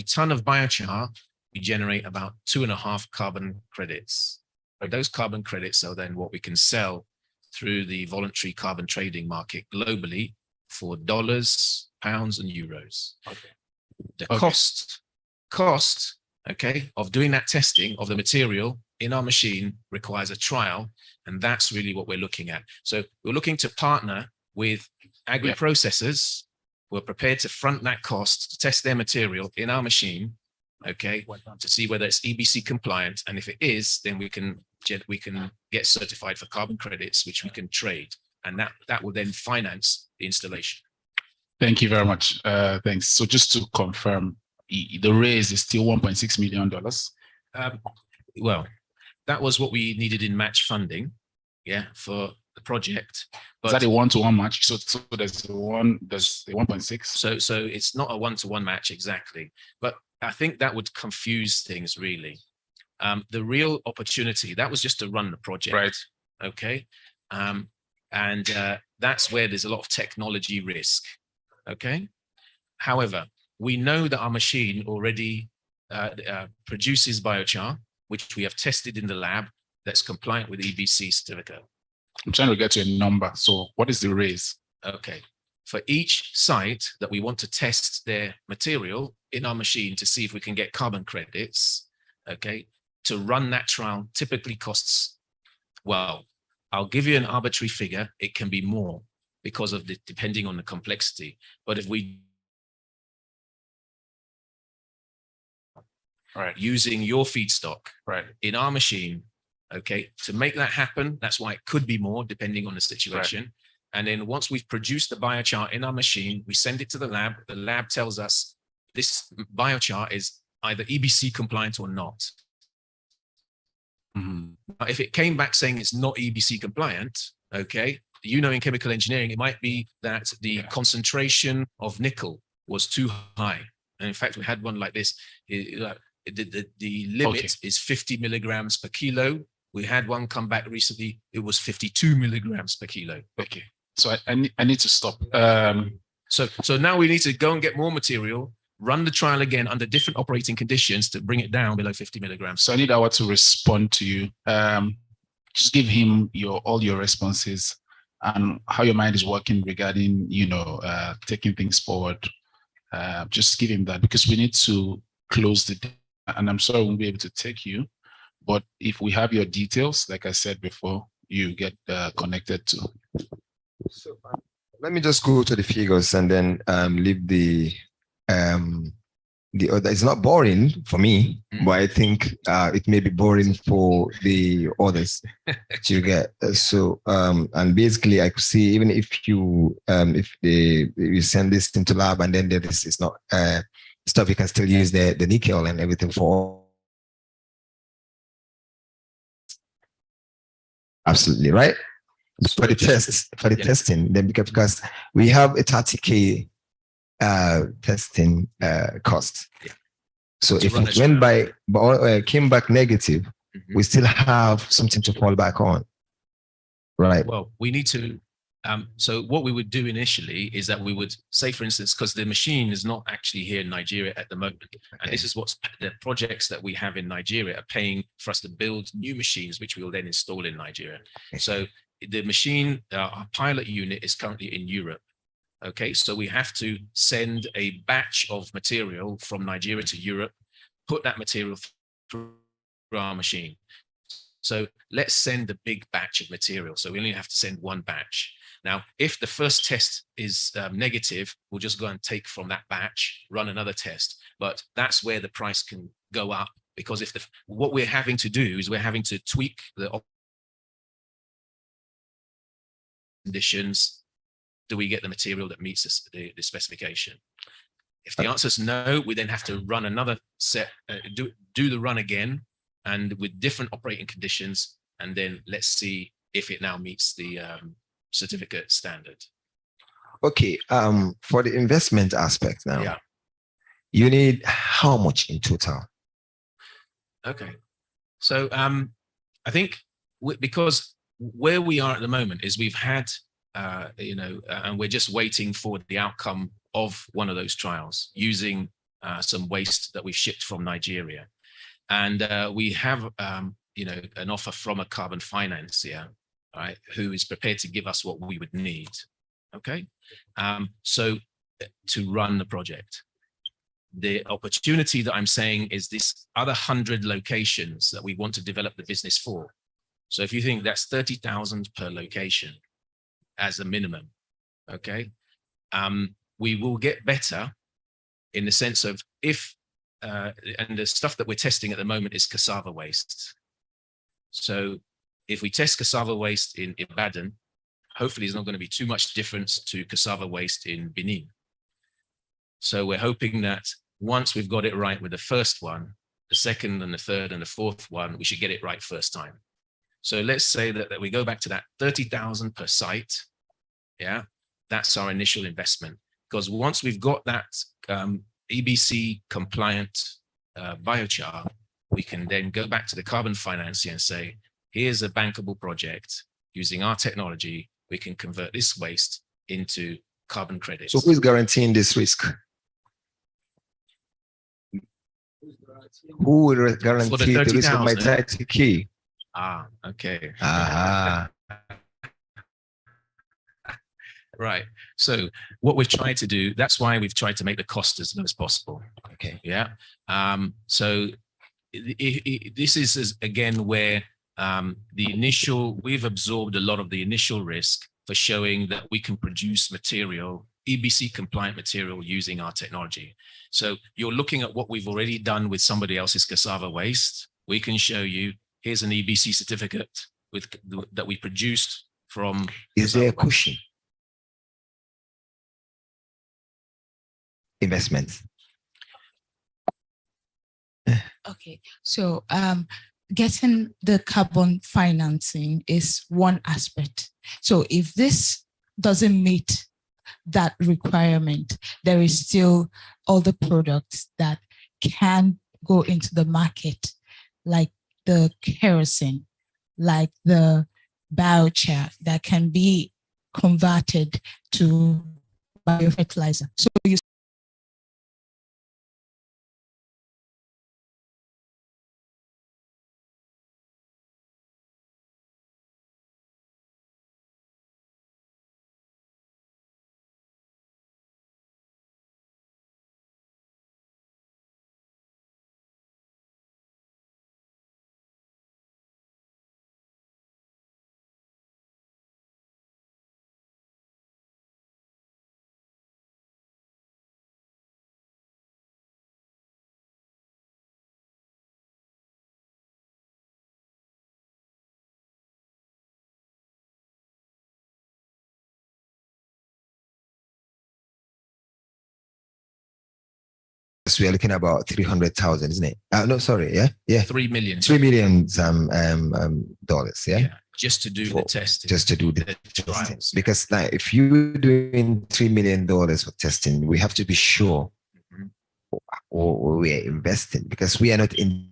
ton of biochar, we generate about 2.5 carbon credits. But those carbon credits are then what we can sell through the voluntary carbon trading market globally for dollars, pounds, and euros. Okay. The cost, okay, of doing that testing of the material in our machine requires a trial, and that's really what we're looking at. So we're looking to partner with agri-processors who are prepared to front that cost to test their material in our machine, okay, to see whether it's EBC compliant, and if it is, then we can get certified for carbon credits, which we can trade, and that will then finance the installation. Thank you very much. Thanks. So just to confirm, the raise is still $1.6 million. Well, that was what we needed in match funding, yeah, for the project. But is that a one-to-one match? So there's the 1.6. So it's not a one-to-one match exactly, but I think that would confuse things really. The real opportunity, that was just to run the project, right? Okay, and that's where there's a lot of technology risk. Okay, however, we know that our machine already produces biochar, which we have tested in the lab, that's compliant with EBC certificate. I'm trying to get to a number. So what is the raise? Okay. For each site that we want to test their material in our machine to see if we can get carbon credits, okay, to run that trial typically costs, well, I'll give you an arbitrary figure. It can be more because of the, depending on the complexity. But if we using your feedstock in our machine, okay, to make that happen, that's why it could be more depending on the situation. Right. And then once we've produced the biochar in our machine, we send it to the lab. The lab tells us this biochar is either EBC compliant or not. Now, if it came back saying it's not EBC compliant, okay, you know, in chemical engineering, it might be that the concentration of nickel was too high. And in fact, we had one like this. The limit is 50 milligrams per kilo. We had one come back recently. It was 52 milligrams per kilo. Okay. So I need to stop. So now we need to go and get more material, run the trial again under different operating conditions to bring it down below 50 milligrams. So I need Awa to respond to you. Just give him all your responses and how your mind is working regarding, taking things forward. Just give him that, because we need to close the day, and I'm sorry I won't be able to take you, but if we have your details, like I said before, you get connected to. So let me just go to the figures and then leave the other. It's not boring for me, but I think it may be boring for the others to get. So and basically, I could see, even if you send this into lab and then this is not stuff, you can still use the nickel and everything for. Absolutely right. For the tests, testing, then because we have a 30K testing cost. Yeah. So if it went came back negative, we still have something to fall back on. Right. Well, we need to. So what we would do initially is that we would say, for instance, because the machine is not actually here in Nigeria at the moment, and this is what the projects that we have in Nigeria are paying for us to build new machines, which we will then install in Nigeria. So the machine, our pilot unit, is currently in Europe. Okay, so we have to send a batch of material from Nigeria to Europe, put that material through our machine. So let's send a big batch of material. So we only have to send one batch. Now, if the first test is negative, we'll just go and take from that batch, run another test. But that's where the price can go up, because if what we're having to do is we're having to tweak the conditions. Do we get the material that meets the specification? If the answer is no, we then have to run another set, do the run again, and with different operating conditions, and then let's see if it now meets the certificate standard. Okay, for the investment aspect now, Yeah. you need how much in total? Okay, so I think because where we are at the moment is we've had, and we're just waiting for the outcome of one of those trials using some waste that we've shipped from Nigeria. And we have, an offer from a carbon financier, right, who is prepared to give us what we would need, okay? So to run the project. The opportunity that I'm saying is this other 100 locations that we want to develop the business for. So if you think that's 30,000 per location as a minimum, okay? We will get better in the sense of if, and the stuff that we're testing at the moment is cassava waste. So if we test cassava waste in Ibadan, hopefully there's not going to be too much difference to cassava waste in Benin. So we're hoping that once we've got it right with the first one, the second and the third and the fourth one, we should get it right first time. So let's say that we go back to that 30,000 per site. Yeah, that's our initial investment. Because once we've got that EBC compliant biochar, we can then go back to the carbon financier and say, here's a bankable project using our technology. We can convert this waste into carbon credits. So who is guaranteeing this risk? Who will guarantee the risk of my title key? Ah, okay. Ah. Right. So what we've tried to do, that's why we've tried to make the cost as low as possible. Okay. Yeah. So this is again where we've absorbed a lot of the initial risk for showing that we can produce material, EBC compliant material using our technology. So you're looking at what we've already done with somebody else's cassava waste. We can show you, here's an EBC certificate that we produced from. Is there a cushion? Investments. Okay, so getting the carbon financing is one aspect. So if this doesn't meet that requirement, there is still other products that can go into the market, like the kerosene, like the biochar that can be converted to biofertilizer. So you we are looking about 300,000, isn't it? No, sorry, yeah. 3 million. $3 million dollars, yeah? Just to do the testing. Just to do the testing. Because now, if you're doing $3 million for testing, we have to be sure what we are investing, because we are not in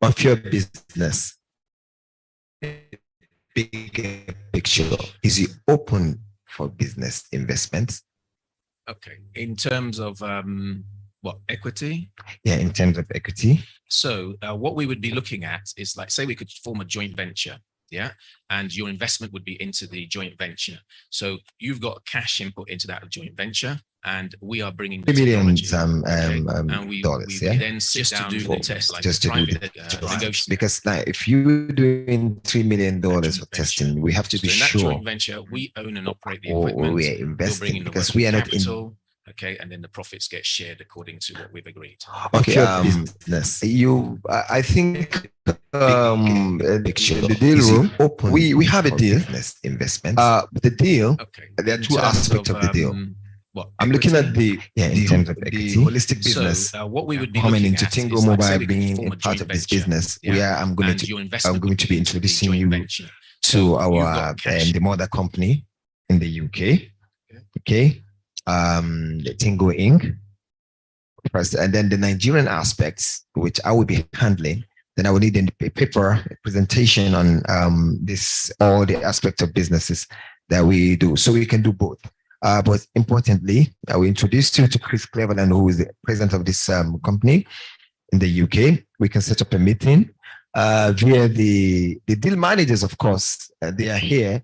of your business. Big picture, is it open for business investments? Okay, in terms of what, equity? Yeah, in terms of equity. So what we would be looking at is, like, say we could form a joint venture, Yeah, and your investment would be into the joint venture. So you've got cash input into that joint venture, and we are bringing the $3 million technology, and we then sit down to do the test, like just to do the negotiation. because now if you're doing $3 million for testing, we have to be So in that sure joint venture, we own and operate the or equipment. we are We'll investing bring in the because working we are not in capital, okay, and then the profits get shared according to what we've agreed. okay business. I think the deal room open. We have a deal. Investment. The deal. Okay. There are In two terms aspects of the deal. What, I'm looking at equity? in terms of equity, holistic business. So what we would be coming looking into at Tingo is, like, say Mobile we could being form a a part joint of this venture, business, yeah, where I'm going and your investment to would be be into the introducing joint you venture. to So you've our got cash. the mother company in the UK. Okay, the Tingo Inc. First, and then the Nigerian aspects, which I will be handling. Then I will need a paper a presentation on this all the aspects of businesses that we do, so we can do both. But importantly, I will introduce you to Chris Cleveland, who is the president of this company in the UK. We can set up a meeting via the deal managers, of course. They are here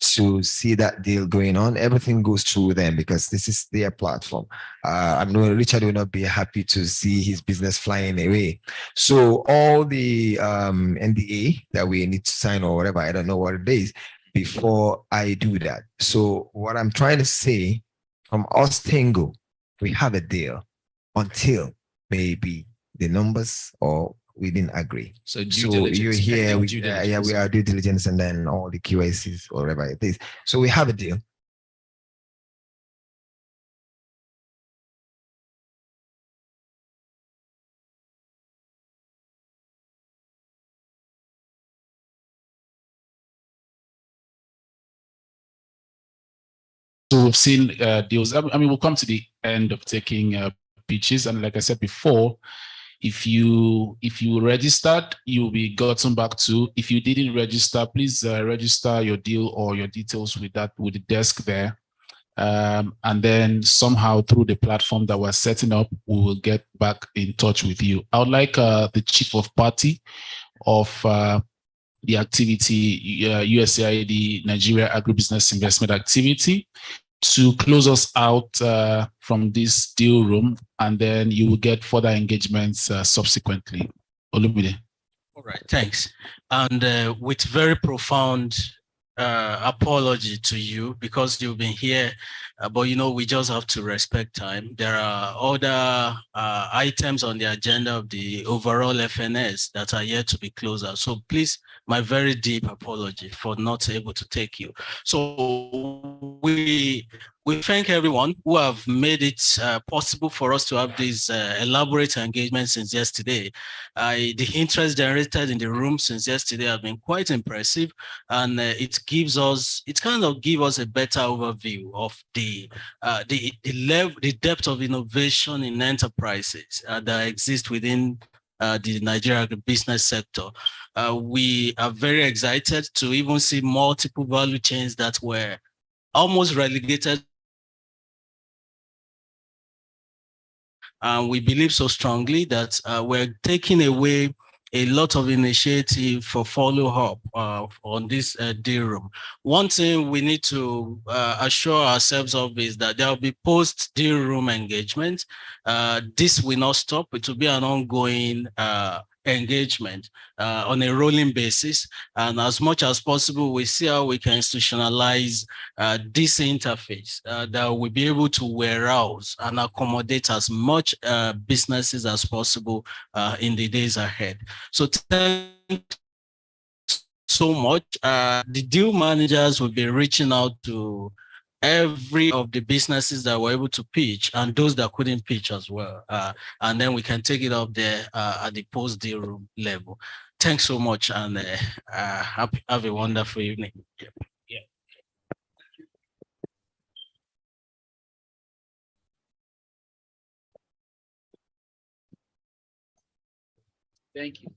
to see that deal going on. Everything goes through them because this is their platform. I know Richard will not be happy to see his business flying away. So all the NDA that we need to sign or whatever, I don't know what it is, before I do that. So what I'm trying to say, from us Tingo, we have a deal until maybe the numbers or we didn't agree. So due diligence, you're here, pending we, due yeah, diligence. we are due diligence and then all the QACs or whatever it is. So we have a deal. So we've seen deals. I mean, we'll come to the end of taking pitches, and like I said before, if you registered, you'll be gotten back to. If you didn't register, please register your deal or your details with the desk there, and then somehow through the platform that we're setting up, we will get back in touch with you. I would like the chief of party of the activity, USAID Nigeria Agribusiness Investment Activity, to close us out from this deal room, and then you will get further engagements subsequently. Olumide. All right, thanks. And with very profound apology to you, because you've been here, but you know, we just have to respect time. There are other items on the agenda of the overall FNS that are yet to be closed out. So please, my very deep apology for not able to take you. So we thank everyone who have made it possible for us to have this elaborate engagement since yesterday. The interest generated in the room since yesterday have been quite impressive, and it kind of gives us a better overview of the level, the depth of innovation in enterprises that exist within the Nigeria business sector. We are very excited to even see multiple value chains that were almost relegated. And we believe so strongly that we're taking away a lot of initiative for follow-up on this deal room. One thing we need to assure ourselves of is that there will be post-deal room engagement. This will not stop. It will be an ongoing engagement on a rolling basis. And as much as possible, we see how we can institutionalize this interface that will be able to warehouse and accommodate as much businesses as possible in the days ahead. So thank you so much. The deal managers will be reaching out to every of the businesses that were able to pitch and those that couldn't pitch as well. And then we can take it up there at the post-deal room level. Thanks so much, and have a wonderful evening. Yeah. Thank you.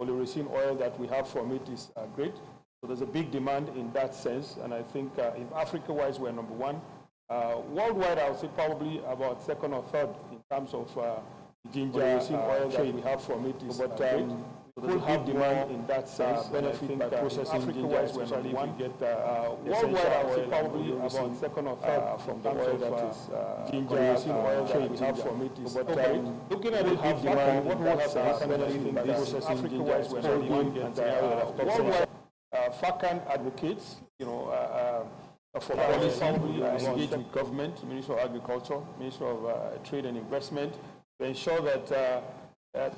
polyurethane oil that we have from it is great. So there's a big demand in that sense, and I think if Africa-wise we're number one, worldwide I would say probably about second or third in terms of ginger oil that we have from it is great. So there's a big demand in that sense. Benefit by processing Africa-wise we're number one. Get worldwide I would say probably about second or third from the oil that is ginger oil that we have from it is great. Looking at it, big demand. What will happen benefit by processing Africa-wise we're number one. Worldwide. FACAN advocates, for policy, engage with government, Ministry of Agriculture, Ministry of Trade and Investment, to ensure that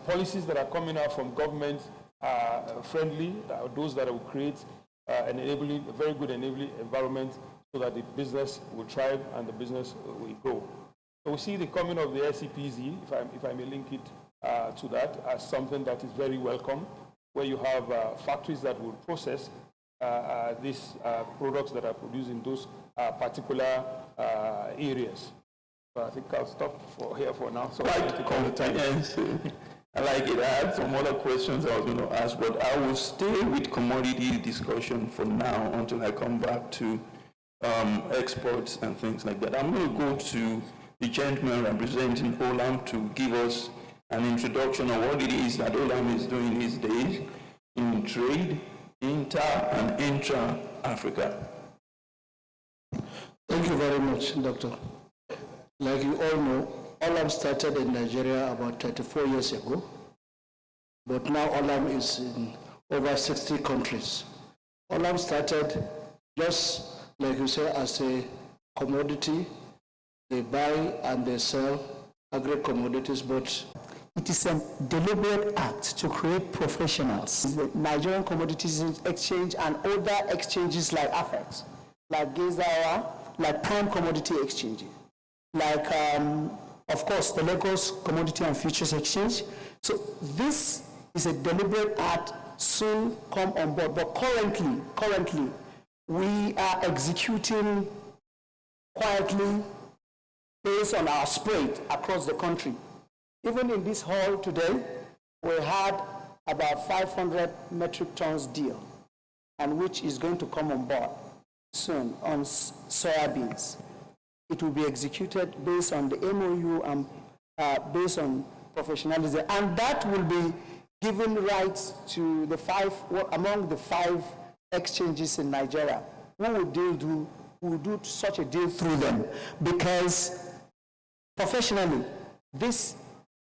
policies that are coming out from government are friendly, those that will create a very good enabling environment so that the business will thrive and the business will grow. So we see the coming of the SEPZ, if I may link it to that, as something that is very welcome, where you have factories that will process these products that are produced in those particular areas. So I think I'll stop here for now. So quite comprehensive. I like it. I had some other questions I was going to ask, but I will stay with commodity discussion for now until I come back to exports and things like that. I'm going to go to the gentleman representing Olam to give us an introduction of what it is that Olam is doing these days in trade, inter and intra-Africa. Thank you very much, Doctor. Like you all know, Olam started in Nigeria about 34 years ago, but now Olam is in over 60 countries. Olam started just, like you say, as a commodity. They buy and they sell agri-commodities, but it is a deliberate act to create professionals. The Nigerian Commodities Exchange and other exchanges like AFEX, like Gezawa, like Prime Commodity Exchange, like, of course, the Lagos Commodity and Futures Exchange. So this is a deliberate act, soon come on board. But currently, we are executing quietly based on our spread across the country. Even in this hall today, we had about 500 metric tons deal, and which is going to come on board soon on soybeans. It will be executed based on the MOU and based on professionalism, and that will be given rights to the among the 5 exchanges in Nigeria. We will do such a deal through them, because professionally, this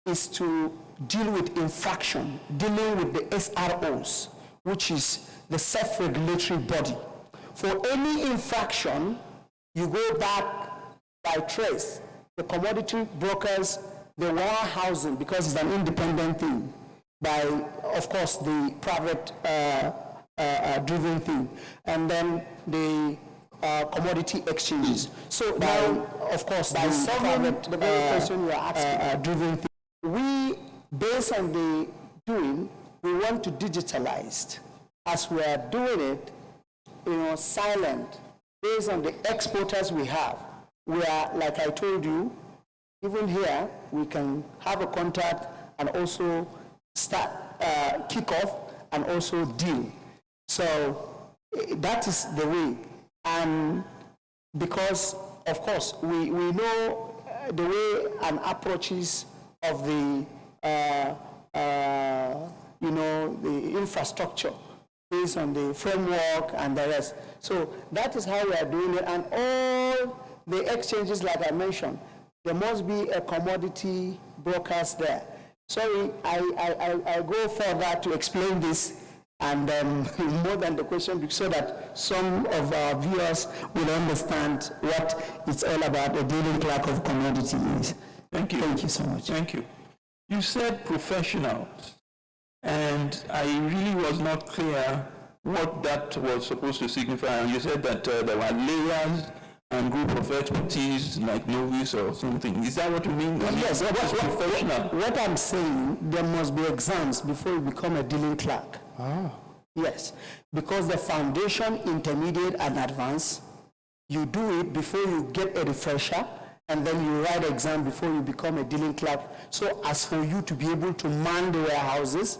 is to deal with infraction, dealing with the SROs, which is the self-regulatory body. For any infraction, you go back by trace. The commodity brokers, the warehousing, because it's an independent thing, by, of course, the private driven thing, and then the commodity exchanges. So now, of course, by solving the very question you are asking, driven thing, we, based on the doing, we want to digitalize. As we are doing it, silent, based on the exporters we have. We are, like I told you, even here, we can have a contact and also start, kick off, and also deal. So that is the way. And because, of course, we know the way and approaches of the, the infrastructure based on the framework and the rest. So that is how we are doing it. And all the exchanges, like I mentioned, there must be a commodity brokers there. Sorry, I go further to explain this, and more than the question, so that some of our viewers will understand what it's all about, a dealing clerk of commodity is. Thank you. Thank you so much. Thank you. You said professionals, and I really was not clear what that was supposed to signify. And you said that there were layers and group of expertise, like novice or something. Is that what you mean? Yes. What is professional? What I'm saying, there must be exams before you become a dealing clerk. Ah. Yes, because the foundation, intermediate, and advanced, you do it before you get a refresher, and then you write exam before you become a dealing clerk. So as for you to be able to man the warehouses,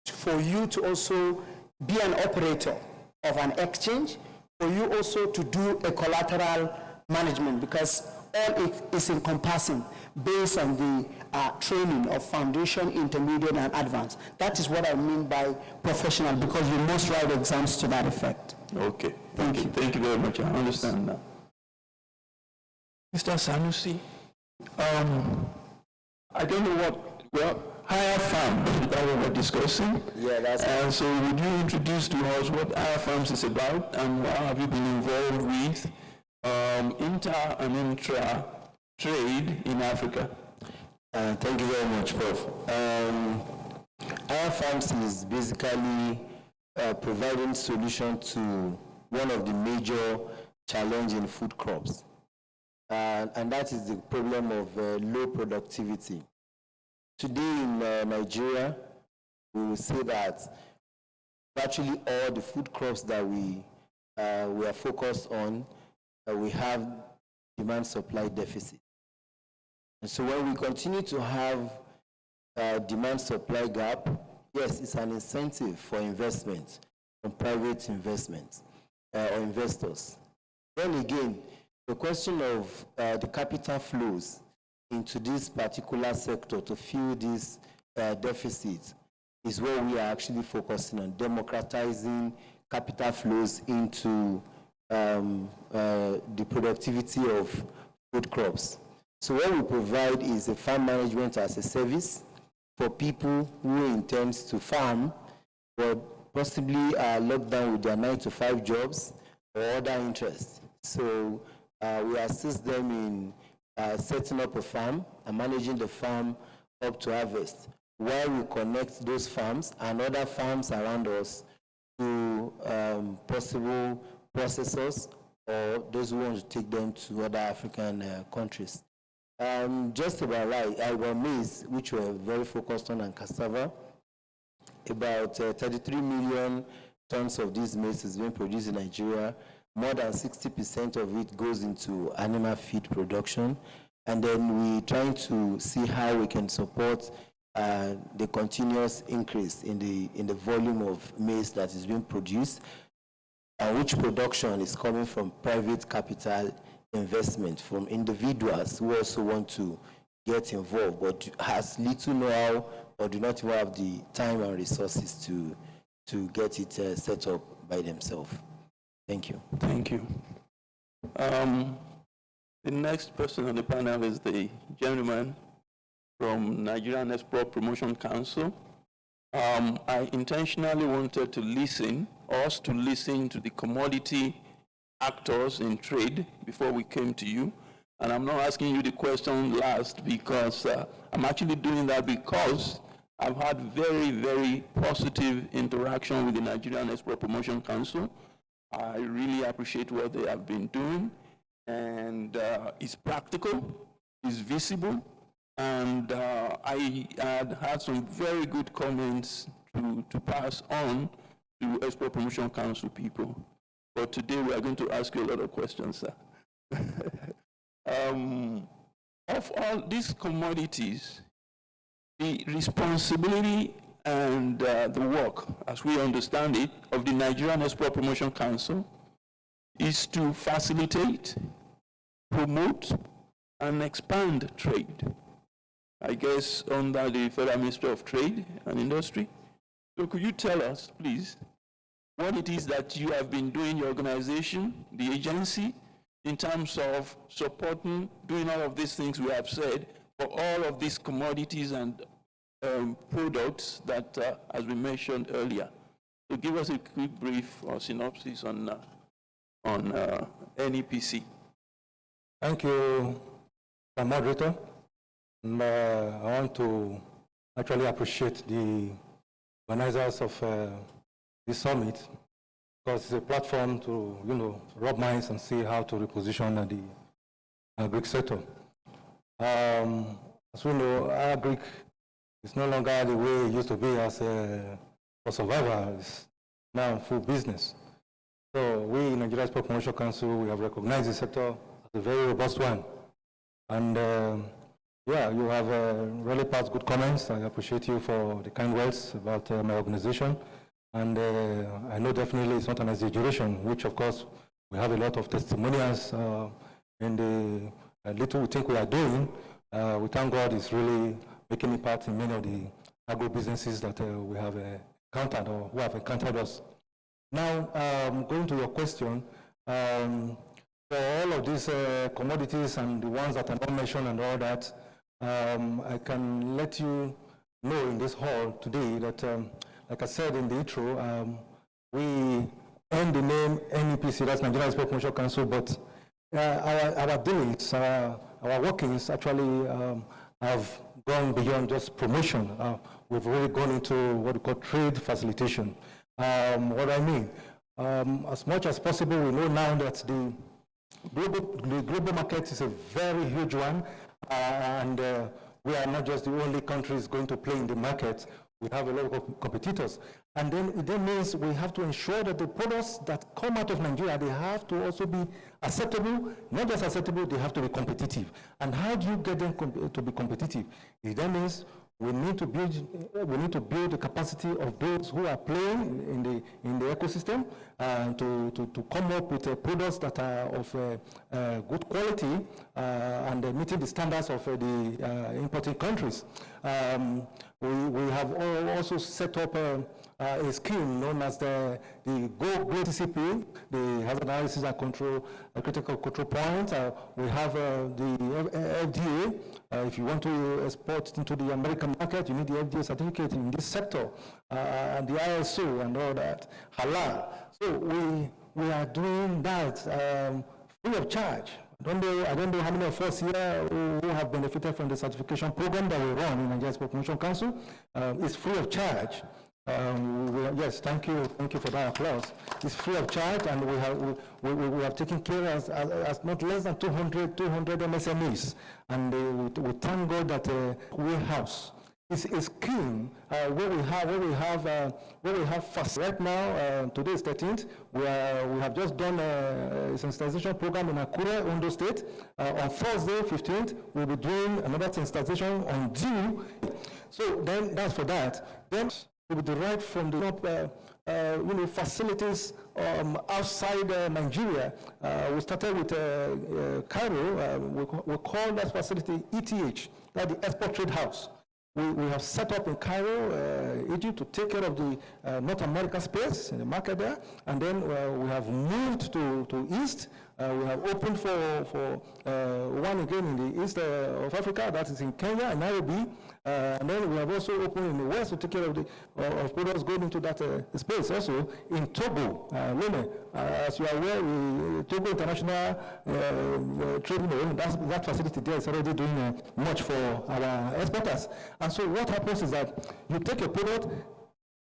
for you to also be an operator of an exchange, for you also to do a collateral management, because all it is encompassing based on the training of foundation, intermediate, and advanced. That is what I mean by professional, because you must write exams to that effect. Okay, thank you. Thank you very much. I understand now. Mr. Sanusi, I don't know what, well, higher farm, that we were discussing. Yeah, that's And so would you introduce to us what higher farms is about and what have you been involved with inter and intra trade in Africa? Thank you very much, Prof. Higher farms is basically providing solution to one of the major challenge in food crops. And that is the problem of low productivity. Today in Nigeria, we will say that virtually all the food crops that we are focused on, we have demand-supply deficit. And so when we continue to have demand-supply gap, yes, it's an incentive for investment, from private investment or investors. Then again, the question of the capital flows into this particular sector to fill this deficit is where we are actually focusing on democratizing capital flows into the productivity of food crops. So what we provide is a farm management as a service for people who intend to farm, but possibly are locked down with their 9-to-5 jobs or other interests. So we assist them in setting up a farm and managing the farm up to harvest, while we connect those farms and other farms around us to possible processors or those who want to take them to other African countries. Just about right, our maize, which we're very focused on, and cassava, about 33 million tons of this maize is being produced in Nigeria. More than 60% of it goes into animal feed production. And then we're trying to see how we can support the continuous increase in the volume of maize that is being produced, and which production is coming from private capital investment, from individuals who also want to get involved, but has little know-how or do not even have the time and resources to get it set up by themselves. Thank you. Thank you. The next person on the panel is the gentleman from Nigerian Export Promotion Council. I intentionally wanted to listen to the commodity actors in trade before we came to you. And I'm not asking you the question last because I'm actually doing that because I've had very, very positive interaction with the Nigerian Export Promotion Council. I really appreciate what they have been doing, and it's practical, it's visible, and I had some very good comments to pass on to Export Promotion Council people. But today we are going to ask you a lot of questions, sir. Of all these commodities, the responsibility and the work, as we understand it, of the Nigerian Export Promotion Council is to facilitate, promote, and expand trade. I guess under the Federal Ministry of Trade and Industry. So could you tell us, please, what it is that you have been doing, your organization, the agency, in terms of supporting, doing all of these things we have said, for all of these commodities and products that, as we mentioned earlier. So give us a quick brief or synopsis on NEPC. Thank you, Mr. Moderator. I want to actually appreciate the organizers of this summit, because it's a platform to, rub minds and see how to reposition the agri sector. As we know, agri is no longer the way it used to be as for survival. It's now full business. So we in Nigeria Export Promotion Council, we have recognized the sector as a very robust one. And Yeah, you have really passed good comments. I appreciate you for the kind words about my organization. And I know definitely it's not an exaggeration, which of course we have a lot of testimonials in the little we think we are doing. We thank God it's really making impact in many of the agro businesses that we have encountered or who have encountered us. Now, going to your question, for all of these commodities and the ones that are not mentioned and all that, I can let you know in this hall today that, like I said in the intro, we earned the name NEPC, that's Nigerian Export Promotion Council, but our dealings, our workings actually have gone beyond just promotion. We've really gone into what we call trade facilitation. What I mean, as much as possible, we know now that the global market is a very huge one, and we are not just the only countries going to play in the market. We have a lot of competitors. And then it means we have to ensure that the products that come out of Nigeria, they have to also be acceptable, not just acceptable, they have to be competitive. And how do you get them to be competitive? It then means we need to build the capacity of those who are playing in the ecosystem to come up with products that are of good quality and meeting the standards of the importing countries. We have also set up a scheme known as the GoTCP, the Hazard Analysis and Control, Critical Control Point. We have the FDA. If you want to export into the American market, you need the FDA certificate in this sector, and the ISO and all that, halal. So we are doing that free of charge. I don't know how many of us here who have benefited from the certification program that we run in Nigeria Export Promotion Council. It's free of charge. Yes, thank you for that applause. It's free of charge, and we have taken care as not less than 200 MSMEs, and we thank God that warehouse is keen. Where we have fast right now. Today is 13th. We have just done a sensitization program in Akure, Ondo State. On Thursday, 15th, we'll be doing another sensitization on due. So then that's for that. Then we will derive from the facilities outside Nigeria. We started with Cairo. We call that facility ETH, that's the Export Trade House. We have set up in Cairo, Egypt, to take care of the North America space in the market there, and then we have moved to East. We have opened for one again in the east of Africa, that is in Kenya and Nairobi. And then we have also opened in the west to take care of the products going into that space. Also in Togo, Lome, as you are aware, Togo International Trade Union, that facility there is already doing much for our exporters. And so what happens is that you take a product,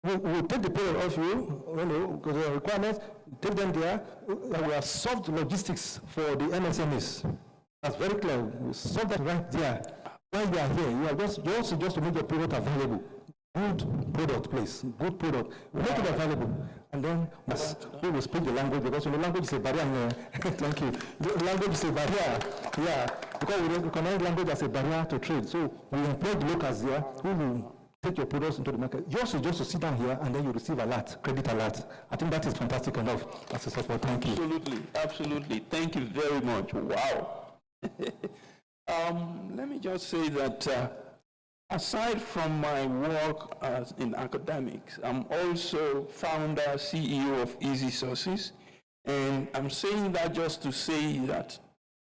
we take the product off you, because the requirements, take them there, and we have solved logistics for the MSMEs. That's very clear. We solved that right there. While you are here, you are just to make your product available. Good product, please. Good product. We make it available. And then we will speak the language, because the language is a barrier. Thank you. The language is a barrier. Yeah. Because we recognize language as a barrier to trade. So we employ the locals there who will take your products into the market. Yours is just to sit down here and then you receive alert, credit alert. I think that is fantastic enough as a support. Thank you. Absolutely, absolutely. Thank you very much. Wow. Let me just say that aside from my work in academics, I'm also founder, CEO of Easy Sources. And I'm saying that just to say that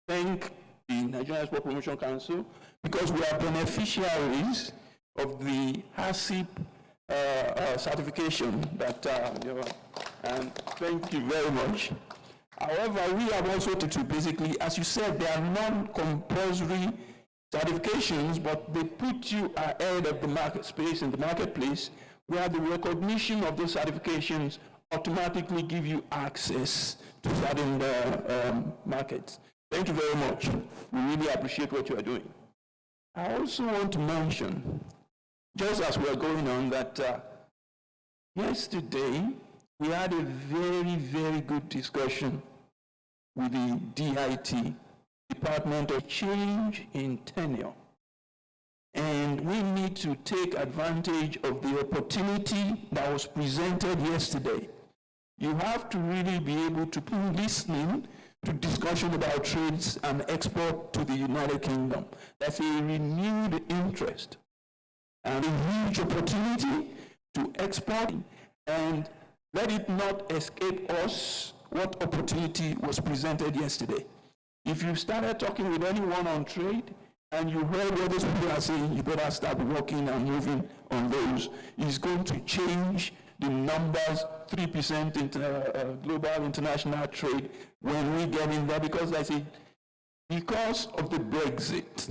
thank the Nigerian Export Promotion Council, because we are beneficiaries of the HACCP certification that, and thank you very much. However, we have also to basically, as you said, they are non-compulsory certifications, but they put you ahead of the market space in the marketplace, where the recognition of those certifications automatically give you access to certain markets. Thank you very much. We really appreciate what you are doing. I also want to mention, just as we are going on, that yesterday we had a very, very good discussion with the DIT, Department of Change in Tenure. And we need to take advantage of the opportunity that was presented yesterday. You have to really be able to be listening to discussion about trades and export to the United Kingdom. That's a renewed interest and a huge opportunity to export, and let it not escape us what opportunity was presented yesterday. If you started talking with anyone on trade and you heard what those people are saying, you better start working and moving on those. It's going to change the numbers, 3% global international trade when we get in there, because I say, because of the Brexit,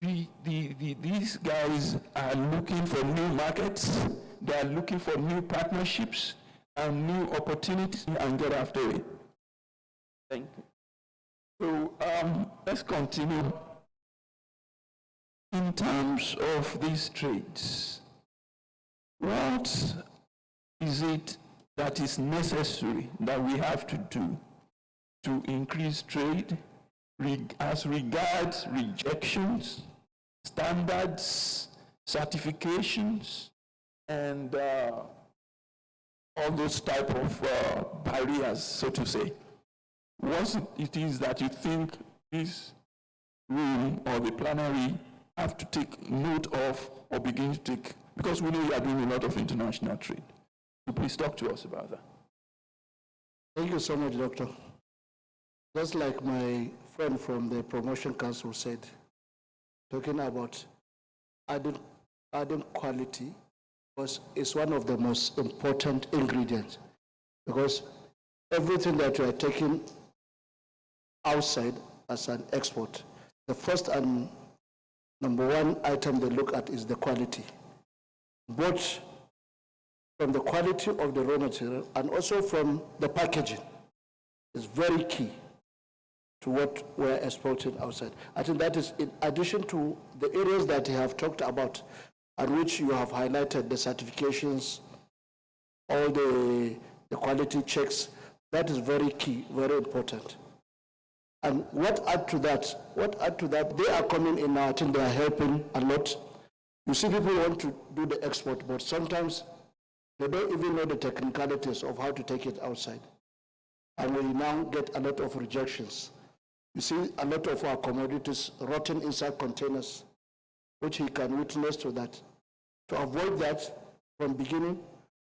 these guys are looking for new markets, they are looking for new partnerships and new opportunities, and get after it. Thank you. So let's continue. In terms of these trades, what is it that is necessary that we have to do to increase trade as regards rejections, standards, certifications, and all those type of barriers, so to say? What it is that you think this room or the plenary have to take note of or begin to take, because we know you are doing a lot of international trade. So please talk to us about that. Thank you so much, Doctor. Just like my friend from the Promotion Council said, talking about adding quality is one of the most important ingredients, because everything that you are taking outside as an export, the first and number one item they look at is the quality, both from the quality of the raw material and also from the packaging. Is very key to what we're exporting outside. I think that is in addition to the areas that you have talked about and which you have highlighted, the certifications, all the quality checks. That is very key, very important. And what add to that, they are coming in now, I think they are helping a lot. You see, people want to do the export, but sometimes they don't even know the technicalities of how to take it outside. And we now get a lot of rejections. You see a lot of our commodities rotting inside containers, which he can witness to that. To avoid that from beginning,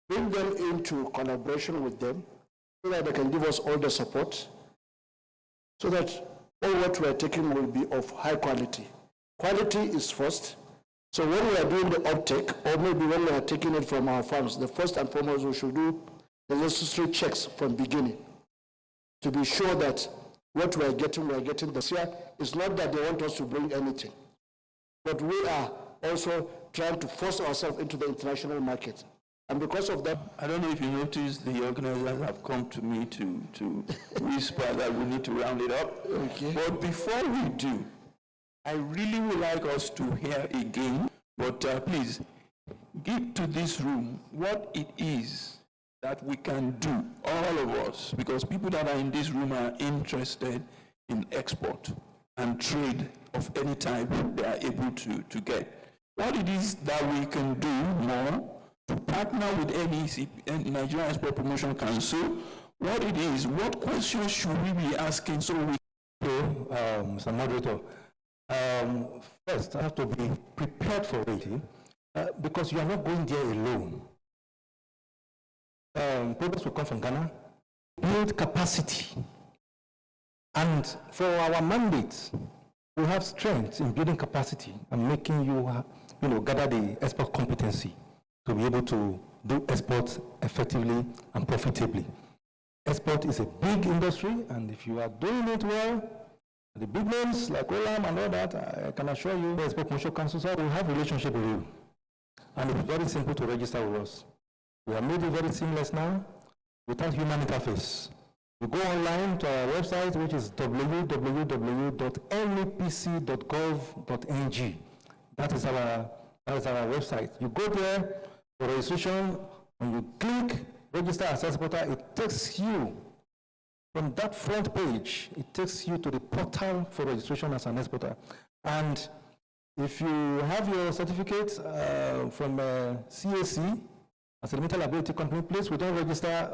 bring them into collaboration with them so that they can give us all the support, so that all what we are taking will be of high quality. Quality is first. So when we are doing the uptake, or maybe when we are taking it from our farms, the first and foremost we should do the necessary checks from beginning to be sure that what we are getting this year. It's not that they want us to bring anything, but we are also trying to force ourselves into the international market. And because of that, I don't know if you noticed, the organizers have come to me to whisper that we need to round it up. Okay. But before we do, I really would like us to hear again, but please give to this room what it is that we can do, all of us, because people that are in this room are interested in export and trade of any type they are able to get. What it is that we can do more to partner with NEC, Nigerian Export Promotion Council, what it is, what questions should we be asking so we... Mr. Moderator, first I have to be prepared for it, because you are not going there alone. Products will come from Ghana, build capacity, and for our mandate, we have strength in building capacity and making you gather the export competency to be able to do exports effectively and profitably. Export is a big industry, and if you are doing it well, the big names like Olam and all that, I can assure you, the Export Promotion Council will have a relationship with you. And it's very simple to register with us. We have made it very seamless now, without human interface. You go online to our website, which is www.nepc.gov.ng. That is our website. You go there for registration, when you click register as exporter, it takes you from that front page, it takes you to the portal for registration as an exporter. And If you have your certificate from CAC as a limited liability company, please, we don't register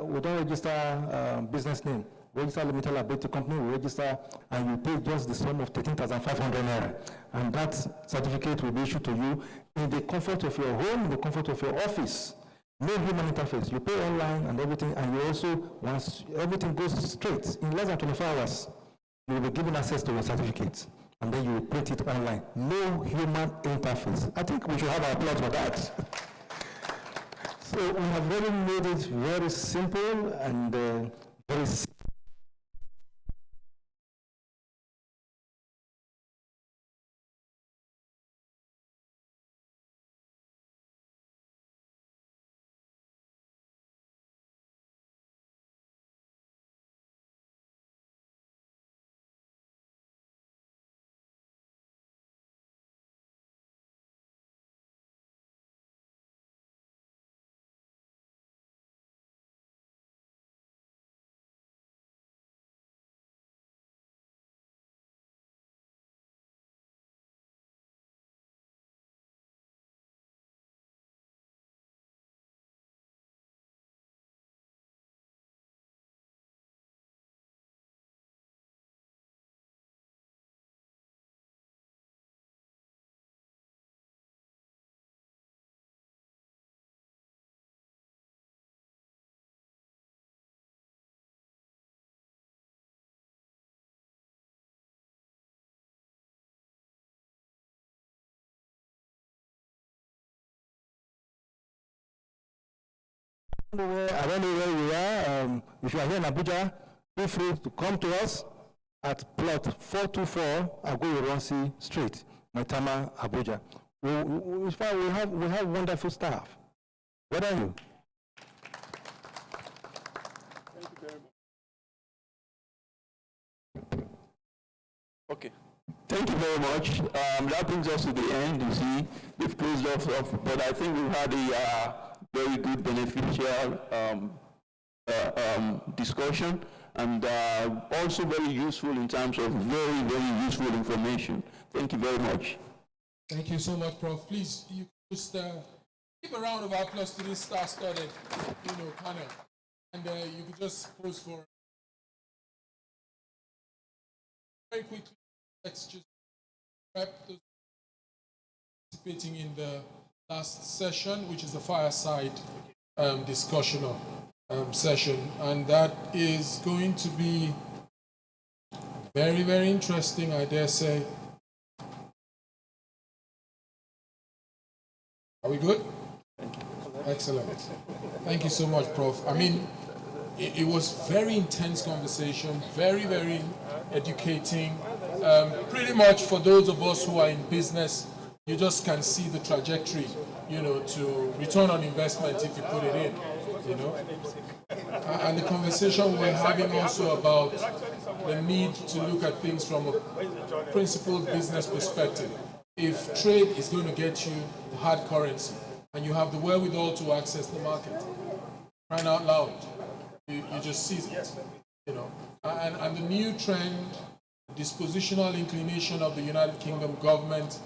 business name. Register limited liability company, we register, and you pay just the sum of 13,500 naira. And that certificate will be issued to you in the comfort of your home, in the comfort of your office. No human interface. You pay online and everything, and you also, once everything goes straight, in less than 24 hours, you will be given access to your certificate, and then you will print it online. No human interface. I think we should have our applause for that. So we have really made it very simple and very simple. I don't know where we are. If you are here in Abuja, feel free to come to us at plot 424 Agogo Ronsi Street, Maitama, Abuja. We have wonderful staff. What are you? Okay. Thank you very much. That brings us to the end. You see, we've closed off, but I think we've had a very good, beneficial discussion, and also very useful in terms of very, very useful information. Thank you very much. Thank you so much, Prof. Please, you just give a round of applause to this star-studded, panel, and you could just pose for very quickly. Let's just wrap those participating in the last session, which is the fireside discussion session, and that is going to be very, very interesting, I dare say. Are we good? Excellent. Thank you so much, Prof. I mean, it was very intense conversation, very, very educating. Pretty much for those of us who are in business, you just can see the trajectory, to return on investment if you put it in, And the conversation we're having also about the need to look at things from a principled business perspective. If trade is going to get you the hard currency and you have the wherewithal to access the market, crying out loud, you just seize it, And the new trend, dispositional inclination of the United Kingdom government,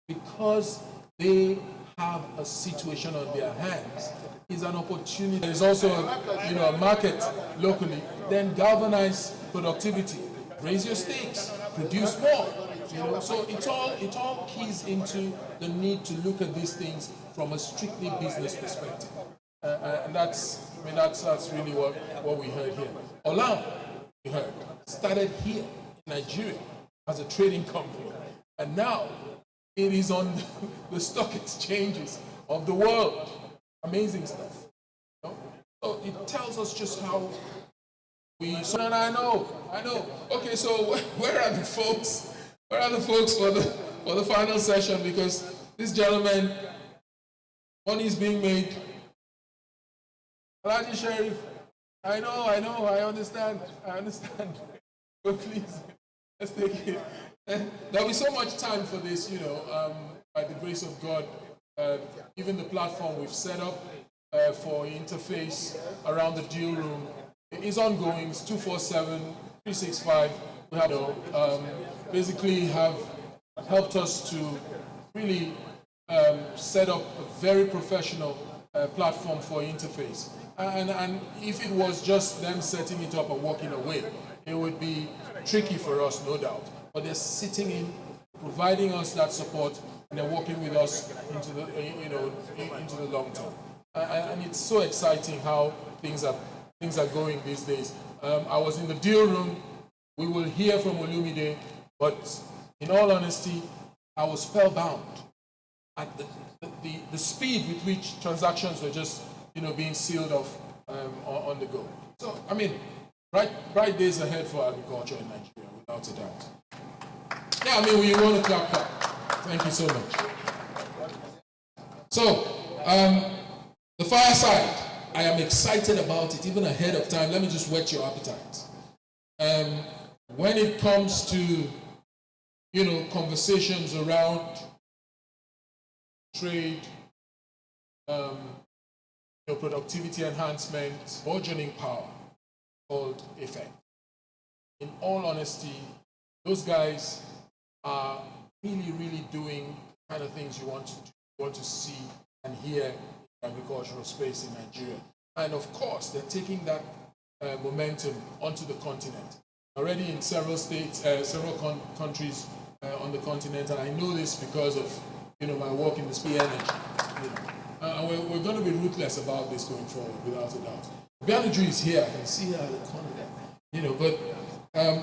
because they have a situation on their hands, is an opportunity. There's also a market locally. Then galvanize productivity, raise your stakes, produce more. So it all keys into the need to look at these things from a strictly business perspective, and that's really what we heard here. Olam, we heard, started here in Nigeria as a trading company, and now it is on the stock exchanges of the world. Amazing stuff. So it tells us just how we. So and I know. Okay, so where are the folks? Where are the folks for the final session? Because this gentleman, money is being made. Alhaji Sheriff, I know, I understand. But please, let's take it. There'll be so much time for this, by the grace of God. Even the platform we've set up for interface around the deal room is ongoing. It's 247-365. We have basically have helped us to really set up a very professional platform for interface. And if it was just them setting it up and walking away, it would be tricky for us, no doubt. But they're sitting in, providing us that support, and they're working with us into the into the long term. And it's so exciting how things are going these days. I was in the deal room. We will hear from Olumide, but in all honesty, I was spellbound at the speed with which transactions were just being sealed off on the go. So I mean, bright days ahead for agriculture in Nigeria, without a doubt. Yeah, I mean, we want to clap. Thank you so much. So, the fireside, I am excited about it even ahead of time. Let me just whet your appetite. When it comes to, conversations around trade, productivity enhancement, burgeoning power called effect. In all honesty, those guys are really, really doing the kind of things you want to see and hear in the agricultural space in Nigeria. And of course, they're taking that momentum onto the continent. Already in several states, several countries on the continent, and I know this because of my work in the space energy. And we're going to be ruthless about this going forward, without a doubt. Bianudru is here. I can see her at the corner there. But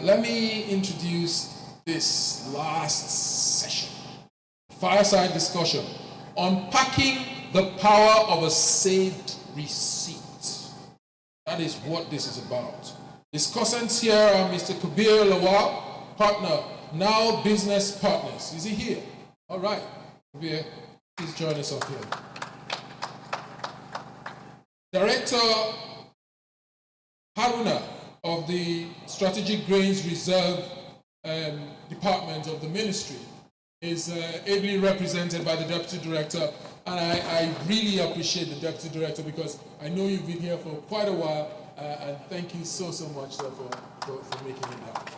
let me introduce this last session. Fireside discussion. Unpacking the power of a saved receipt. That is what this is about. Discussants here are Mr. Kabir Lawal, partner, Now Business Partners. Is he here? All right. Kabir, please join us up here. Director Haruna of the Strategic Grains Reserve Department of the Ministry is ably represented by the Deputy Director, and I really appreciate the Deputy Director because I know you've been here for quite a while, and thank you so much sir, for making it happen.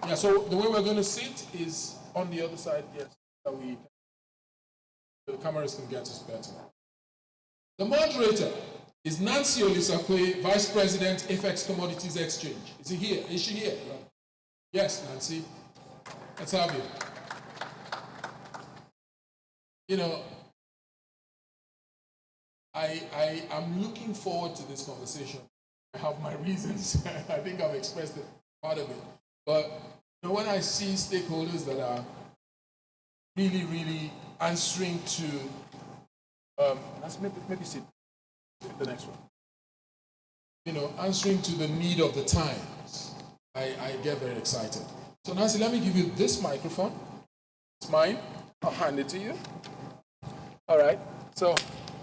Yeah, so the way we're going to sit is on the other side, yes, so the cameras can get us better. The moderator is Nancy Olisakwe, Vice President, FX Commodities Exchange. Is he here? Is she here? Yes, Nancy. Let's have you. I am looking forward to this conversation. I have my reasons. I think I've expressed part of it. But when I see stakeholders that are really, really answering to maybe see the next one. Answering to the need of the times, I get very excited. So Nancy, let me give you this microphone. It's mine. I'll hand it to you. All right. So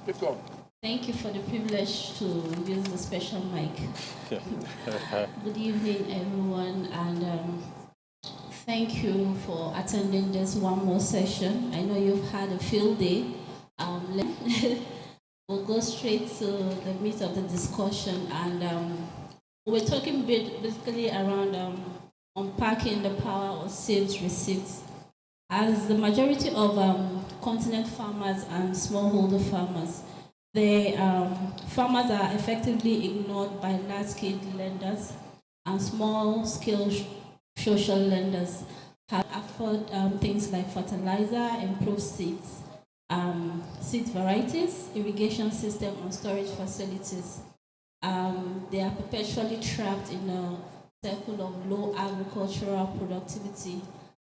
keep going. Thank you for the privilege to use the special mic. Good evening, everyone, and thank you for attending this one more session. I know you've had a field day. We'll go straight to the meat of the discussion, and we're talking basically around unpacking the power of saved receipts. As the majority of continent farmers and smallholder farmers, farmers are effectively ignored by large-scale lenders, and small-scale social lenders have afford things like fertilizer, improved seeds, seed varieties, irrigation system, and storage facilities. They are perpetually trapped in a circle of low agricultural productivity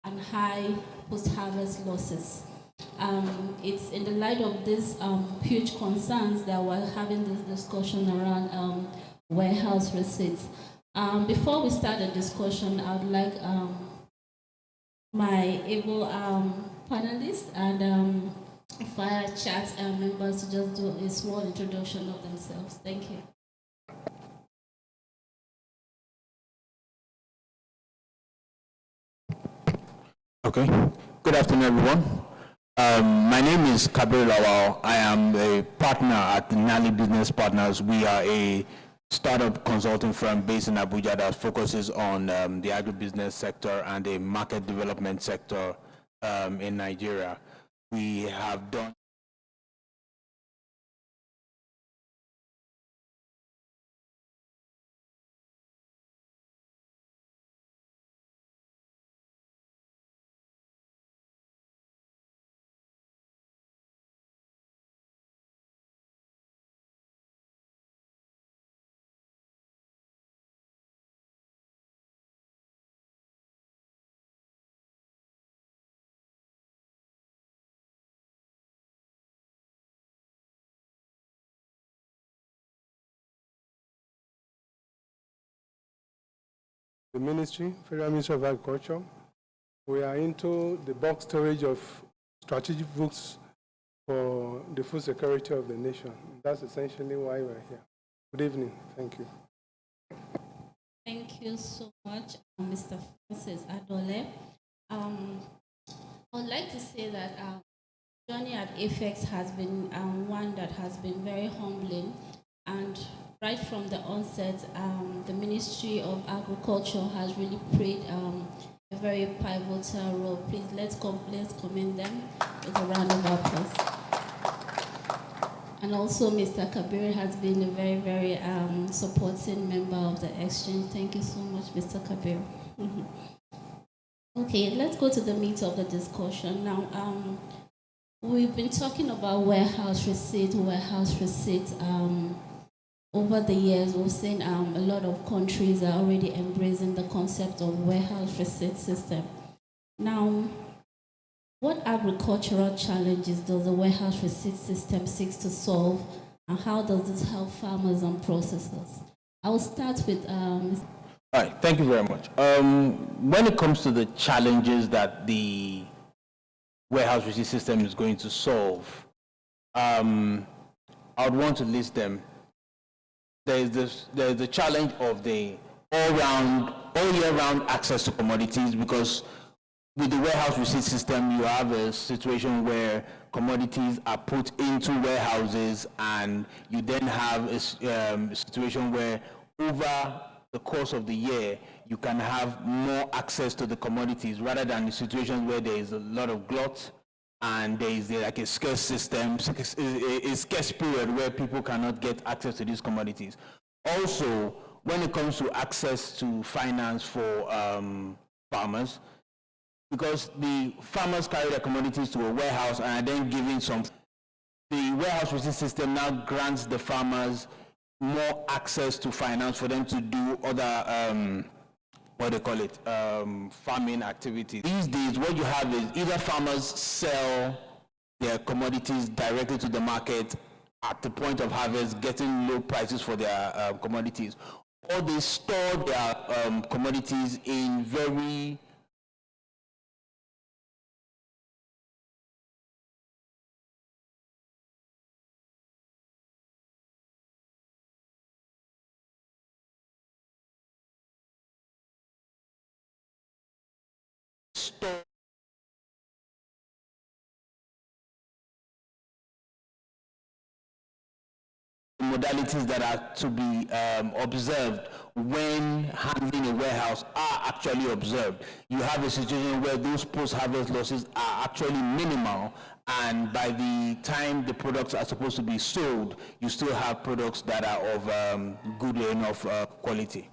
and high post-harvest losses. It's in the light of these huge concerns that we're having this discussion around warehouse receipts. Before we start the discussion, I would like my able panelists and fire chat members to just do a small introduction of themselves. Thank you. Okay. Good afternoon, everyone. My name is Kabir Lawal. I am a partner at Nali Business Partners. We are a startup consulting firm based in Abuja that focuses on the agribusiness sector and the market development sector in Nigeria. we have done. The Ministry, Federal Ministry of Agriculture, we are into the bulk storage of strategic foods for the food security of the nation. That's essentially why we're here. Good evening. Thank you. Thank you so much, Mr. Francis Adole. I would like to say that journey at Apex has been one that has been very humbling, and right from the onset, the Ministry of Agriculture has really played a very pivotal role. Please, let's commend them with a round of applause. And also, Mr. Kabir has been a very, very supporting member of the exchange. Thank you so much, Mr. Kabir. Okay, let's go to the meat of the discussion. Now, we've been talking about warehouse receipt. Over the years, we've seen a lot of countries are already embracing the concept of warehouse receipt system. Now, what agricultural challenges does the warehouse receipt system seek to solve, and how does this help farmers and processors? I'll start with Mr. All right, thank you very much. When it comes to the challenges that the warehouse receipt system is going to solve, I would want to list them. There's the challenge of the all year round access to commodities, because with the warehouse receipt system, you have a situation where commodities are put into warehouses, and you then have a situation where over the course of the year, you can have more access to the commodities, rather than the situations where there is a lot of glut and there is like a scarce system, a scarce period where people cannot get access to these commodities. Also, when it comes to access to finance for farmers, because the farmers carry their commodities to a warehouse and are then giving some, the warehouse receipt system now grants the farmers more access to finance for them to do other farming activities. These days, what you have is either farmers sell their commodities directly to the market at the point of harvest, getting low prices for their commodities, or they store their commodities in very modalities that are to be observed when handling a warehouse are actually observed. You have a situation where those post-harvest losses are actually minimal, and by the time the products are supposed to be sold, you still have products that are of good enough quality.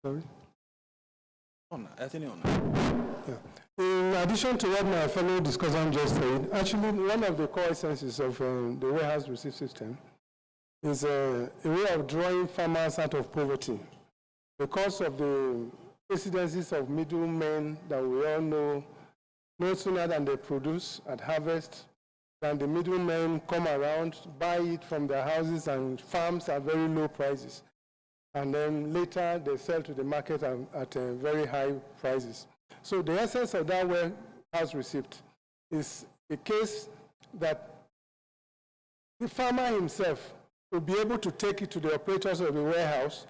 Sorry? Yeah. In addition to what my fellow discussant just said, actually one of the core essences of the warehouse receipt system is a way of drawing farmers out of poverty. Because of the incidences of middlemen that we all know, no sooner than they produce at harvest, than the middlemen come around, buy it from their houses and farms at very low prices. And then later they sell to the market at very high prices. So the essence of that warehouse receipt is a case that the farmer himself will be able to take it to the operators of the warehouse,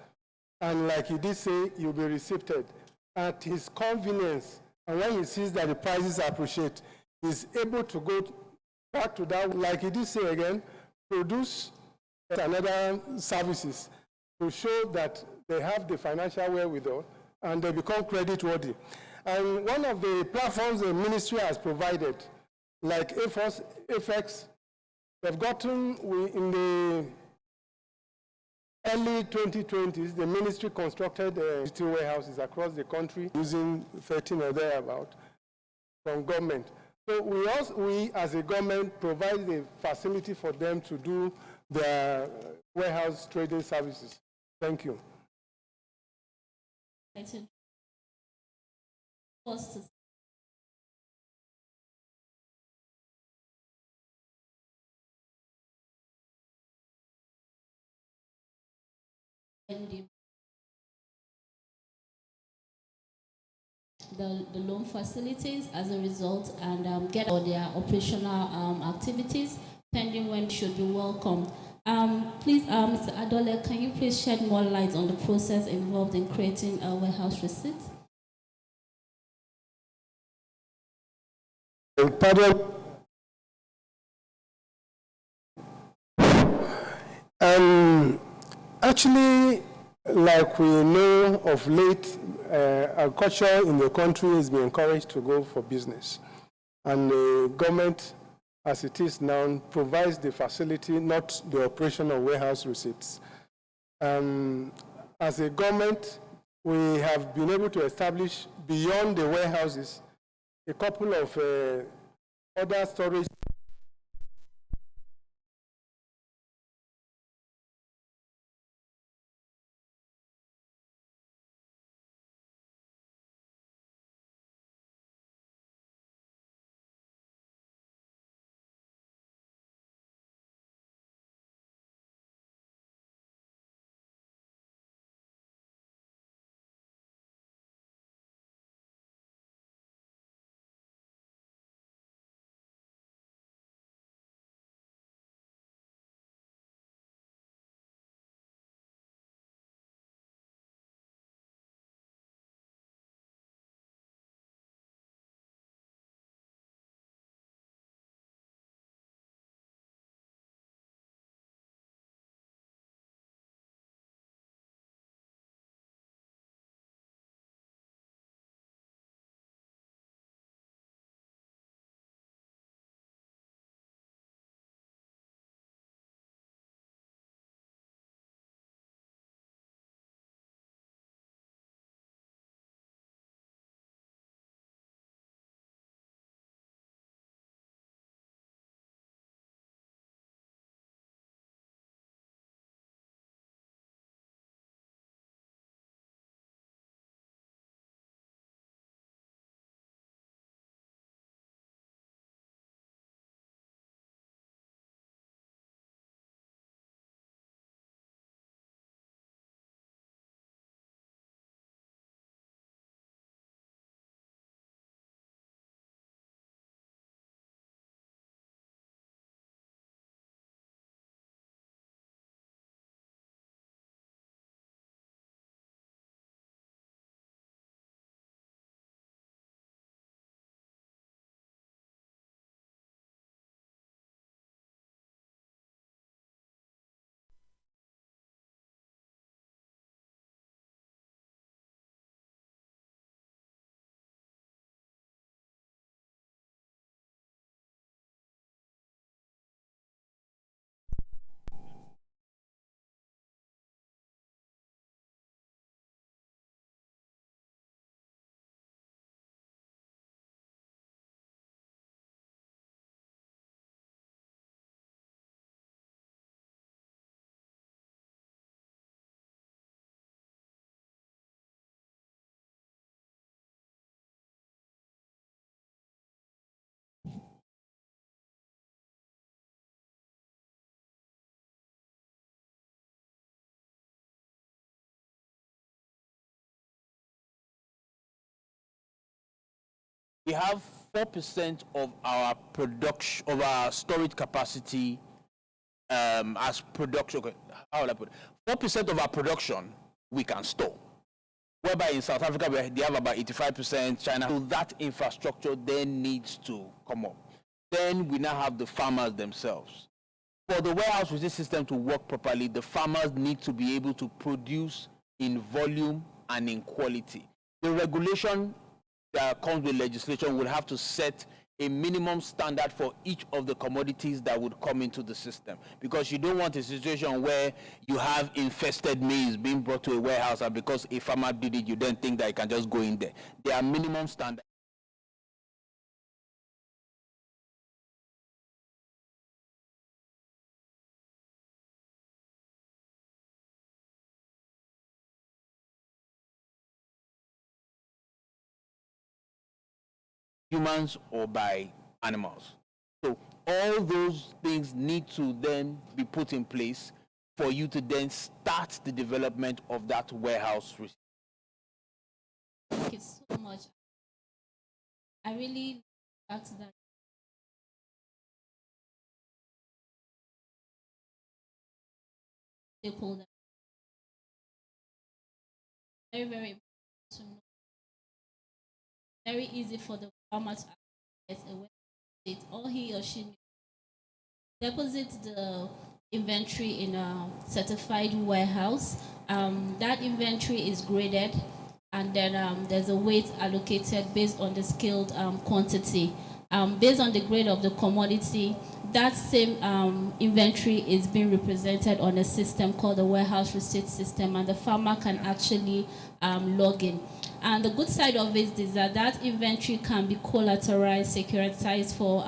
and like he did say, you'll be receipted at his convenience. And when he sees that the prices appreciate, he's able to go back to that, like he did say again, produce another services to show that they have the financial wherewithal and they become credit And one of the platforms the ministry has provided, like FX, they've gotten, in the early 2020s, the ministry constructed city warehouses across the country using 13 or thereabout from government. So we as a government provide the facility for them to do their warehouse trading services. Thank you. The loan facilities as a result and get all their operational activities pending when should be welcome. Please, Mr. Adole, can you please shed more light on the process involved in creating a warehouse receipt? Pardon. Actually, like we know of late, agriculture in the country is being encouraged to go for business. And the government, as it is now, provides the facility, not the operation of warehouse receipts. As a government, we have been able to establish beyond the warehouses a couple of other storage. We have 4% of our production, of our storage capacity as production. Okay, how will I put it? 4% of our production we can store. Whereby in South Africa, they have about 85%, China. So that infrastructure then needs to come up. Then we now have the farmers themselves. For the warehouse receipt system to work properly, the farmers need to be able to produce in volume and in quality. The regulation that comes with legislation will have to set a minimum standard for each of the commodities that would come into the system, because you don't want a situation where you have infested maize being brought to a warehouse, and because a farmer did it, you then think that it can just go in there. There are minimum standards. Humans or by animals. So all those things need to then be put in place for you to then start the development of that warehouse. Thank you so much. I really like that. Stakeholder. Very, very important to know. Very easy for the farmer to get away with it. All he or she deposit the inventory in a certified warehouse. That inventory is graded, and then there's a weight allocated based on the scaled quantity. Based on the grade of the commodity, that same inventory is being represented on a system called the warehouse receipt system, and the farmer can actually log in. And the good side of it is that that inventory can be collateralized, securitized for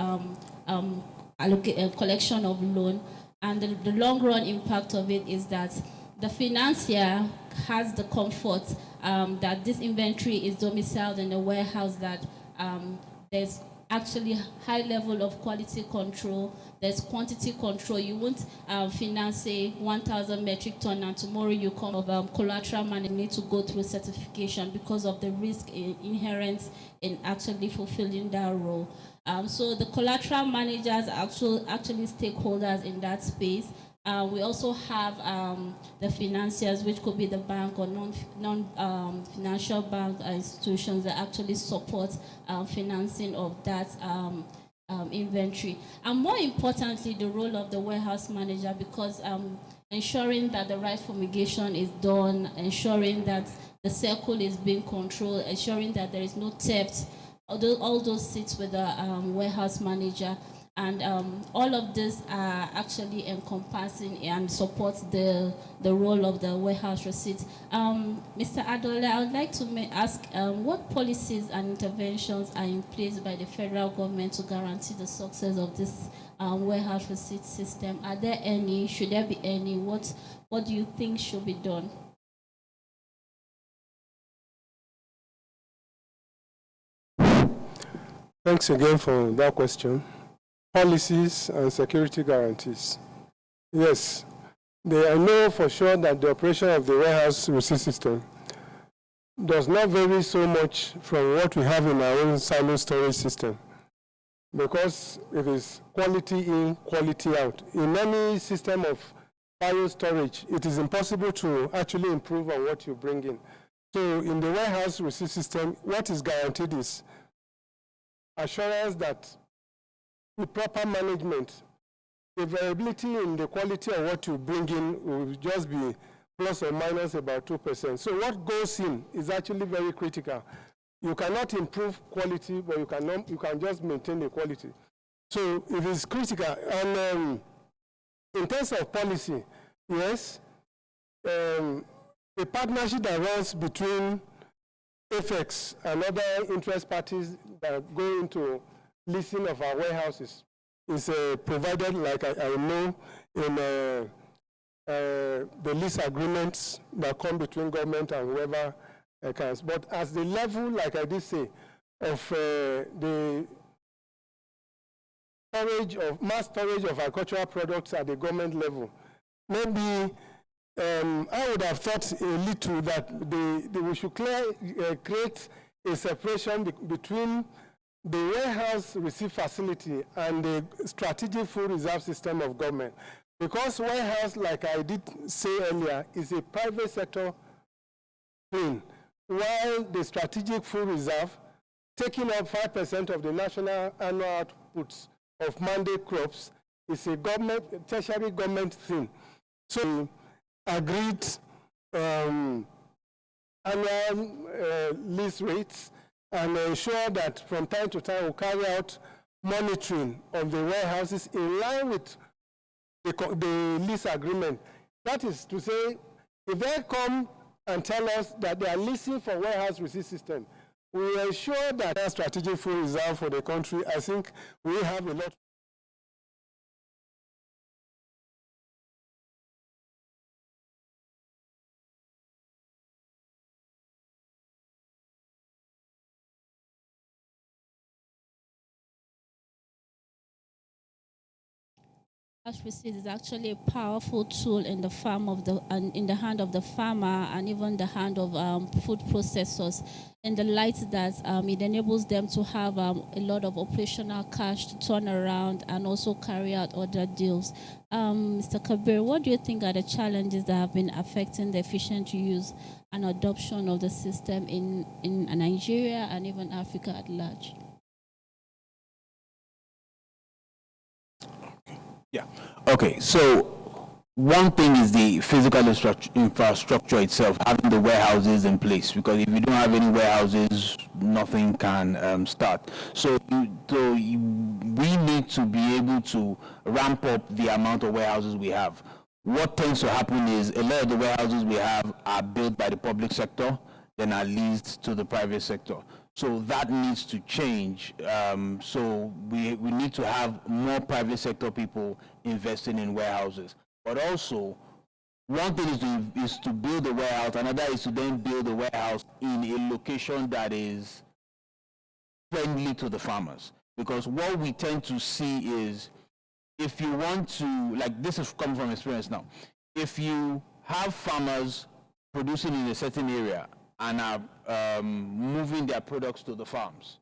collection of loan. And the long run impact of it is that the financier has the comfort that this inventory is domiciled in a warehouse, that there's actually high level of quality control, there's quantity control. You won't finance say 1,000 metric ton and tomorrow you come of collateral and need to go through certification because of the risk inherent in actually fulfilling that role. So the collateral managers are actually stakeholders in that space. We also have the financiers, which could be the bank or non-financial bank institutions that actually support financing of that inventory. And more importantly, the role of the warehouse manager, because ensuring that the right fumigation is done, ensuring that the circle is being controlled, ensuring that there is no theft, all those sits with the warehouse manager. And all of this are actually encompassing and support the role of the warehouse receipt. Mr. Adole, I would like to ask what policies and interventions are in place by the federal government to guarantee the success of this warehouse receipt system? Are there any? Should there be any? What do you think should be done? Thanks again for that question. Policies and security guarantees. Yes, I know for sure that the operation of the warehouse receipt system does not vary so much from what we have in our own silo storage system, because it is quality in, quality out. In any system of bio storage, it is impossible to actually improve on what you bring in. So in the warehouse receipt system, what is guaranteed is assurance that with proper management, the variability in the quality of what you bring in will just be plus or minus about 2%. So what goes in is actually very critical. You cannot improve quality, but you can just maintain the quality. So it is critical. And in terms of policy, yes, the partnership that runs between FX and other interest parties that go into leasing of our warehouses is provided, like I know, in the lease agreements that come between government and whoever counts. But as the level, like I did say, of the storage of mass storage of agricultural products at the government level, maybe I would have thought a little that we should create a separation between the warehouse receipt facility and the strategic food reserve system of government, Because warehouse, like I did say earlier, is a private sector thing, while the strategic food reserve, taking up 5% of the national annual outputs of mandate crops, is a tertiary government thing. So we agreed annual lease rates and ensure that from time to time we'll carry out monitoring of the warehouses in line with the lease agreement. That is to say, if they come and tell us that they are leasing for warehouse receipt system, we ensure that our strategic food reserve for the country, I think we have a lot. Cash receipt is actually a powerful tool in the in the hand of the farmer and even the hand of food processors, in the light that it enables them to have a lot of operational cash to turn around and also carry out other deals. Mr. Kabir, what do you think are the challenges that have been affecting the efficient use and adoption of the system in Nigeria and even Africa at large? Yeah. Okay. So one thing is the physical infrastructure itself, having the warehouses in place, because if you don't have any warehouses, nothing can start. So we need to be able to ramp up the amount of warehouses we have. What tends to happen is a lot of the warehouses we have are built by the public sector, then are leased to the private sector. So that needs to change. So we need to have more private sector people investing in warehouses. But also, one thing is to build a warehouse, another is to then build a warehouse in a location that is friendly to the farmers. Because what we tend to see is, if you want to, like this is coming from experience now, if you have farmers producing in a certain area and are moving their products to the farms,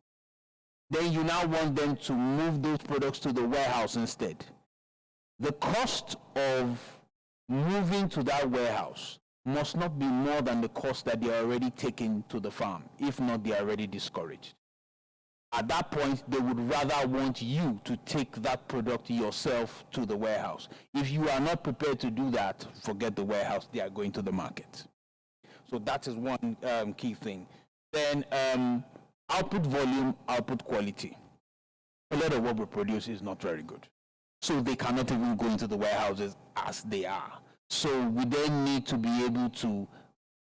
then you now want them to move those products to the warehouse instead. The cost of moving to that warehouse must not be more than the cost that they are already taking to the farm. If not, they are already discouraged. At that point, they would rather want you to take that product yourself to the warehouse. If you are not prepared to do that, forget the warehouse, they are going to the market. So that is one key thing. Then output volume, output quality. A lot of what we produce is not very good. So they cannot even go into the warehouses as they are. So we then need to be able to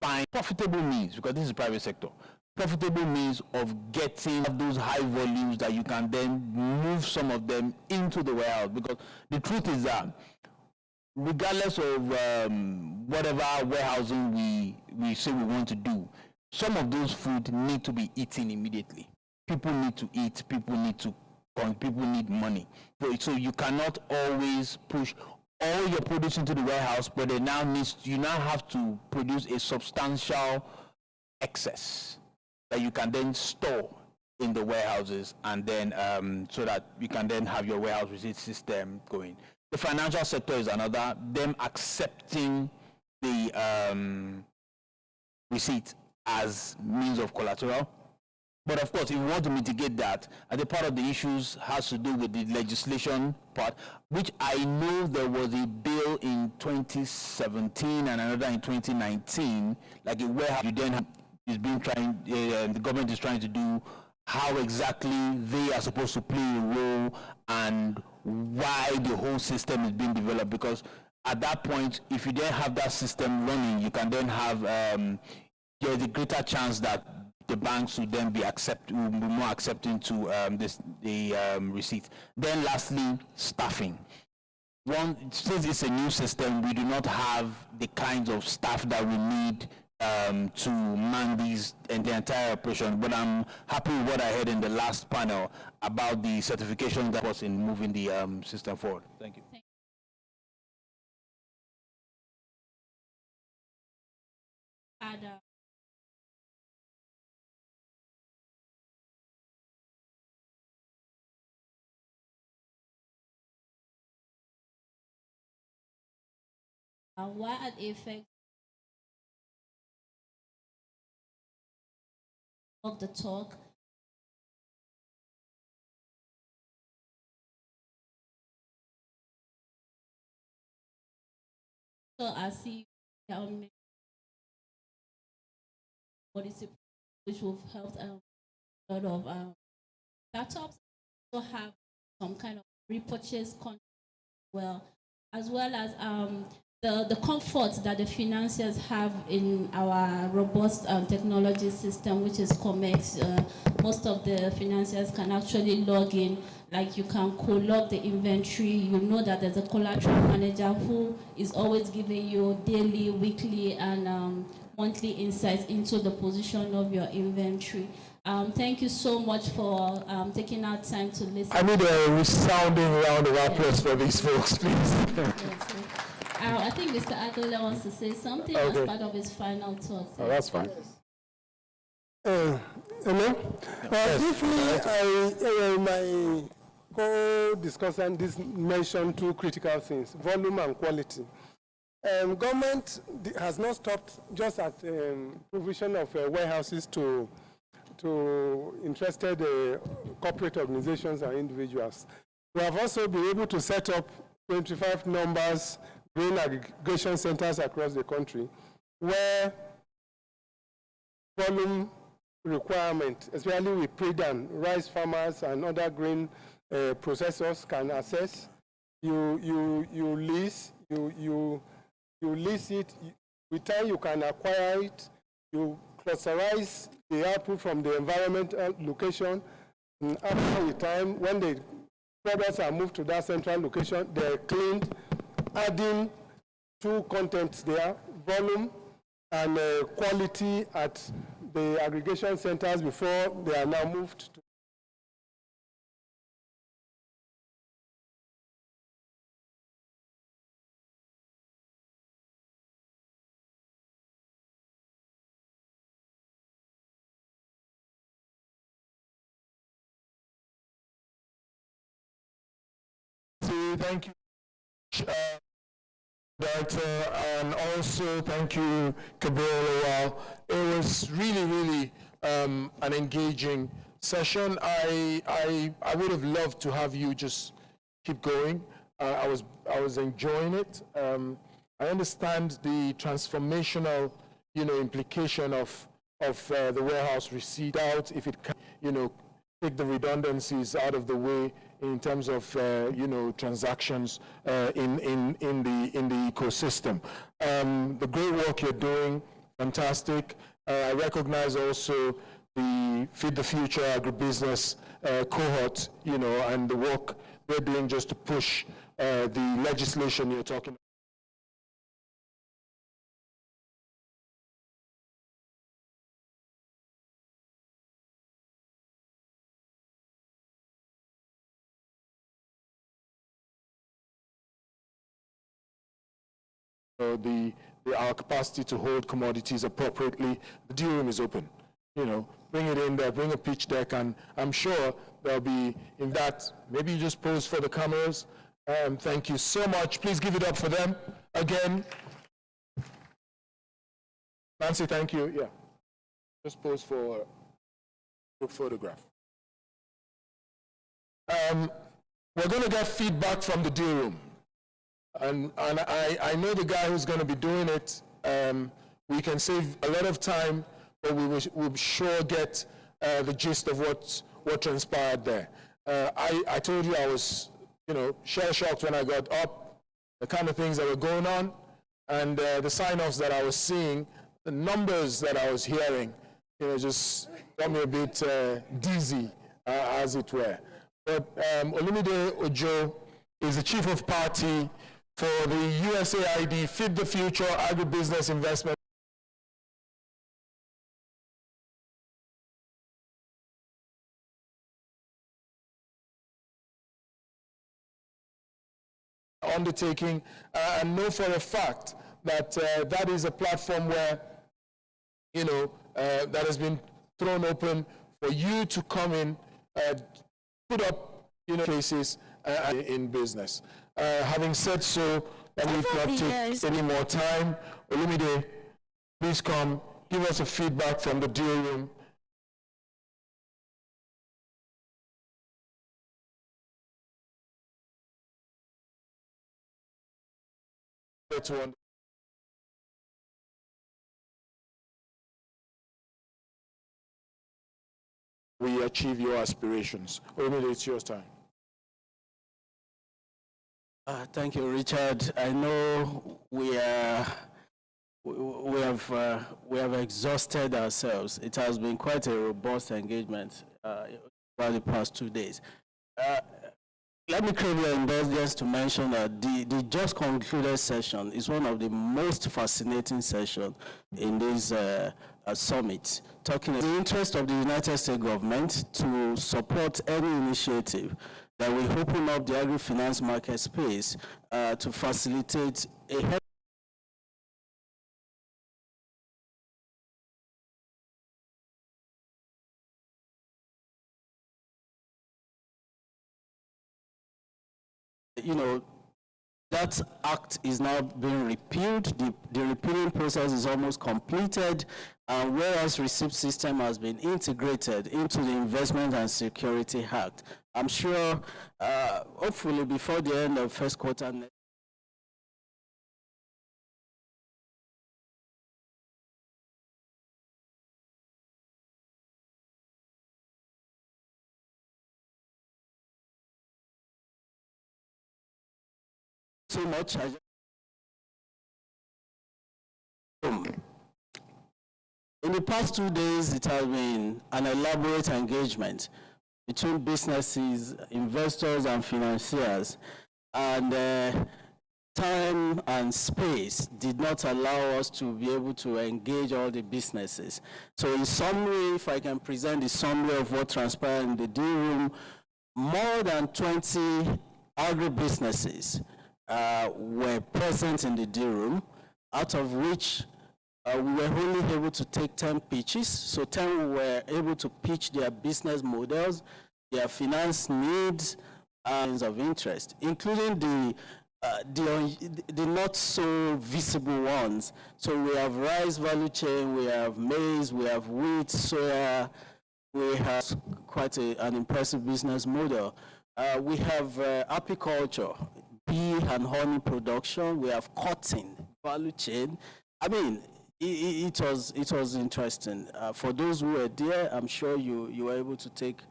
find profitable means, because this is private sector, profitable means of getting those high volumes that you can then move some of them into the warehouse. Because the truth is that regardless of whatever warehousing we say we want to do, some of those food need to be eaten immediately. People need to eat, people need money. So you cannot always push all your produce into the warehouse, but you now have to produce a substantial excess that you can then store in the warehouses, and then so that you can then have your warehouse receipt system going. The financial sector is another, them accepting the receipt as means of collateral. But of course, if you want to mitigate that, and the part of the issues has to do with the legislation part, which I know there was a bill in 2017 and another in 2019, like a warehouse you then is being the government is trying to do, how exactly they are supposed to play a role and why the whole system is being developed. Because at that point, if you then have that system running, you can then have there's a greater chance that the banks will then be more accepting to the receipt. Then lastly, staffing. Since it's a new system, we do not have the kinds of staff that we need to man the entire operation. But I'm happy with what I heard in the last panel about the certification that was in moving the system forward. Thank you. What are the effects of the talk? So I see which will help a lot of startups also have some kind of repurchase contract as well as the comfort that the financiers have in our robust technology system, which is COMEX. Most of the financiers can actually log in, like you can co-log the inventory. You know that there's a collateral manager who is always giving you daily, weekly, and monthly insights into the position of your inventory. Thank you so much for taking out time to listen. I need a resounding round of applause for these folks, please. I think Mr. Adola wants to say something as part of his final thoughts. Oh, that's fine. Hello? Briefly, my co-discussant mentioned two critical things, volume and quality. Government has not stopped just at provision of warehouses to interested corporate organizations and individuals. We have also been able to set up 25 numbers grain aggregation centers across the country where volume requirement, especially with pre-done, rice farmers and other grain processors can access. You lease it. With time you can acquire it. You clusterize the output from the environmental location. And after the time, when the products are moved to that central location, they're cleaned, adding two contents there, volume and quality at the aggregation centers before they are now moved to. Thank you, Director, and also thank you, Kabir Lawal. It was really an engaging session. I would have loved to have you just keep going. I was enjoying it. I understand the transformational, implication of the warehouse receipt out if it can, take the redundancies out of the way in terms of transactions in the ecosystem. The great work you're doing, fantastic. I recognize also the Feed the Future agribusiness cohort, and the work they're doing just to push the legislation you're talking about. Our capacity to hold commodities appropriately. The deal room is open. Bring it in there, bring a pitch deck, and I'm sure there'll be in that. Maybe you just pose for the cameras. Thank you so much. Please give it up for them again. Nancy, thank you. Yeah, just pose for a group photograph. We're going to get feedback from the deal room. And I know the guy who's going to be doing it. We can save a lot of time, but we'll sure get the gist of what transpired there. I told you I was, shell-shocked when I got up, the kind of things that were going on, and the sign-offs that I was seeing, the numbers that I was hearing, just got me a bit dizzy, as it were. But Olumide Ojo is the chief of party for the USAID Feed the Future Agribusiness Investment. Undertaking, and know for a fact that that is a platform where, that has been thrown open for you to come in, put up, cases in business. Having said so, Let me not take any more time. Olumide, please come, give us a feedback from the deal room. We achieve your aspirations. Olumide, it's your time. Thank you, Richard. I know we have exhausted ourselves. It has been quite a robust engagement over the past 2 days. Let me crave your indulgence to mention that the just concluded session is one of the most fascinating sessions in this summit, talking about the interest of the United States government to support any initiative that will open up the agri-finance market space to facilitate a that act is now being repealed. The repealing process is almost completed, whereas receipt system has been integrated into the Investment and Security Act. I'm sure, hopefully before the end of first quarter next so much. In the past 2 days, it has been an elaborate engagement between businesses, investors, and financiers. And time and space did not allow us to be able to engage all the businesses. So in summary, if I can present the summary of what transpired in the deal room, more than 20 agribusinesses were present in the deal room, out of which we were only able to take 10 pitches. So 10 were able to pitch their business models, their finance needs, and of interest, including the not so visible ones. So we have rice value chain, we have maize, we have wheat, soya, we have quite an impressive business model. We have apiculture, bee and honey production. We have cotton value chain. I mean, it was interesting. For those who were there, I'm sure you were able to take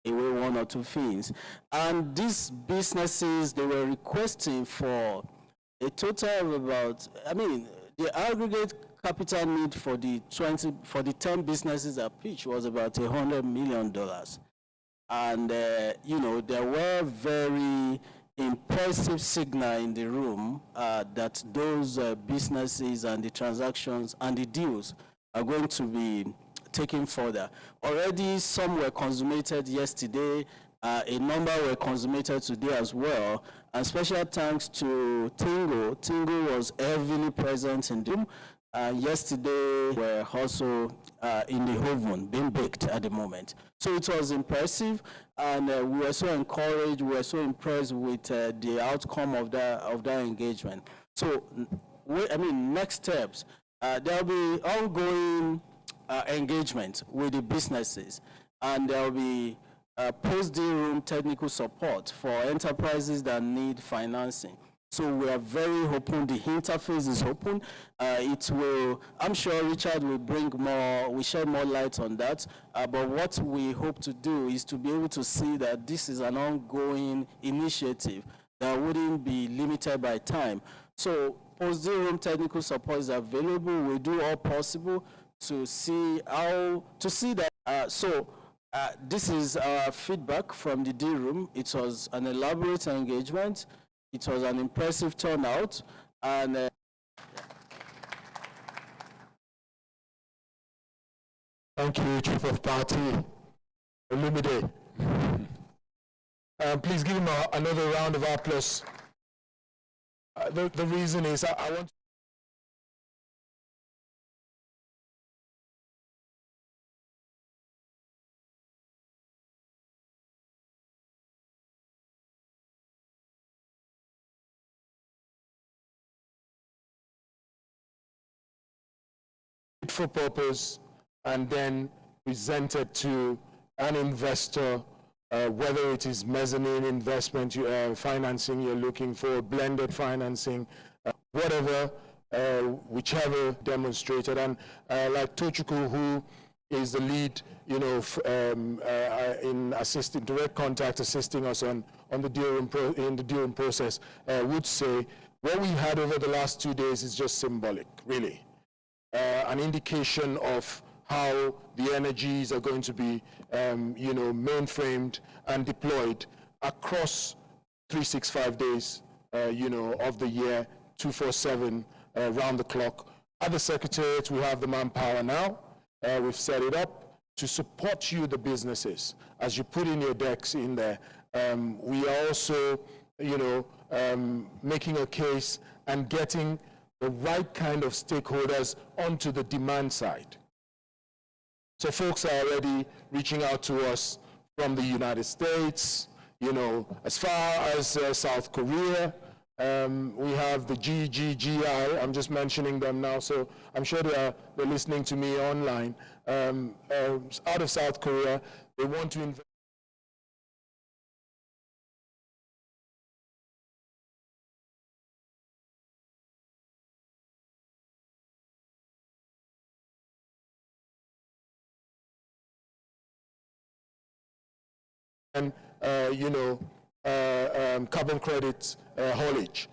away one or two things. And these businesses, they were requesting for a total of about, I mean, the aggregate capital need for the 10 businesses at pitch was about $100 million. And, there were very impressive signal in the room that those businesses and the transactions and the deals are going to be taken further. Already some were consummated yesterday, a number were consummated today as well, and special thanks to Tingo. Tingo was heavily present in the room. Yesterday were also in the oven, being baked at the moment. So it was impressive, and we were so encouraged, we were so impressed with the outcome of that engagement. So, next steps, there'll be ongoing engagement with the businesses, and there'll be post-deal room technical support for enterprises that need financing. So we are very open, the interface is open. I'm sure Richard will shed more light on that, but what we hope to do is to be able to see that this is an ongoing initiative that wouldn't be limited by time. So post-deal room technical support is available. We do all possible to see that. This is our feedback from the deal room. It was an elaborate engagement. It was an impressive turnout, and thank you, Chief of Party Olumide. Please give him another round of applause. The reason is I want fit for purpose, and then presented to an investor, whether it is mezzanine investment financing you're looking for, blended financing, whatever, whichever demonstrated. And like Tochukwu, who is the lead, in assisting, direct contact, assisting us on the dealing process, would say, what we had over the last 2 days is just symbolic, really. An indication of how the energies are going to be, mainframed and deployed across 365 days, of the year, 247, round the clock. At the Secretariat, we have the manpower now. We've set it up to support you, the businesses, as you put in your decks in there. We are also, making a case and getting the right kind of stakeholders onto the demand side. So folks are already reaching out to us from the United States, as far as South Korea. We have the GGGI, I'm just mentioning them now, so I'm sure they're listening to me online. Out of South Korea, they want to invest. And, carbon credit haulage.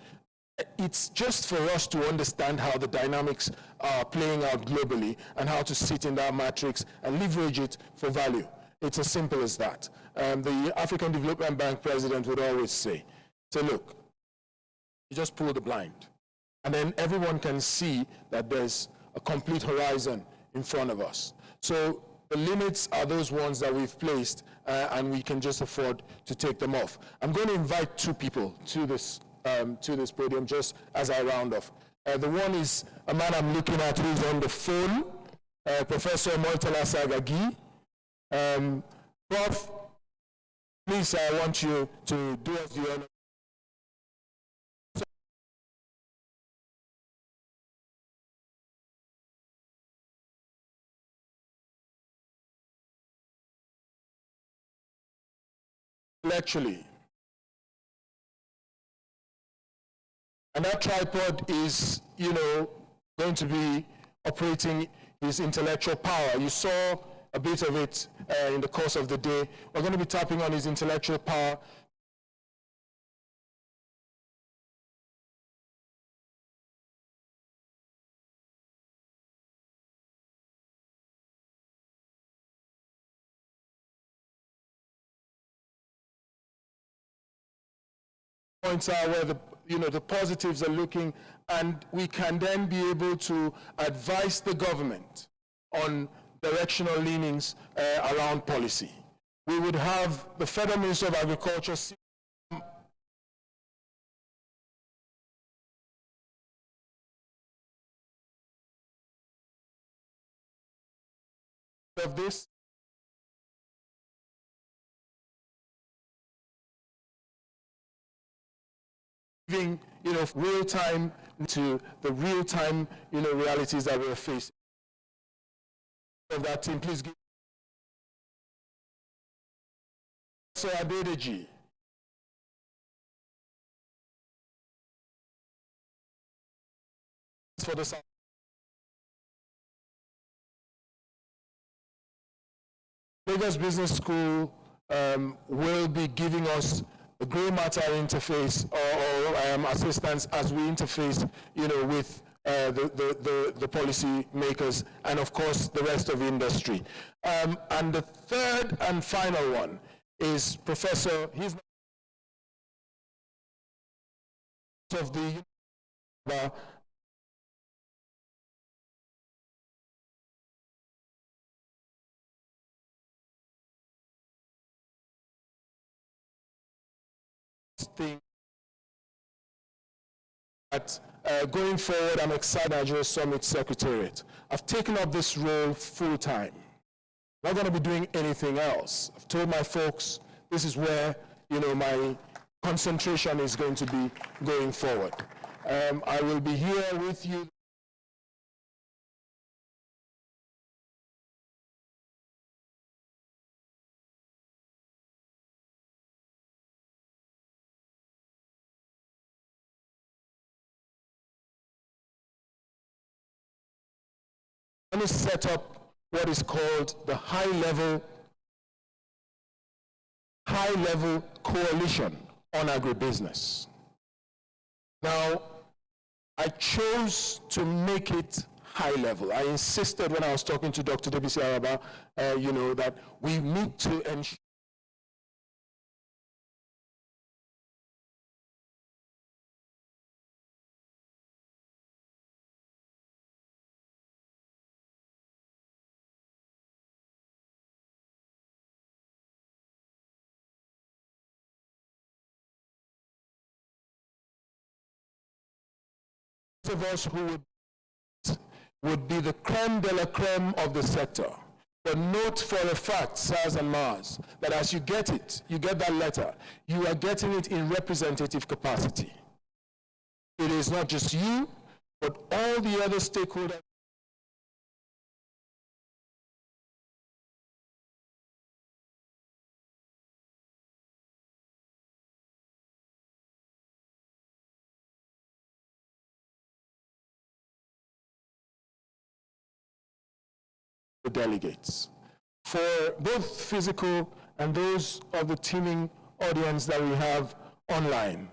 It's just for us to understand how the dynamics are playing out globally and how to sit in that matrix and leverage it for value. It's as simple as that. The African Development Bank president would always say, look, you just pull the blind, and then everyone can see that there's a complete horizon in front of us. So the limits are those ones that we've placed, and we can just afford to take them off. I'm going to invite two people to this podium just as I round off. The one is a man I'm looking at who's on the phone, Professor Moitala Sagagi. Prof, please, I want you to do us the honor. Intellectually. And that tripod is, going to be operating his intellectual power. You saw a bit of it in the course of the day. We're going to be tapping on his intellectual power. Points out where the positives are looking, and we can then be able to advise the government on directional leanings around policy. We would have the Federal Minister of Agriculture of this. Real time to the real time, realities that we're facing. Of that team, please give. So Adedeji. For the South. Lagos Business School will be giving us the Grey Matter interface or assistance as we interface, with the policy makers and of course the rest of the industry. And the third and final one is Professor, he's of the thing that going forward, I'm excited Nigeria Summit Secretariat. I've taken up this role full time. Not going to be doing anything else. I've told my folks this is where my concentration is going to be going forward. I will be here with you. going to set up what is called the high-level coalition on agribusiness. Now, I chose to make it high level. I insisted when I was talking to Dr. Debisi Araba, that we need to ensure of us who would be the creme de la creme of the sector. But note for a fact, SARS and Mars, that as you get that letter, you are getting it in representative capacity. It is not just you, but all the other stakeholders. The delegates, for both physical and those of the teaming audience that we have online,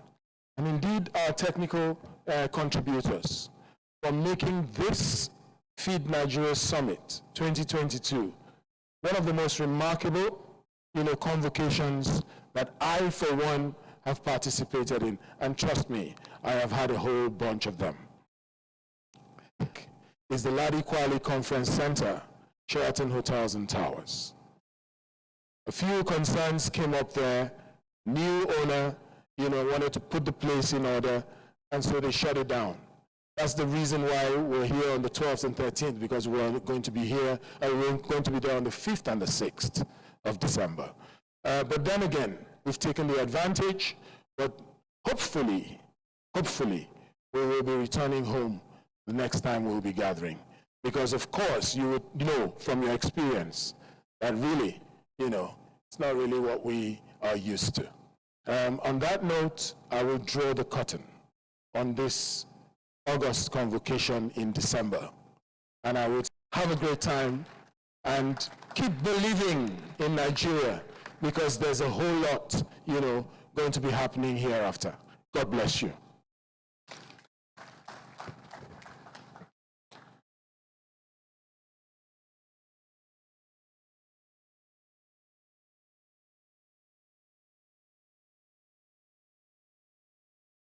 and indeed our technical contributors, for making this Feed Nigeria Summit 2022 one of the most remarkable convocations that I, for one, have participated in. And trust me, I have had a whole bunch of them. Is the Ladi Kwali Conference Center, Sheraton Hotels and Towers. A few concerns came up there. New owner, wanted to put the place in order, and so they shut it down. That's the reason why we're here on the 12th and 13th, because we're going to be here, we're going to be there on the 5th and the 6th of December. But then again, we've taken the advantage, but hopefully, we will be returning home the next time we'll be gathering. Because of course, you would know from your experience that really, it's not really what we are used to. On that note, I will draw the curtain on this August convocation in December. And I would have a great time and keep believing in Nigeria, because there's a whole lot, going to be happening hereafter. God bless you.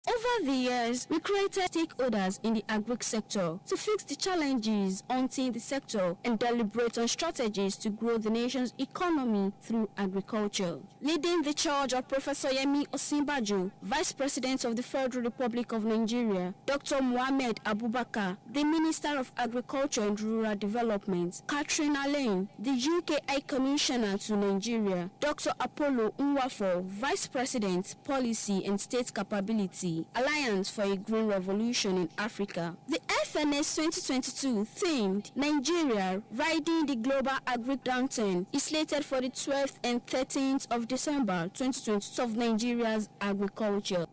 Over the years, we created stakeholders in the agri sector to fix the challenges haunting the sector and deliberate on strategies to grow the nation's economy through agriculture. Leading the charge are Professor Yemi Osinbajo, Vice President of the Federal Republic of Nigeria, Dr. Mohamed Abubakar, the Minister of Agriculture and Rural Development, Catherine Alain, the UK High Commissioner to Nigeria, Dr. Apollo Nwafo, Vice President, Policy and State Capability, Alliance for a Green Revolution in Africa. The FNS 2022 themed Nigeria Riding the Global Agri Downturn is slated for the 12th and 13th of December 2022 of Nigeria's agriculture.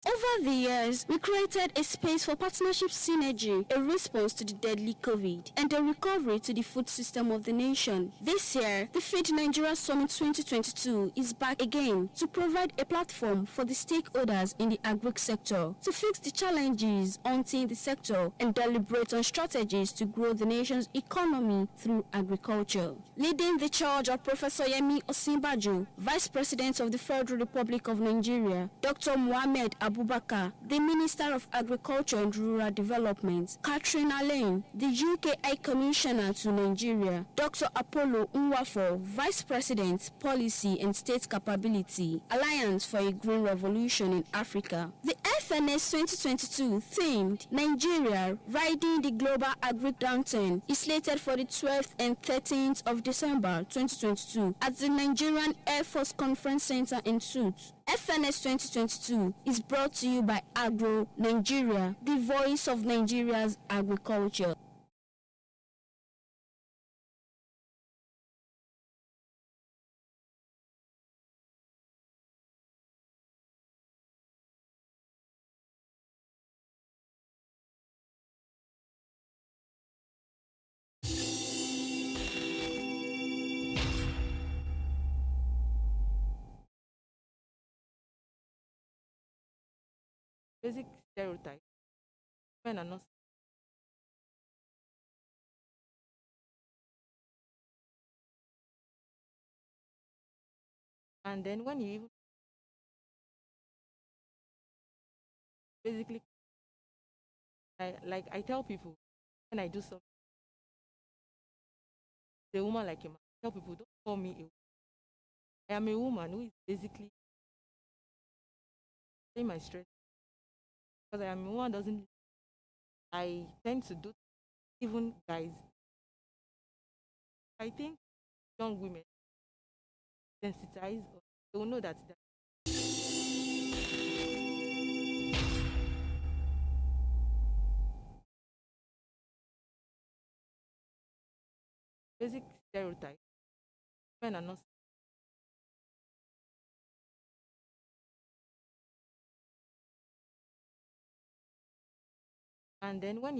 Over the years, we created a space for partnership synergy, a response to the deadly COVID, and a recovery to the food system of the nation. This year, the Feed Nigeria Summit 2022 is back again to provide a platform for the stakeholders in the agric sector to fix the challenges haunting the sector and deliberate on strategies to grow the nation's economy through agriculture. Leading the charge are Professor Yemi Osinbajo, Vice President of the Federal Republic of Nigeria, Dr. Mohamed Abubakar, the Minister of Agriculture and Rural Development, Catherine Alain, the UK High Commissioner to Nigeria, Dr. Apollo Nwafo, Vice President, Policy and State Capability, Alliance for a Green Revolution in Africa. The FNS 2022 themed Nigeria Riding the Global Agric Downturn is slated for the 12th and 13th of December 2022 at the Nigerian Air Force Conference Center in Suits. FNS 2022 is brought to you by Agro Nigeria, the voice of Nigeria's agriculture. Basic stereotype. Men are not. And then when you even basically, I tell people when I do something, the woman like a man. I tell people, don't call me a woman. I am a woman who is basically saying my strength. Because I am a woman doesn't. I tend to do even guys. I think young women sensitize, they will know that. Basic stereotype. Men are not. And then when